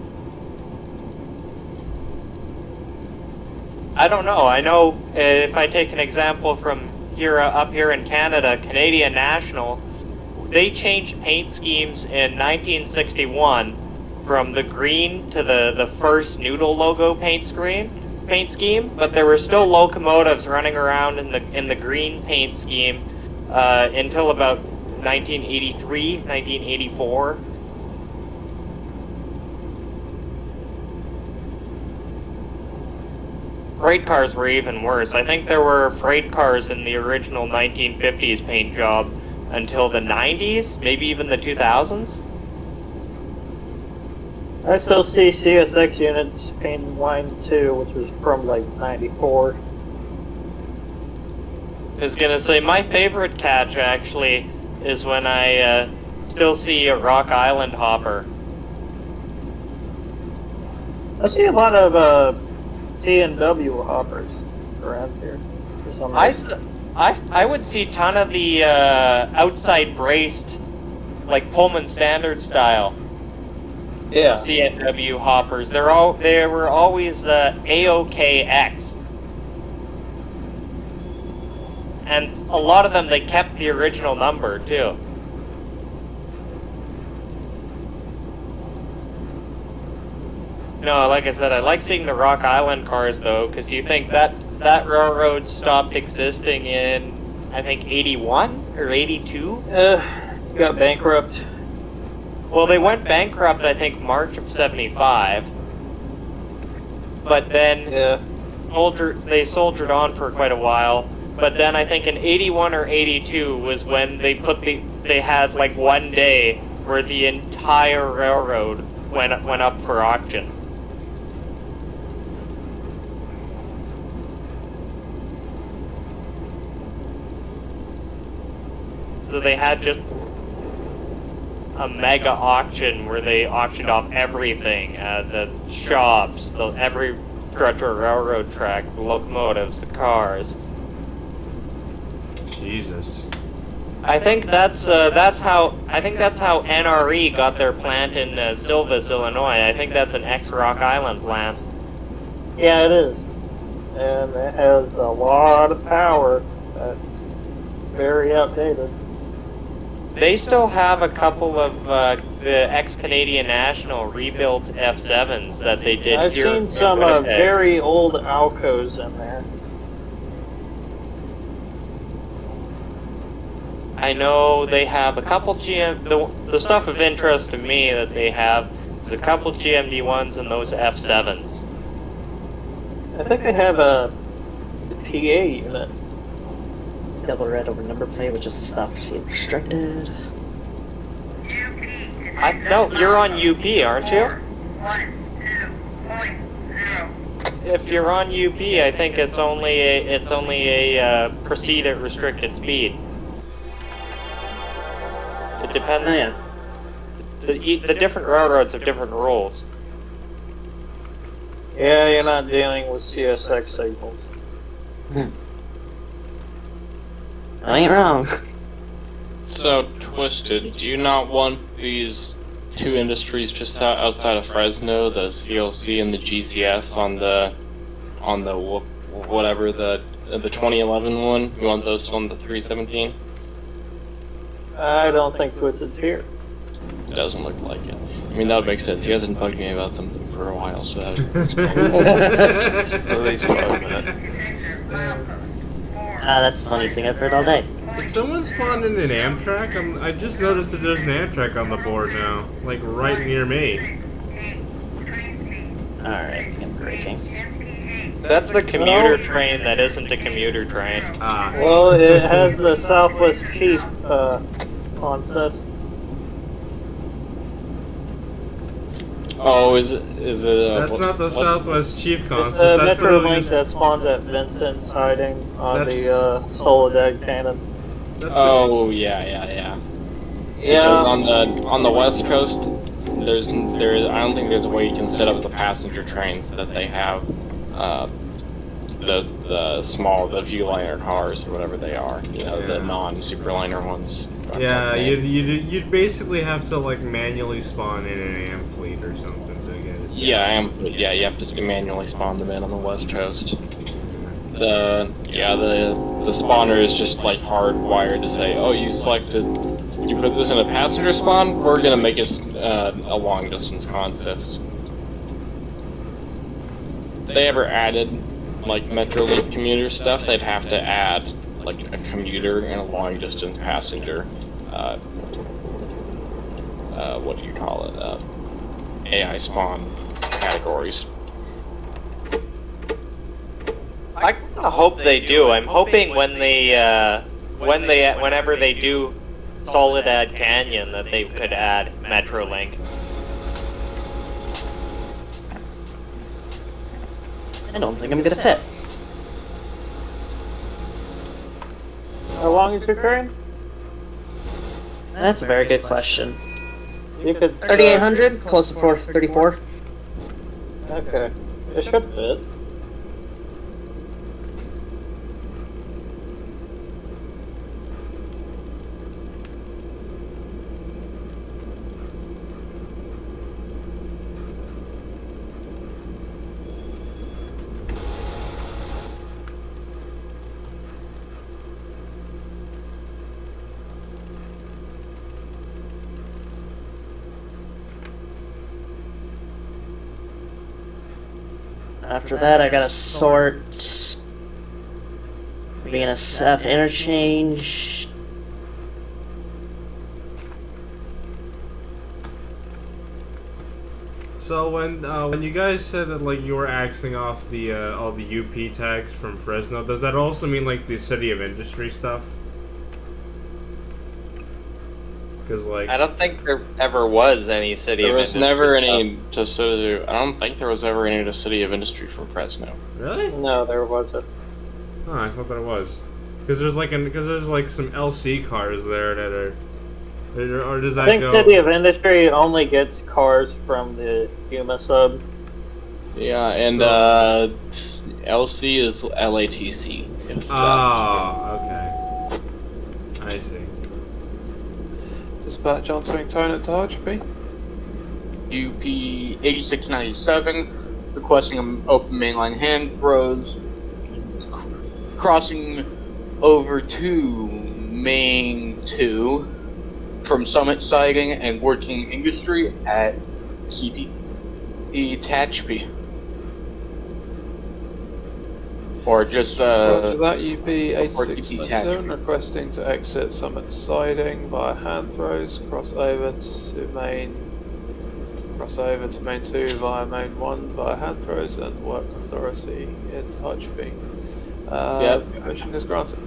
I don't know. I know if I take an example from here up here in Canada, Canadian National, they changed paint schemes in 1961 from the green to the first noodle logo paint scheme, but there were still locomotives running around in the green paint scheme until about 1983, 1984. Freight cars were even worse. I think there were freight cars in the original 1950s paint job until the 90s, maybe even the 2000s. I still see CSX units painting line 2, which was from like 94. I was gonna say, my favorite catch actually is when I still see a Rock Island hopper. I see a lot of T&W hoppers around here for some reason. I would see a ton of the outside braced, like Pullman Standard style. Yeah. C&W hoppers. They were always AOKX. And a lot of them, they kept the original number too. No, like I said, I like seeing the Rock Island cars though, because you think that railroad stopped existing in, I think, 81 or 82? Got bankrupt. Well, they went bankrupt, I think, March of 75. But then they soldiered on for quite a while. But then I think in 81 or 82 was when they had like one day where the entire railroad went up for auction. So they had a mega auction where they auctioned off everything, the shops, every stretch of railroad track, the locomotives, the cars. Jesus. I think that's how NRE got their plant in Silvis, Illinois. I think that's an ex-Rock Island plant. Yeah, it is. And it has a lot of power. Very outdated. They still have a couple of the ex-Canadian National rebuilt F7s that they did I've here seen in some Winnipeg. very old Alcos in there. I know they have a couple the stuff of interest to me that they have is a couple GMD1s and those F7s. I think they have a TA unit. Double red over number plate, which is stop proceed restricted. No, you're on UP, aren't you? 12.0. If you're on UP, I think it's only a proceed at restricted speed. It depends. Oh, yeah. The different railroads have different rules. Yeah, you're not dealing with CSX signals. I ain't wrong. So, Twisted, do you not want these two industries just outside of Fresno, the CLC and the GCS on the whatever the 2011 one? You want those on the 317? I don't think Twisted's here. It doesn't look like it. I mean, that would make sense. He hasn't bugged me about something for a while, so that At least 5 minutes. That's the funniest thing I've heard all day. Did someone spawn in an Amtrak? I just noticed that there's an Amtrak on the board now, like right near me. Alright, I'm braking. That's the commuter train that isn't a commuter train. Ah. Well, it has the Southwest Chief consist. Oh, is it? That's not the Southwest Chief It's consist. a That's Metro literally Link that spawns at Vincent siding on That's- the Soledad Cannon. That's Oh, yeah. Yeah. Because on the West Coast, I don't think there's a way you can set up the passenger trains that they have, the Viewliner cars or whatever they are, the non-Superliner ones. Yeah, you'd basically have to like manually spawn in an AM fleet or something to get it. Yeah, you have to manually spawn them in on the West Coast. The spawner is just like hardwired to say, oh, you put this in a passenger spawn, we're gonna make it a long distance consist. If they ever added like Metrolink commuter stuff, they'd have to add like a commuter and a long distance passenger. What do you call it? AI spawn categories. I kinda hope they do. I'm hoping whenever they do Soledad Canyon that they could add Metrolink. I don't think I'm gonna fit. How long is your train? That's a very good question. You could 3,800? Close to 434? Okay. It should fit. After that, I gotta sort BNSF interchange. So when you guys said that like you were axing off the all the UP tags from Fresno, does that also mean like the City of Industry stuff? Because like I don't think there ever was any City There of was Industry never stuff. any to City. I don't think there was ever any to City of Industry from Fresno. Really? No, there wasn't. Oh, I thought that it was. Because there's like some LC cars there that are Or does that I think go? City of Industry only gets cars from the Yuma sub. Yeah, and LC is LATC. If that's Okay. I see. Dispatch answering tone at Tarchby. UP 8697, requesting open mainline hand throws, crossing over to Main 2 from Summit Siding and working industry at CP Tehachapi. Or just, Roger that, UP or TP 8697 requesting to exit Summit Siding via hand throws, cross over to Main 2 via Main 1 via hand throws, and work authority in Hutchby. Yep. Mission is granted.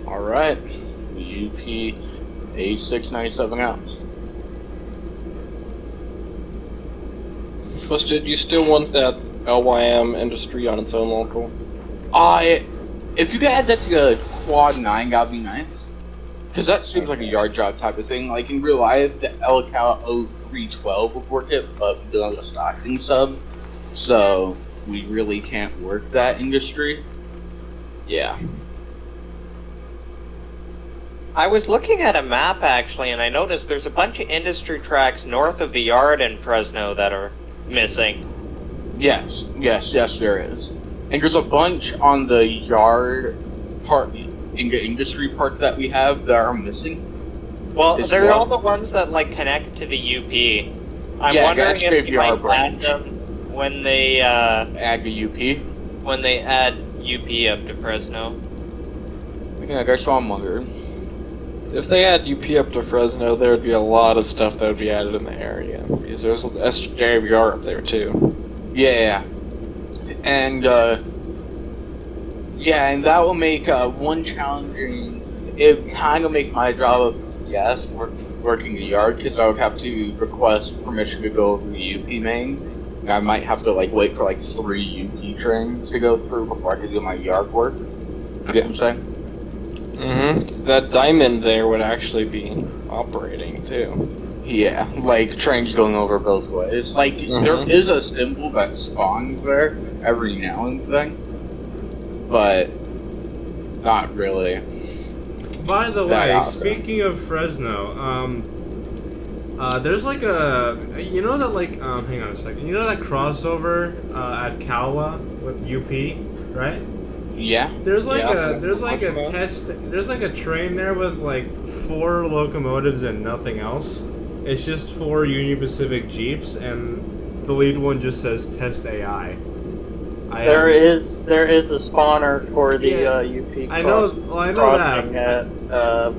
Alright. UP 8697 out. Twisted, you still want that LYM industry on its own local? If you could add that to the Quad 9, that'd be nice. Because that seems like a yard job type of thing. Like in real life, the LCal 0312 would work it, but we don't have a Stockton sub, so we really can't work that industry. Yeah. I was looking at a map actually, and I noticed there's a bunch of industry tracks north of the yard in Fresno that are missing. Yes, there is. And there's a bunch on the yard part, in the industry part that we have that are missing. Well, As they're well. all the ones that like connect to the UP. I'm Yeah, wondering that's if you JVR might add branch. them when they Add the UP. when they add UP up to Fresno. Yeah, that's what I'm wondering. If they add UP up to Fresno, there would be a lot of stuff that would be added in the area. Because there's SJVR up there too. Yeah. And, and that will make one challenging. It kind of make my job, working the yard, because I would have to request permission to go over the UP main. And I might have to wait for 3 UP trains to go through before I can do my yard work. You get what I'm saying? Mm-hmm. That diamond there would actually be operating too. Yeah, trains going over both ways. There is a symbol that spawns there every now and then, but not really. By the That way, out there. speaking of Fresno, there's hang on a second. You know that crossover at Calwa with UP, right? Yeah. There's a train there with 4 locomotives and nothing else. It's just 4 Union Pacific Jeeps, and the lead one just says test AI. There is a spawner for the UP. I know crossing that. At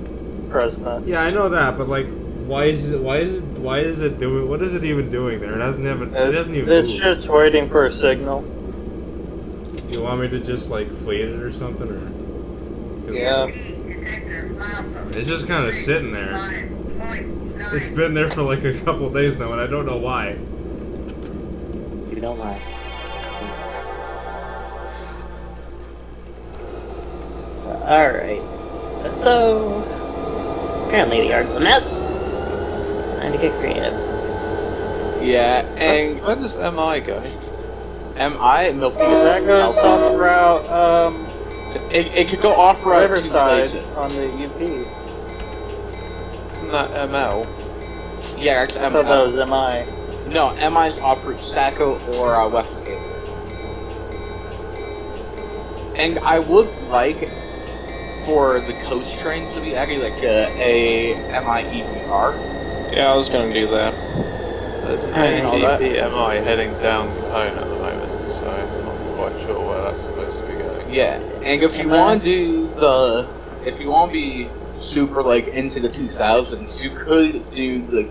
Fresno. Yeah, I know that, but why is it doing? What is it even doing there? It doesn't even It's move. just waiting for a signal. You want me to just fleet it or something, or? Yeah. It's just kind of sitting there. It's been there for a couple of days now, and I don't know why. You don't lie. Alright. So, apparently the yard's a mess. Time to get creative. Yeah, and Where does MI go? MI Milky That goes off route, It could go off route to Riverside places. on the UP. Isn't that ML? Yeah, it's I thought that was MI. MI. No, MI's off route Saco or Westgate. And I would like for the coast trains to be added a MI EPR. Yeah, I was gonna do that. There's an I know that. APMI heading down Capone at the moment, so I'm not quite sure where that's supposed to be going. Yeah, and if you want to do if you want to be super into the 2000s, you could do the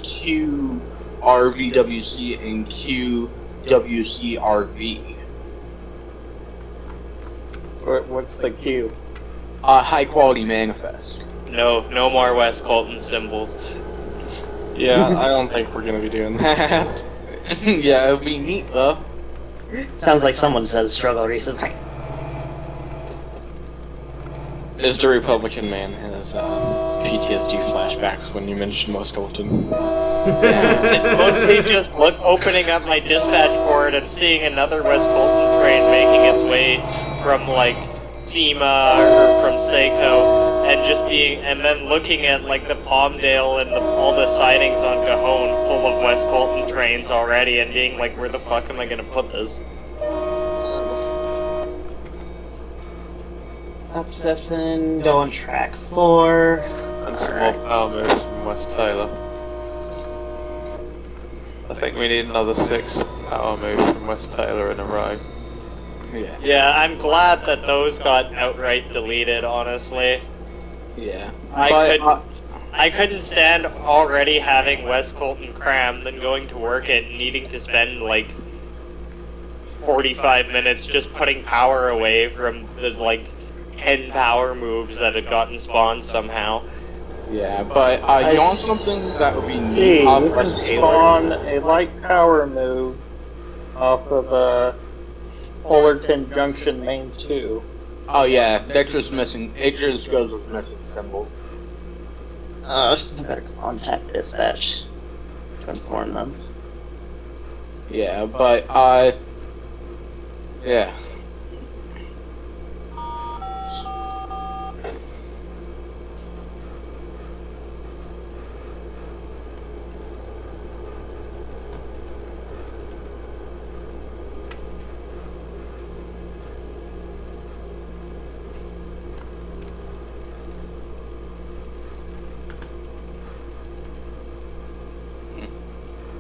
QRVWC and QWCRV. What's the Q? High quality manifest. No more West Colton symbol. Yeah, I don't think we're gonna be doing that. Yeah, it would be neat though. Sounds like someone says struggle recently. Mr. Republican Man has PTSD flashbacks when you mentioned West Colton. It's mostly just opening up my dispatch board and seeing another West Colton train making its way from like SEMA or from Seiko, and then looking at like the Palmdale and all the sidings on Cajon full of West Colton trains already, and being like, where the fuck am I gonna put this? Obsession, go on track 4. And some more power moves from West Taylor. I think we need another 6 power moves from West Taylor in a row. Yeah, I'm glad that those got outright deleted, honestly. Yeah. I couldn't stand already having West Colton crammed, then going to work and needing to spend like 45 minutes just putting power away from the like 10 power moves that had gotten spawned somehow. Yeah, but you want something that would be Gee, neat off you can West Taylor? spawn a light power move off of Fullerton Junction Main 2. Oh yeah, Dexter's missing. Dexter's goes with missing symbol. I better contact dispatch to inform them. Yeah, but yeah.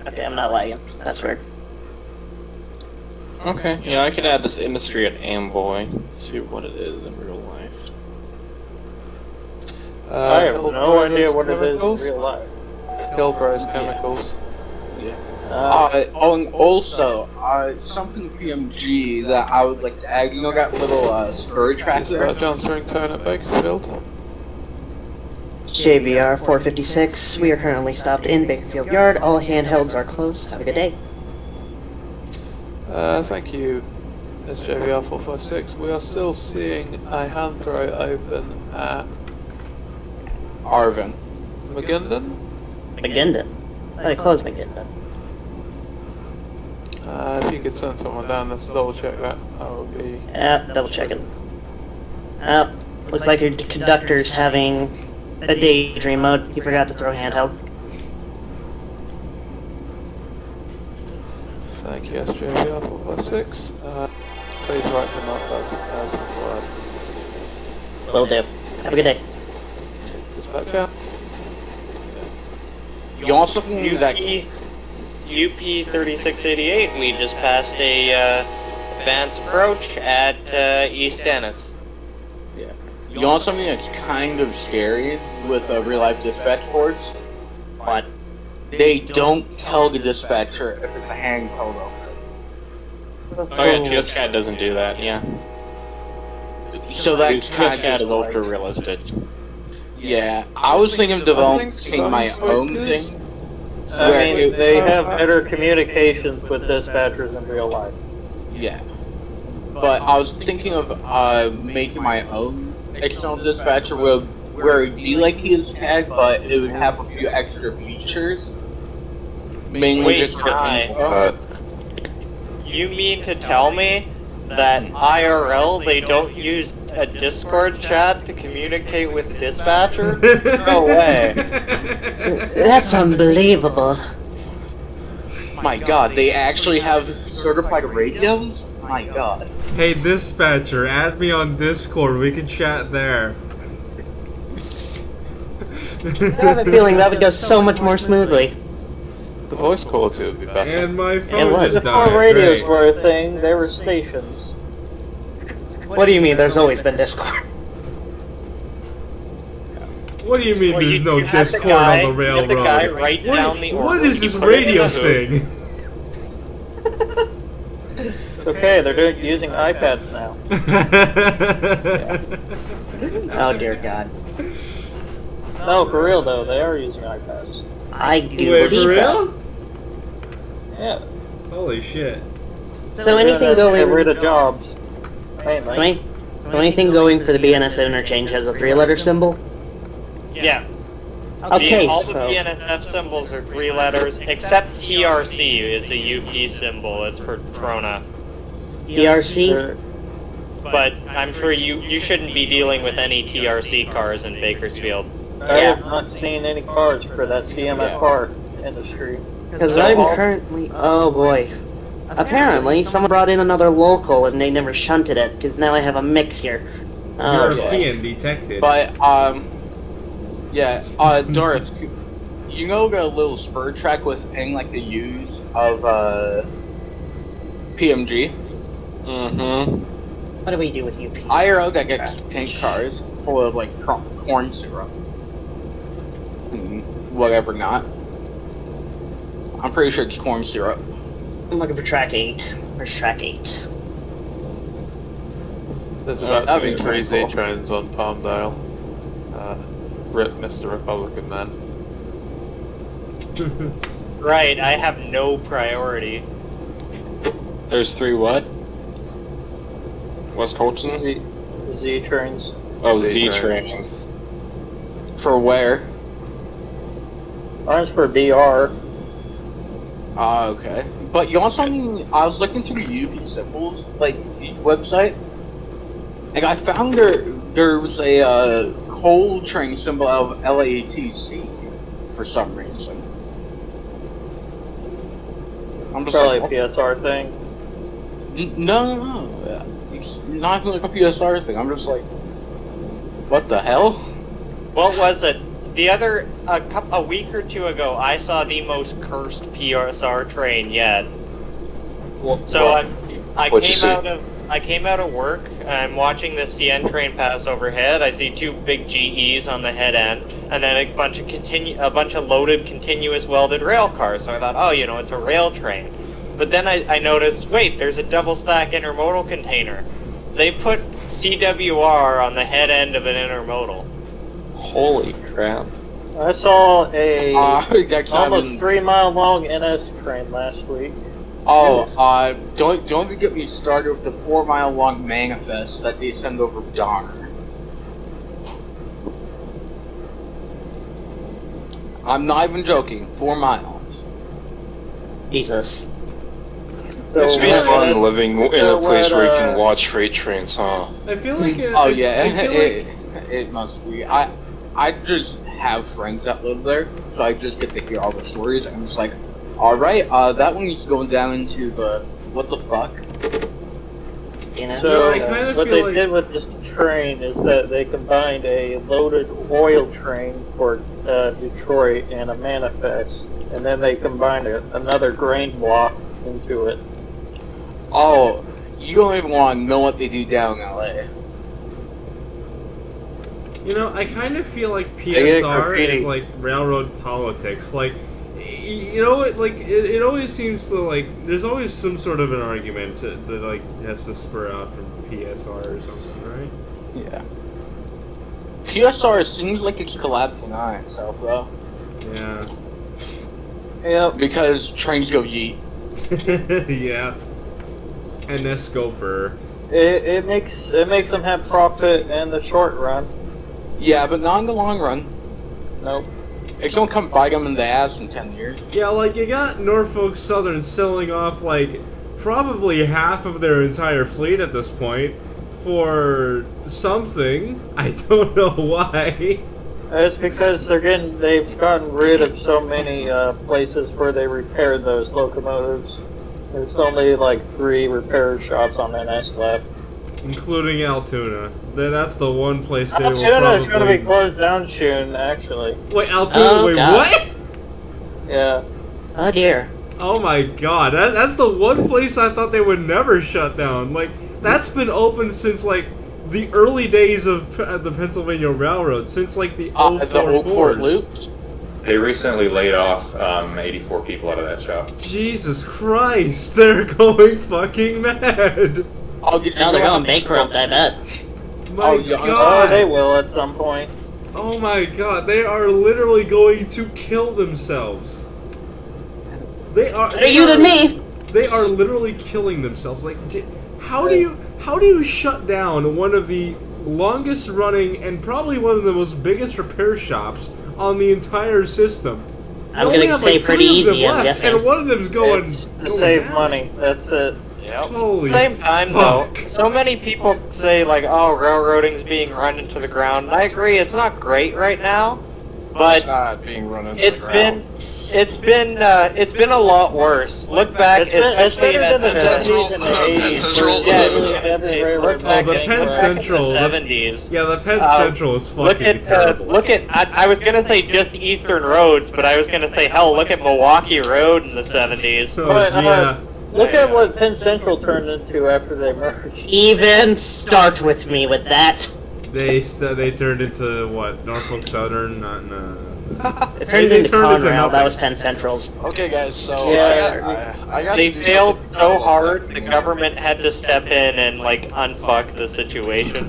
Okay, I'm not lagging. That's weird. Okay, yeah, I could add this industry at Amboy. See what it is in real life. I have no idea what it is in real life. Kilbro's Chemicals. Also, something PMG that I would like to add. You know that little spur track there? John Stringtone at Bakersfield. JBR 456. We are currently stopped in Bakerfield Yard. All handhelds are closed. Have a good day. Thank you, SJVR 456. We are still seeing a hand throw open at Arvin. McGinden? McGinden. I closed McGinden. If you could send someone down, let's double check that. That would be. Yep, double checking. Looks like your conductor's having a daydream mode. He forgot to throw handheld. Thank you, SJVR 456. Please write them up as required. Will do. Have a good day. Dispatch out. You want something new that UP 3688, we just passed a advanced approach at East Ennis. Yeah. You want something that's kind of scary with real life dispatch boards? What? They don't tell the dispatcher if it's a hand photo. Oh yeah, TSCAT doesn't do that, yeah. So that's kind TSCAT of is ultra realistic. Yeah, I was thinking of developing my own thing. I mean, they have better communications with dispatchers in real life. Yeah. But I was thinking of making my own external dispatcher where it would be like TSCAT, but it would have a few extra features. Mainly Wait, just for info. You mean to tell me that IRL they don't use a Discord chat to communicate with dispatcher? No way. That's unbelievable. My god, they actually have certified radios? My god. Hey dispatcher, add me on Discord, we can chat there. I have a feeling that would go so much more smoothly. The voice quality would be better. And my phone just Before died. radios Great. were a thing, they were stations. What do you mean there's always been Discord? What do you mean Well, there's no you had the Discord guy- on the you had the guy railroad? write down the What order, is he this put it in radio the hoop. thing? It's okay, they're using iPads now. Oh dear God. No, for real though, they are using iPads. I do Wait, for believe real? Yeah. Holy shit. So anything Get rid going... of jobs. Mainly. So So anything going for the BNSF interchange has a 3-letter symbol? Yeah. Okay, all the so... BNSF symbols are 3 letters, except TRC is a UP symbol. It's for Trona. TRC? But I'm sure you shouldn't be dealing with any TRC cars in Bakersfield. I have not seen any cars for that CMFR industry. Because I'm currently... Oh boy. Apparently, someone brought in another local and they never shunted it, because now I have a mix here. European detected. But, Doris, you know the little spur track within, like, the U's of, PMG? Mm-hmm. What do we do with UP? IRL that gets tank cars full of, like, corn syrup. Whatever not. I'm pretty sure it's corn syrup. I'm looking for track 8. Where's track 8? There's about that'd be 3 pretty cool. Z-trains on Palmdale. Rip Mr. Republican Man. Right, I have no priority. There's 3 what? West Colton? Z trains. Oh, Z-trains. Z-trains. For where? Ours for BR. Okay. But you know something? I was looking through the UP symbols, like, the website, and I found there was a coal train symbol of LATC for some reason. I'm just Probably like, a PSR thing. no. It's not even like a PSR thing. I'm just like, what the hell? What was it? A week or 2 ago, I saw the most cursed PSR train yet. So I came out of work. I'm watching the CN train pass overhead. I see 2 big GEs on the head end, and then a bunch of loaded continuous welded rail cars. So I thought, oh, it's a rail train. But then I noticed, wait, there's a double stack intermodal container. They put CWR on the head end of an intermodal. Holy crap. I saw a That's almost 3 mile long NS train last week. Don't even get me started with the 4 mile long manifest that they send over Donner. I'm not even joking. 4 miles. Jesus. It's So, been fun living in a place where you can what, watch freight trains, huh? I feel like It must be. I just have friends that live there, so I just get to hear all the stories. I'm just like, alright, that one is going down into the what the fuck? So, I kinda what feel they like- did with this train is that they combined a loaded oil train for Detroit and a manifest, and then they combined another grain block into it. Oh, you don't even want to know what they do down in LA. I kind of feel like They get PSR graffiti. is like railroad politics. Like, it always seems to, like, there's always some sort of an argument that, like, has to spur out from PSR or something, right? Yeah. PSR seems like it's collapsing on itself, though. Yeah. Yep. Because trains go yeet. Yeah. And this scoper. It makes them have profit in the short run. Yeah, but not in the long run. Nope. It's gonna come bite them in the ass in 10 years. Yeah, like, you got Norfolk Southern selling off, like, probably half of their entire fleet at this point for something. I don't know why. It's because they've gotten rid of so many places where they repaired those locomotives. There's only like 3 repair shops on NS left. Including Altoona. That's the one place they will Altoona is going to probably... be closed down soon, actually. Wait, Altoona, wait, God. what? Yeah. Oh dear. Oh my god, that's the one place I thought they would never shut down. Like, that's been open since, like, the early days of the Pennsylvania Railroad, since, like, the old The old Fort Loop. They recently laid off 84 people out of that shop. Jesus Christ, they're going fucking mad. Now they're going bankrupt, I bet. My yeah, god. Oh, they will at some point. Oh my god, they are literally going to kill themselves. They are. Better you than me. They are literally killing themselves. Like, How do you shut down one of the longest running and probably one of the most biggest repair shops on the entire system? I'm gonna say pretty easy, I'm guessing. And one of them's going to save down. money. That's it. Yep. Holy Same time fuck. though, so many people say like, oh, railroading's being run into the ground. And I agree, it's not great right now, but It's not being run into it's the ground. it's been a lot worse. Look back, It's especially better at than the the 70s and the 80s. Central. where Yeah, every railroad look back the at Penn Central, the the- 70s. Yeah, the Penn Central is fucking Look at terrible. I was gonna say just Eastern roads, but I was gonna say hell, look at Milwaukee Road in the 70s. Oh, But, yeah. Look at what Penn Central turned into after they merged. Even start with me with that. They turned into what? Norfolk Southern? It turned into Conrail, that was Penn Central's. Okay, guys. So Yeah. I got They to do failed something so incredible. hard, the government had to step in and like unfuck the situation.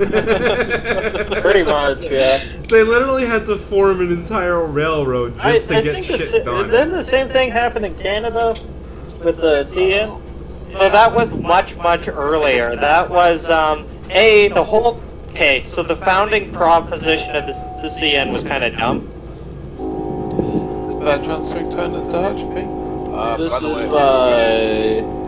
Pretty much, yeah. They literally had to form an entire railroad just to get think shit done. Didn't the same thing happen in Canada with the CN? So that was much earlier. That was the whole. Okay, so the founding proposition of the CN was kind of dumb. Transferring tone to HP. This By the is,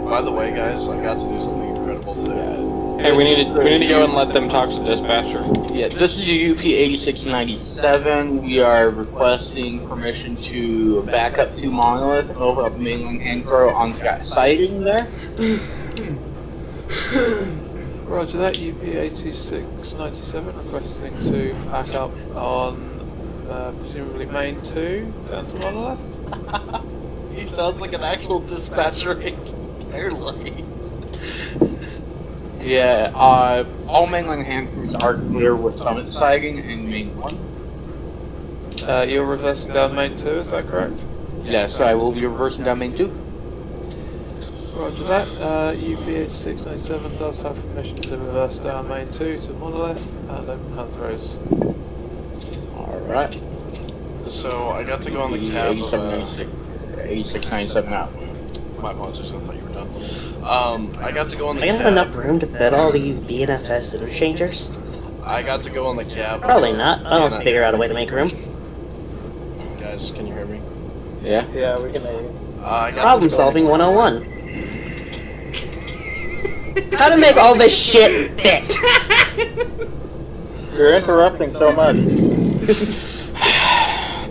By the way, guys, I got to do something incredible today. Hey, we need to go and let them talk to dispatcher. Yeah, this is your UP 8697. We are requesting permission to back up to Monolith and open up mainland and throw on Scott siding there. Roger that, UP8697 requesting to back up on presumably main 2 down to Monolith. He sounds like an actual dispatcher entirely. Yeah, all mainland hand crews are clear with Summit siding and main 1. You're reversing down main 2, is that correct? Yes, I will be reversing down main 2. Roger that, UP8697 does have permission to reverse down main 2 to Monolith and open hand throws. Alright. So I got to go on the cab of 8697 out. my apologies, I thought you were done. I got to go on Are the you gonna have cab. enough room to fit all these BNFS interchangers? I got to go on the cab. Probably not. I'll figure out a way to make room. Guys, can you hear me? Yeah? Yeah, we can hear you. I got Problem to go on solving 101. How to make all this shit fit. You're interrupting so much.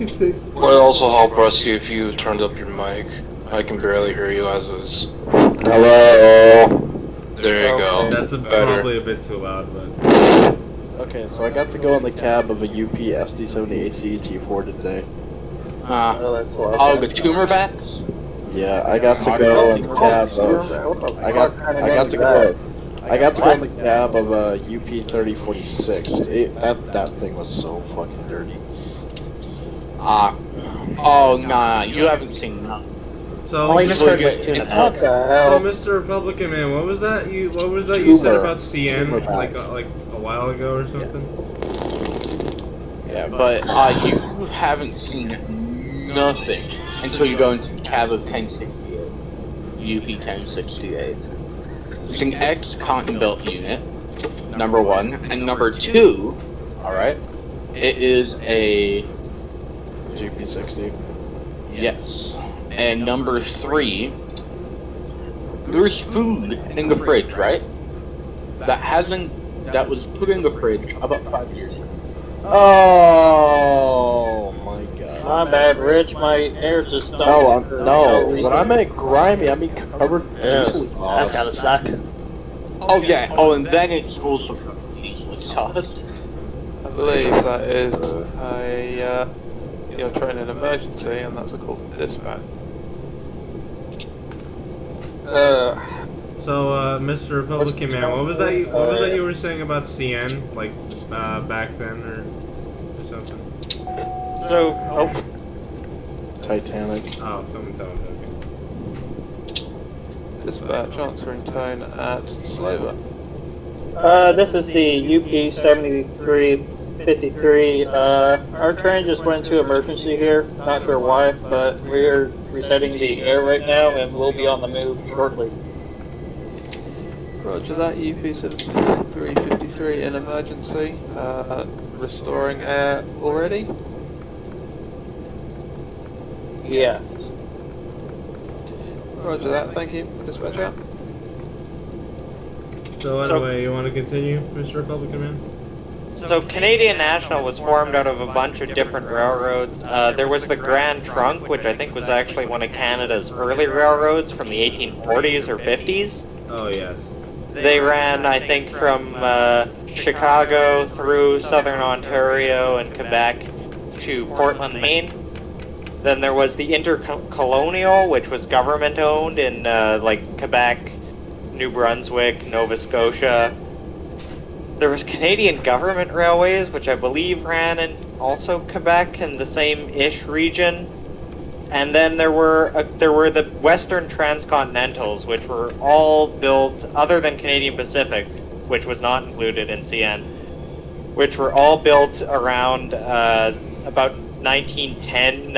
Would also help Rusty if you turned up your mic. I can barely hear you as is. Hello? There you go. That's Better. probably a bit too loud, but... Okay, so I got to go on the cab of a UP SD70AC T4 today. Oh, that's loud. Oh, the tumor backs? Yeah, I got to go on the cab of. I got to go on the cab of a UP 3046. That thing was so fucking dirty. Oh, nah, you haven't seen none. So, All I just heard was so tuna What pack. the hell? Mr. Republican man, what was that you said Tumor. about CN Tumor like pack. a while ago or something? Yeah, but you haven't seen nothing until you go into the cab of 1068. UP 1068. It's an ex-Cotton Belt unit, number 1. And number 2, alright, it is a... GP60. Yes. And number 3, there's food in the fridge, right? That was put in the fridge about 5 years ago. Oh my god. My bad, Rich. My hair's just stuck. No, when I meant grimy, I mean covered diesel That's exhaust. gotta suck. Oh yeah, oh and then it's also diesel exhaust. I believe that is you're trying an emergency and that's a call to dispatch. So, Mr. Republican man, what was that you were saying about CN, like, back then, or something? So, Titanic. Oh, someone tell me, Dispatch answering tone at Slover. This is the UP 7353. Our train just went into emergency here. Not sure why, but we're resetting the air right now, and we'll be on the move shortly. Roger that, UP-353 in emergency. Restoring air already? Yeah. Roger that, thank you. Dispatcher. So anyway, you want to continue, Mr. Republican Man? So Canadian National was formed out of a bunch of different railroads. There was the Grand Trunk, which I think was actually one of Canada's early railroads from the 1840s or 50s. Oh, yes. They ran, I think, from Chicago through southern Ontario and Quebec to Portland, Maine. Then there was the Intercolonial, which was government-owned in like Quebec, New Brunswick, Nova Scotia. There was Canadian Government Railways, which I believe ran in also Quebec and the same-ish region. And then there were the Western Transcontinentals, which were all built, other than Canadian Pacific, which was not included in CN, which were all built around about 1910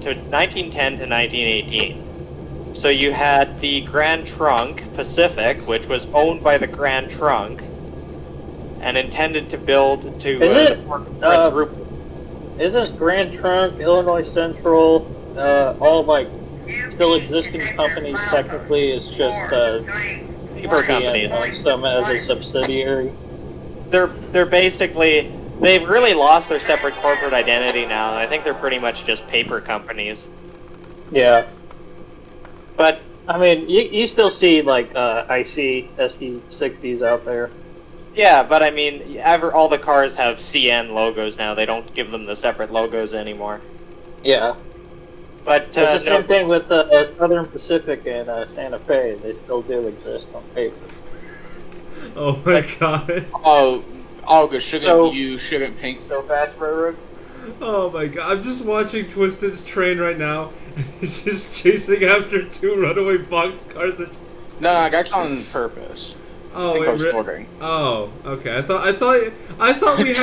to 1918. So you had the Grand Trunk Pacific, which was owned by the Grand Trunk, and intended to build to. Isn't Grand Trunk, Illinois Central, all like still existing companies? Technically, it's just paper companies. Owns them as a subsidiary. They're basically. They've really lost their separate corporate identity now, and I think they're pretty much just paper companies. Yeah. But, I mean, you still see, like, IC SD60s out there. Yeah, but I mean, all the cars have CN logos now. They don't give them the separate logos anymore. Yeah. But, it's the same thing with Southern Pacific and Santa Fe. They still do exist on paper. Oh my god. August, you shouldn't paint so fast, Railroad? Oh my god, I'm just watching Twisted's train right now. He's just chasing after two runaway boxcars that just... No, that's on purpose. Oh, oh, okay. I thought we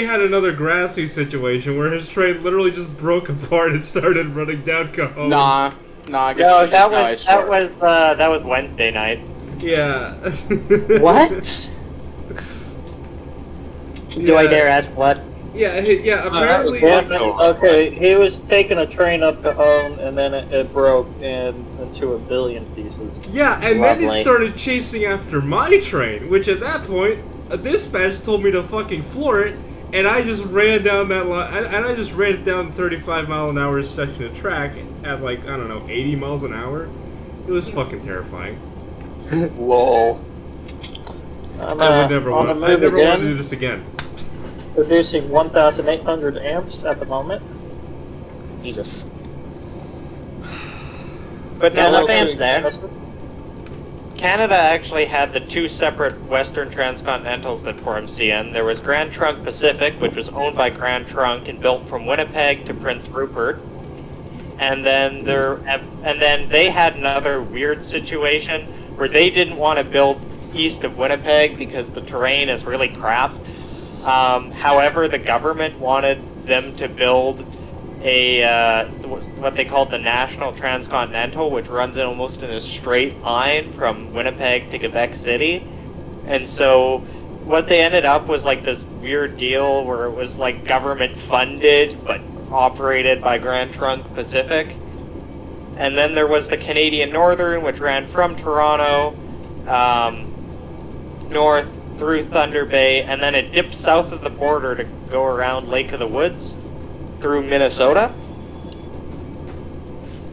had another Grassy situation where his train literally just broke apart and started running down Cajon. Nah. I guess no, that was Wednesday night. Yeah. What? Do I dare ask what? Yeah, apparently... okay, he was taking a train up Cajon, and then it broke into a billion pieces. Yeah, and then it started chasing after my train, which at that point, a dispatch told me to fucking floor it, and I just ran down that line, and I just ran down the 35-mile-an-hour section of track at, like, I don't know, 80 miles an hour. It was fucking terrifying. Lol. I never want to do this again. Producing 1,800 amps at the moment. Jesus. But now no fans there. Canada actually had the two separate Western Transcontinentals that formed CN. There was Grand Trunk Pacific, which was owned by Grand Trunk and built from Winnipeg to Prince Rupert. And then they had another weird situation where they didn't want to build east of Winnipeg because the terrain is really crap. However, the government wanted them to build what they called the National Transcontinental, which runs almost in a straight line from Winnipeg to Quebec City. And so what they ended up was like this weird deal where it was like government funded but operated by Grand Trunk Pacific. And then there was the Canadian Northern, which ran from Toronto north through Thunder Bay, and then it dipped south of the border to go around Lake of the Woods through Minnesota.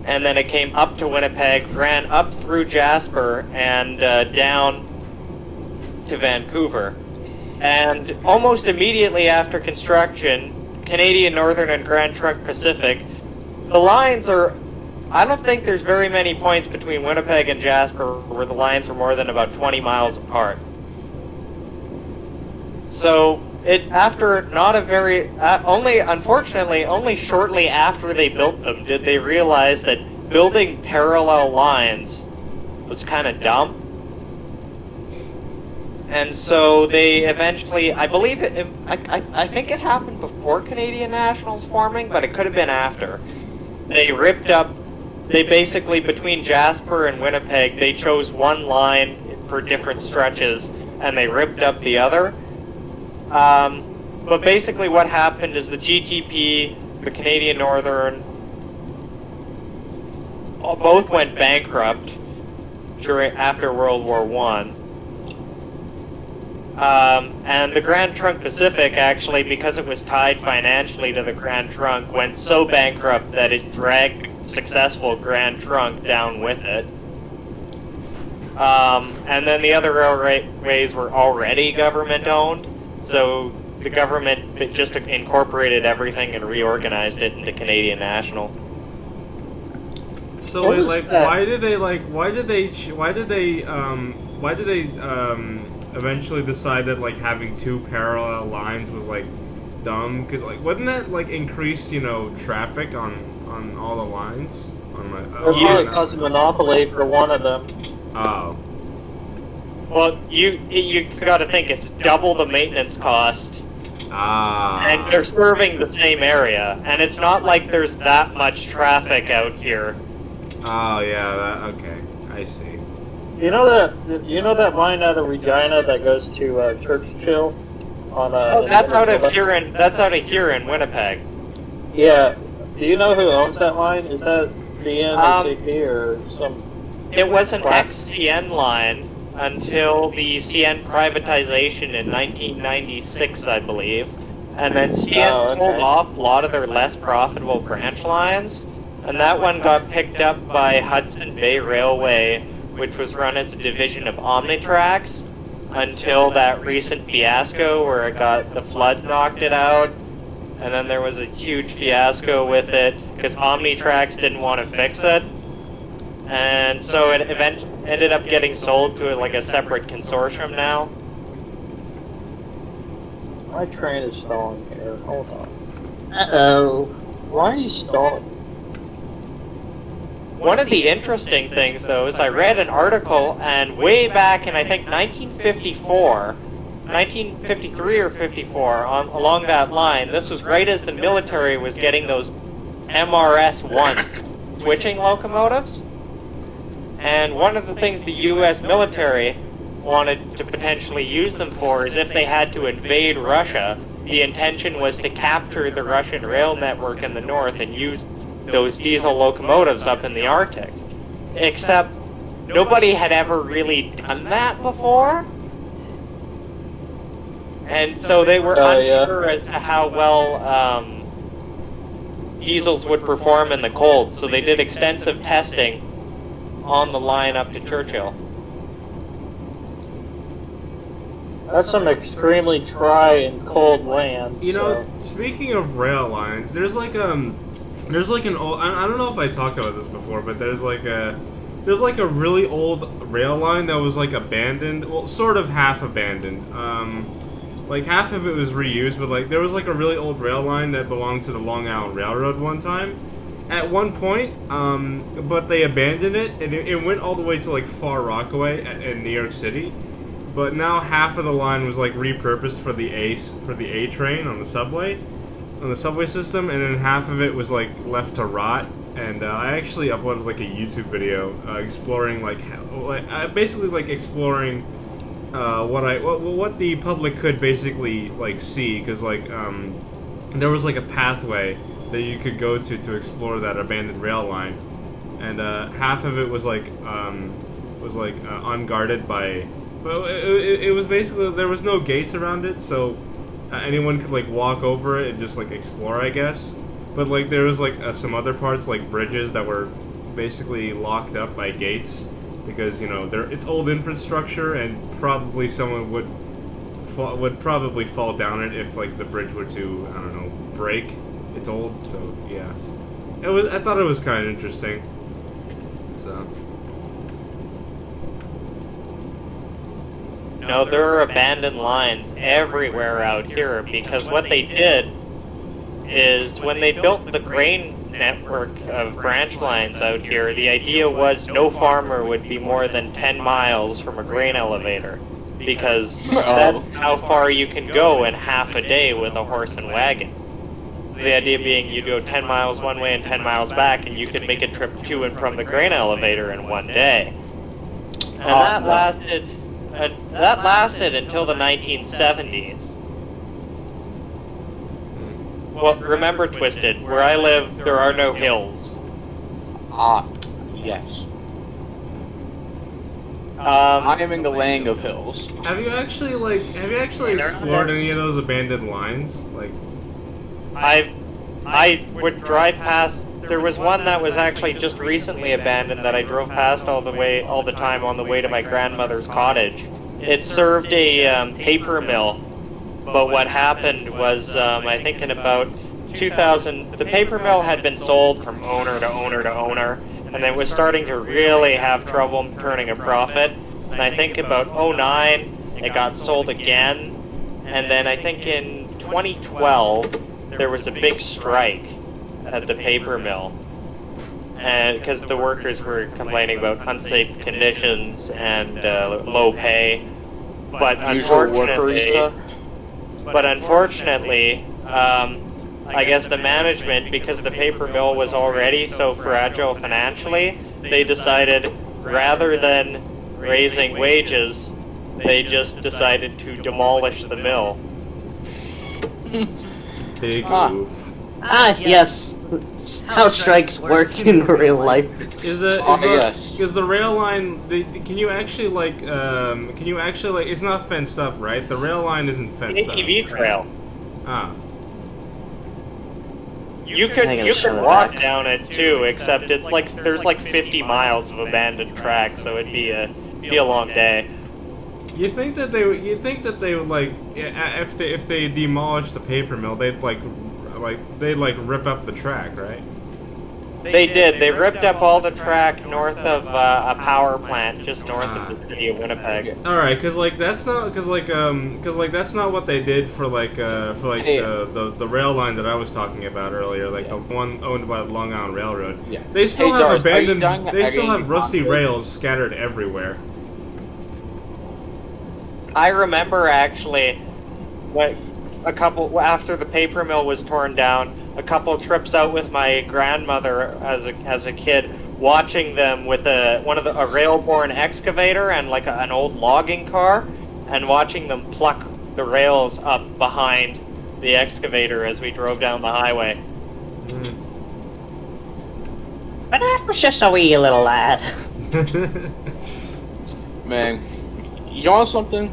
And then it came up to Winnipeg, ran up through Jasper, and down to Vancouver. And almost immediately after construction, Canadian Northern and Grand Trunk Pacific, the lines are... I don't think there's very many points between Winnipeg and Jasper where the lines are more than about 20 miles apart. So unfortunately, only shortly after they built them did they realize that building parallel lines was kind of dumb. And so they eventually, I believe I think it happened before Canadian National's forming, but it could have been after. They basically, between Jasper and Winnipeg, they chose one line for different stretches, and they ripped up the other. But basically what happened is the GTP, the Canadian Northern, both went bankrupt after World War I. And the Grand Trunk Pacific, actually, because it was tied financially to the Grand Trunk, went so bankrupt that it dragged successful Grand Trunk down with it. And then the other railways were already government-owned, so the government just incorporated everything and reorganized it into Canadian National. So why did they eventually decide that like having two parallel lines was like dumb? Cause like wouldn't that like increase traffic on all the lines? Probably cause a monopoly for one of them. Oh. Well, you got to think it's double the maintenance cost. And they're serving the same area, and it's not like there's that much traffic out here. Oh yeah, okay, I see. You know that line out of Regina that goes to Churchill on that's out of here in Winnipeg. Yeah. Do you know who owns that line? Is that CN or CP or some? It was an ex-CN line until the CN privatization in 1996, I believe, and then CN sold off a lot of their less profitable branch lines, and that one got picked up by Hudson Bay Railway, which was run as a division of Omnitrax, until that recent fiasco where the flood knocked it out, and then there was a huge fiasco with it because Omnitrax didn't want to fix it, and so it ended up getting sold to like a separate consortium now. My train is stalling here. Hold on. Uh-oh. Why are you stalling? One of the interesting things, though, is I read an article, and way back in, I think, 1953 or 54, along that line, this was right as the military was getting those MRS-1 switching locomotives. And one of the things the U.S. military wanted to potentially use them for is if they had to invade Russia, the intention was to capture the Russian rail network in the north and use those diesel locomotives up in the Arctic. Except nobody had ever really done that before. And so they were unsure as to how well diesels would perform in the cold, so they did extensive testing on the line up to Churchill. That's some extremely dry and cold land. Speaking of rail lines, there's like an old, I don't know if I talked about this before, but there's like a really old rail line that was like abandoned, well, sort of half abandoned. Like half of it was reused, but like there was like a really old rail line that belonged to the Long Island Railroad one time. At one point, but they abandoned it, and it went all the way to like Far Rockaway in New York City. But now half of the line was like repurposed for the A train on the subway system, and then half of it was like left to rot. And I actually uploaded like a YouTube video exploring exploring what the public could basically like see, because like there was like a pathway that you could go to explore that abandoned rail line, and half of it was unguarded by. Well, it was basically, there was no gates around it, so anyone could like walk over it and just like explore, I guess. But like there was like some other parts, like bridges, that were basically locked up by gates because it's old infrastructure, and probably someone would probably fall down it if like the bridge were to, I don't know, break. It's old, so yeah. I thought it was kind of interesting. So. No, there are abandoned lines everywhere out here, because what they did is when they built the grain network of branch lines out here, the idea was no farmer would be more than 10 miles from a grain elevator, because that's how far you can go in half a day with a horse and wagon. The idea being you go 10 miles one way and 10 miles back, and you can make a trip to and from the grain elevator in one day. And that lasted until the 1970s. Well, remember, Twisted, where I live, there are no hills. Yes. I am in the land of hills. Have you actually explored any of those abandoned lines? Like, I would drive past. There was one that was actually just recently abandoned that I drove past all the time on the way to my grandmother's cottage. It served a paper mill, but what happened was I think in about 2000, the paper mill had been sold from owner to owner to owner, and it was starting to really have trouble turning a profit. And I think about 2009 it got sold again, and then I think in 2012 there was a big strike at the paper mill, and because the workers were complaining about unsafe conditions and low pay. But unfortunately, I guess the management, because the paper mill was already so fragile financially, they decided rather than raising wages, they just decided to demolish the mill. Big move. Yes. How strikes work in real life. Is the rail line? Can you actually it's not fenced up, right? The rail line isn't fenced up. ATV trail. You could walk down it too, except it's like there's like 50 miles of abandoned track, so it'd be a long day. You think that they would like if they demolished the paper mill, they'd rip up the track, right? They did. They ripped up all the track north of a power plant just north of the city of Winnipeg. All right, because that's not what they did for the rail line that I was talking about earlier, like the one owned by the Long Island Railroad. Yeah. They still have abandoned. They still have rusty rails scattered everywhere. I remember actually after the paper mill was torn down, a couple trips out with my grandmother as a kid, watching them with a rail-borne excavator and like an old logging car, and watching them pluck the rails up behind the excavator as we drove down the highway. But I was just a wee little lad. Man, you know something?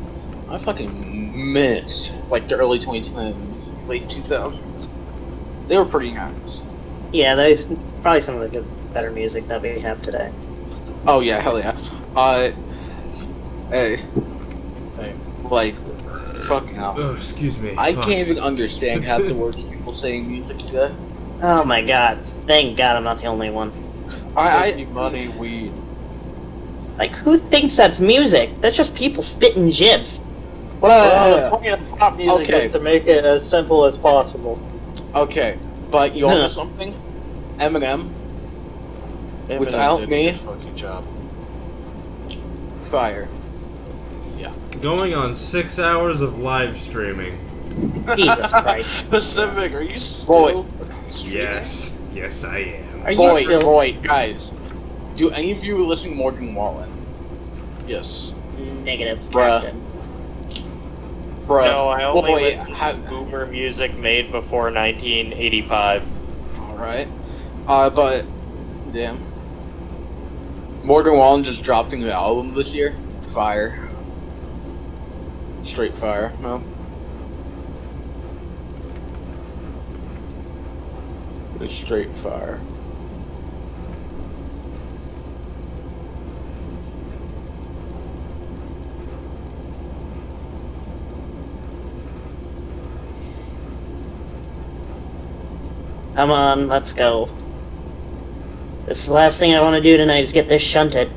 I fucking miss like the early 2010s, late 2000s. They were pretty nice. Yeah, there's probably some of the better music that we have today. Oh yeah, hell yeah. Hey, like, fucking hell. Oh, excuse me. I can't even understand half the words people saying music today. Oh my god! Thank God I'm not the only one. I money, weed. Like, who thinks that's music? That's just people spitting jibs. Well, the point of pop music is to make it as simple as possible. Okay, but you know something? Eminem without did me, a good fucking job. Fire. Yeah. Going on 6 hours of live streaming. Jesus Christ. Pacific, are you still? Yes, I am. Are you still? Boy, guys, do any of you listen to Morgan Wallen? Yes. Negative. Bruh. No, I only listen to boomer music made before 1985. Alright. But, damn. Morgan Wallen just dropped a new album this year. Fire. Straight fire, no? It's straight fire. Come on, let's go. This is the last thing I want to do tonight is get this shunted.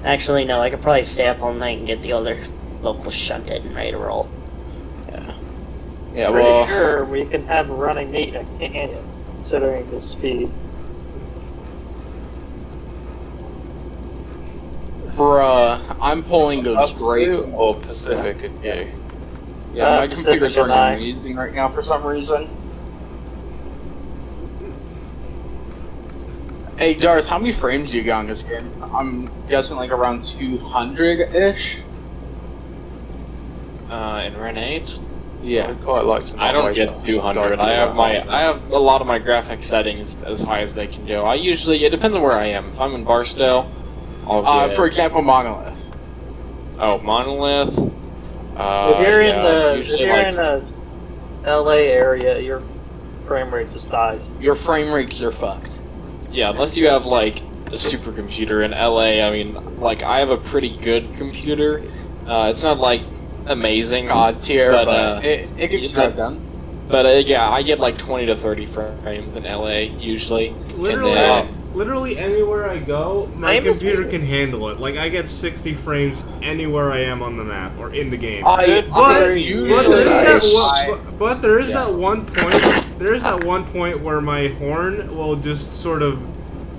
Actually, no, I could probably stay up all night and get the other locals shunted and ready to roll. Yeah. Yeah, Pretty well... sure we can have a running meet at Canyon, considering the speed. Bruh, I'm pulling those great... Oh, Pacific, yeah. Yeah, my Pacific computer's and I. running amazing right now for some reason. Hey, Darth, how many frames do you get on this game? I'm guessing like around 200-ish? In Ren 8? Yeah. I'd quite like to know I don't why get it's 200. I have a lot of my graphics settings as high as they can go. I usually, it depends on where I am. If I'm in Barstow, I'll get... For example, Monolith. Oh, Monolith? If you're in the LA area, your frame rate just dies. Your frame rates are fucked. Yeah, unless you have, like, a supercomputer in LA. I mean, like, I have a pretty good computer. It's not, like, amazing. God tier, but it gets the job done. But, yeah, I get, like, 20 to 30 frames in LA, usually. Literally anywhere I go, my computer can handle it. Like, I get 60 frames anywhere I am on the map or in the game. But there is that one point where my horn will just sort of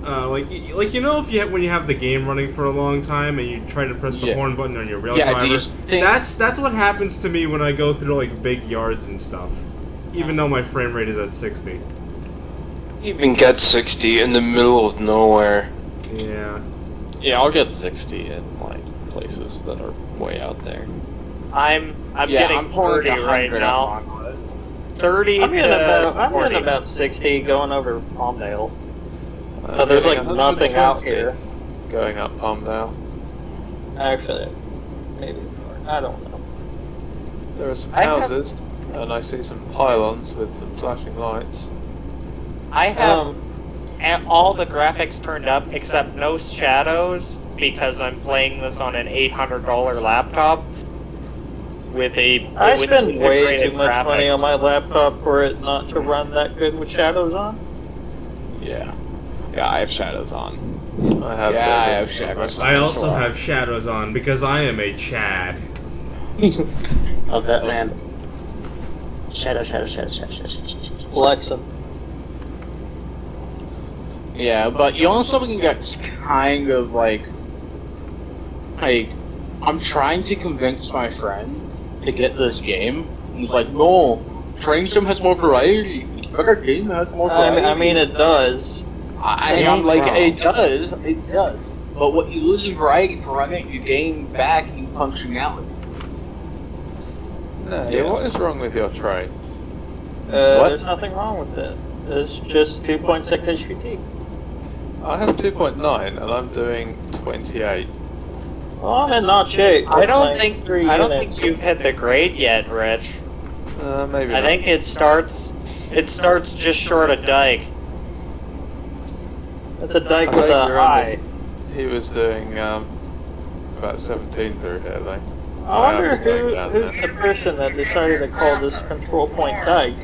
like you know, when you have the game running for a long time and you try to press the horn button on your rail driver, that's what happens to me when I go through like big yards and stuff. Even though my frame rate is at 60. Even get 60 in the middle of nowhere. Yeah. Yeah, I'll get 60 in like places that are way out there. I'm getting 30 right now. 30 I'm in about 60 going over Palmdale. But there's like nothing out here. Going up Palmdale. Actually, maybe. I don't know. There are some houses, and I see some pylons with some flashing lights. I have all the graphics turned up except no shadows because I'm playing this on an $800 laptop with a. I spend way too much money on my laptop for it not to run that good with shadows on. Yeah. Yeah, I have shadows on. I have shadows on. I also have shadows on because I am a Chad. Of that man. Shadow. Flexing. Yeah, but you know something that's kind of like I'm trying to convince my friend to get this game. He's like, no, Train Sim has more variety. Better game has more variety. I mean, it does. I'm like, it does. But what you lose in variety for running, you gain back in functionality. What is wrong with your train? There's nothing wrong with it. It's just 2.6 HPT. I have 2.9 and I'm doing 28. Well, I'm in not shape. I don't think you've hit the grade yet, Rich. Maybe. I think it starts just short of Dyke. It's a Dyke with a high. He was doing about 17 through here, I think. I wonder who's the person that decided to call this control point Dyke.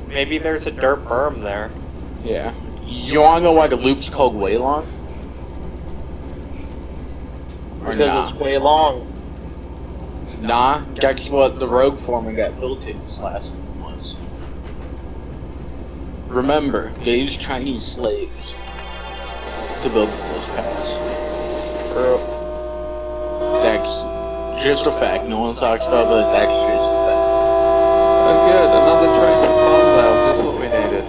Maybe there's a dirt berm there. Yeah. You wanna know why the loop's called way long? Because it's way long. Nah, that's what the rogue foreman got built in last was. Remember, they used Chinese slaves to build those paths. That's just a fact. No one talks about it, but that's just a fact. Oh good, another train from Palmdale, just what we needed.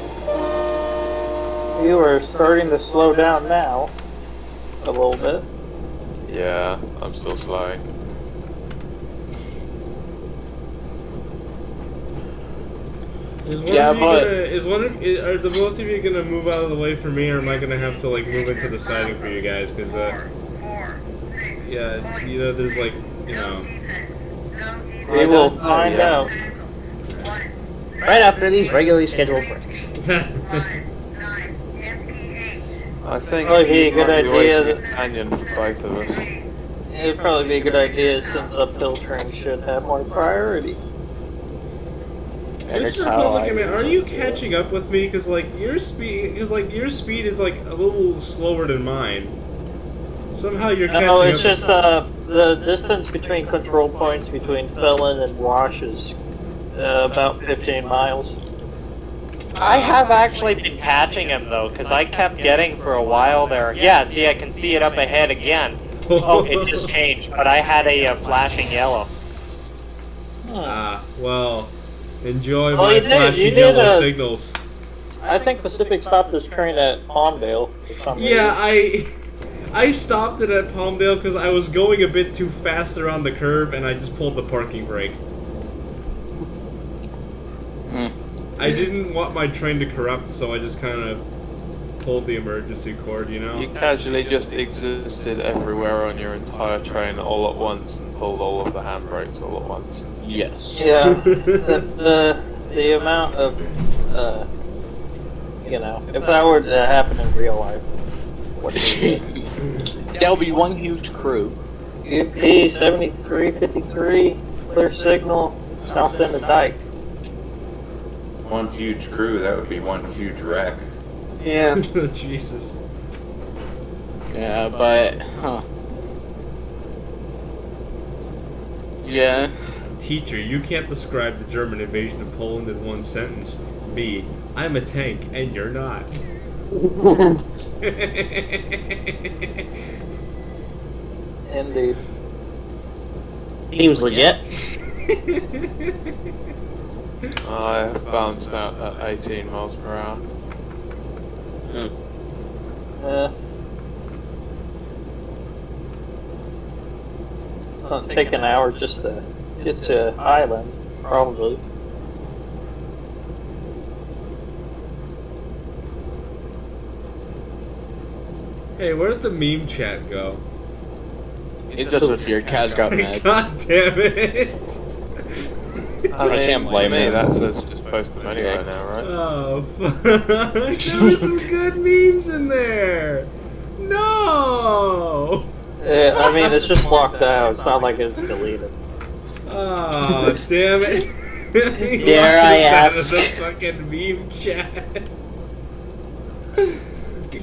You are starting to slow down now. A little bit. Yeah, I'm still slowing. Are the both of you gonna move out of the way for me, or am I gonna have to like move into the siding for you guys? Because yeah, you know, there's like, you know. We will find out. Right after these regularly scheduled breaks. I think it'd be a good idea. Companion for both of us. It'd probably be a good idea since uphill trains should have more priority. Mr. Republican Man, are you catching up with me? Because like your speed is like a little slower than mine. Somehow you're catching up. No, it's just the distance between control points between Felon and Wash is about 15 miles. I have actually been catching him though, because I kept getting for a while there. Yeah, see, I can see it up ahead again. Oh, it just changed, but I had a flashing yellow. Well, enjoy my flashing yellow signals. I think Pacific stopped this train at Palmdale for some reason. Yeah, I stopped it at Palmdale because I was going a bit too fast around the curve, and I just pulled the parking brake. I didn't want my train to corrupt, so I just kind of pulled the emergency cord, you know? You casually just existed everywhere on your entire train all at once and pulled all of the handbrakes all at once. Yes. Yeah, the amount of, you know, if that were to happen in real life, what would it be? That'll be one huge crew. UP 7353, clear signal, south end of Dyke. One huge crew, that would be one huge wreck. Yeah. Jesus. Yeah, but yeah. Teacher, you can't describe the German invasion of Poland in one sentence. Me, I'm a tank, and you're not. Indeed. Seems legit. I have bounced out at 18 miles per hour. It'll take an hour just to get to Island, probably. Hey, where did the meme chat go? It disappeared. Kaz got mad. God damn it! I can't blame me. him. That says just post them anyway now, right? Oh, fuck. There were some good memes in there! No! Yeah, I mean, it's just blocked out. It's not like it's deleted. Oh, damn it. Dare I ask? The fucking meme chat.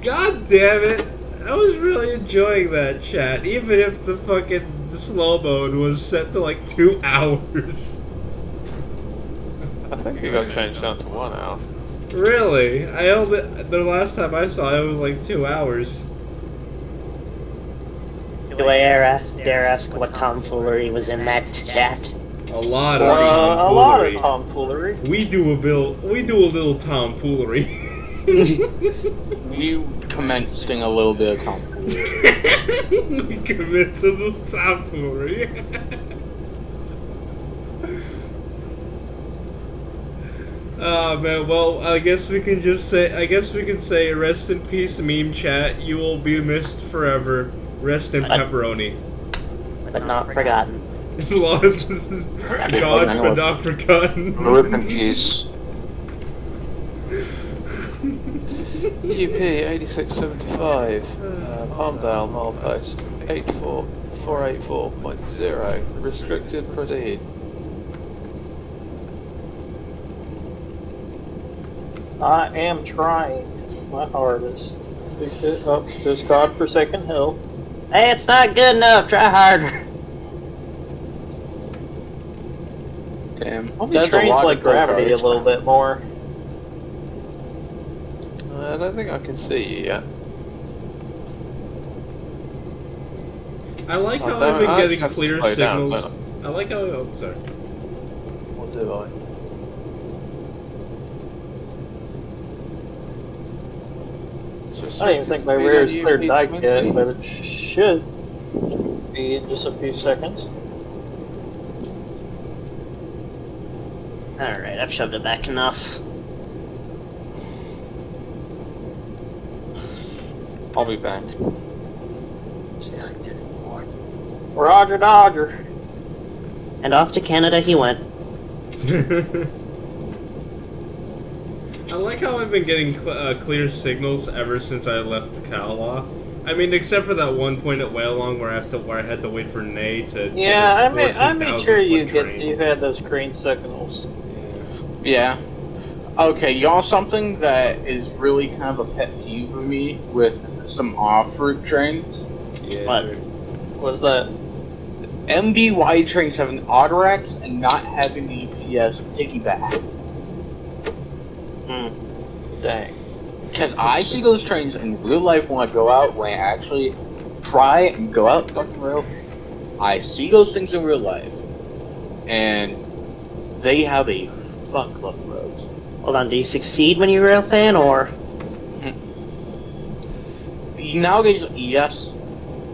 God damn it. I was really enjoying that chat, even if the slow mode was set to like 2 hours. I think it got changed down to 1 hour. Really? I held it, the last time I saw it was like 2 hours. Do I dare ask what tomfoolery was in that chat? A lot of A lot tomfoolery. of tomfoolery. We do a little tomfoolery. We commencing a little bit of tomfoolery. We commit to the tomfoolery. Oh man, well I guess we can say rest in peace meme chat, you will be missed forever. Rest in pepperoni. But not forgotten. God but not forgotten. Rip in peace. UP 8675, Palmdale, milepost 84484.0, restricted proceed. I am trying my hardest to get up this godforsaken hill. Hey, it's not good enough. Try harder. Damn. Hope the trains like gravity a little bit more. I don't think I can see you yet. I like how damn I've it, been I getting have to clear slow down, signals. don't I like how. Oh, sorry. What do I? I don't even think my rear is cleared Dyke yet, but it should be in just a few seconds. Alright, I've shoved it back enough. I'll be back. Roger Dodger. And off to Canada he went. I like how I've been getting clear signals ever since I left Kalawa. I mean, except for that one point at Whalong where I had to wait for Nay to. Yeah, I made sure 14,000 you train. had those green signals. Yeah. Okay, y'all, something that is really kind of a pet peeve of me with some off-route trains. Yeah. What? What's that? MBY trains having autorex and not having the UPS piggyback. Dang. Because I see those trains in real life when I go out, when I actually try and go out the fucking rail. I see those things in real life. And they have a fuckload of roads. Hold on, do you succeed when you rail fan, or? Nowadays, yes,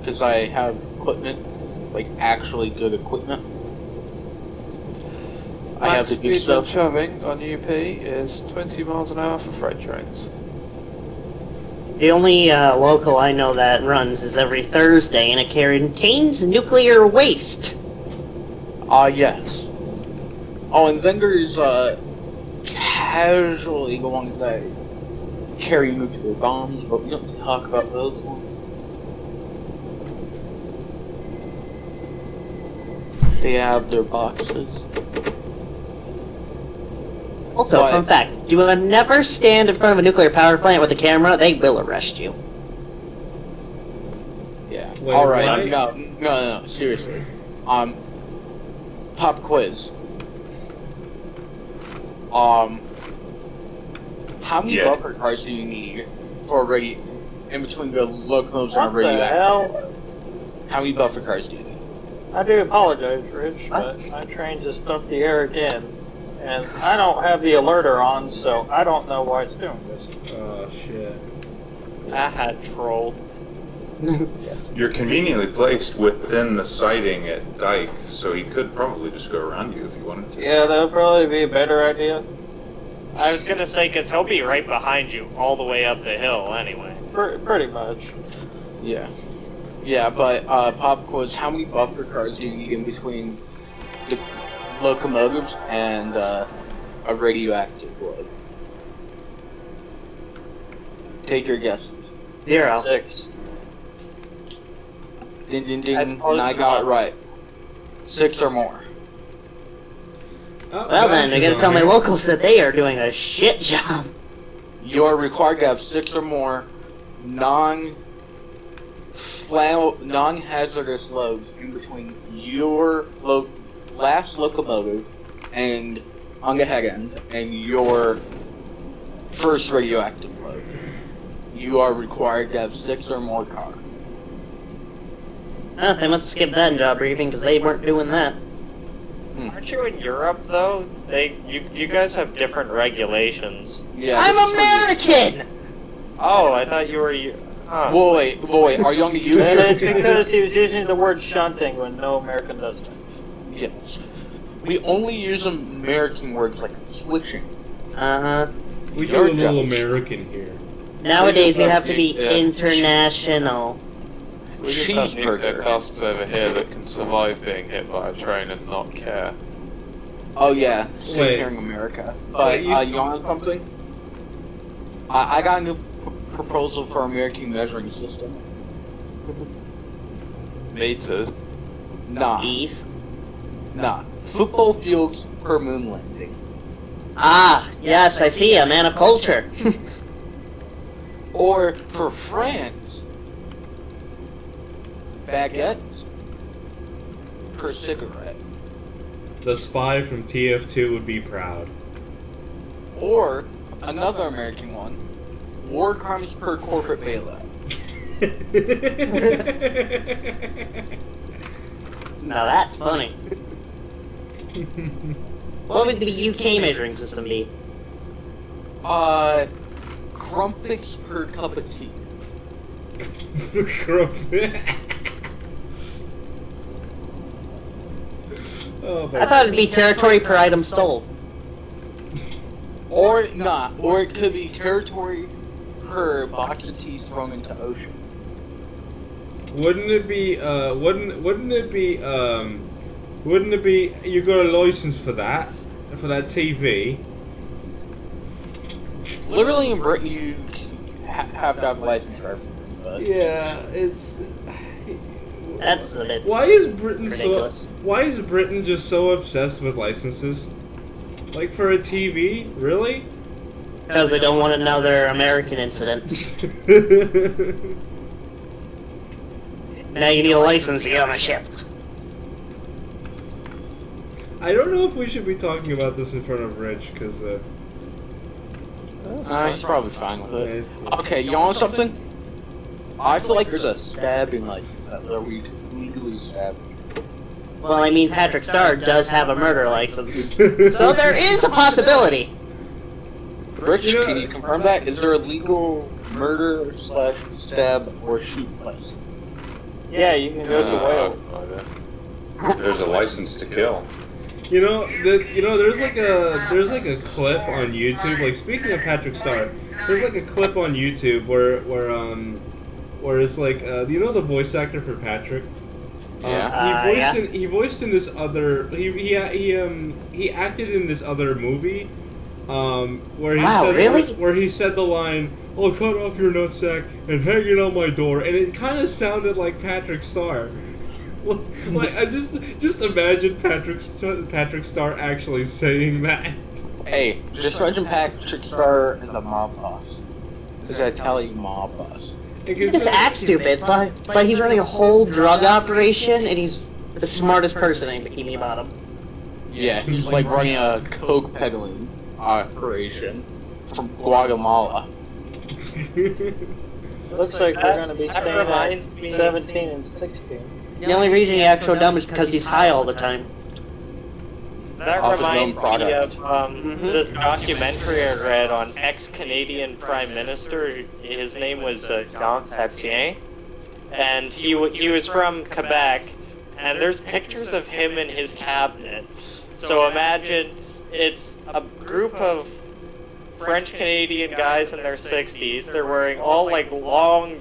because I have equipment, like actually good equipment. I have to do speed stuff. when shoving on UP is 20 miles an hour for freight trains. The only local I know that runs is every Thursday, and it contains nuclear waste. Yes. Oh, and then there's casually the ones that carry nuclear bombs, but we don't have to talk about those ones. They have their boxes. Also, But- fun fact, do never stand in front of a nuclear power plant with a camera, they will arrest you. Yeah. Wait, Alright, what? no, seriously. Pop quiz. How many Yes. buffer cars do you need for in between the locomotives and What the radioactive? hell? How many buffer cars do you need? I do apologize, Rich, but my train just dumped the air again. And I don't have the alerter on, so I don't know why it's doing this. Oh shit. I had trolled. You're conveniently placed within the siding at Dyke, so he could probably just go around you if he wanted to. Yeah, that would probably be a better idea. I was gonna say, because he'll be right behind you all the way up the hill anyway. Pretty much. Yeah. Yeah, but pop quiz, how many buffer cars do you need in between the locomotives and a radioactive load? Take your guesses. 0. 6. Ding ding ding, As and close I as got it possible. right. 6 or more. Oh, Well then, Josh I is gotta on tell my here. locals that they are doing a shit job. You are required to have 6 or more non-hazardous loads in between your last locomotive and on the head end and your first radioactive load. You are required to have 6 or more cars. Oh, they must have skipped that in job briefing because they weren't doing that. Aren't you in Europe though? You guys have different regulations. Yeah. I'm this is American! Oh, I thought you were. Huh. Wait, are you on the U? And it's because he was using the word shunting when no American does that. Yes. We only use American words like switching. Uh-huh. We do You're a little jealous. American here. Nowadays we have to be Yeah. international. We just have nuclear Cheeseburger. casks over here that can survive being hit by a train and not care. Oh yeah, same Wait. here in America. But Wait, you you want something? I got a new proposal for American measuring system. Meters. Nah, Ease. nah. Football fields per moon landing. Ah, yes, I see, a man of culture. Or for France, baguettes per cigarette. The spy from TF2 would be proud. Or another American one, war crimes per corporate bailout. Now that's funny. What would the UK measuring system be? Crumpets per cup of tea. Oh, my I thought it'd be territory per item sold. Or not. Or it could be territory per box of tea thrown into ocean. Wouldn't it be you got a license for that TV? Literally in Britain, you have to have a license for everything. But Yeah, it's That's a bit why is Britain ridiculous. why is Britain just so obsessed with licenses? Like for a TV, really? Because they don't want another American incident. Now you need a license to get on a ship. I don't know if we should be talking about this in front of Rich, because he's probably fine with it. Yeah, Okay, you want something? I feel like there's a stabbing license out there where you can legally stab. Well, I mean, Patrick Starr does have a murder license. So there is a possibility. Rich, can you confirm that? Is there a legal murder / stab or shoot place? Yeah, you can go to Wales. There's a license to kill. There's like a clip on YouTube. Like, speaking of Patrick Star, there's like a clip on YouTube where it's like the voice actor for Patrick. He voiced in this other. He acted in this other movie. Where he said the line, "I'll cut off your nutsack and hang it on my door," and it kind of sounded like Patrick Star. Like, I just imagine Patrick Star actually saying that. Hey, just imagine Patrick Star as a mob boss. He's an Italian mob boss. He just acts stupid, but he's running a whole drug operation, and he's the smartest person in Bikini Bottom. Yeah, he's like running a coke peddling operation from Guatemala. Looks like we're going to be staying at 17 and 16. The only reason he acts so dumb is because he's high all the time. That reminds me of this documentary I read on ex-Canadian Prime Minister. His name was Jean Chrétien, and he was from Quebec, and there's pictures of him in his cabinet. So imagine it's a group of French-Canadian guys in their 60s. They're wearing all like long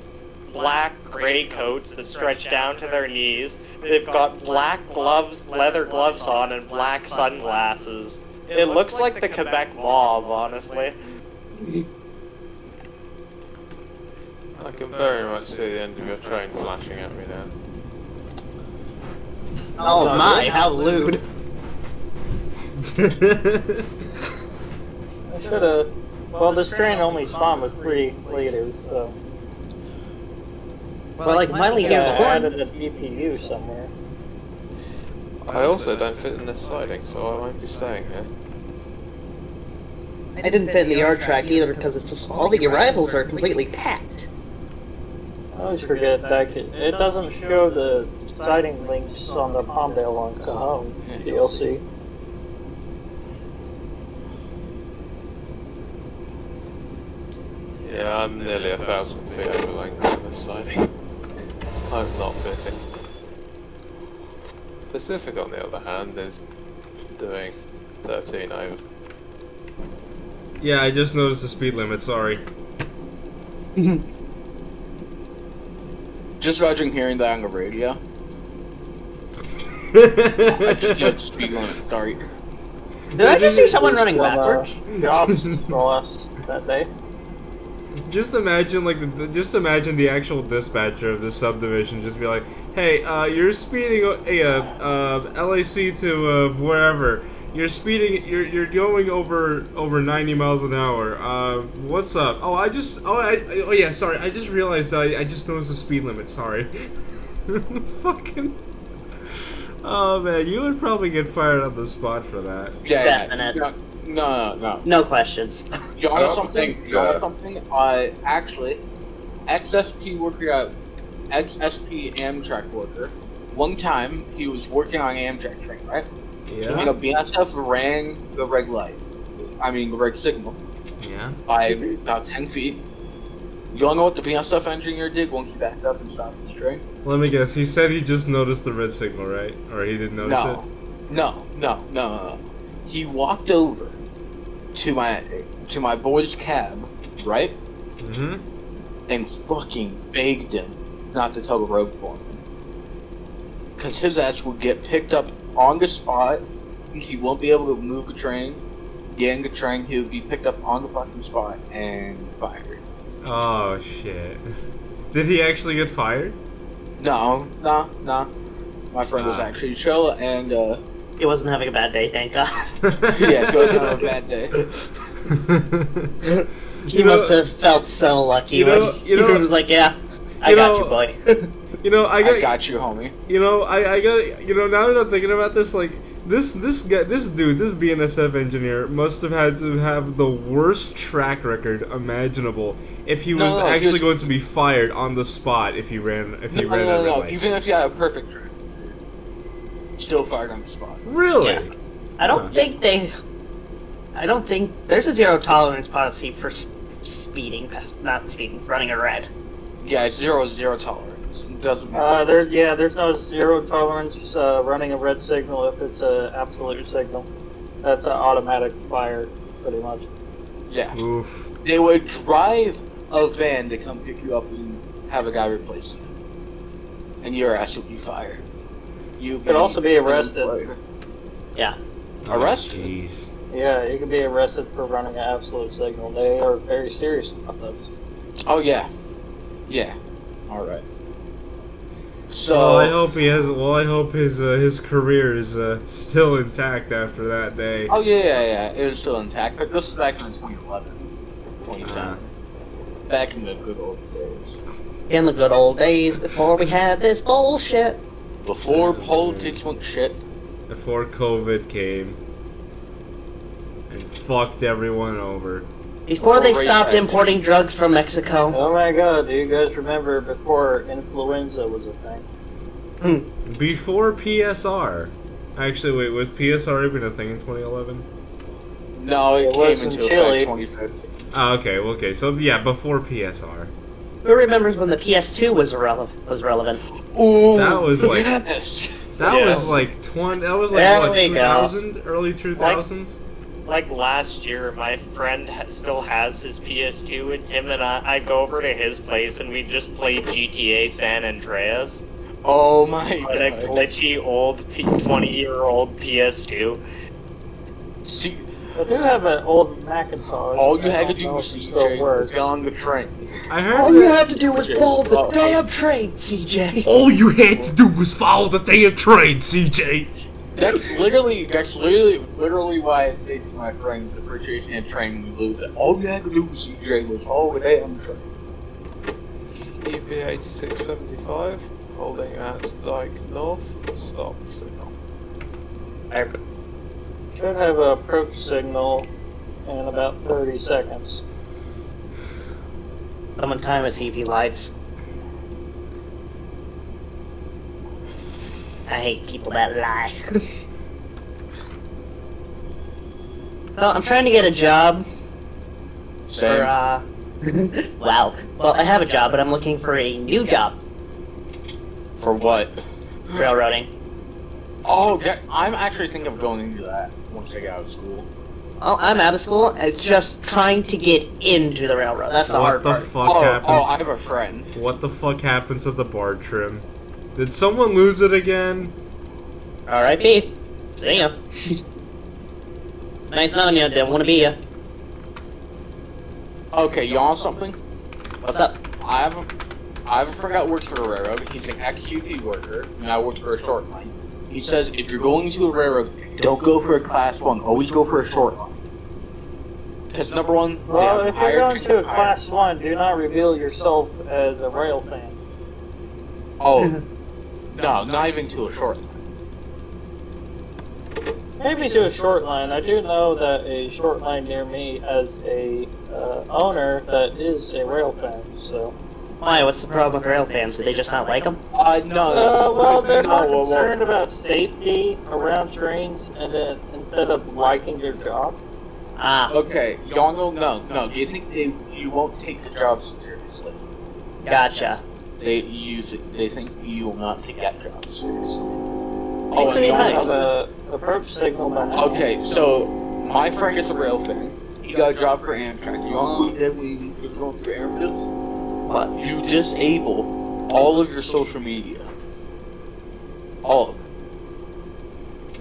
black gray coats that stretch down to their knees. They've got black gloves, leather gloves on, and black sunglasses. It looks like the Quebec mob, honestly. I can very much see the end of your train flashing at me now. Oh my, how lewd. I should've... Well, this train only spawned with 3 leaders, so... Well, like, finally hear the horn. I added a GPU somewhere. I also don't fit in this siding, so I won't be staying here. I didn't fit in the yard track either because it's just, all the arrivals are completely packed. I always forget that it doesn't show the siding links on the Palmdale on Cajon DLC. Yeah, I'm nearly 1,000 feet over length of the siding. I'm not fitting. Pacific, on the other hand, is doing 13 over. Yeah, I just noticed the speed limit, sorry. Just imagine hearing that on the radio. I just heard the speed limit start. Did I just see someone running backwards? Jobs for us that day. Just imagine the actual dispatcher of this subdivision just be like, "Hey, you're speeding LAC to wherever. You're speeding. You're going over 90 miles an hour. What's up? Yeah, sorry. I just realized I just noticed the speed limit. Sorry. Fucking. Oh man, you would probably get fired on the spot for that. Yeah. No. No questions. You want something? Actually, XSP worker at XSP Amtrak worker. One time he was working on an Amtrak train, right? Yeah. You know, BNSF rang the red light. I mean, the red signal. Yeah. By about 10 feet. You wanna know what the BNSF engineer did once he backed up and stopped his train? Let me guess. He said he just noticed the red signal, right? Or he didn't notice it? No. He walked over to my boy's cab, right? Mm-hmm. And fucking begged him not to tell the road foreman. Because his ass would get picked up on the spot. He won't be able to move the train. Get in the train, he would be picked up on the fucking spot and fired. Oh shit. Did he actually get fired? No. My friend was actually chill and he wasn't having a bad day, thank God. Yeah, he wasn't having a bad day. He must have felt so lucky when he was like, "Yeah, I got you, boy." I got you, homie. I got. Now that I'm thinking about this, like this BNSF engineer must have had to have the worst track record imaginable if he was actually going to be fired on the spot if he ran that red light. Even if you had a perfect track, still fired on the spot. Really? Yeah. I don't think they I don't think there's a zero tolerance policy for speeding, not speeding, running a red. Yeah, it's zero tolerance. It doesn't matter. There's no zero tolerance running a red signal if it's an absolute signal. That's an automatic fire, pretty much. Yeah. Oof. They would drive a van to come pick you up and have a guy replace you. And your ass would be fired. You could also be arrested. Yeah. Arrested? Jeez. Yeah, you can be arrested for running an absolute signal. They are very serious about those. Oh, yeah. Yeah. Alright. So... Well, I hope he has. Well, I hope his career is still intact after that day. Oh, yeah. It was still intact. But this was back in 2011. 2010. Back in the good old days. In the good old days before we had this bullshit. Before politics went shit. Before COVID came and fucked everyone over. Before they stopped importing drugs from Mexico. Oh my god, do you guys remember before influenza was a thing? Before PSR. Actually, wait, was PSR even a thing in 2011? No, it was came in into Chile. effect 2015. Oh, okay. So, yeah, before PSR. Who remembers when the PS2 was relevant? Ooh, That was like... yes. That was like 20... That was like, There what, we go. 2000? Early 2000s? Like last year, my friend still has his PS2, and him and I go over to his place, and we just played GTA San Andreas. Oh my on a glitchy old 20-year-old PS2. See, I do have an old Macintosh. all you had to do know was if it still works. get on the train. I heard All you have to do was follow the damn train, CJ. All you had to do was follow the damn train, CJ. That's literally why I say to my friends that for chasing a train we lose it. All you had to do was CJ was follow the damn train. EP8675, holding at Dyke North, stop signal. Should have an approach signal in about 30 seconds. Someone time his EV lights. I hate people that lie. Well, I'm trying to get a job. Same. Wow. Well, I have a job, but I'm looking for a new job. For what? Railroading. Oh, I'm actually thinking of going into that once I get out of school. Well, I'm out of school. It's just trying to get into the railroad. That's the hard part. What the fuck happened? Oh, I have a friend. What the fuck happened to the bar trim? Did someone lose it again? R.I.P. See ya. Nice knowing you. Didn't want to be ya. Okay, you want something? What's up? I have a friend that works for a railroad. He's an ex-UP worker, and I work for a short line. He says if you're going to a railroad, don't go for a class 1. Always go for a short line. Because number one, well, if you're going to a class 1, do not reveal yourself as a rail fan. Oh, no, not even to a short line. Maybe to a short line. I do know that a short line near me has a owner that is a rail fan. So. Why? What's the problem with rail fans? Do they just not like them? No. Well, they're more concerned about safety around trains, and then instead of liking their job. Ah. Okay, y'all know no. Do you think you won't take the job seriously? Gotcha. They think you will not take that job seriously. Oh, and you have an approach signal behind. Okay, so my friend is a rail fan. He got a job for Amtrak. You know what we did when we were going through Amtrak? What? You disable all of your social media. All of it.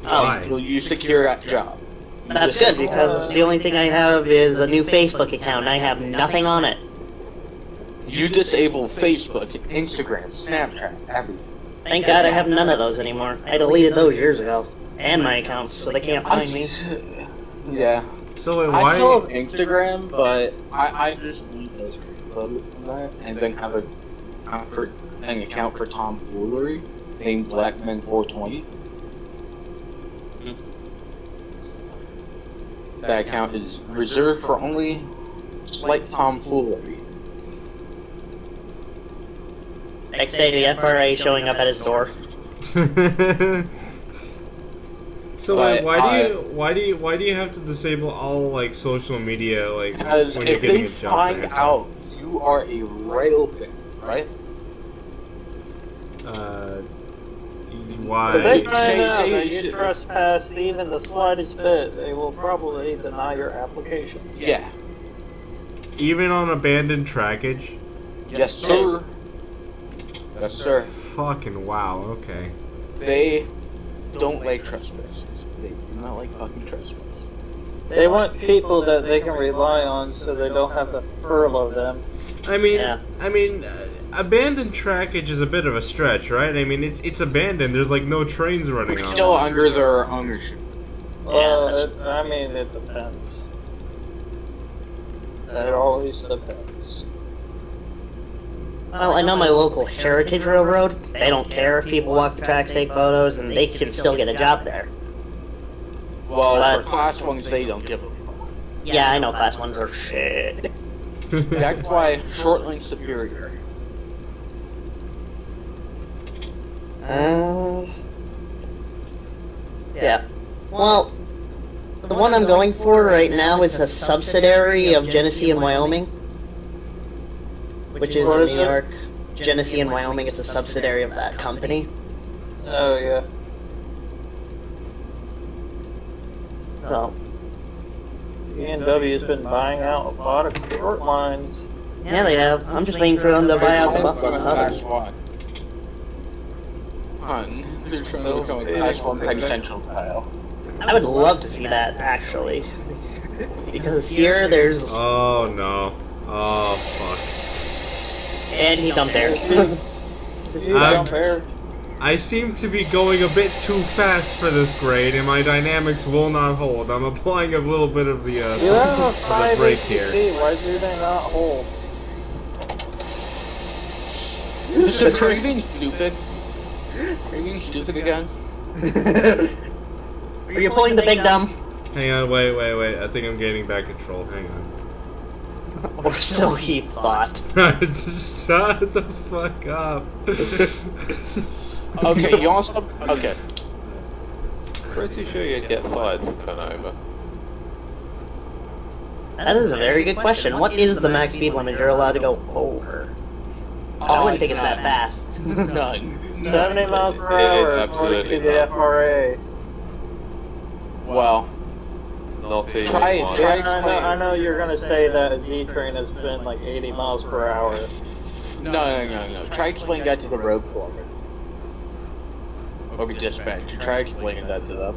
Until you secure that job. That's good, because the only thing I have is a new Facebook account, and I have nothing on it. You disable Facebook, Instagram, Snapchat, everything. Thank God I have none of those anymore. I deleted those years ago. And my accounts, so they can't find me. Yeah. So wait, I why? still have Instagram, but I just delete those from that, and then have an account for tomfoolery named Blackman420. That account is reserved for only slight tomfoolery. Next day, the FRA showing up at his door. So But why do you have to disable all like social media like because when you're if getting they a job? find out you are a rail fan, right? Why? If they find Say- out say that you you should- trespassed even the slightest bit, they will probably deny your application. Yeah. Even on abandoned trackage? Yes, sir. Yes, sir. Fucking wow. Okay. They don't like trespassers. They do not like fucking trespassers. They want people that they can rely on so they don't have to furlough them. I mean, abandoned trackage is a bit of a stretch, right? I mean, it's abandoned. There's like no trains running on. Still under their ownership. Well, it depends. It always depends. Well, I know my local Heritage Railroad. They don't care if people walk the tracks, take photos, and they can still get a job there. Well, But- for class ones, they don't give a fuck. Yeah, I know class ones are shit. That's why Shortline's superior. Yeah. Well, the one I'm going for right now is a subsidiary of Genesee and Wyoming, which is What in is New it? York. Genesee and Wyoming is a subsidiary of that company. Oh, yeah. So, E&W's been buying out a lot of short lines. yeah, they have. I'm just waiting for them to buy out the Buffalo Southern. They're trying to become a class 1 Penn Central tile. I would love to see that, actually. Because here, there's... Oh no. Oh fuck. And he dumped there. I seem to be going a bit too fast for this grade, and my dynamics will not hold. I'm applying a little bit of the You have a of 5 the brake here. HPC, why do they not hold? Are you being stupid? Are you being stupid again? Are you pulling the big dumb? Hang on, wait. I think I'm gaining back control. Hang on. Or so he thought. Shut the fuck up. Okay, you want some? Okay. Pretty sure you'd get fired for turnover. That is a very good question. What is the max speed limit you're allowed to go over? I wouldn't think it's that fast. None. 70 miles per It is hour, according to absolutely the not. FRA. Well, Not even Try- one. try- I know you're gonna say that a Z-train has been like 80 miles per hour. no. Try explaining that to the road foreman. Or dispatch. Try explaining that to them.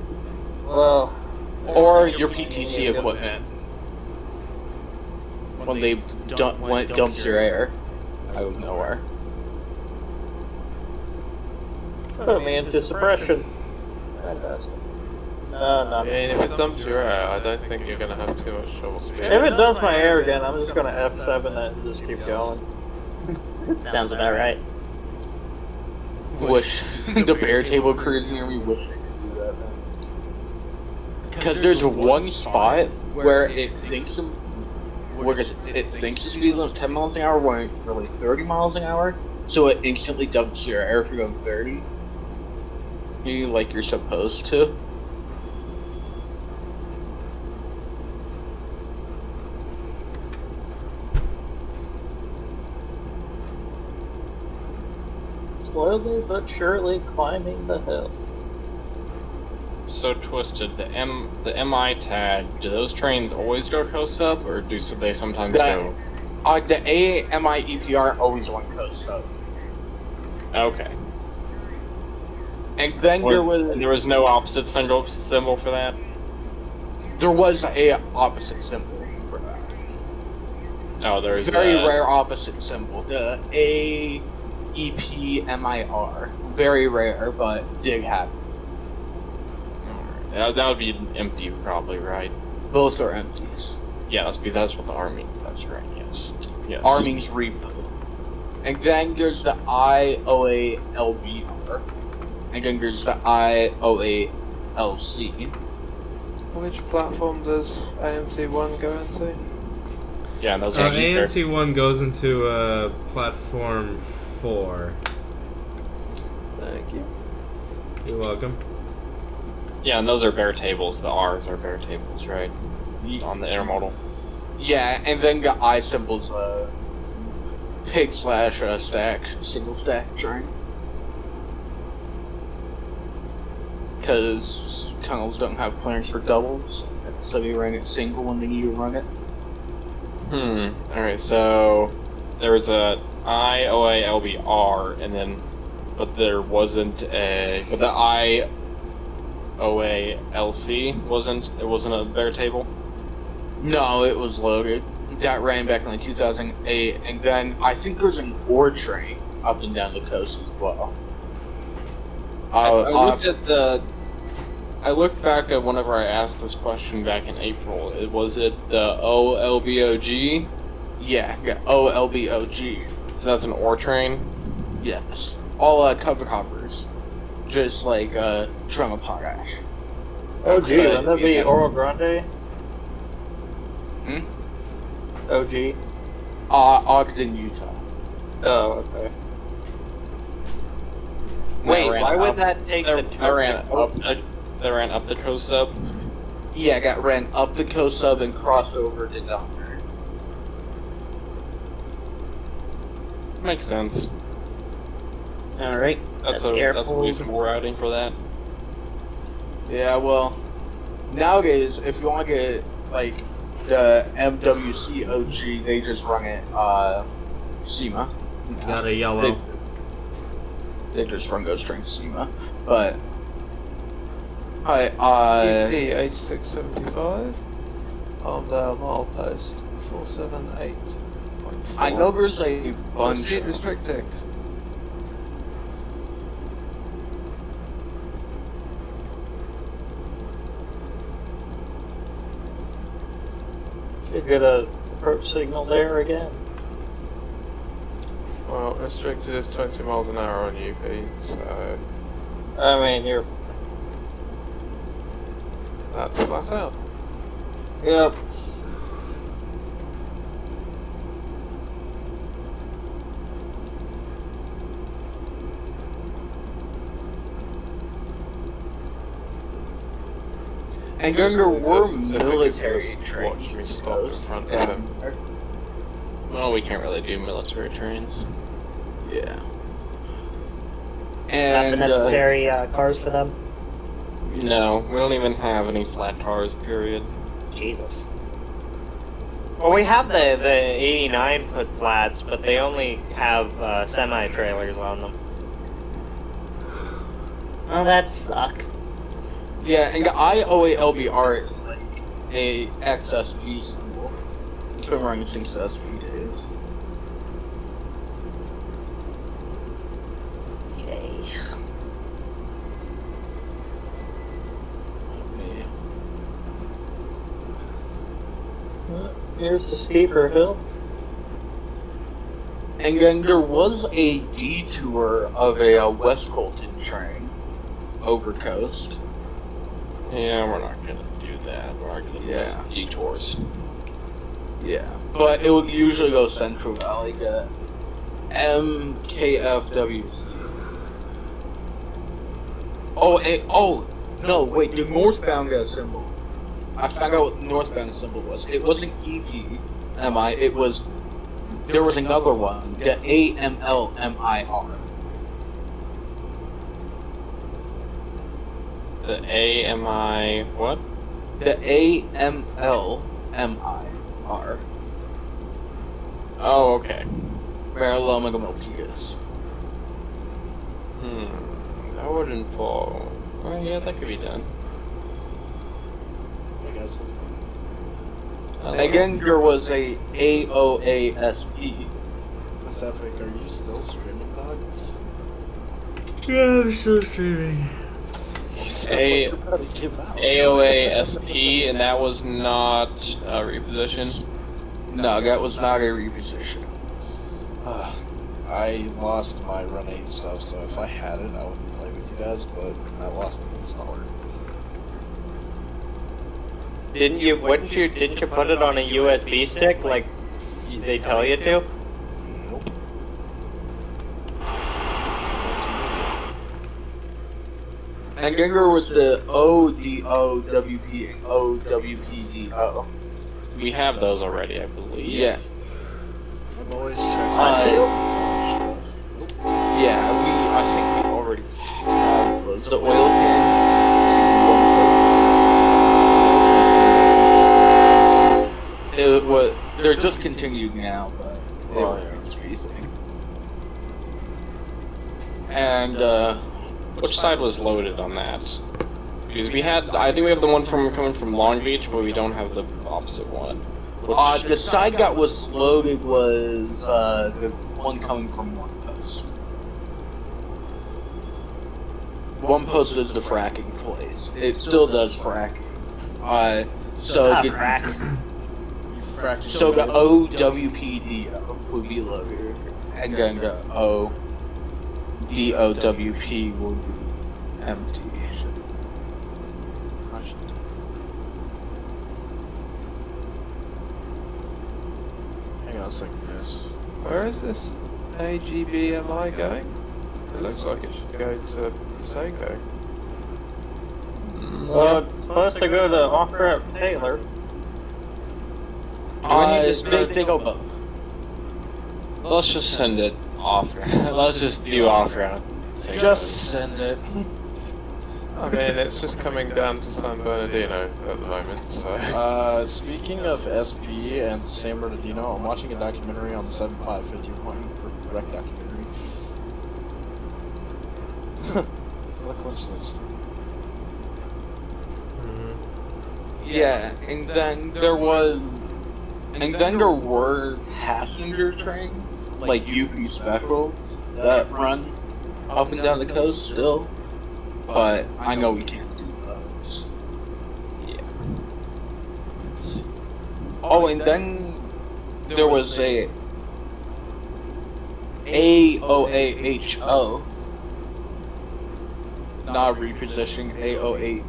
Well, Or your PTC equipment. When they when it dumps your air out of nowhere. put me into suppression. Fantastic. No. I mean, if it dumps your air, I don't think you're going to have too much trouble speeding. If it dumps my air again, I'm just gonna F7 it and just keep going. Sounds about right. Wish the bear table crews near me wish they could do that. Because there's one spot where it thinks the speed limit's 10 miles an hour when it's really 30 miles an hour, so it instantly dumps your air if you're going 30. Like you're supposed to. Slowly but surely climbing the hill. So Twisted, the MI tag, do those trains always go coast up, or do they sometimes go? The AMI EPR always went coast up. Okay. And then there was no opposite symbol for that? There was a opposite symbol for that. Oh, there is very rare opposite symbol. The AEPMIR. Very rare, but did happen. That would be empty, probably, right? Both are empties. Yeah, that's what the Army. That's right. Yes. Army's repo. And then there's the IOALBR. And then there's the IOALC. Which platform does AMT1 go into? Yeah, and those are AMT1 goes into platform 4. Thank you. You're welcome. Yeah, and those are bare tables. The R's are bare tables, right? On the intermodal. Yeah, and then the I symbol's pig / stack, single stack train. Because tunnels don't have clearance for doubles, so you run it single when they need to run it. Alright, so there was a I, OA, LB, R, and then, but there wasn't a, but the I, OA, LC it wasn't a bare table? No, it was loaded. That ran back in like 2008, and then I think there's an ore train up and down the coast as well. I looked back at whenever I asked this question back in April. Was it the OLBOG? Yeah, OLBOG. So that's an ore train? Yes. All covered hoppers. Just like drum of potash. Oh gee, wouldn't that be Oro Grande? OG? Ogden, Utah. Oh, okay. Wait, why would that take the They ran up the coast sub? Yeah, got ran up the coast sub and crossed over to down there. Makes sense. Alright, That's a reasonable routing for that. Yeah, well, nowadays, if you want to get, like, the MWC OG, they just run it, SEMA. Got a yellow. They just run those trains SEMA, but... EP8675 on the milepost 478.4. I know there's a bunch. Speed restricted. Should get a approach signal there again. Well, restricted is 20 miles an hour on UP, so I mean, you're... that's flat out. Yep. And then there were military trains. Watch me stop in front of him. Well, we can't really do military trains. Yeah. Not the And necessary cars for them? No, we don't even have any flat cars, period. Jesus. Well, we have the 89 foot flats, but they only have semi-trailers on them. Well, that sucks. yeah, and the IOALBR is like a XSP symbol. It's been running since SB days. Okay. Here's the steeper hill. And then there was a detour of a West Colton train over coast. Yeah, we're not gonna do that. We're not gonna miss detours. Yeah, but it would usually go Central Valley, get MKFWC. Oh, no, wait, the northbound got a symbol. I found out what the northbound symbol was. It wasn't EPMI, it was, there was another one, the AMLMIR. The AMI what? The AMLMIR. Oh, okay. Mariloma Milpias. That would involve. Oh, yeah, that could be done. Again, there was a AOASP. This Epic, are you still streaming, dog? Yeah, I'm still streaming. AOASP, and that was not a reposition? No, that was not a reposition. I lost my Run 8 stuff, so if I had it, I would play with you guys, but I lost the installer. Didn't you put it on a USB stick like they tell you to? Nope. And then there was the ODOWP and OWPDO. We have those already, I believe. Yeah. I'm always checking. I think we already have those. The oil cans. They're discontinued now, but they were increasing. And which side was loaded on that? Because I think we have the one coming from Long Beach, but we don't have the opposite one. The side that was loaded was the one coming from One Post. One Post is the fracking place. It still does fracking. So the OWPDO would be loaded, and then the ODOWP would be empty. Hang on a second, guys. Where is this AGBMI going? It looks like it should go to Seiko. Well, it's supposed to go to Off-Ramp Taylor. They go both. Let's just send it off. Let's just do off-route. Just send it. I mean, it's just coming down to San Bernardino at the moment, so... Speaking of SP and San Bernardino, I'm watching a documentary on 7551, wreck documentary. What a coincidence. Yeah, and then there were passenger trains, like UP Specials, that run up and down the coast still, but I know we can't do those. Yeah. Oh, and then there was a AOAHO, not repositioning, AOAHO.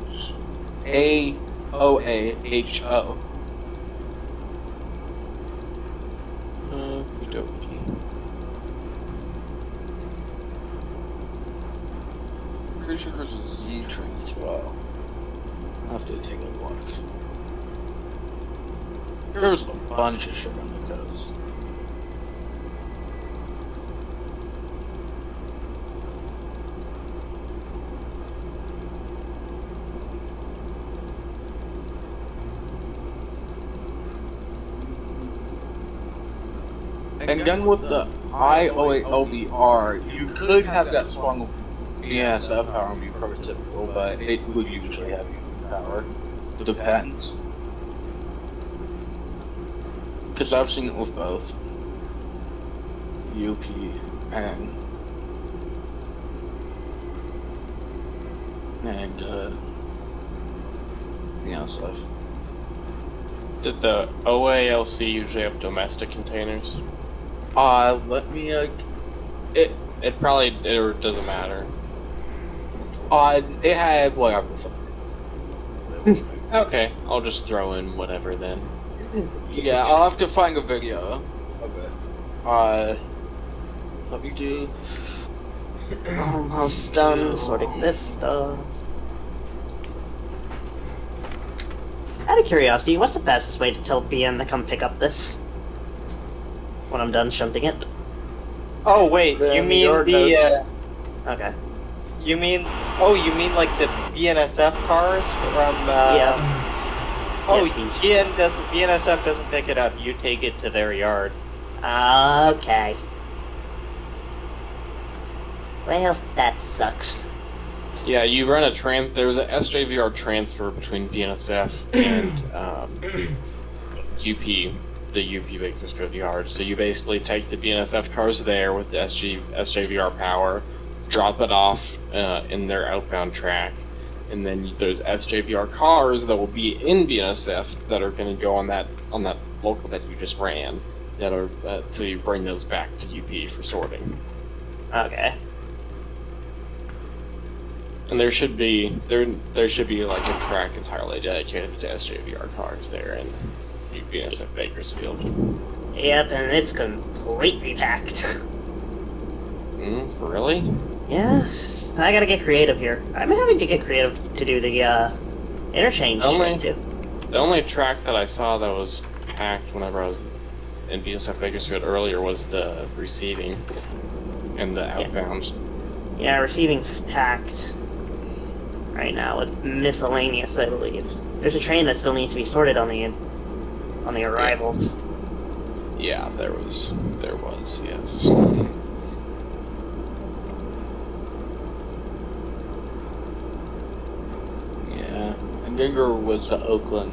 Pretty sure there's a Z train as well. I'll have to take a look. There's a bunch of shit on the coast. And then with the IOLBR, you could have that swung with BNSF power and be prototypical, but it would usually have UP power. Depends. Because I've seen it with both UP and BNSF. Did the OALC usually have domestic containers? Let me, It doesn't matter. It had whatever. Okay, I'll just throw in whatever then. Yeah, I'll have to find a video of it. Let me do... Almost done sorting this stuff. Out of curiosity, what's the fastest way to tell BN to come pick up this? When I'm done shunting it? Oh wait, you mean the Okay. you mean like the BNSF cars from Yeah. Oh, Yes, BNSF doesn't pick it up. You take it to their yard. Okay. Well, that sucks. Yeah, you run there's a SJVR transfer between BNSF and UP, the UP Bakersfield yard. So you basically take the BNSF cars there with the SJVR power, drop it off in their outbound track, and then there's SJVR cars that will be in BNSF that are going to go on that local that you just ran. That are so you bring those back to UP for sorting. Okay. And there should be like a track entirely dedicated to SJVR cars there in BNSF Bakersfield. Yep, and it's completely packed. Really? Yeah, I gotta get creative here. I'm having to get creative to do the interchange shit, too. The only track that I saw that was packed whenever I was in BSF Bakersfield earlier was the receiving and the outbound. Yeah, receiving's packed right now with miscellaneous, I believe. There's a train that still needs to be sorted on the arrivals. Yeah, there was, yes. Yeah, and Dinger was the Oakland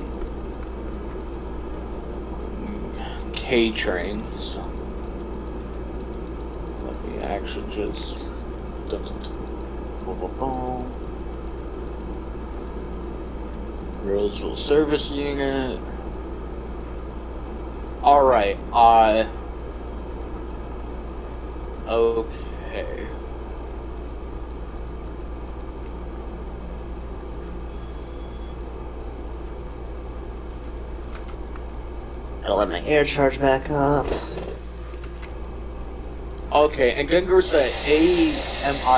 K train, so let me actually just Roseville Service Unit. Alright, okay. Gotta let my air charge back up. Okay, and then there's the AMINGR.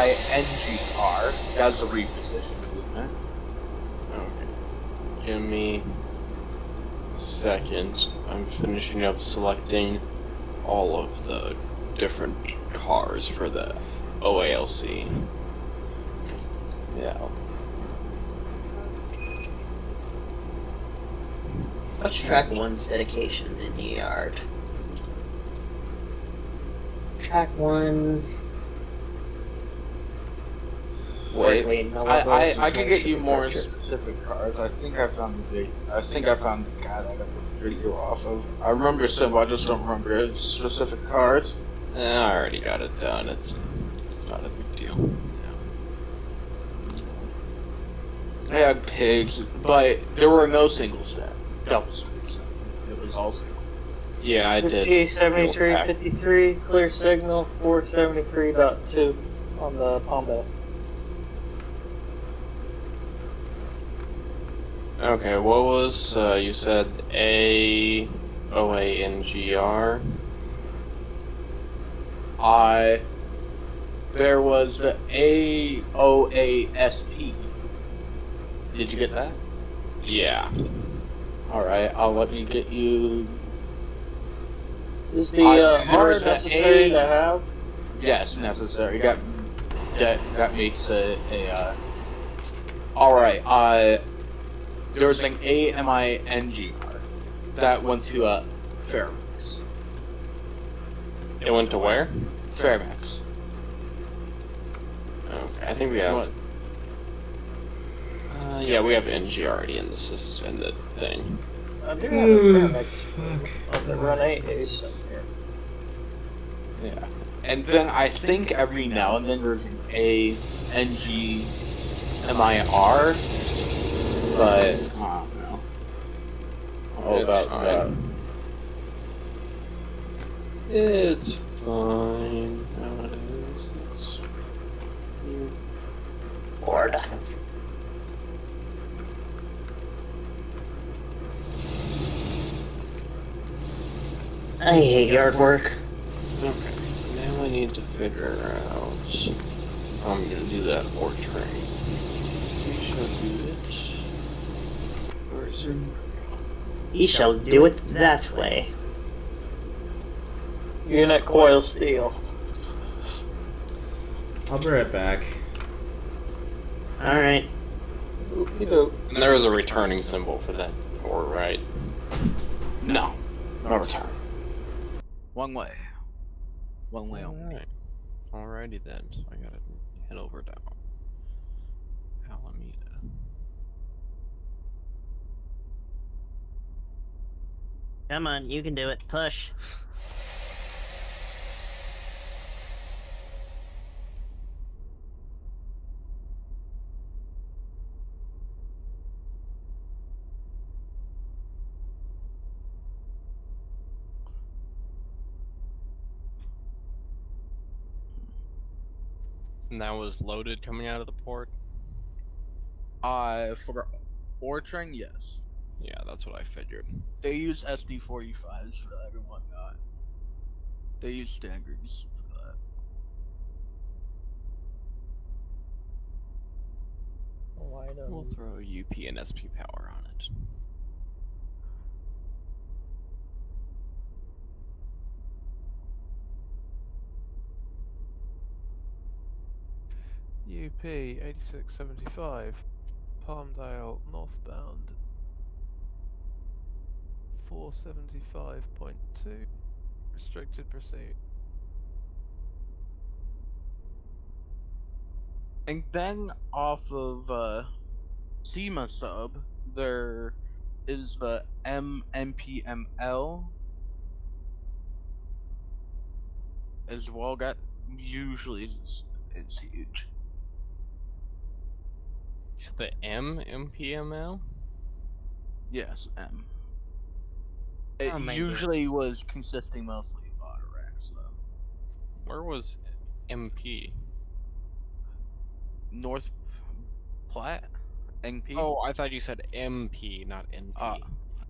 That's a reposition, isn't it? Okay. Give me a second. I'm finishing up selecting all of the different cars for the OALC. Yeah. What's track 1's dedication in the yard? Track 1... Wait, I can get you more specific cars. I think I found the guy that I got the video off of. I remember some, but I just don't remember his specific cars. I already got it done. It's not a big deal. I had pigs, but there were no single stack. Double stack. It was all single. Yeah, I did. G7353, clear signal, 473.2 on the Palm Bay. Okay, what was, you said AOANGR? There was the AOASP. Did you get that? Yeah. Alright, I'll let me get you... Is the R necessary to have? Yes, necessary. That makes it a Alright, there was an AMINGR that went to Fairmax. It went to where? Fairmax. Okay, I think we have... yeah, we have NG already in the system, in the thing. I do have a Fairmax on the Run 8 days up here. Yeah. And then I think every now and then there's an ANGMIR, but I don't know. All about that. It's fine. How it is. It's bored. I hate yard work. Okay, now I need to figure out how I'm gonna do that or train. We shall do it. Where is it? He shall do it that way. Unit coil steel. I'll be right back. Alright. And there was a returning symbol for that door, right? No. No return. One way. One way only. Alright. Alrighty then, so I gotta head over to Alameda. Come on, you can do it. Push. And that was loaded coming out of the port? For ore train, yes. Yeah, that's what I figured. They use SD45s for that and whatnot. They use standards for that. We'll throw UP and SP power on it. UP 8675, Palmdale northbound 475.2, restricted proceed. And then off of SEMA sub, there is the MPML as well. That usually is huge. So the MPML? Yes, M. It Oh, maybe. usually was consisting mostly of auto racks, though. Where was MP? North Platte? NP? Oh, I thought you said MP, not NP.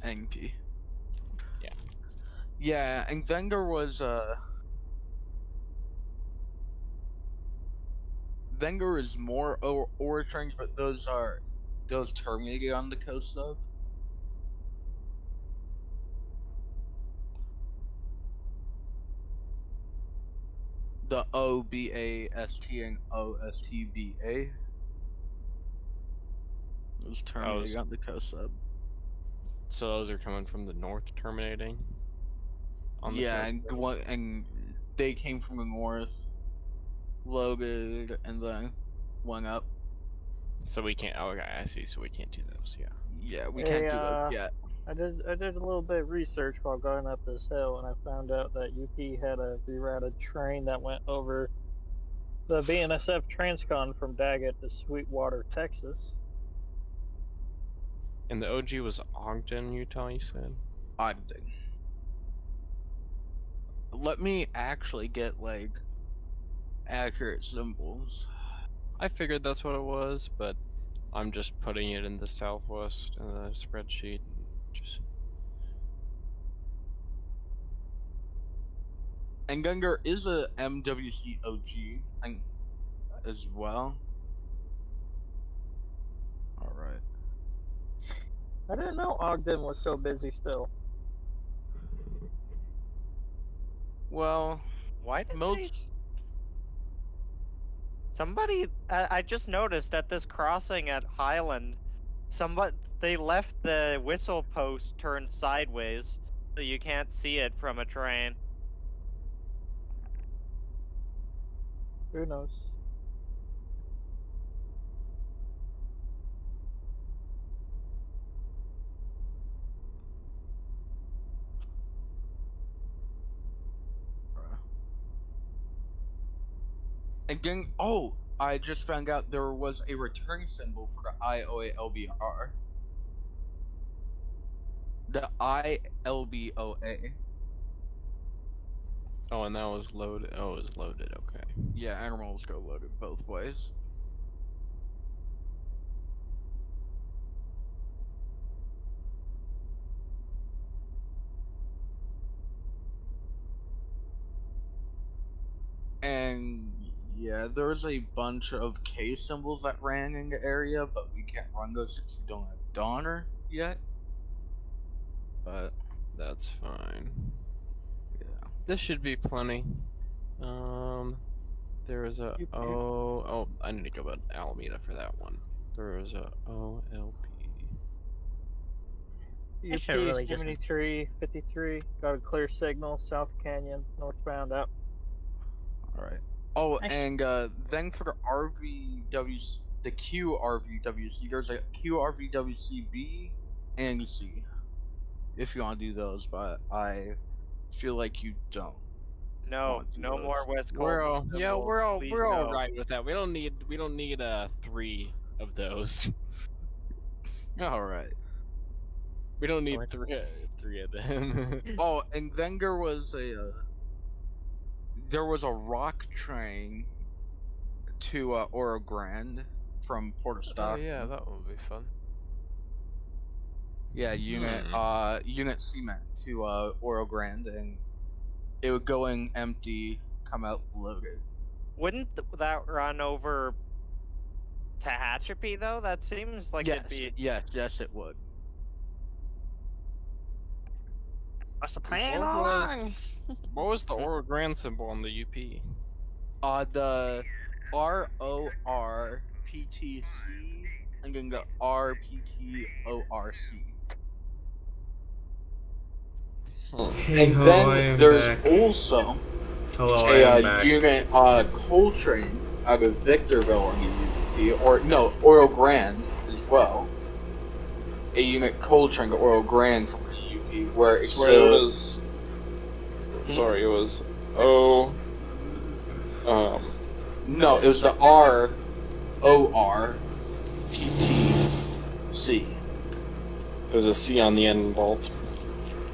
NP. Yeah. Yeah, and then there was then there is more ore trains, but those terminated on the coast sub. The OBAST and OSTBA. Those terminated on the coast sub. So those are coming from the north terminating? On the Yeah, coast? and they came from the north, loaded, and then went up. So we can't. Oh, okay, I see. So we can't do those. Yeah. Yeah, we can't do those yet. I did a little bit of research while going up this hill, and I found out that UP had a rerouted train that went over the BNSF Transcon from Daggett to Sweetwater, Texas. And the OG was Ogden, Utah, you said? Ogden. Let me actually get, like, accurate symbols. I figured that's what it was, but I'm just putting it in the southwest in the spreadsheet. And then there is a MWCOG as well. Alright. I didn't know Ogden was so busy still. Well, why did most... Somebody, I just noticed at this crossing at Highland, they left the whistle post turned sideways, so you can't see it from a train. Who knows? Again, I just found out there was a return symbol for the IOA LBR. The ILBOA. Oh, and that was loaded. Oh, it was loaded, okay. Yeah, animals go loaded both ways. And yeah, there's a bunch of K symbols that ran in the area, but we can't run those since we don't have Donner yet. But that's fine. Yeah. This should be plenty. There is a I need to go about Alameda for that one. There is a OLP. UP really 7353, got a clear signal, South Canyon, northbound up. Alright. And then for the the QRVWC, there's a QRVWCB and C. If you want to do those, but I feel like you don't. No more West Coast. We're all right with that. We don't need 3 of those. All right. We don't need three of them. And then there was a rock train to Oro Grande from Port of Stockton. Oh yeah, that would be fun. Yeah, unit cement to Oro Grande, and it would go in empty, come out loaded. Wouldn't that run over Tetrapy though? That seems like Yes, it'd be. yes, it would. What's the plan What all was- along? What was the Oro Grand symbol on the UP? The RORPTC, I'm gonna go RPTORC. Hey And ho, I then am there's back. also Hello, I a am back. unit Coltrane out of Victorville in the UP, or no, Oro Grande as well. A unit Coltrane to Oro Grande from the UP, where it's Sorry, it was. Sorry, it was O. No, it was the RORPTC. There's a C on the end involved.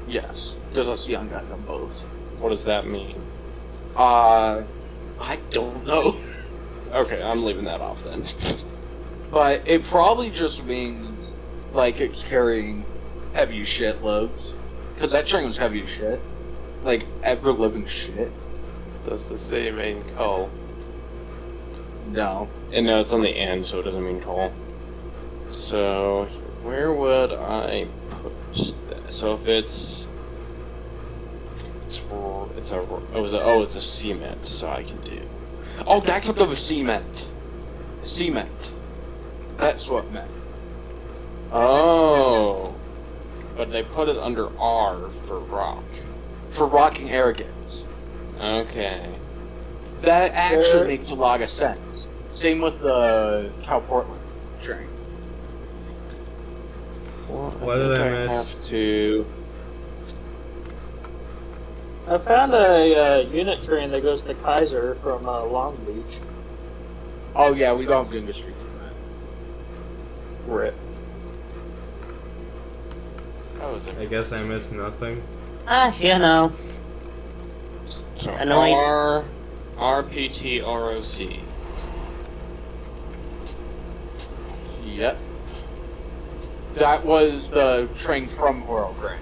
Yes, there's a C on that on both. What does that mean? I don't know. Okay, I'm leaving that off then. But it probably just means, like, it's carrying heavy shitloads. Because that train was heavy as shit. Like, ever living shit. Does the C mean coal? No. And no, it's on the end, so it doesn't mean coal. So, where would I put that? So if it's a cement, so I can do. Oh, that's what the cement. Cement. That's what it meant. Oh, but they put it under R for rock. For rocking arrogance. Okay. That actually makes a lot of sense. Same with the Cal Portland train. Well, What did I miss? have to. I found a unit train that goes to Kaiser from Long Beach. Oh yeah, we don't have industry for that. Rip. Oh, is it? I guess I missed nothing. You know. So Annoying. RPTROC. Yep. That was the train from Oro Grande.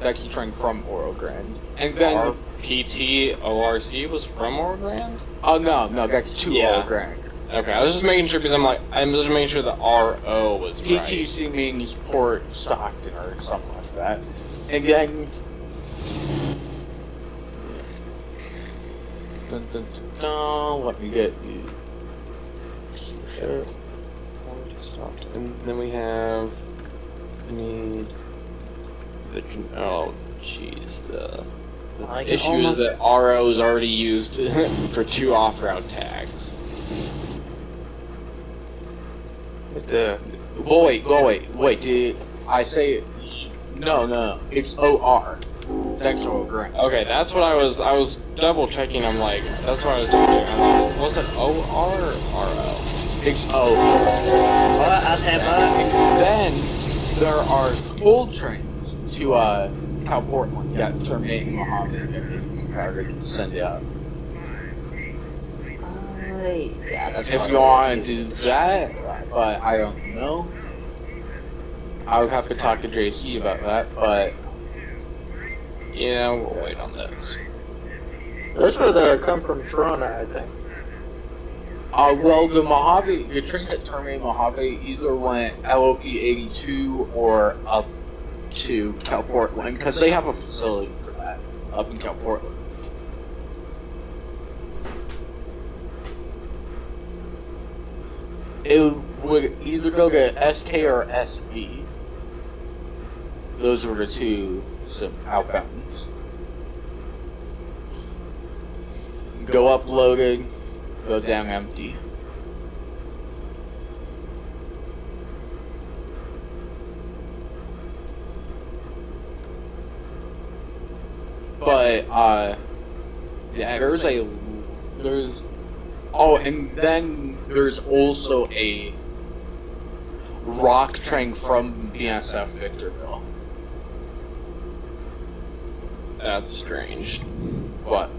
That's the train from Oro Grande. And then... RPTORC was from Oro Grande? Oh no, that's to Yeah. Oro Grande. Okay, I was just making sure because I'm just making sure the RO was right. PTC means Port Stockton or something like that. And then... Dun, dun, dun, dun, let me get you. Sure. And then we have. I need. Oh, jeez. The I can issue almost- is that RO is already used for 2 off-route tags. Wait, did I say... No, it's OR. That's Oro Grande. Okay, that's what I was double checking. I'm like, that's what I was double checking. I'm like, was it OR or RO? It's O. Then there are coal trains to Cal Portland. Yeah, terminating Mojave. However, you can send it out. Yeah, that's If you want to do that, but I don't know. I would have to talk to JC about that, but Yeah, we'll wait on those. Those would come from Toronto, I think. well, the trains that terminate Mojave either went LOP 82 or up to Cal Portland, because they have a facility for that up in Cal Portland. It would either go to SK or SV. Those were the two outbounds. Go up loaded, go down empty. But, yeah, and then there's also a rock train from BNSF Victorville. That's strange. What?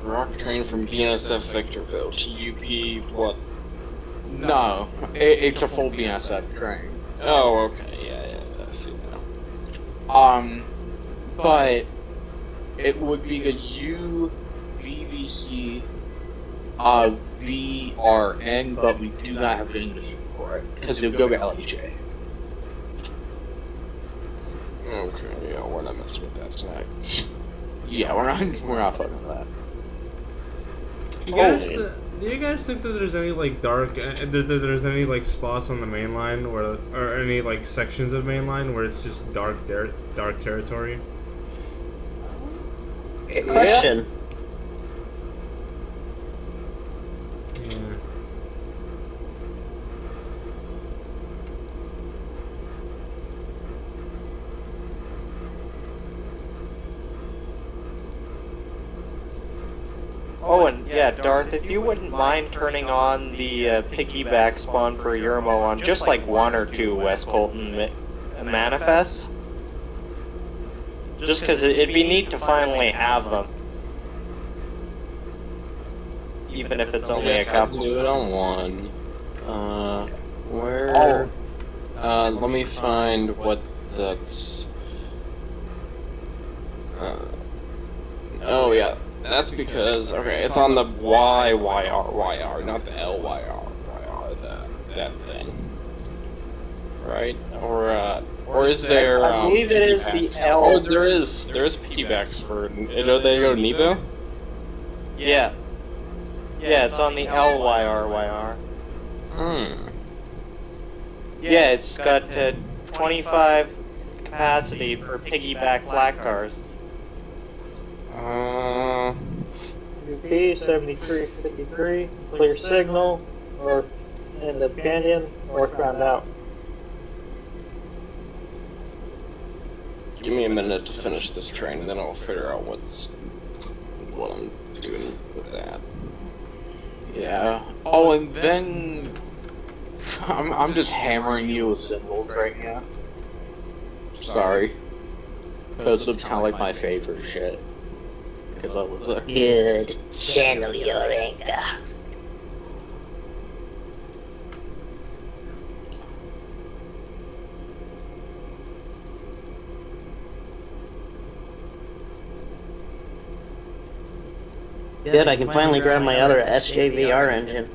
Rock train from BNSF Victorville to UP, what? No, it's a full BNSF train. Oh, okay, yeah, I see now. But it would be a UVVC VRN, but we do not have English for it because they'll go to LHA. Okay, yeah, we're not messing with that tonight. Yeah, we're not fucking with that. Do you guys think that there's any like dark, there's any like spots on the main line where, or any like sections of main line where it's just dark territory? Good question. Yeah. Oh, and yeah, Darth, if you wouldn't mind turning on the piggyback spawn for Yermo on just like 1 or 2 West Colton manifests. Just because it'd be neat to finally have them. Even if it's only a couple. Do it on 1. Where? Let me find what that's. Oh yeah, that's because it's on the YYR, not the LYR, that thing, right? Or is there? I believe it is the L. Oh, there is piggybacks for. They go to Nevo. Yeah. Yeah, it's on the LYR. Yeah, it's got 25 capacity for piggyback flat cars. UP 7353, clear signal, north in the canyon, northbound out. Give me a minute to finish this train, and then I'll figure out what I'm doing with that. Yeah. Oh, and then I'm just hammering you with symbols right now. Sorry, because it's kind of like my favorite shit. Because I was there. Good. Channel your anger. Good, I can finally grab my other SJVR engine.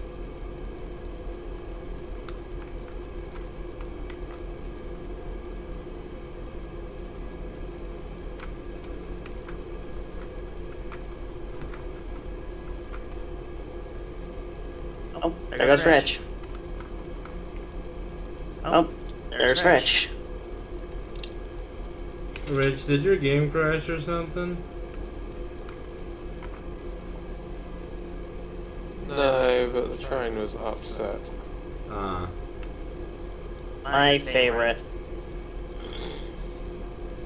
Oh, there goes Rich. Oh, there's Rich. Rich, did your game crash or something? No, but the train was upset. My favorite.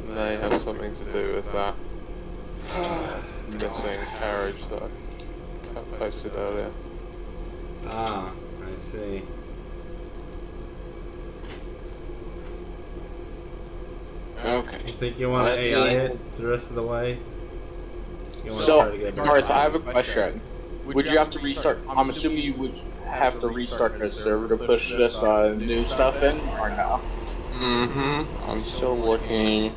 May have something to do with that missing carriage that I posted earlier. I see. Okay. You think you want to AI it the rest of the way? So, Darth, I have a question. Would you have to restart? I'm assuming you would have to restart the server to push this new stuff in, or no? I'm still looking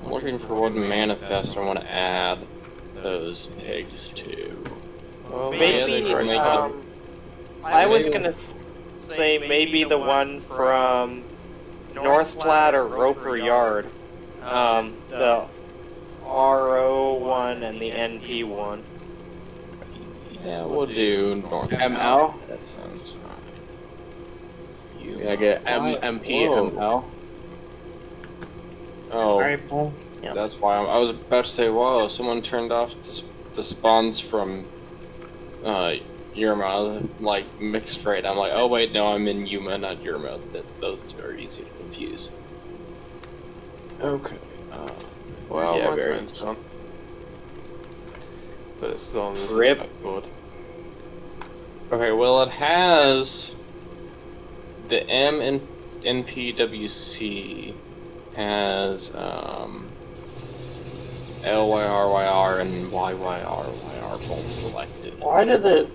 for what manifest I want to add those pigs to. Well, maybe, I was gonna say maybe the one from North Flat or Roper Yard. The RO one and the NP one. Yeah, we'll do North ML? That sounds fine. I get MP ML. Oh, that's why I was about to say, whoa, someone turned off the spawns from Yerma, like mixed freight. I'm like, oh wait, no, I'm in Yuma, not Yerma. Those two are easy to confuse. Okay. Well, yeah, my very train's gone. But it's still on the Rip. board. Okay, well, it has the M and NPWC has LYRYR and YYRYR both selected. Why did it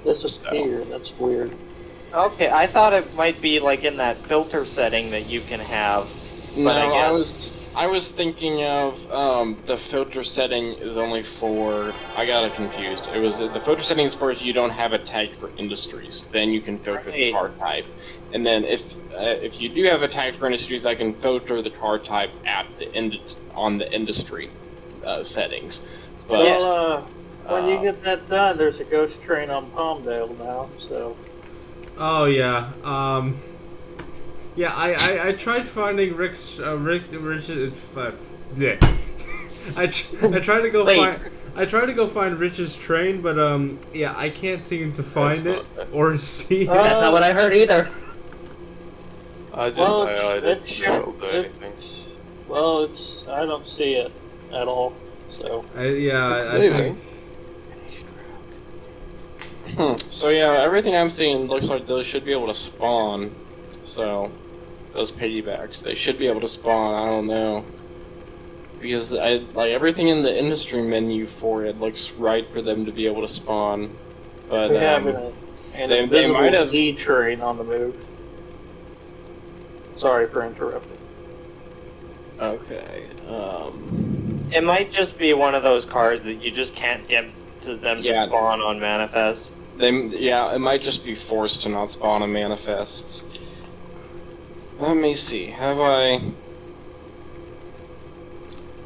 disappear? That's weird. Okay, I thought it might be like in that filter setting that you can have. No, But I was thinking of the filter setting is only for. I got it confused. It was the filter setting is for if you don't have a tag for industries, then you can filter the car type. And then if you do have a tag for industries, I can filter the car type at the on the industry settings. But Well, when you get that done, there's a ghost train on Palmdale now, so. Oh yeah. Yeah, I tried finding Rick's yeah. I tried to go find Rich's train, but yeah, I can't seem to find it or see it. That's not what I heard either. I just Well, highlighted it's- so it'll do anything. Well, I don't see it at all, so. I think. So yeah, everything I'm seeing looks like those should be able to spawn. So those piggybacks, they should be able to spawn. I don't know, because like everything in the industry menu for it looks right for them to be able to spawn. But We have an they invisible might have. Z train on the move. Sorry for interrupting. Okay. It might just be one of those cars that you just can't get to them to spawn on manifest. It might just be forced to not spawn on manifests. Let me see. Have I?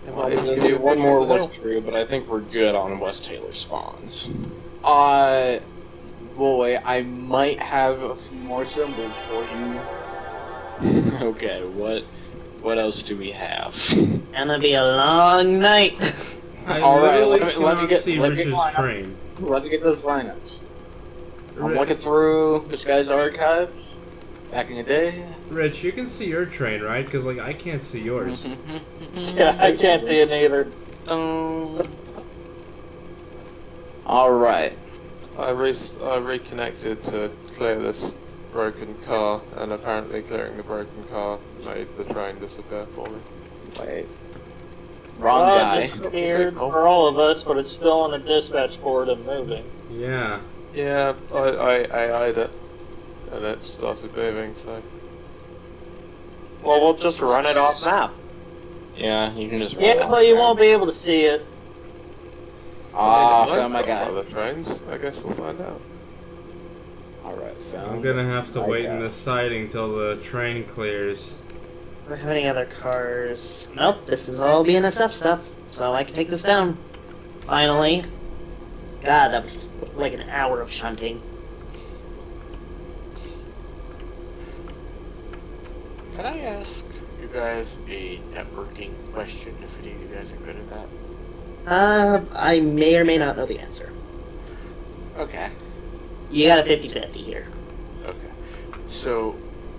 I'm gonna do one more look through, but I think we're good on West Taylor spawns. Boy, I might have a few more symbols for you. Okay, what else do we have? Gonna be a long night. Alright, let me get train. Let me get those lineups. I'm looking through this guy's archives back in the day. Rich, you can see your train, right? Because like I can't see yours. Yeah, I can't see it either. Alright. I reconnected to clear this broken car, and apparently clearing the broken car made the train disappear for me. Wait. Wrong guy. It disappeared for all of us, but it's still on the dispatch board and moving. Yeah. Yeah, I AI'd it, and it started moving, so. Well, we'll just run it off map. Yeah, you can just. Yeah, but you won't be able to see it. Ah, found my guy. Other trains, I guess we'll find out. Alright, I'm gonna have to wait in the siding till the train clears. Do I have any other cars? Nope, this is all BNSF stuff, so I can take this down. Finally. God, that was like an hour of shunting. Can I ask you guys a networking question if any of you guys are good at that? I may or may not know the answer. Okay. You got a 50-50 here. Okay. So,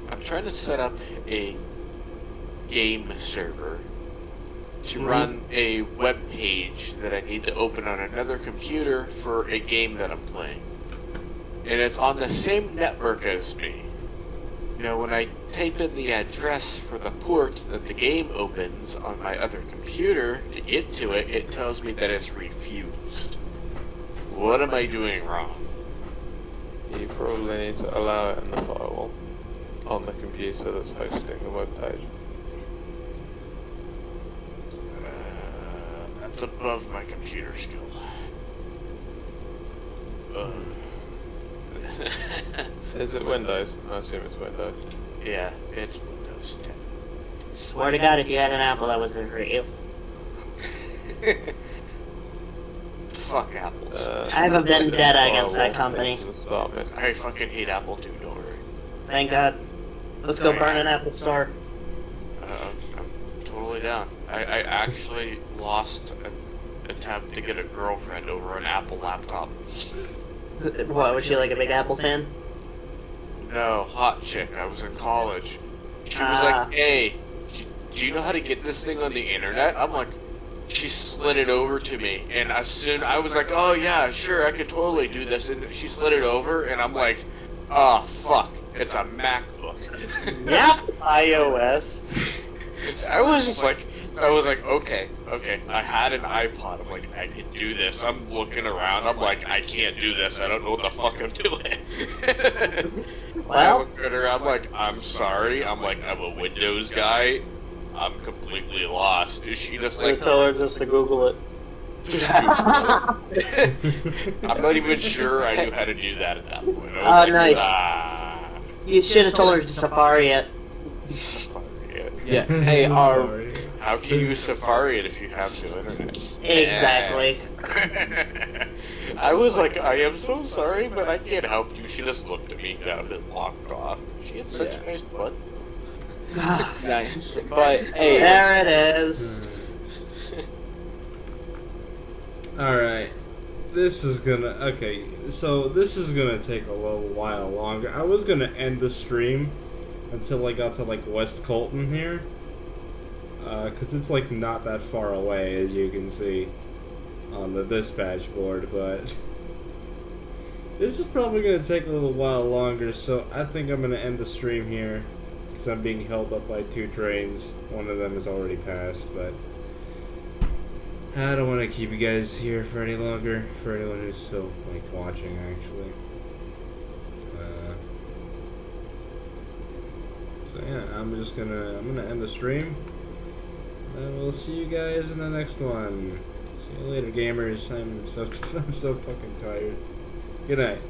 I'm trying to set up a game server to run a web page that I need to open on another computer for a game that I'm playing. And it's on the same network as me. You know, when I type in the address for the port that the game opens on my other computer to get to it, it tells me that it's refused. What am I doing wrong? You probably need to allow it in the firewall on the computer that's hosting the web page. That's above my computer skill. Is it Windows? I assume it's Windows. Yeah, it's Windows 10. Swear to God, if you had an Apple, that would have been for you. Fuck apples. I have a vendetta against that company. I fucking hate Apple too, don't worry. Thank God. Let's go burn an Apple store. I'm totally down. I actually lost an attempt to get a girlfriend over an Apple laptop. What, was she like a big Apple fan? No, hot chick. I was in college. She was like, hey, do you know how to get this thing on the internet? I'm like, she slid it over to me, and as soon I was like, oh yeah, sure, I could totally do this, and she slid it over, and I'm like, oh fuck, it's a MacBook. Yep, iOS. I was like, okay, I had an iPod, I'm like, I can do this, I'm looking around, I'm like, I can't do this, I don't know what the fuck I'm doing. Well, I'm like, I'm sorry, I'm like, I'm a Windows guy, I'm completely lost. Is she just So like... tell her just to Google it. I'm not even sure I knew how to do that at that point. I was Oh, like, no. You should have told her to Safari it. Yeah. Hey, how can you Safari it if you have no internet? Exactly. I was like, I am so sorry, but I can't help you. She just looked at me down and walked off. She had such a nice butt. Nice. But, hey. There it is. Alright. This is gonna... Okay, so this is gonna take a little while longer. I was gonna end the stream until I got to, like, West Colton here. Because it's, like, not that far away, as you can see on the dispatch board, but... This is probably gonna take a little while longer, so I think I'm gonna end the stream here. Because I'm being held up by 2 trains. One of them is already passed, but... I don't want to keep you guys here for any longer, for anyone who's still, like, watching, actually. So yeah, I'm gonna end the stream, and we'll see you guys in the next one. See you later, gamers. I'm so fucking tired. Good night.